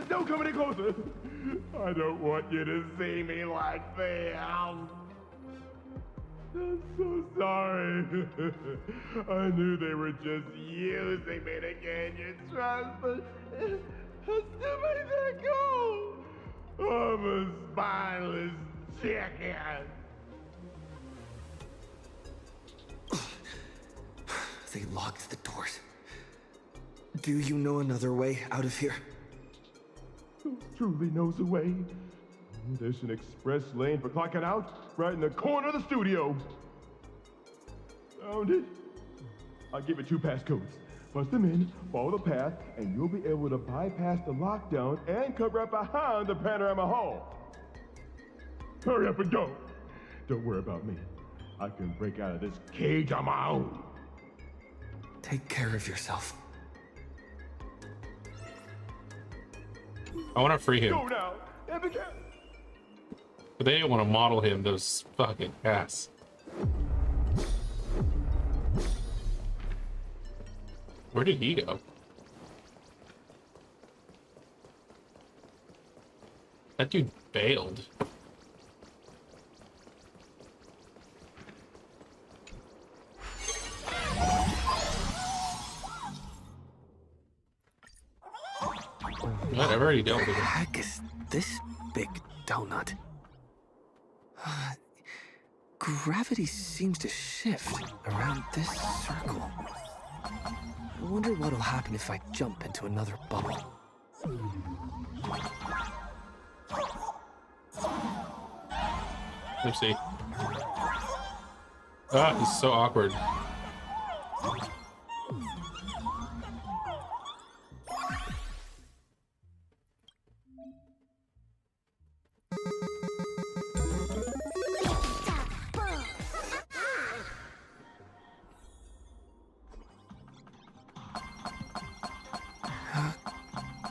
Don't come any closer. I don't want you to see me like this. I'm so sorry. I knew they were just using me to gain your trust, but how stupid did that go? I'm a spineless chicken. They locked the doors. Do you know another way out of here? Who truly knows a way? There's an express lane for clocking out right in the corner of the studio. Found it. I'll give it 2 passcodes. Punch them in, follow the path, and you'll be able to bypass the lockdown and come right behind the Panorama Hall. Hurry up and go. Don't worry about me. I can break out of this cage on my own. Take care of yourself. I want to free him. Go now. Abigail. But they didn't want to model him, those fucking ass. Where did he go? That dude bailed. God, I've already dealt with it. What the heck is this big donut? Gravity seems to shift around this circle. I wonder what'll happen if I jump into another bubble. Let's see. Ah, this is so awkward.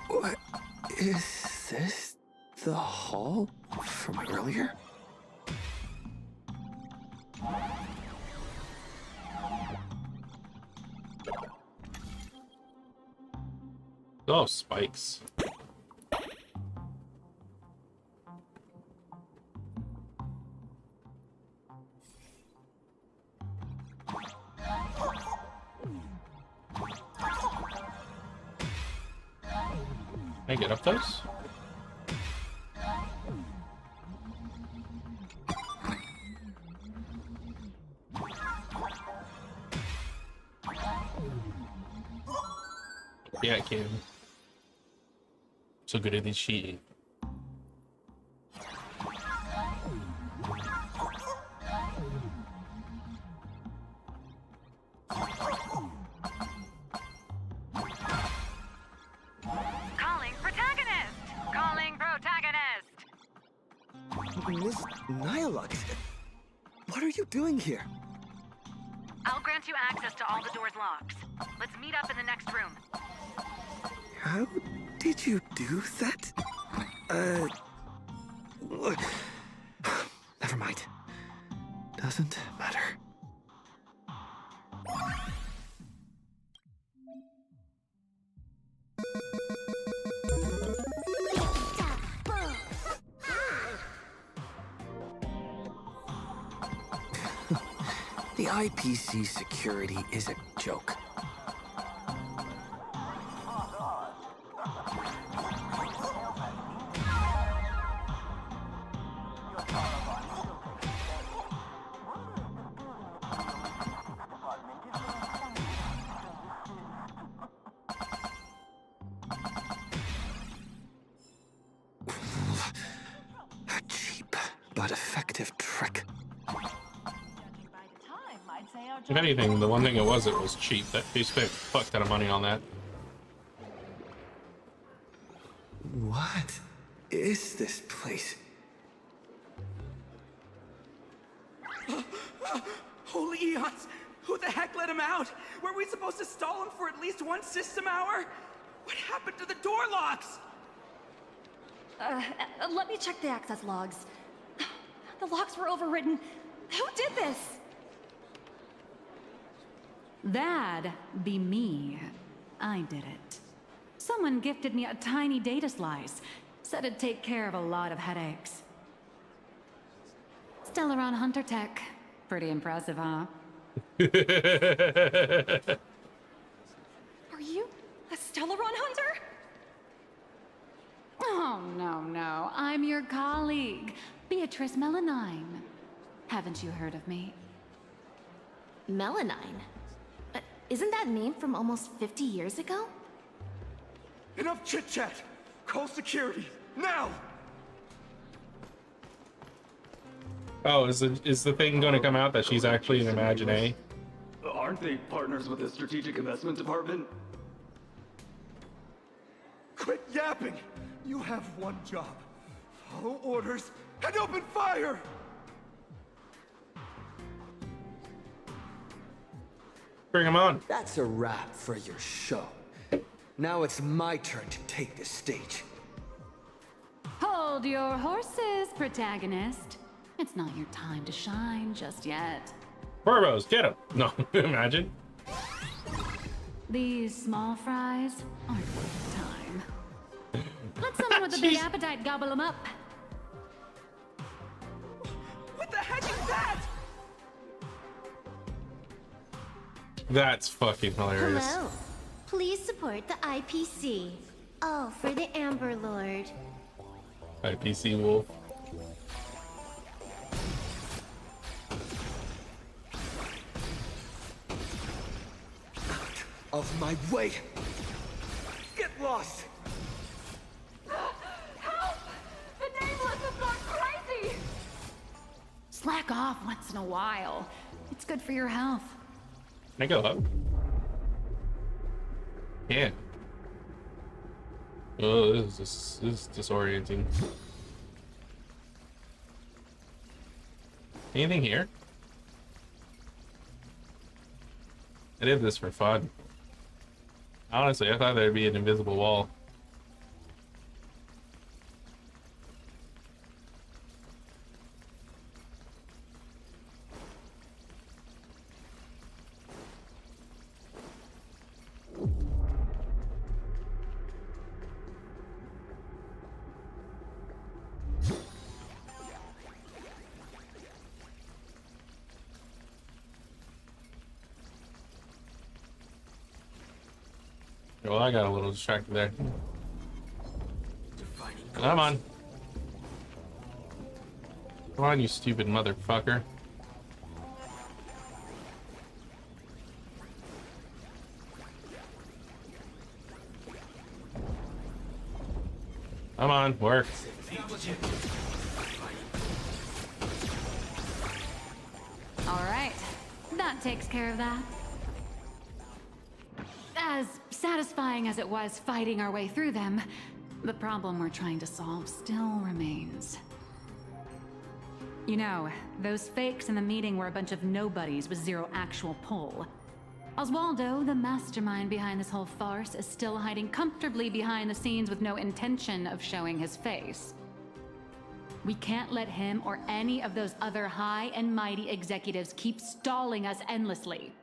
What is this? The hall from earlier? Oh, spikes. Can I get up those? Yeah, I can. So good at this cheating. Calling protagonist! Calling protagonist! Miss Nihilux, what are you doing here? I'll grant you access to all the doors' locks. Let's meet up in the next room. How did you do that? Never mind. Doesn't matter. The IPC security is a joke. A cheap but effective trick. If anything, the one thing it was cheap. That they spent a fuck ton of money on that. What is this place? Holy eons! Who the heck let him out? Were we supposed to stall him for at least 1 system hour? What happened to the door locks? Let me check the access logs. The locks were overridden. Who did this? That'd be me. I did it. Someone gifted me a tiny data slice. Said it'd take care of a lot of headaches. Stellaron Hunter Tech. Pretty impressive, huh? Are you a Stellaron hunter? Oh, no. I'm your colleague, Beatrice Melanine. Haven't you heard of me? Melanine? Isn't that name from almost 50 years ago? Enough chit-chat! Call security, now! Oh, is the thing going to come out that she's actually an Imagine? Aren't they partners with the Strategic Investment Department? Quit yapping! You have one job. Follow orders and open fire! Bring him on. That's a wrap for your show. Now it's my turn to take the stage. Hold your horses, protagonist. It's not your time to shine just yet. Burbos, get him. No, imagine. These small fries aren't worth the time. Let someone with a big appetite gobble them up. What the heck is that? That's fucking hilarious. Hello. Please support the IPC. All for the Amber Lord. IPC Wolf. Out of my way! Get lost! Help! The nameless has gone crazy! Slack off once in a while. It's good for your health. Can I go up? Yeah. Oh, this is disorienting. Anything here? I did this for fun. Honestly, I thought there'd be an invisible wall. Well, I got a little distracted there. Come on. Come on, you stupid motherfucker. Come on, work. All right, that takes care of that. As satisfying as it was fighting our way through them, the problem we're trying to solve still remains. You know, those fakes in the meeting were a bunch of nobodies with zero actual pull. Oswaldo, the mastermind behind this whole farce, is still hiding comfortably behind the scenes with no intention of showing his face. We can't let him or any of those other high and mighty executives keep stalling us endlessly.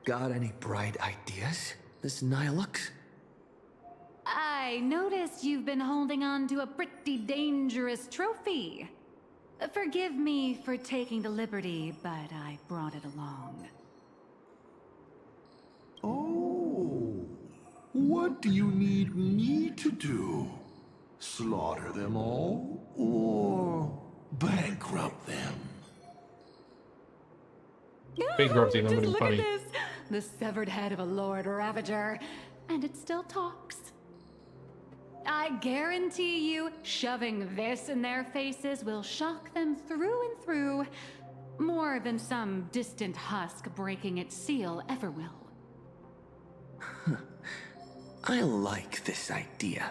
Got any bright ideas, Miss Nihilux? I noticed you've been holding on to a pretty dangerous trophy. Forgive me for taking the liberty, but I brought it along. Oh, what do you need me to do? Slaughter them all, or bankrupt them? Bankrupting them would be Look funny. at this! The severed head of a Lord Ravager. And it still talks. I guarantee you, shoving this in their faces will shock them through and through, more than some distant husk breaking its seal ever will. I like this idea.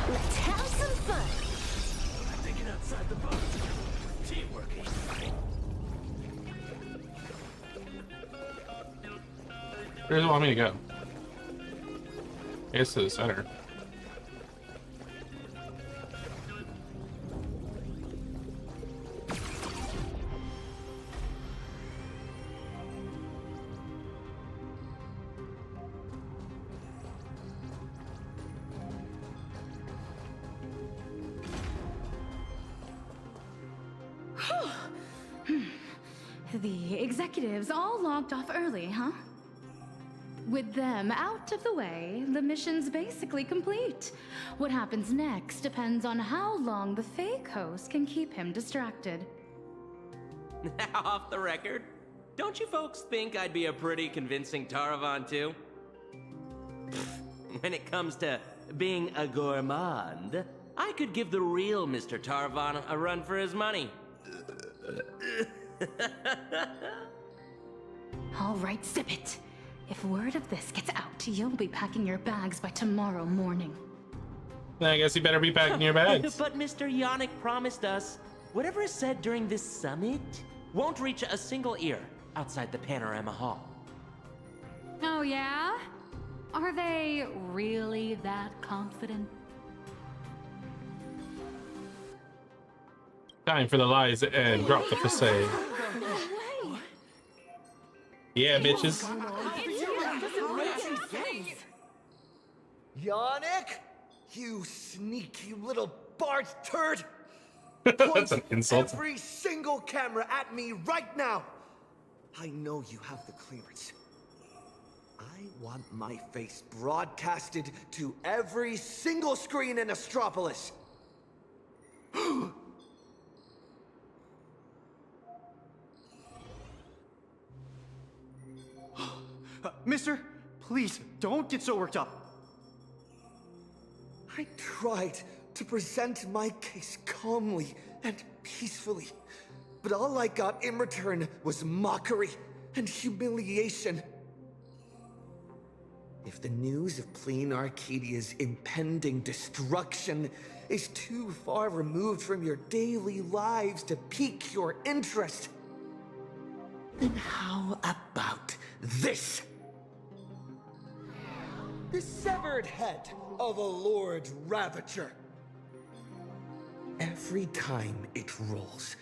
Let's have some fun. I'm thinking outside the box. Teamwork. Where does it want me to go? I guess to the center. The executives all logged off early, huh? With them out of the way, the mission's basically complete. What happens next depends on how long the fake host can keep him distracted. Now, off the record, Don't you folks think I'd be a pretty convincing Taravan too? When it comes to being a gourmand, I could give the real Mr. Taravan a run for his money. All right, zip it. If word of this gets out, you'll be packing your bags by tomorrow morning. I guess you better be packing your bags. But Mr. Yannick promised us whatever is said during this summit won't reach a single ear outside the Panorama Hall. Oh, yeah? Are they really that confident? Time for the lies and drop the facade. Yeah, bitches. Yannick? You sneaky little Bart turd! That's an insult. Every single camera at me right now! I know you have the clearance. I want my face broadcasted to every single screen in Astropolis. Mister, please, don't get so worked up. I tried to present my case calmly and peacefully, but all I got in return was mockery and humiliation. If the news of Plain Arcadia's impending destruction is too far removed from your daily lives to pique your interest, then how about this? The severed head of a Lord Ravager. Every time it rolls,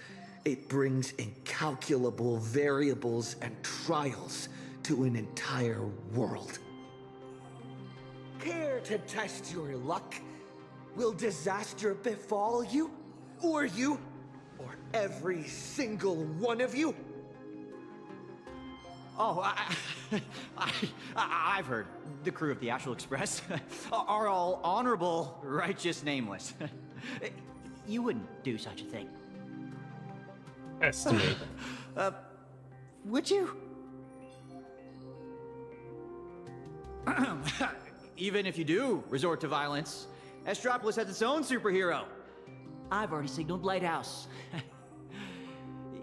it brings incalculable variables and trials to an entire world. Care to test your luck? Will disaster befall you? Or you? Or every single one of you? Oh, I've heard. The crew of the Astral Express are all honorable, righteous, nameless. You wouldn't do such a thing. Estimate. Would you? Even if you do resort to violence, Astropolis has its own superhero. I've already signaled Lighthouse.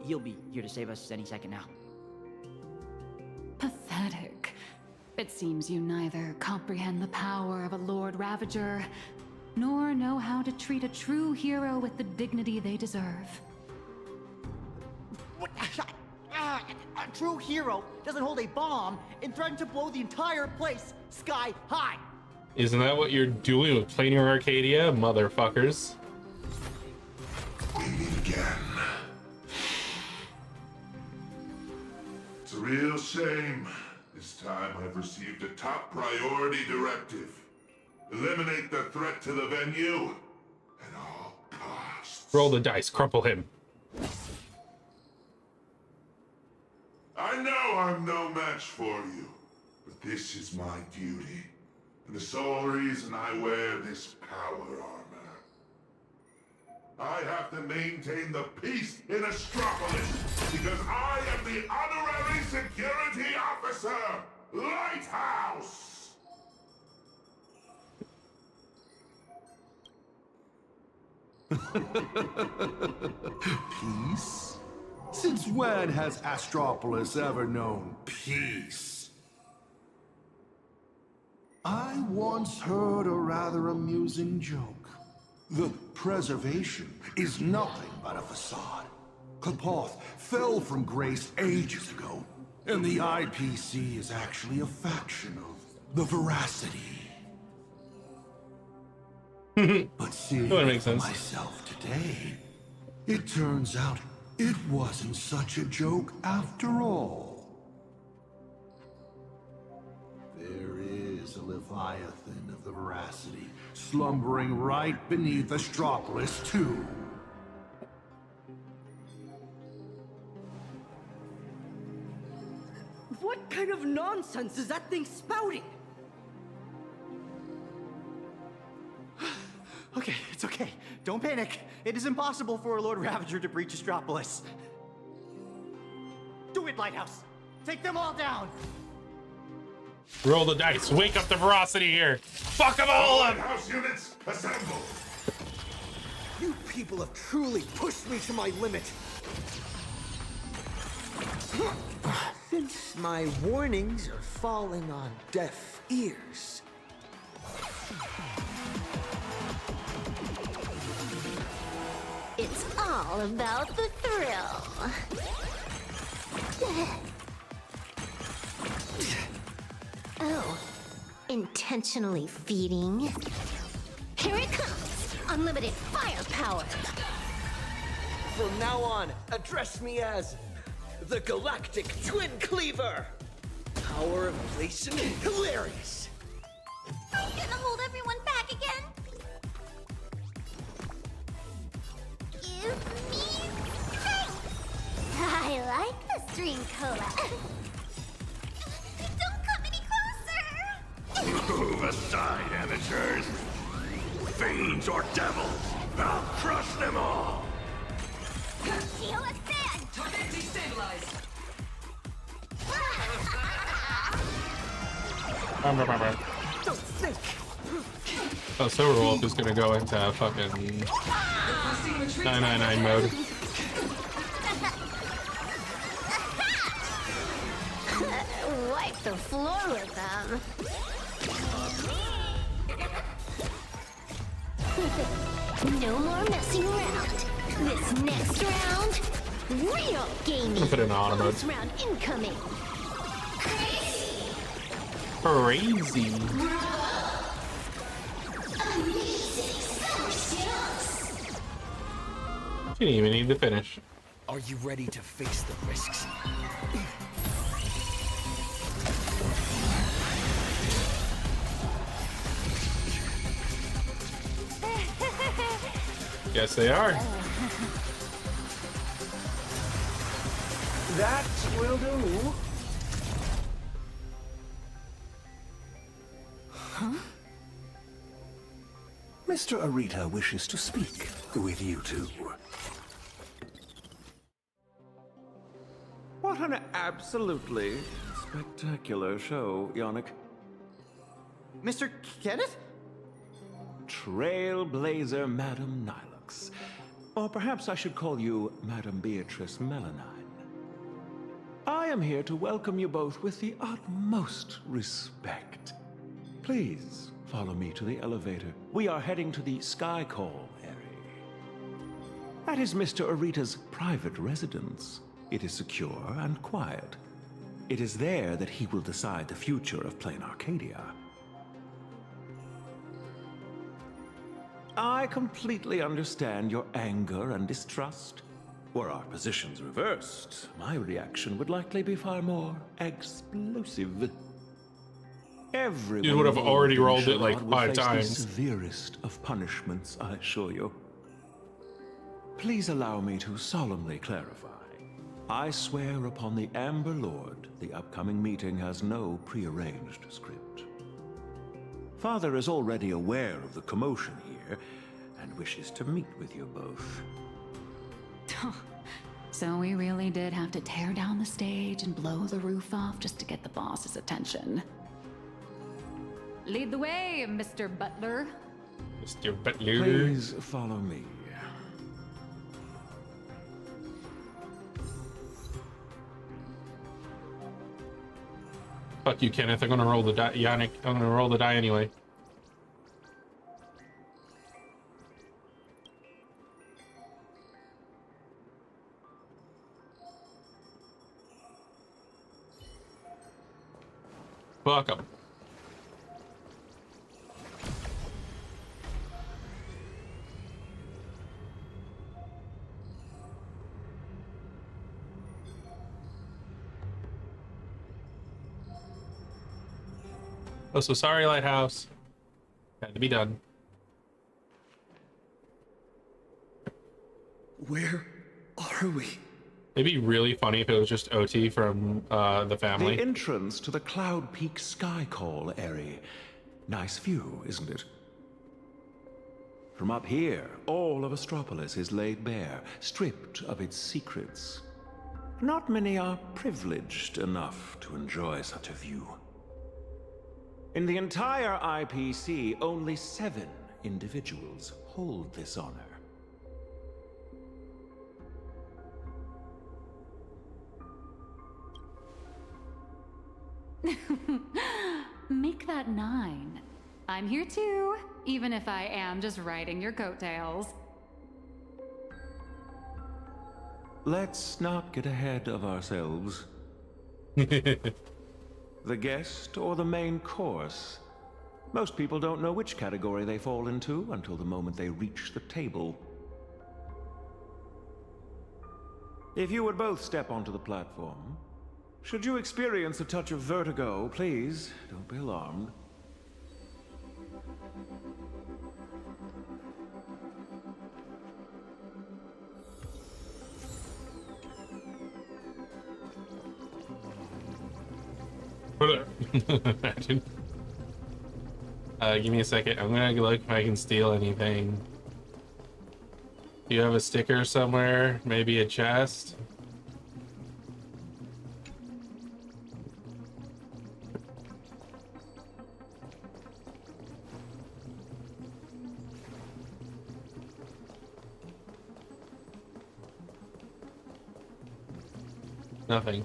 He'll be here to save us any second now. Pathetic. It seems you neither comprehend the power of a Lord Ravager, nor know how to treat a true hero with the dignity they deserve. A true hero doesn't hold a bomb and threaten to blow the entire place sky high. Isn't that what you're doing with Planar Arcadia, motherfuckers? We meet again. It's a real shame. This time I've received a top priority directive. Eliminate the threat to the venue at all costs. Roll the dice, crumple him. I know I'm no match for you, but this is my duty, and the sole reason I wear this power armor. I have to maintain the peace in Astropolis, because I am the honorary security officer, Lighthouse! Peace? Since when has Astropolis ever known peace? I once heard a rather amusing joke. The preservation is nothing but a facade. Klapoth fell from grace ages ago, and the IPC is actually a faction of the Veracity. But seeing it for myself today, it turns out it wasn't such a joke after all. There is a Leviathan of the Veracity slumbering right beneath Astropolis, too. What kind of nonsense is that thing spouting? Okay, it's okay. Don't panic. It is impossible for a Lord Ravager to breach Astropolis. Do it, Lighthouse! Take them all down! Roll the dice. Wake up the veracity here. Fuck them all up! House units, assemble! You people have truly pushed me to my limit. Since my warnings are falling on deaf ears. It's all about the thrill. Oh, intentionally feeding. Here it comes! Unlimited firepower! From now on, address me as the Galactic Twin Cleaver! Power of inflation, hilarious! Gonna hold everyone back again? Give me strength! I like the stream cola. Don't come any closer! Move aside, amateurs! Fiends or devils, I'll crush them all! Heal us then! Target destabilized. Don't think! Oh, Silver Wolf is gonna go into fucking 999 mode. Wipe the floor with them. No more messing around. This next round, real gaming. I'm gonna put it in auto mode. Bonus round incoming. Crazy. Didn't even need to finish. Are you ready to face the risks? Yes, they are. That will do. Huh? Mr. Arita wishes to speak with you two. What an absolutely spectacular show, Yannick. Mr. Kenneth? Trailblazer Madame Nilux. Or perhaps I should call you Madame Beatrice Melanine. I am here to welcome you both with the utmost respect. Please follow me to the elevator. We are heading to the Sky Call area. That is Mr. Arita's private residence. It is secure and quiet. It is there that he will decide the future of Plain Arcadia. I completely understand your anger and distrust. Were our positions reversed, my reaction would likely be far more explosive. Everyone You would have already rolled it like will 5 face the times. severest of punishments, I assure you. Please allow me to solemnly clarify. I swear upon the Amber Lord, the upcoming meeting has no prearranged script. Father is already aware of the commotion here and wishes to meet with you both. So we really did have to tear down the stage and blow the roof off just to get the boss's attention. Lead the way, Mr. Butler. Mr. Butler. Please follow me. Fuck you, Kenneth. I'm gonna roll the die. Yannick, I'm gonna roll the die anyway. Fuck 'em. Oh, so sorry, Lighthouse. Had to be done. Where are we? It'd be really funny if it was just OT from the family. The entrance to the Cloud Peak Sky Call area. Nice view, isn't it? From up here, all of Astropolis is laid bare, stripped of its secrets. Not many are privileged enough to enjoy such a view. In the entire IPC, only 7 individuals hold this honor. Make that 9. I'm here too, even if I am just riding your coattails. Let's not get ahead of ourselves. The guest or the main course? Most people don't know which category they fall into until the moment they reach the table. If you would both step onto the platform, should you experience a touch of vertigo, please don't be alarmed. Imagine. Give me a second. I'm gonna look if I can steal anything. Do you have a sticker somewhere? Maybe a chest? Nothing.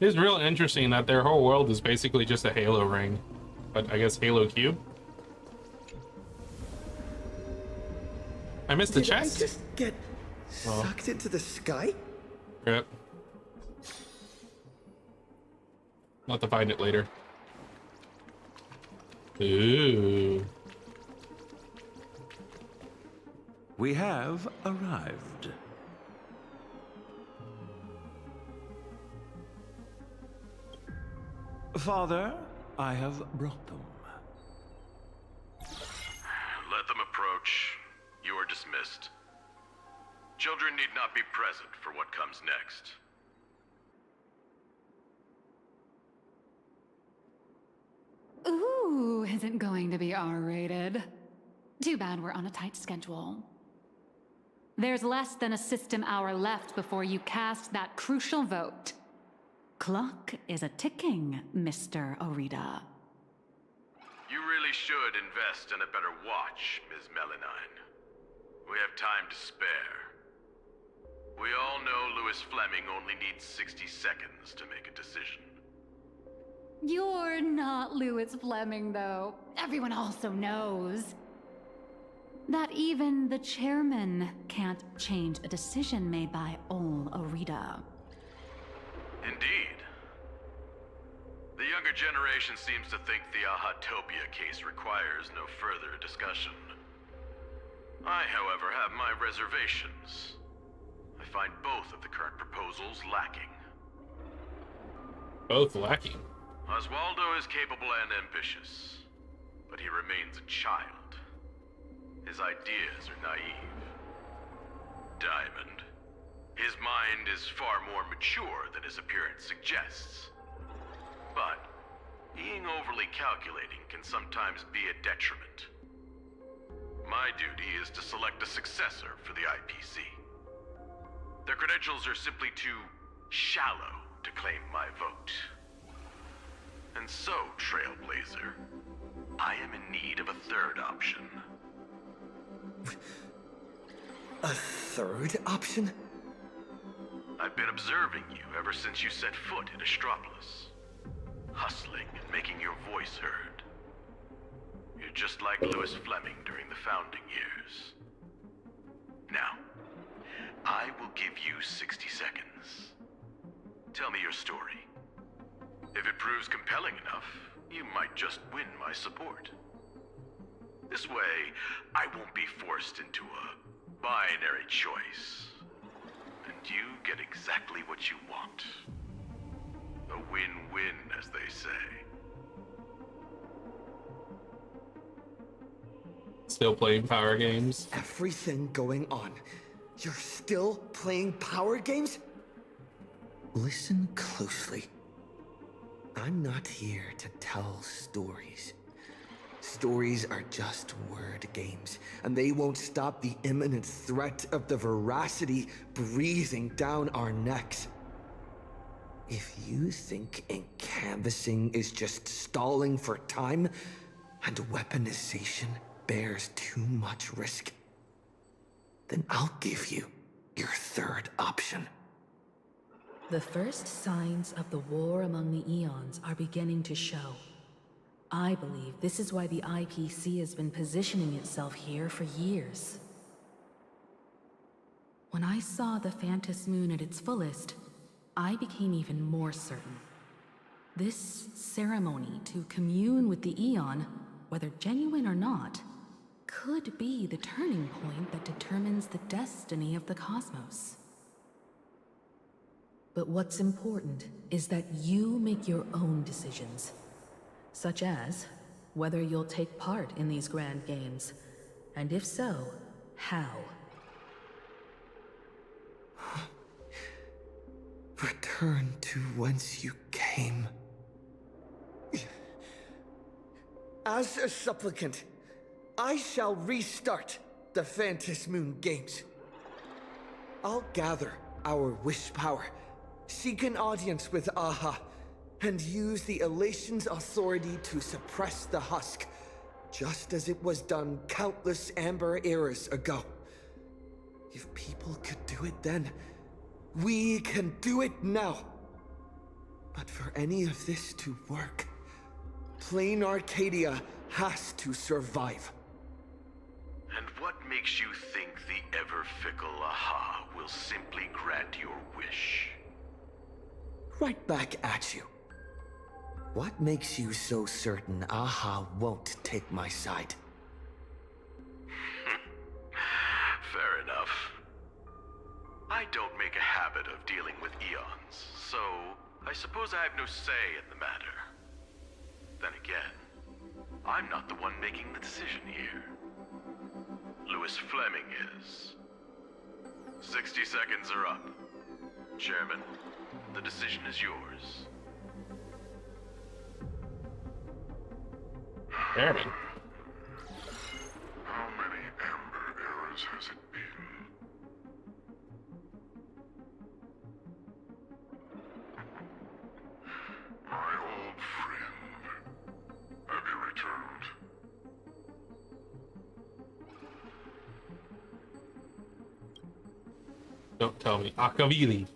It's real interesting that their whole world is basically just a Halo ring. But I guess Halo Cube? I missed the chest. Did I just get sucked into the sky? Yep. I'll have to find it later. Ooh. We have arrived. Father, I have brought them. Let them approach. You are dismissed. Children need not be present for what comes next. Ooh, isn't going to be R-rated. Too bad we're on a tight schedule. There's less than a system hour left before you cast that crucial vote. Clock is a ticking, Mr. Orita. You really should invest in a better watch, Ms. Melanine. We have time to spare. We all know Louis Fleming only needs 60 seconds to make a decision. You're not Louis Fleming, though. Everyone also knows that even the chairman can't change a decision made by Ol Orita. Indeed. The younger generation seems to think the Ahatopia case requires no further discussion. I, however, have my reservations. I find both of the current proposals lacking. Both lacking? Oswaldo is capable and ambitious, but he remains a child. His ideas are naive. Diamond. His mind is far more mature than his appearance suggests. But being overly calculating can sometimes be a detriment. My duty is to select a successor for the IPC. Their credentials are simply too shallow to claim my vote. And so, Trailblazer, I am in need of a third option. A third option? I've been observing you ever since you set foot in Astropolis. Hustling and making your voice heard. You're just like Louis Fleming during the founding years. Now, I will give you 60 seconds. Tell me your story. If it proves compelling enough, you might just win my support. This way, I won't be forced into a binary choice. And you get exactly what you want. A win-win, as they say. Still playing power games? Everything going on. You're still playing power games? Listen closely. I'm not here to tell stories. stories are just word games, and they won't stop the imminent threat of the veracity breathing down our necks. If you think canvassing is just stalling for time, and weaponization bears too much risk, then I'll give you your third option. The first signs of the war among the Eons are beginning to show. I believe this is why the IPC has been positioning itself here for years. When I saw the Phantom Moon at its fullest, I became even more certain. This ceremony to commune with the Eon, whether genuine or not, could be the turning point that determines the destiny of the cosmos. But what's important is that you make your own decisions, such as whether you'll take part in these grand games, and if so, how. Return to whence you came. As a supplicant, I shall restart the Phantom Moon Games. I'll gather our wish power, seek an audience with Aha, and use the Elation's authority to suppress the husk, just as it was done countless Amber eras ago. If people could do it then, we can do it now. But for any of this to work, plain Arcadia has to survive. And what makes you think the ever-fickle Aha will simply grant your wish? Right back at you. What makes you so certain Aha won't take my side? Fair enough. I don't make a habit of dealing with Eons, so I suppose I have no say in the matter. Then again, I'm not the one making the decision here. Louis Fleming is. 60 seconds are up. Chairman, the decision is yours. Chairman? How many Amber eras has it been? My old friend, have you returned? Don't tell me. Akavili.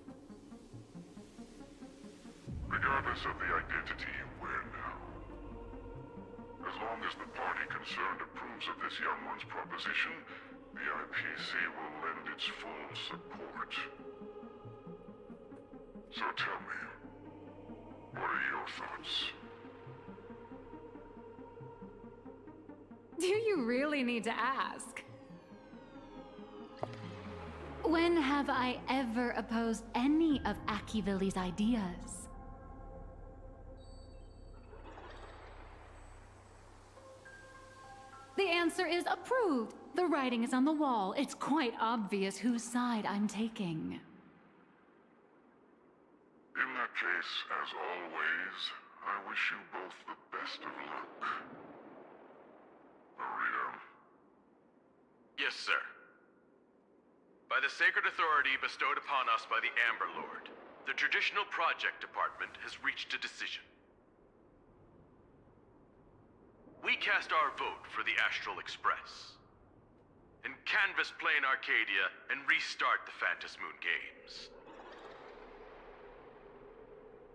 Regardless of the identity you wear now, as long as the party concerned approves of this young one's proposition, the IPC will lend its full support. So tell me, what are your thoughts? Do you really need to ask? When have I ever opposed any of Akivili's ideas? The answer is approved. The writing is on the wall. It's quite obvious whose side I'm taking. In that case, as always, I wish you both the best of luck. Maria? Yes, sir. By the sacred authority bestowed upon us by the Amber Lord, the Traditional Project Department has reached a decision. We cast our vote for the Astral Express, and canvass Plain Arcadia and restart the Phantom Moon Games.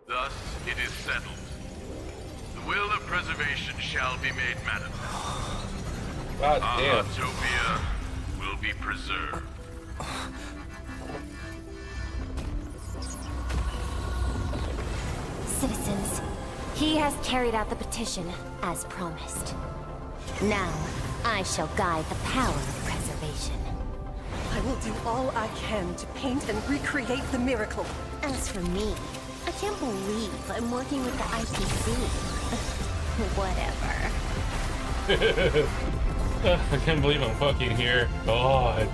Thus, it is settled. The will of preservation shall be made manifest. God damn. Ahatopia will be preserved. Citizens, he has carried out the petition, as promised. Now, I shall guide the power of preservation. I will do all I can to paint and recreate the miracle. As for me, I can't believe I'm working with the IPC. Whatever. I can't believe I'm fucking here. God.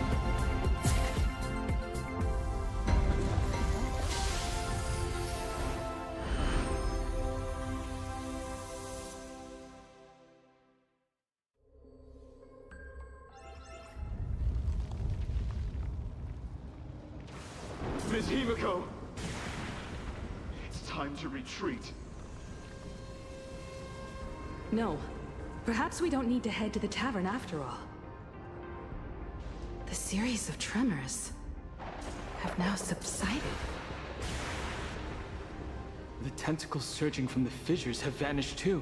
Miss Himiko! It's time to retreat. No. Perhaps we don't need to head to the tavern after all. The series of tremors have now subsided. The tentacles surging from the fissures have vanished too.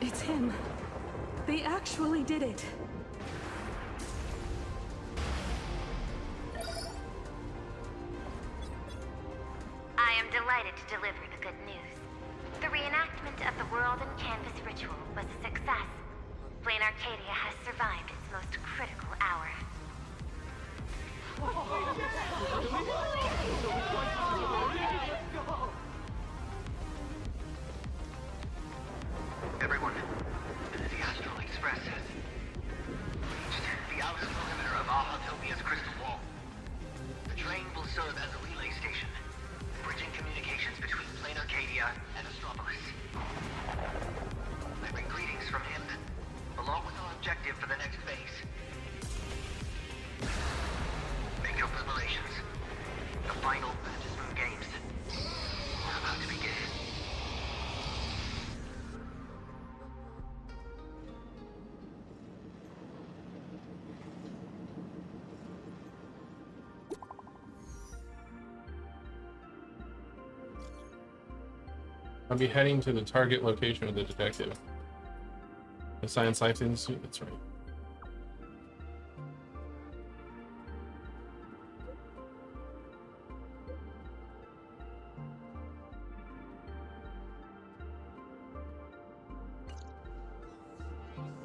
It's him. They actually did it. I am delighted to deliver the good news. The reenactment of the World and Canvas ritual was a success. Plain Arcadia has survived its most critical hour. Everyone, the Astral Express has reached the outer perimeter of Ahatopia's crystal wall. The train will serve as a relay station, bridging communications between Plain Arcadia and Astropolis. I bring greetings from him, along with our objective for the next phase. Make your preparations. The final Fantasy Moon Games are about to begin. I'll be heading to the target location of the detective. The science life institute, that's right.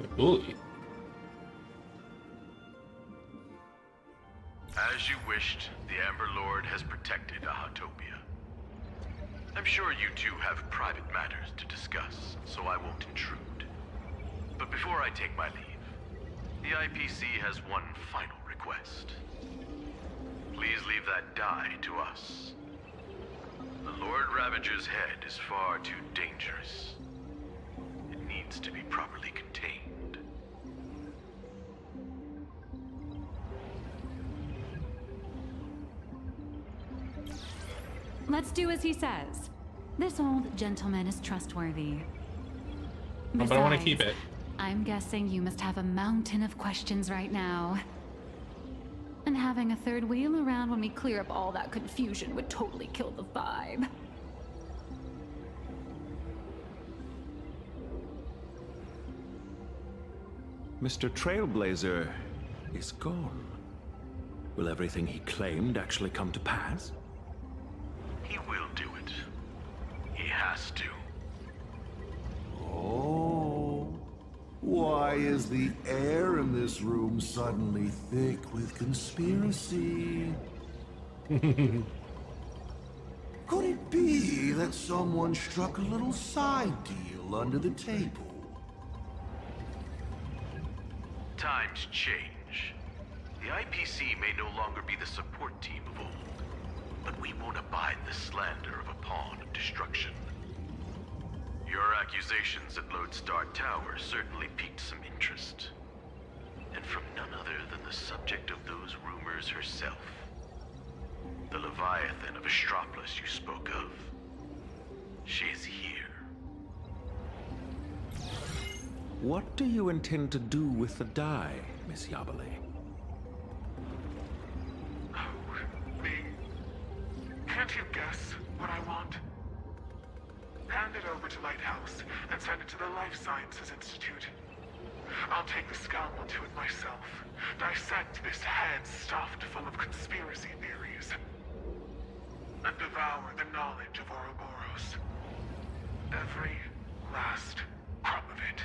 The bully. As you wished, the Amber Lord has protected Ahatopia. I'm sure you two have private matters to discuss, so I won't intrude. But before I take my leave, the IPC has one final request. Please leave that die to us. The Lord Ravager's head is far too dangerous. It needs to be properly contained. Let's do as he says. This old gentleman is trustworthy. But I want to Besides, keep it. I'm guessing you must have a mountain of questions right now. And having a third wheel around when we clear up all that confusion would totally kill the vibe. Mr. Trailblazer is gone. Will everything he claimed actually come to pass? He will do it. He has to. Oh. Why is the air in this room suddenly thick with conspiracy? Could it be that someone struck a little side deal under the table? Times change. The IPC may no longer be the support team of old, but we won't abide the slander of a pawn of destruction. Your accusations at Lodestar Tower certainly piqued some interest. And from none other than the subject of those rumors herself. The Leviathan of Astropolis you spoke of. She is here. What do you intend to do with the die, Miss Yabale? Me? Can't you guess what I want? Hand it over to Lighthouse and send it to the Life Sciences Institute. I'll take the scalpel to it myself. Dissect this head stuffed full of conspiracy theories. And devour the knowledge of Ouroboros. Every last crumb of it.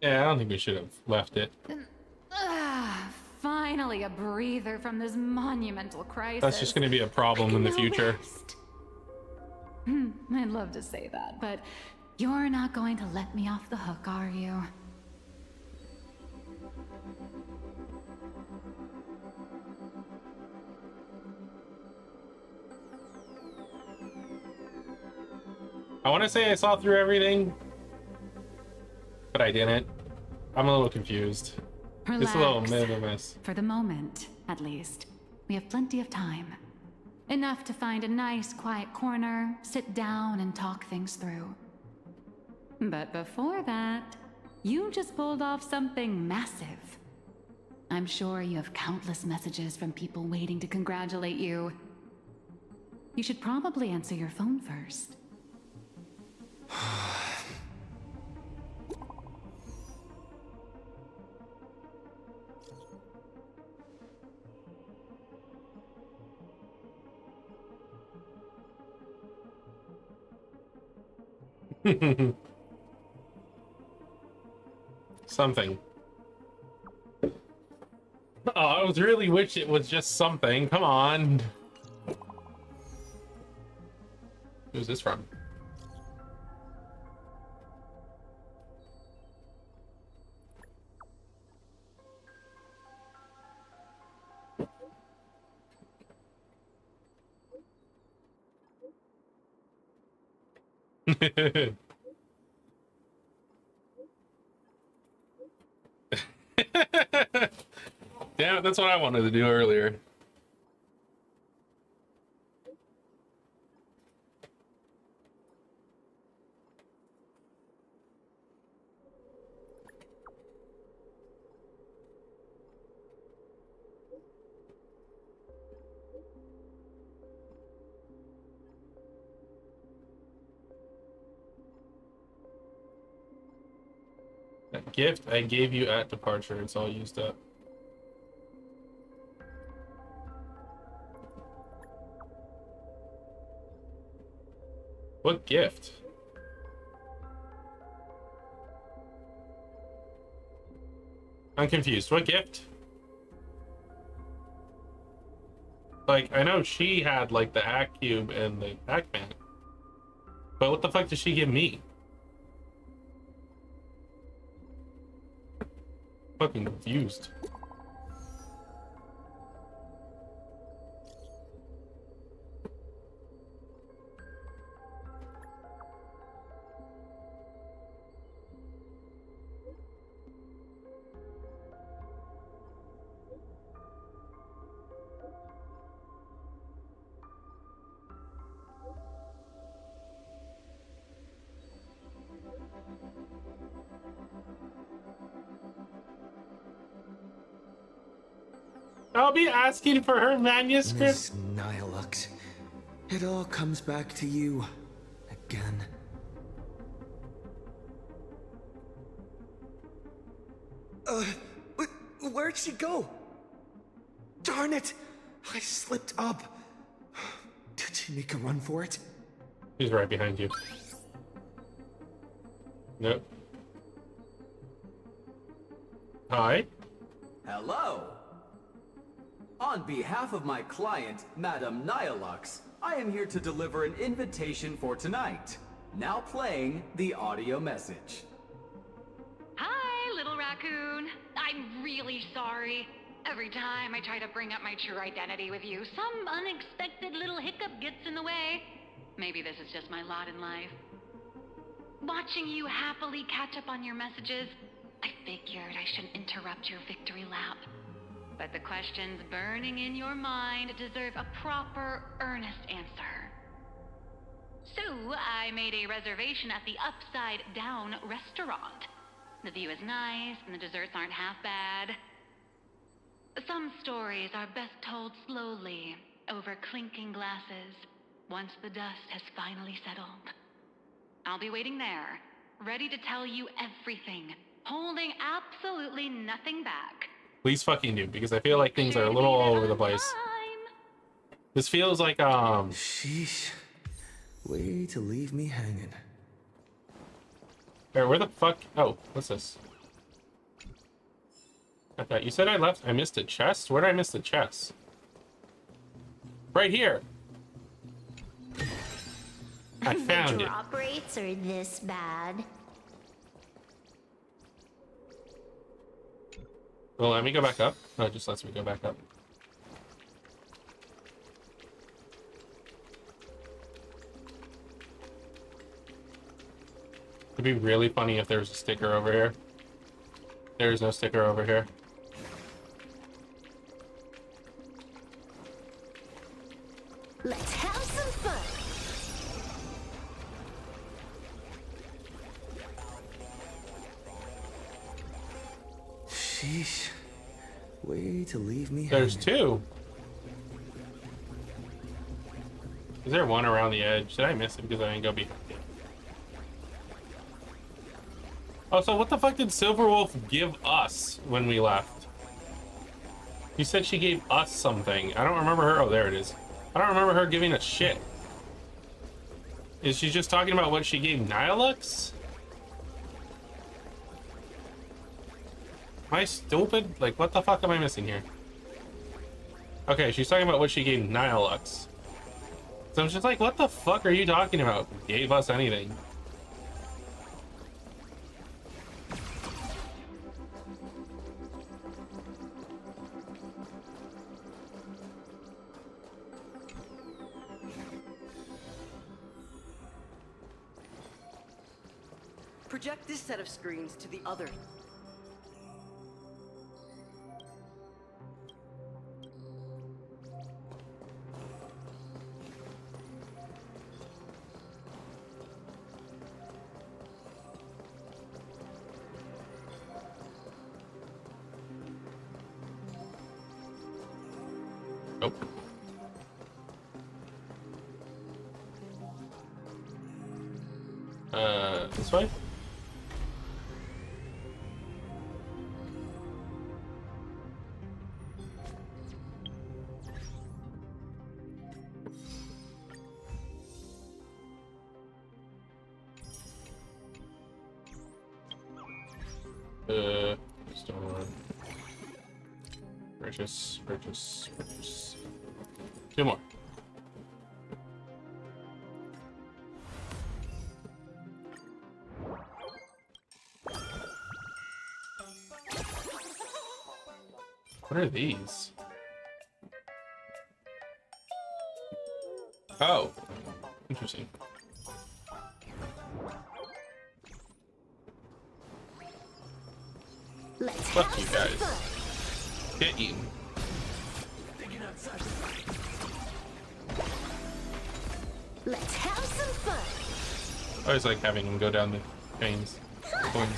Yeah, I don't think we should have left it. Finally a breather from this monumental crisis. That's just going to be a problem in the future. I'd love to say that, but you're not going to let me off the hook, are you? I want to say I saw through everything, but I didn't. I'm a little confused. Relax. It's a little minimalist. For the moment, at least. We have plenty of time. Enough to find a nice, quiet corner, sit down, and talk things through. But before that, you just pulled off something massive. I'm sure you have countless messages from people waiting to congratulate you. You should probably answer your phone first. Something. Oh, I was really wish it was just something. Come on. Who's this from? Damn it, that's what I wanted to do earlier. That gift I gave you at departure, it's all used up. What gift? I'm confused. What gift? Like, I know she had, like, the Act Cube and the Pac-Man. But what the fuck did she give me? Fucking confused. I'll be asking for her manuscript. Miss Nihilux, it all comes back to you again. Where'd she go? Darn it! I slipped up. Did she make a run for it? He's right behind you. Nope. Hi. Hello. On behalf of my client, Madame Nihilux, I am here to deliver an invitation for tonight. Now playing the audio message. Hi, little raccoon. I'm really sorry. Every time I try to bring up my true identity with you, some unexpected little hiccup gets in the way. Maybe this is just my lot in life. Watching you happily catch up on your messages, I figured I shouldn't interrupt your victory lap. But the questions burning in your mind deserve a proper, earnest answer. So, I made a reservation at the Upside Down restaurant. The view is nice, and the desserts aren't half bad. Some stories are best told slowly, over clinking glasses, once the dust has finally settled. I'll be waiting there, ready to tell you everything, holding absolutely nothing back. Please fucking do, because I feel like things are a little all over the place. This feels like, Sheesh. Way to leave me hanging. Where the fuck? Oh, what's this? I thought you said I left. I missed a chest? Where did I miss the chest? Right here. I found the it. drop rates are this bad. Well, let me go back up. No, it just lets me go back up. It'd be really funny if there was a sticker over here. There's no sticker over here. Let's have some fun. Sheesh. Way to leave me. There's two. Is there one around the edge? Did I miss it because I didn't go behind it? Oh, so what the fuck did Silverwolf give us when we left? You said she gave us something. I don't remember her. Oh, there it is. I don't remember her giving us shit. Is she just talking about what she gave Nihilux? Am I stupid? Like, what the fuck am I missing here? Okay, she's talking about what she gave Nihilux. So I'm just like, what the fuck are you talking about? Gave us anything. Project this set of screens to the other. Nope. This way? Store. Purchase. Two more. What are these? Oh, interesting. Fuck you guys. Get eaten. Let's have some fun. I always like having them go down the chains. Coins.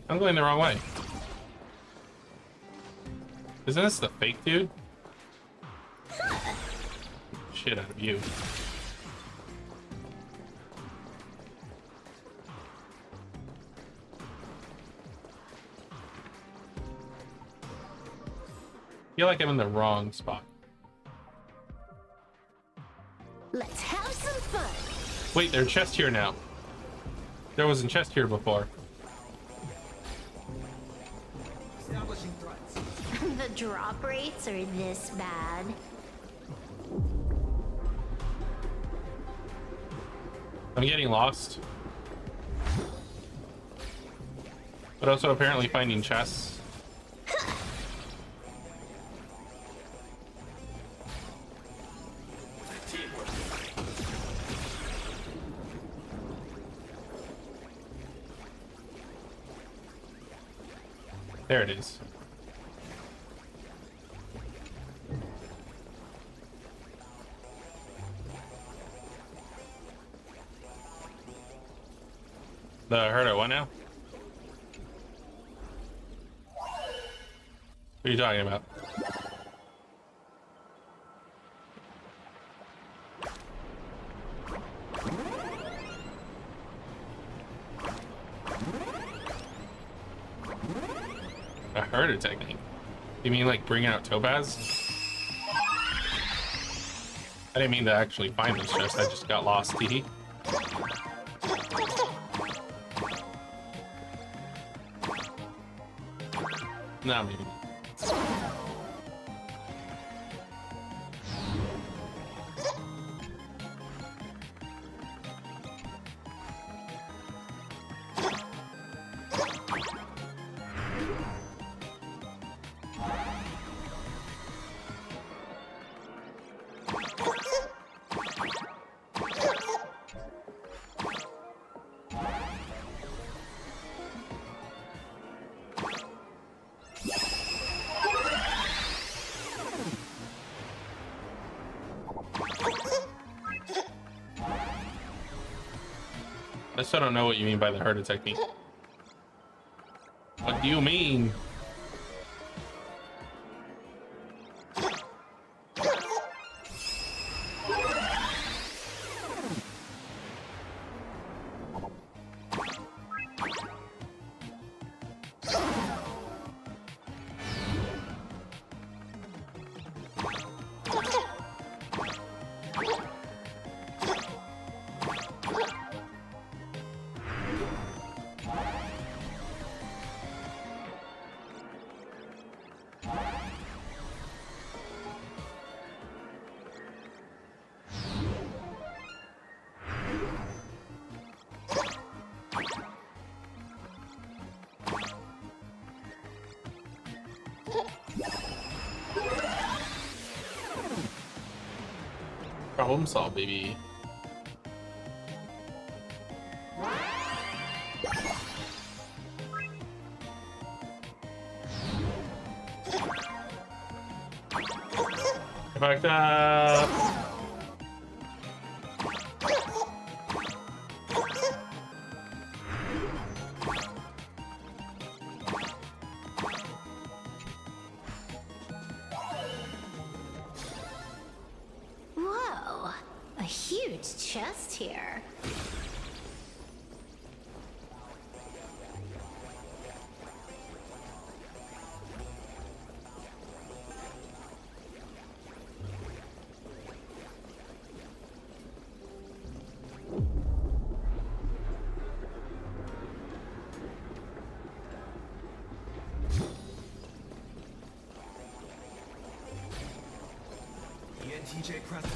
I'm going the wrong way. Isn't this the fake dude? Shit out of you. I feel like I'm in the wrong spot. Let's have some fun. Wait, there's a chest here now. There wasn't a chest here before. Establishing threats. The drop rates are this bad. I'm getting lost. But also apparently finding chests. There it is. The Herdo, what now? What are you talking about? A Herdo technique? You mean like bring out Topaz? I didn't mean to actually find this chest, I just got lost, tee. No, maybe not. still don't know what you mean by the herder technique. What do you mean? Problem solved, baby. Back up. Whoa, a huge chest here. TJ Preston.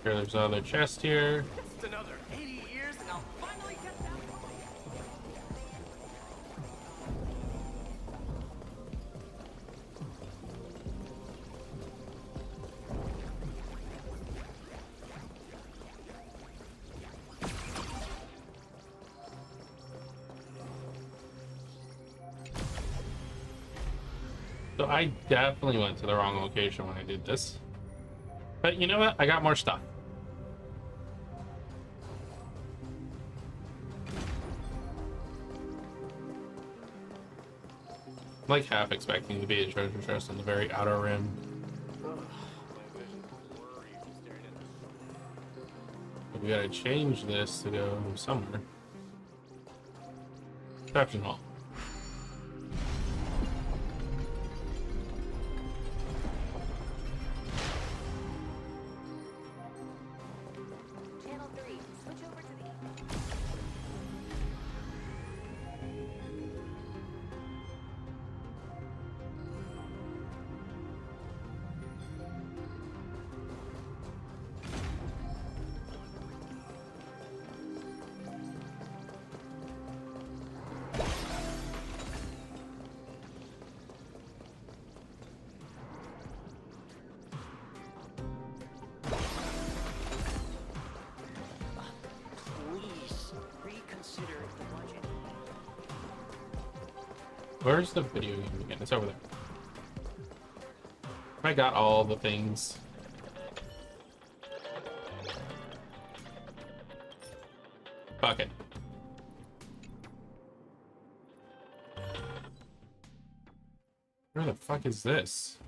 Here, there's another chest here. Just another 80 years and I'll finally get that. So I definitely went to the wrong location when I did this. But you know what? I got more stuff. I'm like half expecting to be a treasure chest on the very outer rim. But we gotta change this to go somewhere. Reception hall. Where's the video game again? It's over there. I got all the things. Fuck it. Where the fuck is this?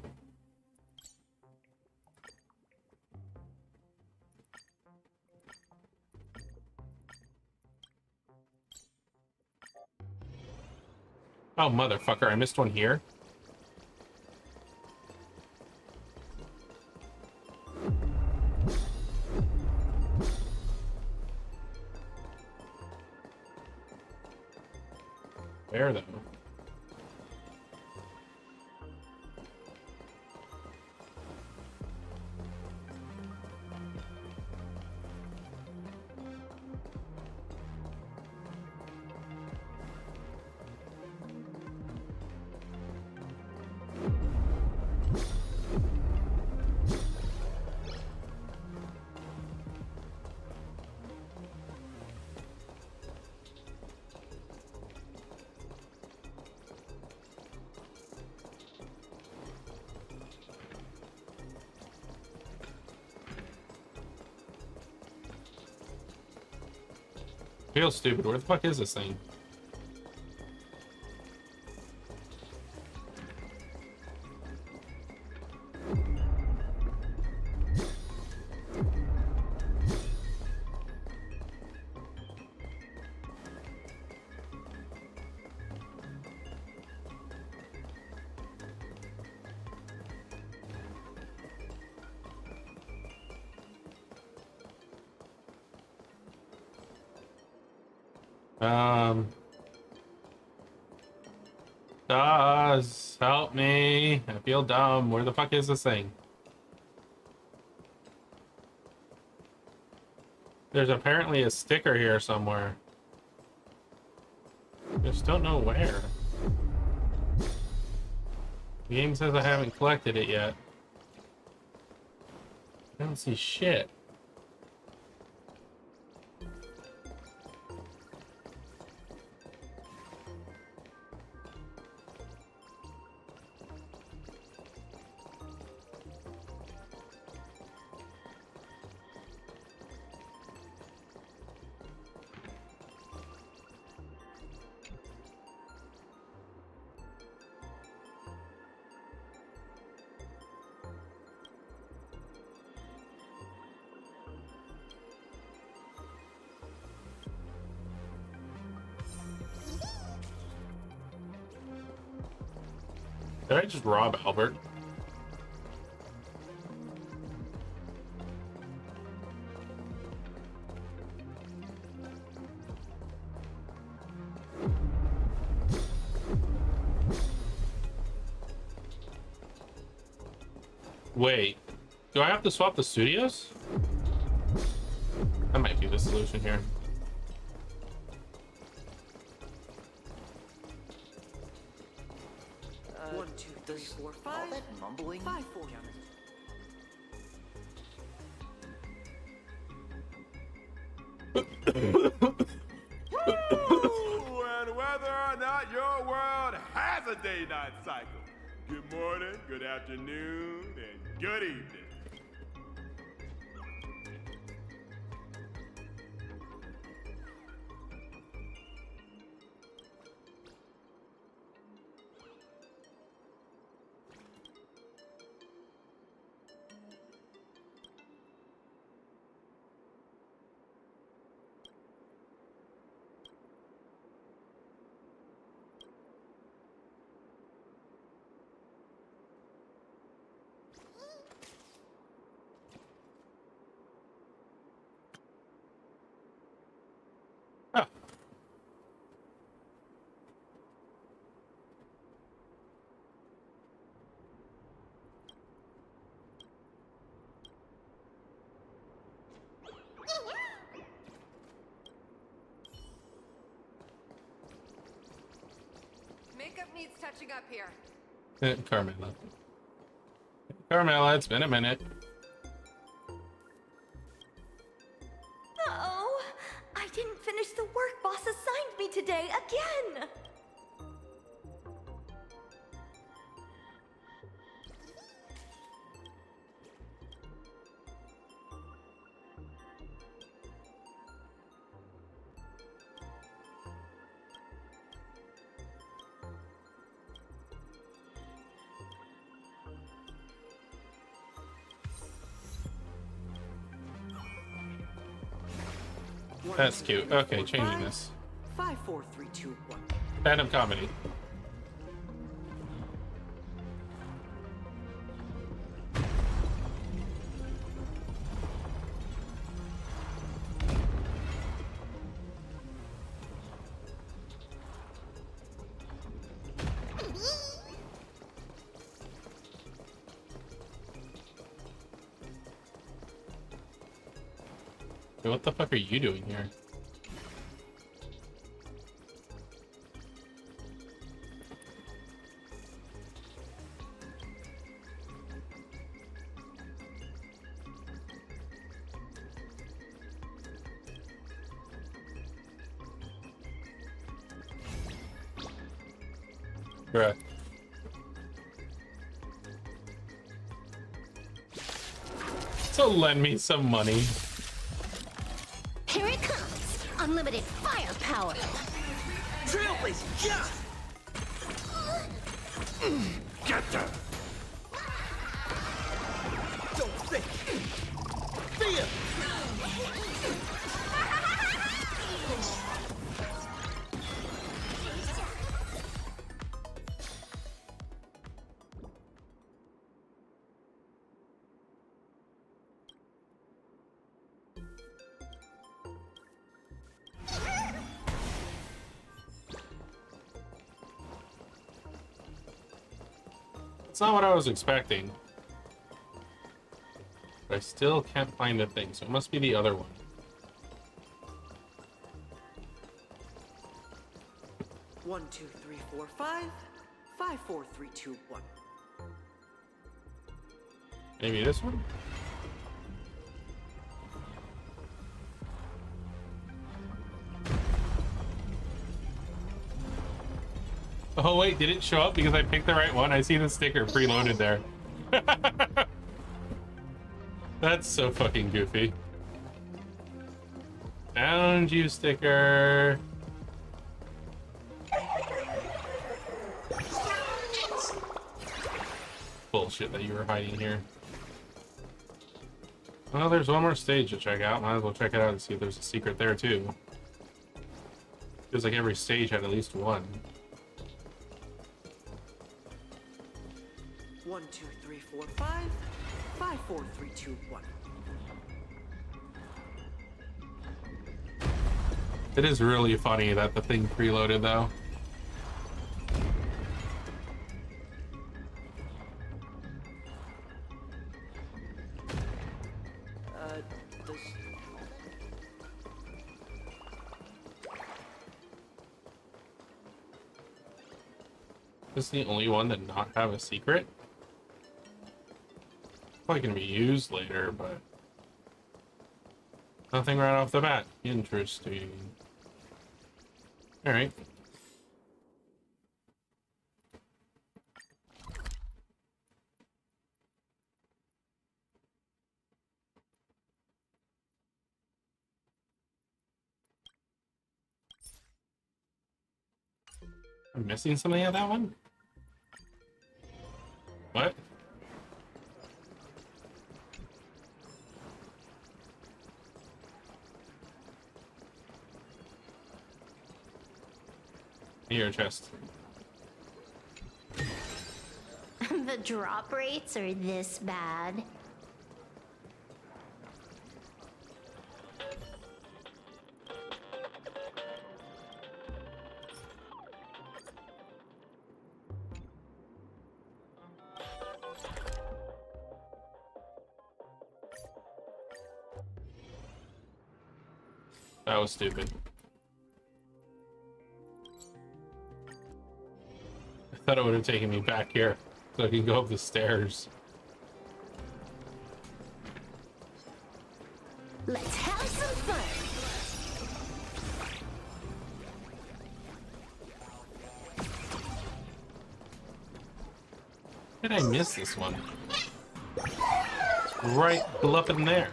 Oh, motherfucker, I missed one here. Where, though? Feels stupid. Where the fuck is this thing? Does help me. I feel dumb. Where the fuck is this thing? There's apparently a sticker here somewhere. Just don't know where. The game says I haven't collected it yet. I don't see shit. Did I just rob Albert? Wait, do I have to swap the studios? That might be the solution here. One, two, three, four, five. All that mumbling. 5, 4. And whether or not your world has a day-night cycle, good morning, good afternoon, and good evening. Makeup needs touching up here. Carmela. Carmela, it's been a minute. Oh, I didn't finish the work boss assigned me today again. That's cute. Okay, changing this. 5, 4, 3, 2, 1. Random comedy. Hey, what the fuck are you doing here? Bruh. So lend me some money. Here it comes. A unlimited firepower. Trailblazer, yeah! Get them! Don't think. Fear! It's not what I was expecting. But I still can't find the thing, so it must be the other one. One, two, three, four, five. 5, 4, 3, 2, 1. Maybe this one? Oh wait, did it show up because I picked the right one? I see the sticker preloaded there. That's so fucking goofy. Found you, sticker. Bullshit that you were hiding here. Well, there's one more stage to check out. Might as well check it out and see if there's a secret there too. Feels like every stage had at least one. 1, 2, 3, 4, 5. 5, 4, 3, 2, 1. It is really funny that the thing preloaded though. This is the only one that not have a secret? Probably gonna be used later, but nothing right off the bat. Interesting. All right. I'm missing something at that one? What? Here, chest. The drop rates are this bad. That was stupid. I thought it would have taken me back here so I can go up the stairs. Let's have some fun. How did I miss this one? Right up in there.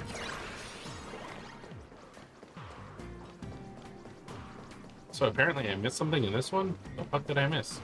So apparently I missed something in this one? The fuck did I miss?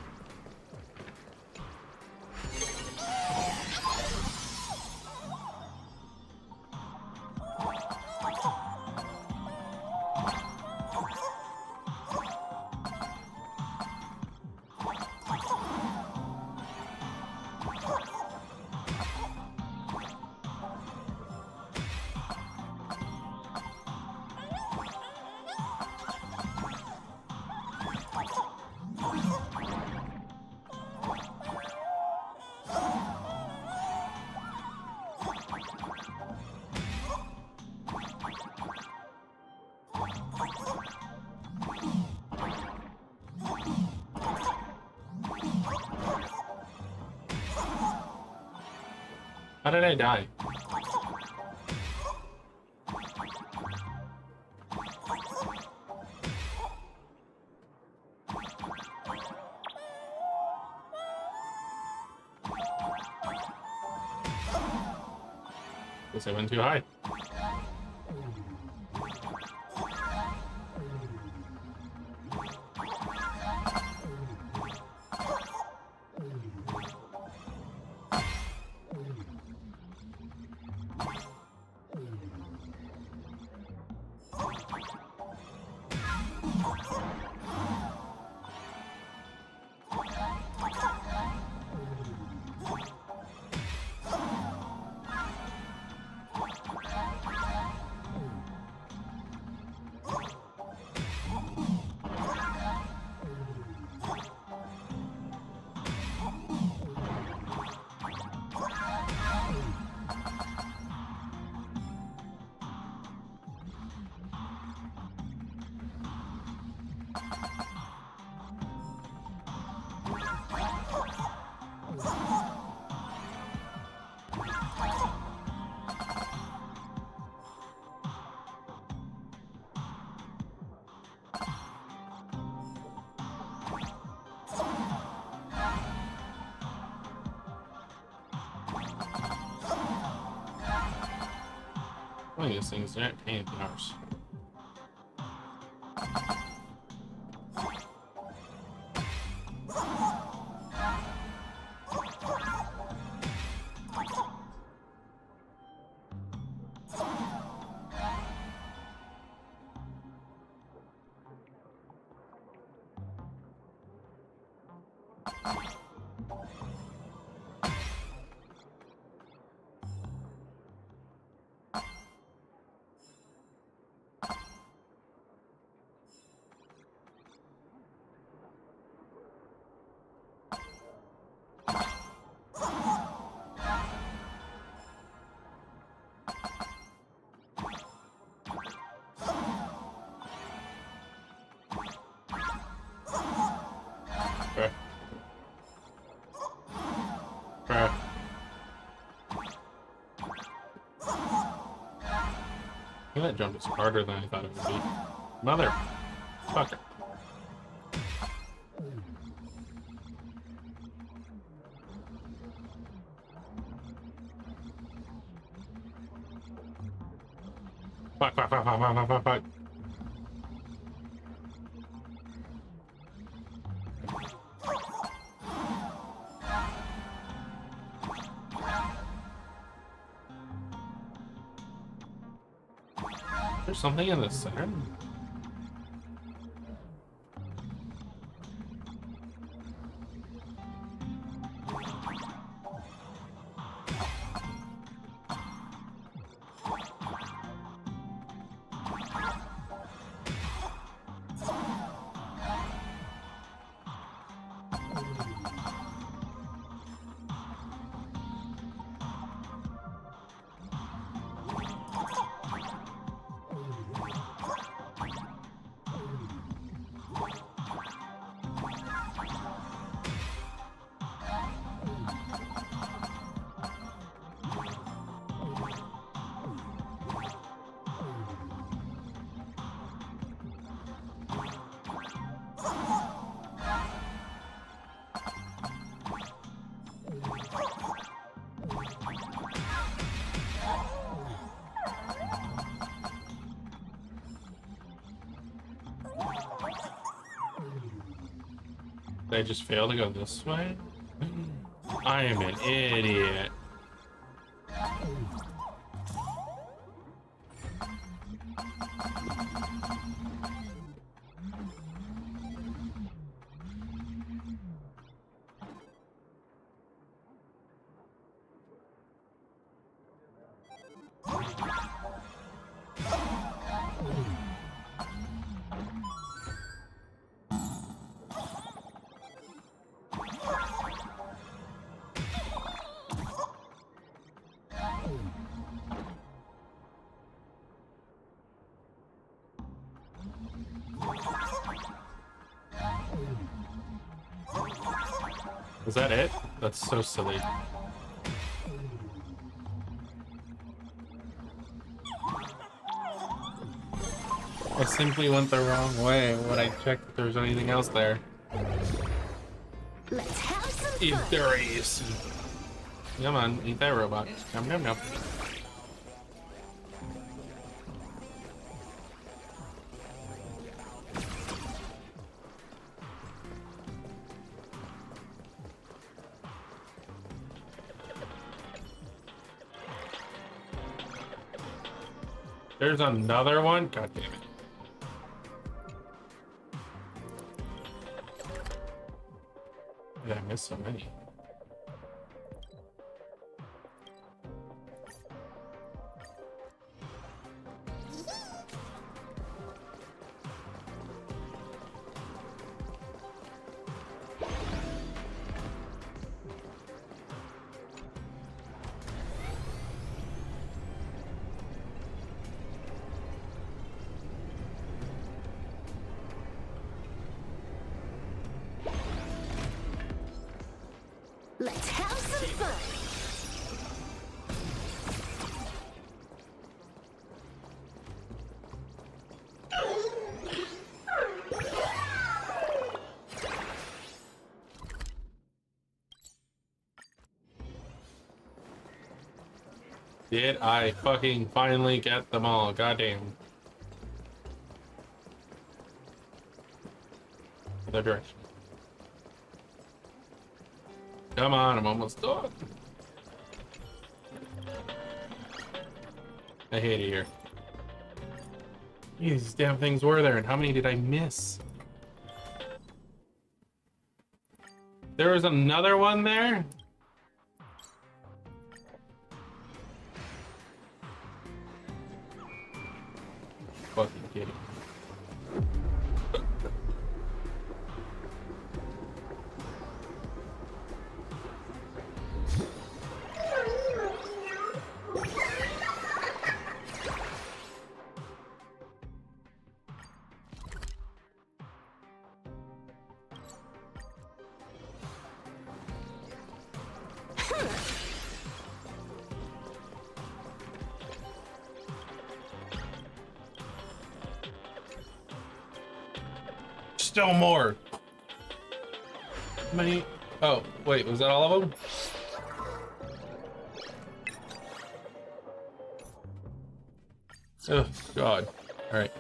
How did I die? Guess I went too high. One of these things aren't anything else. That jump is harder than I thought it would be. Motherfucker. Fuck. There's something in the center. Did I just fail to go this way? I am an idiot. Is that it? That's so silly. I simply went the wrong way when I checked if there was anything else there. Let's have some fun. If there is. Come on, eat that robot. Nom nom nom. There's another one? God damn it. Did I miss so many? Let's have some fun. Did I fucking finally get them all? Goddamn. Other direction. Come on, I'm almost done. I hate it here. These damn things were there, and how many did I miss? There was another one there? Fucking kidding. Still more. How many? Oh, wait, was that all of them? Oh, God. All right.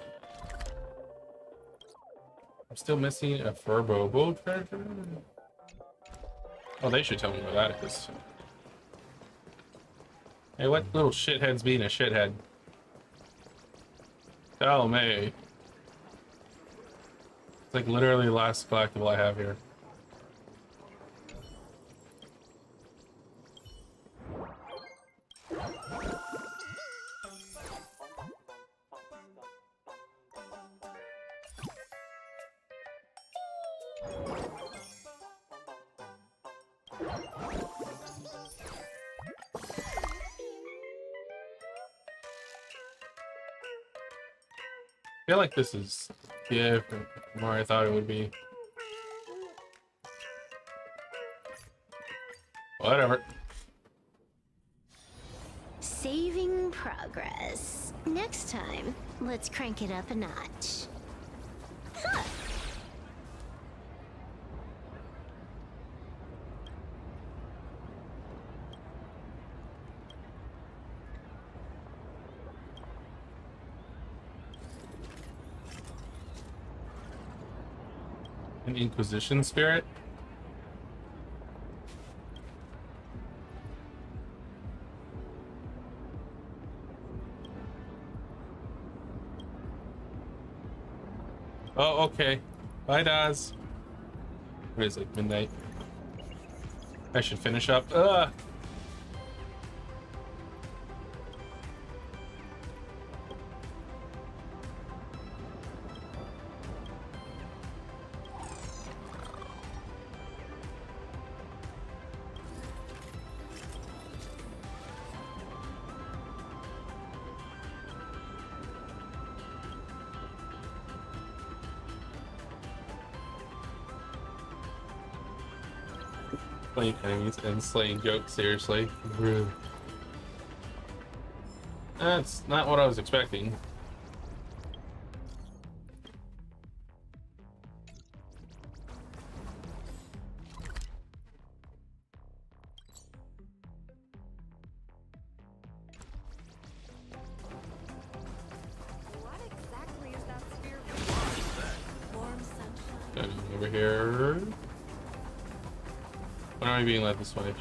I'm still missing a Furbobo treasure. Oh, they should tell me where that is. Hey, what little shithead's being a shithead? Tell me. It's like literally the last collectible I have here. I feel like this is different from where I thought it would be. Whatever. Saving progress. Next time, let's crank it up a notch. Huh. An Inquisition spirit? Oh, okay. Bye, Daz. What is it, midnight? I should finish up. Ugh! Playing enemies and slaying jokes, seriously. Rude. That's not what I was expecting. What exactly is that sphere for? Warm sunshine. Over here. When are we being led this way?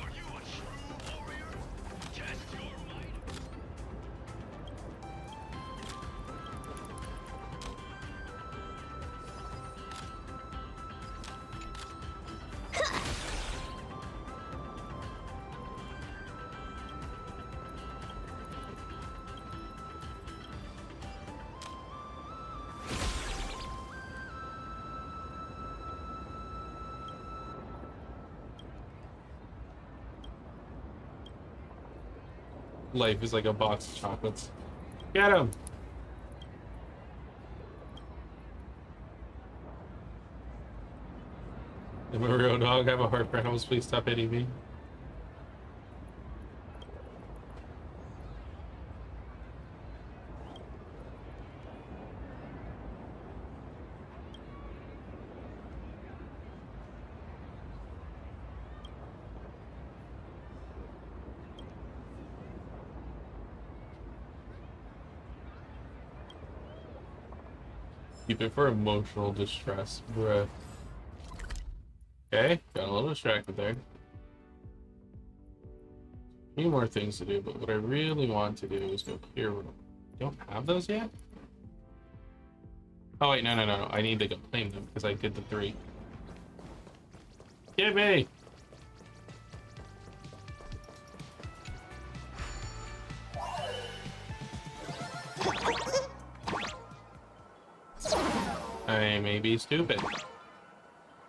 Life is like a box of chocolates. Get him! If a real dog have a heart for animals, please stop hitting me. Keep it for emotional distress. Bruh. Okay, got a little distracted there. A few more things to do, but what I really want to do is go here. Don't have those yet? Oh wait, no. I need to go claim them because I did the 3. Get me! I may be stupid.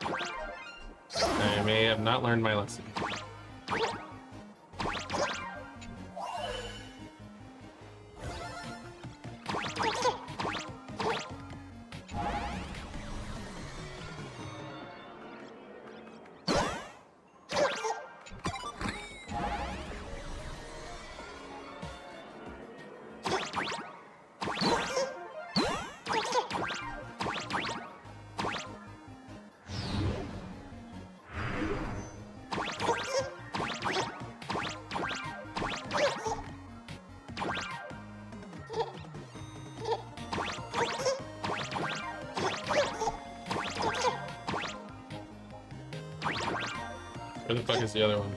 I may have not learned my lesson. Where the fuck is the other one?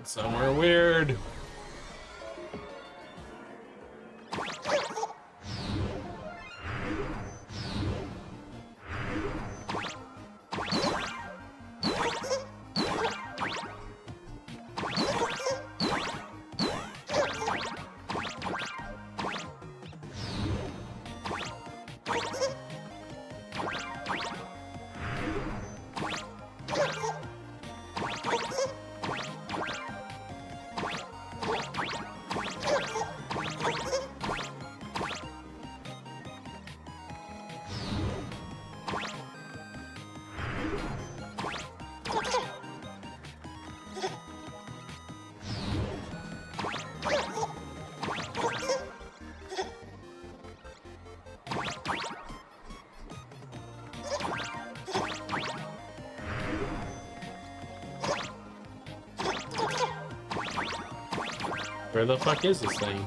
Somewhere weird. Where the fuck is this thing?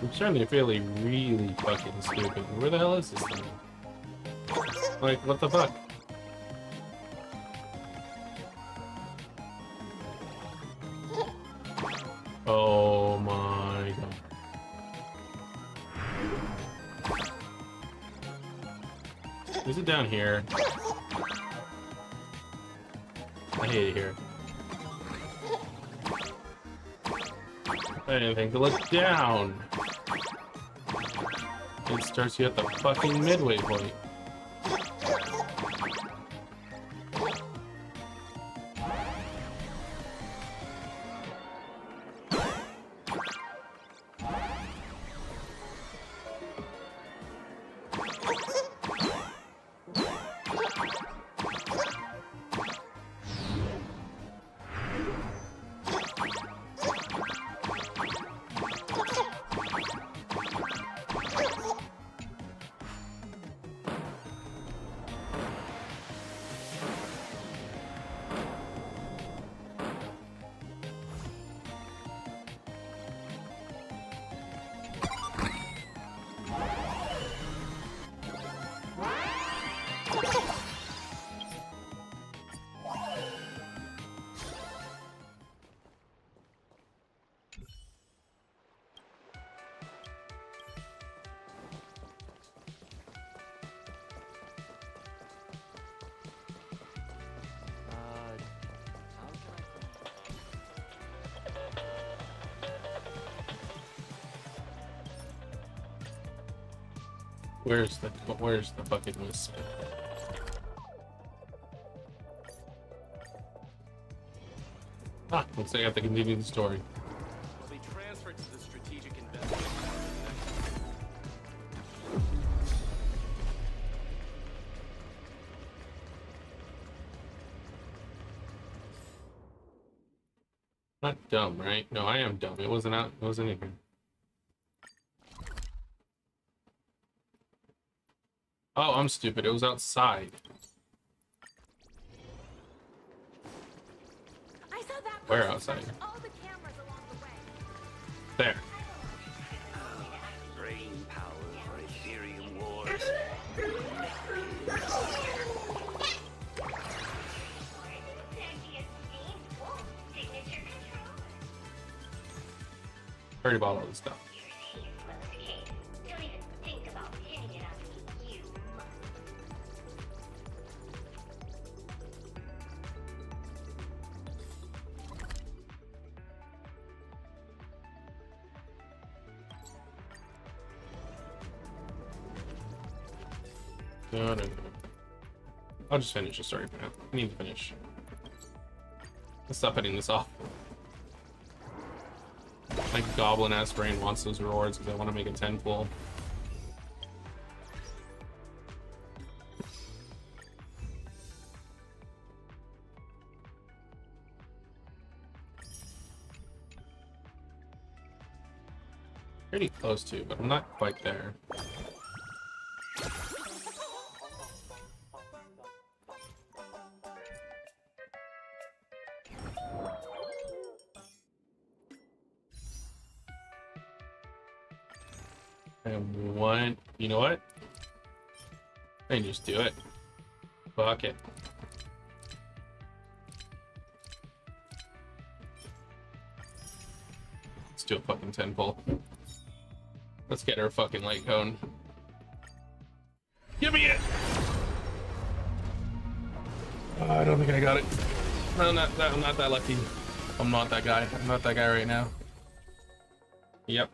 I'm starting to feel really fucking stupid. Where the hell is this thing? Like, what the fuck? Oh my god. Is it down here? I hate it here. I didn't think to look down. It starts you at the fucking midway point. Where's the fucking wisp? Ah, looks like I have to continue the story. Will be transferred to the strategic investment. Not dumb, right? No, I am dumb. It wasn't out. It wasn't in here. Oh, I'm stupid. It was outside. I saw that Where outside? all the cameras along the way. There. Brain power for Ethereum wars. Heard about all this stuff. No. I'll just finish the story for now. I need to finish. Let's stop putting this off. Like goblin ass brain wants those rewards because I want to make a 10 full. Pretty close to, but I'm not quite there. And one, you know what? I can just do it. Fuck it. Let's do a fucking 10 pull. Let's get our fucking light cone. Give me it! I don't think I got it. No, I'm not that lucky. I'm not that guy. I'm not that guy right now. Yep.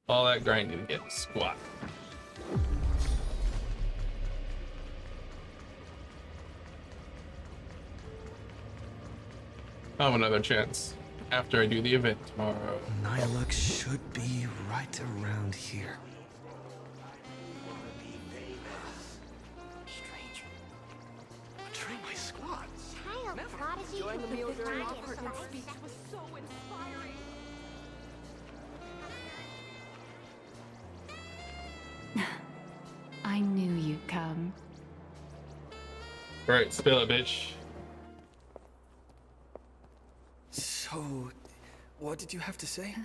All that grinding to get squat. I'll have another chance after I do the event tomorrow. Nihilux should be right around here. Train my squats. Enjoying the meal during Hogwarts speech was so inspiring. I knew you'd come. Right, spill it, bitch. So, what did you have to say?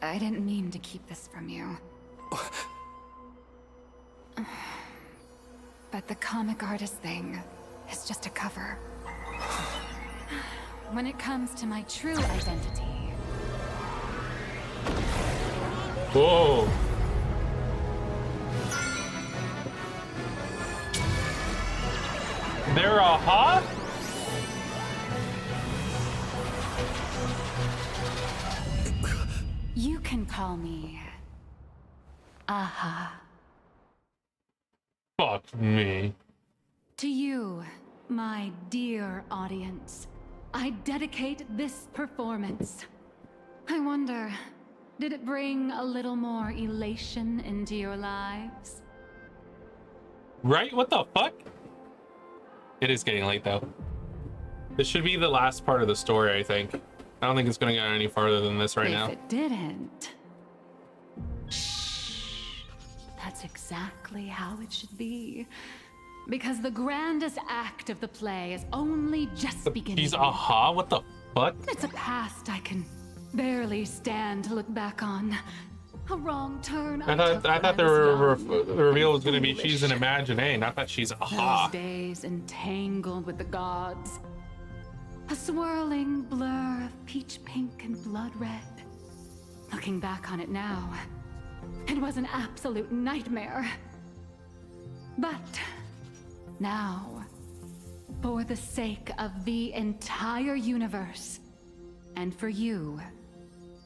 I didn't mean to keep this from you. But the comic artist thing is just a cover. When it comes to my true identity... Whoa! They're a huh? You can call me... Aha. Fuck me. To you, my dear audience, I dedicate this performance. I wonder, did it bring a little more elation into your lives? Right? What the fuck? It is getting late though. This should be the last part of the story, I think. I don't think it's gonna get any farther than this right now. If it didn't... That's exactly how it should be. Because the grandest act of the play is only just beginning. She's aha? What the fuck? It's a past I can barely stand to look back on. A wrong turn. I thought the reveal was going to be she's an imaginee, not that she's aha. Those days entangled with the gods. A swirling blur of peach pink and blood red. Looking back on it now, it was an absolute nightmare. But now, for the sake of the entire universe, and for you,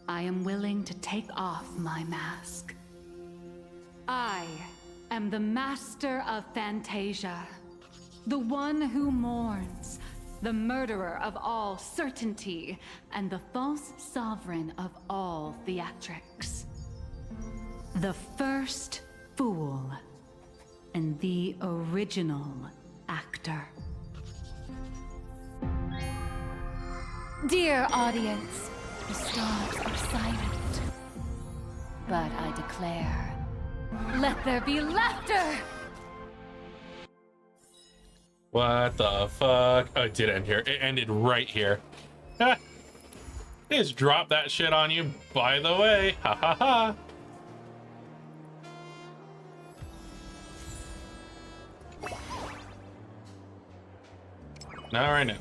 I am willing to take off my mask. I am the master of Fantasia, the one who mourns, the murderer of all certainty, and the false sovereign of all theatrics. The first fool, and the original actor. Dear audience, the stars are silent. But I declare, let there be laughter! What the fuck? Oh, it did end here. It ended right here. Ha! They just dropped that shit on you, by the way. Ha ha ha. Not right now.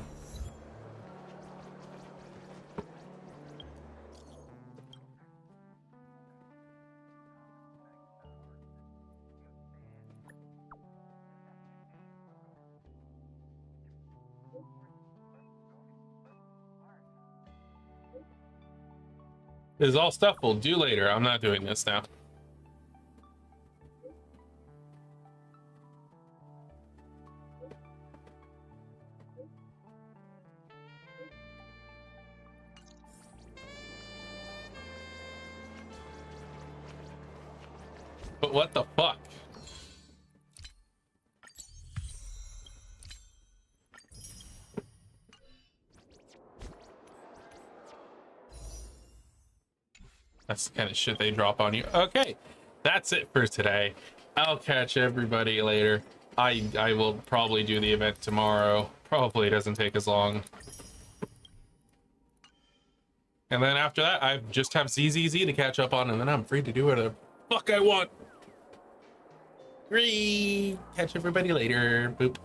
This is all stuff we'll do later. I'm not doing this now. But what the fuck? That's the kind of shit they drop on you. Okay, that's it for today. I'll catch everybody later. I will probably do the event tomorrow. Probably doesn't take as long. And then after that, I just have ZZZ to catch up on, and then I'm free to do whatever the fuck I want. Free. Catch everybody later. Boop.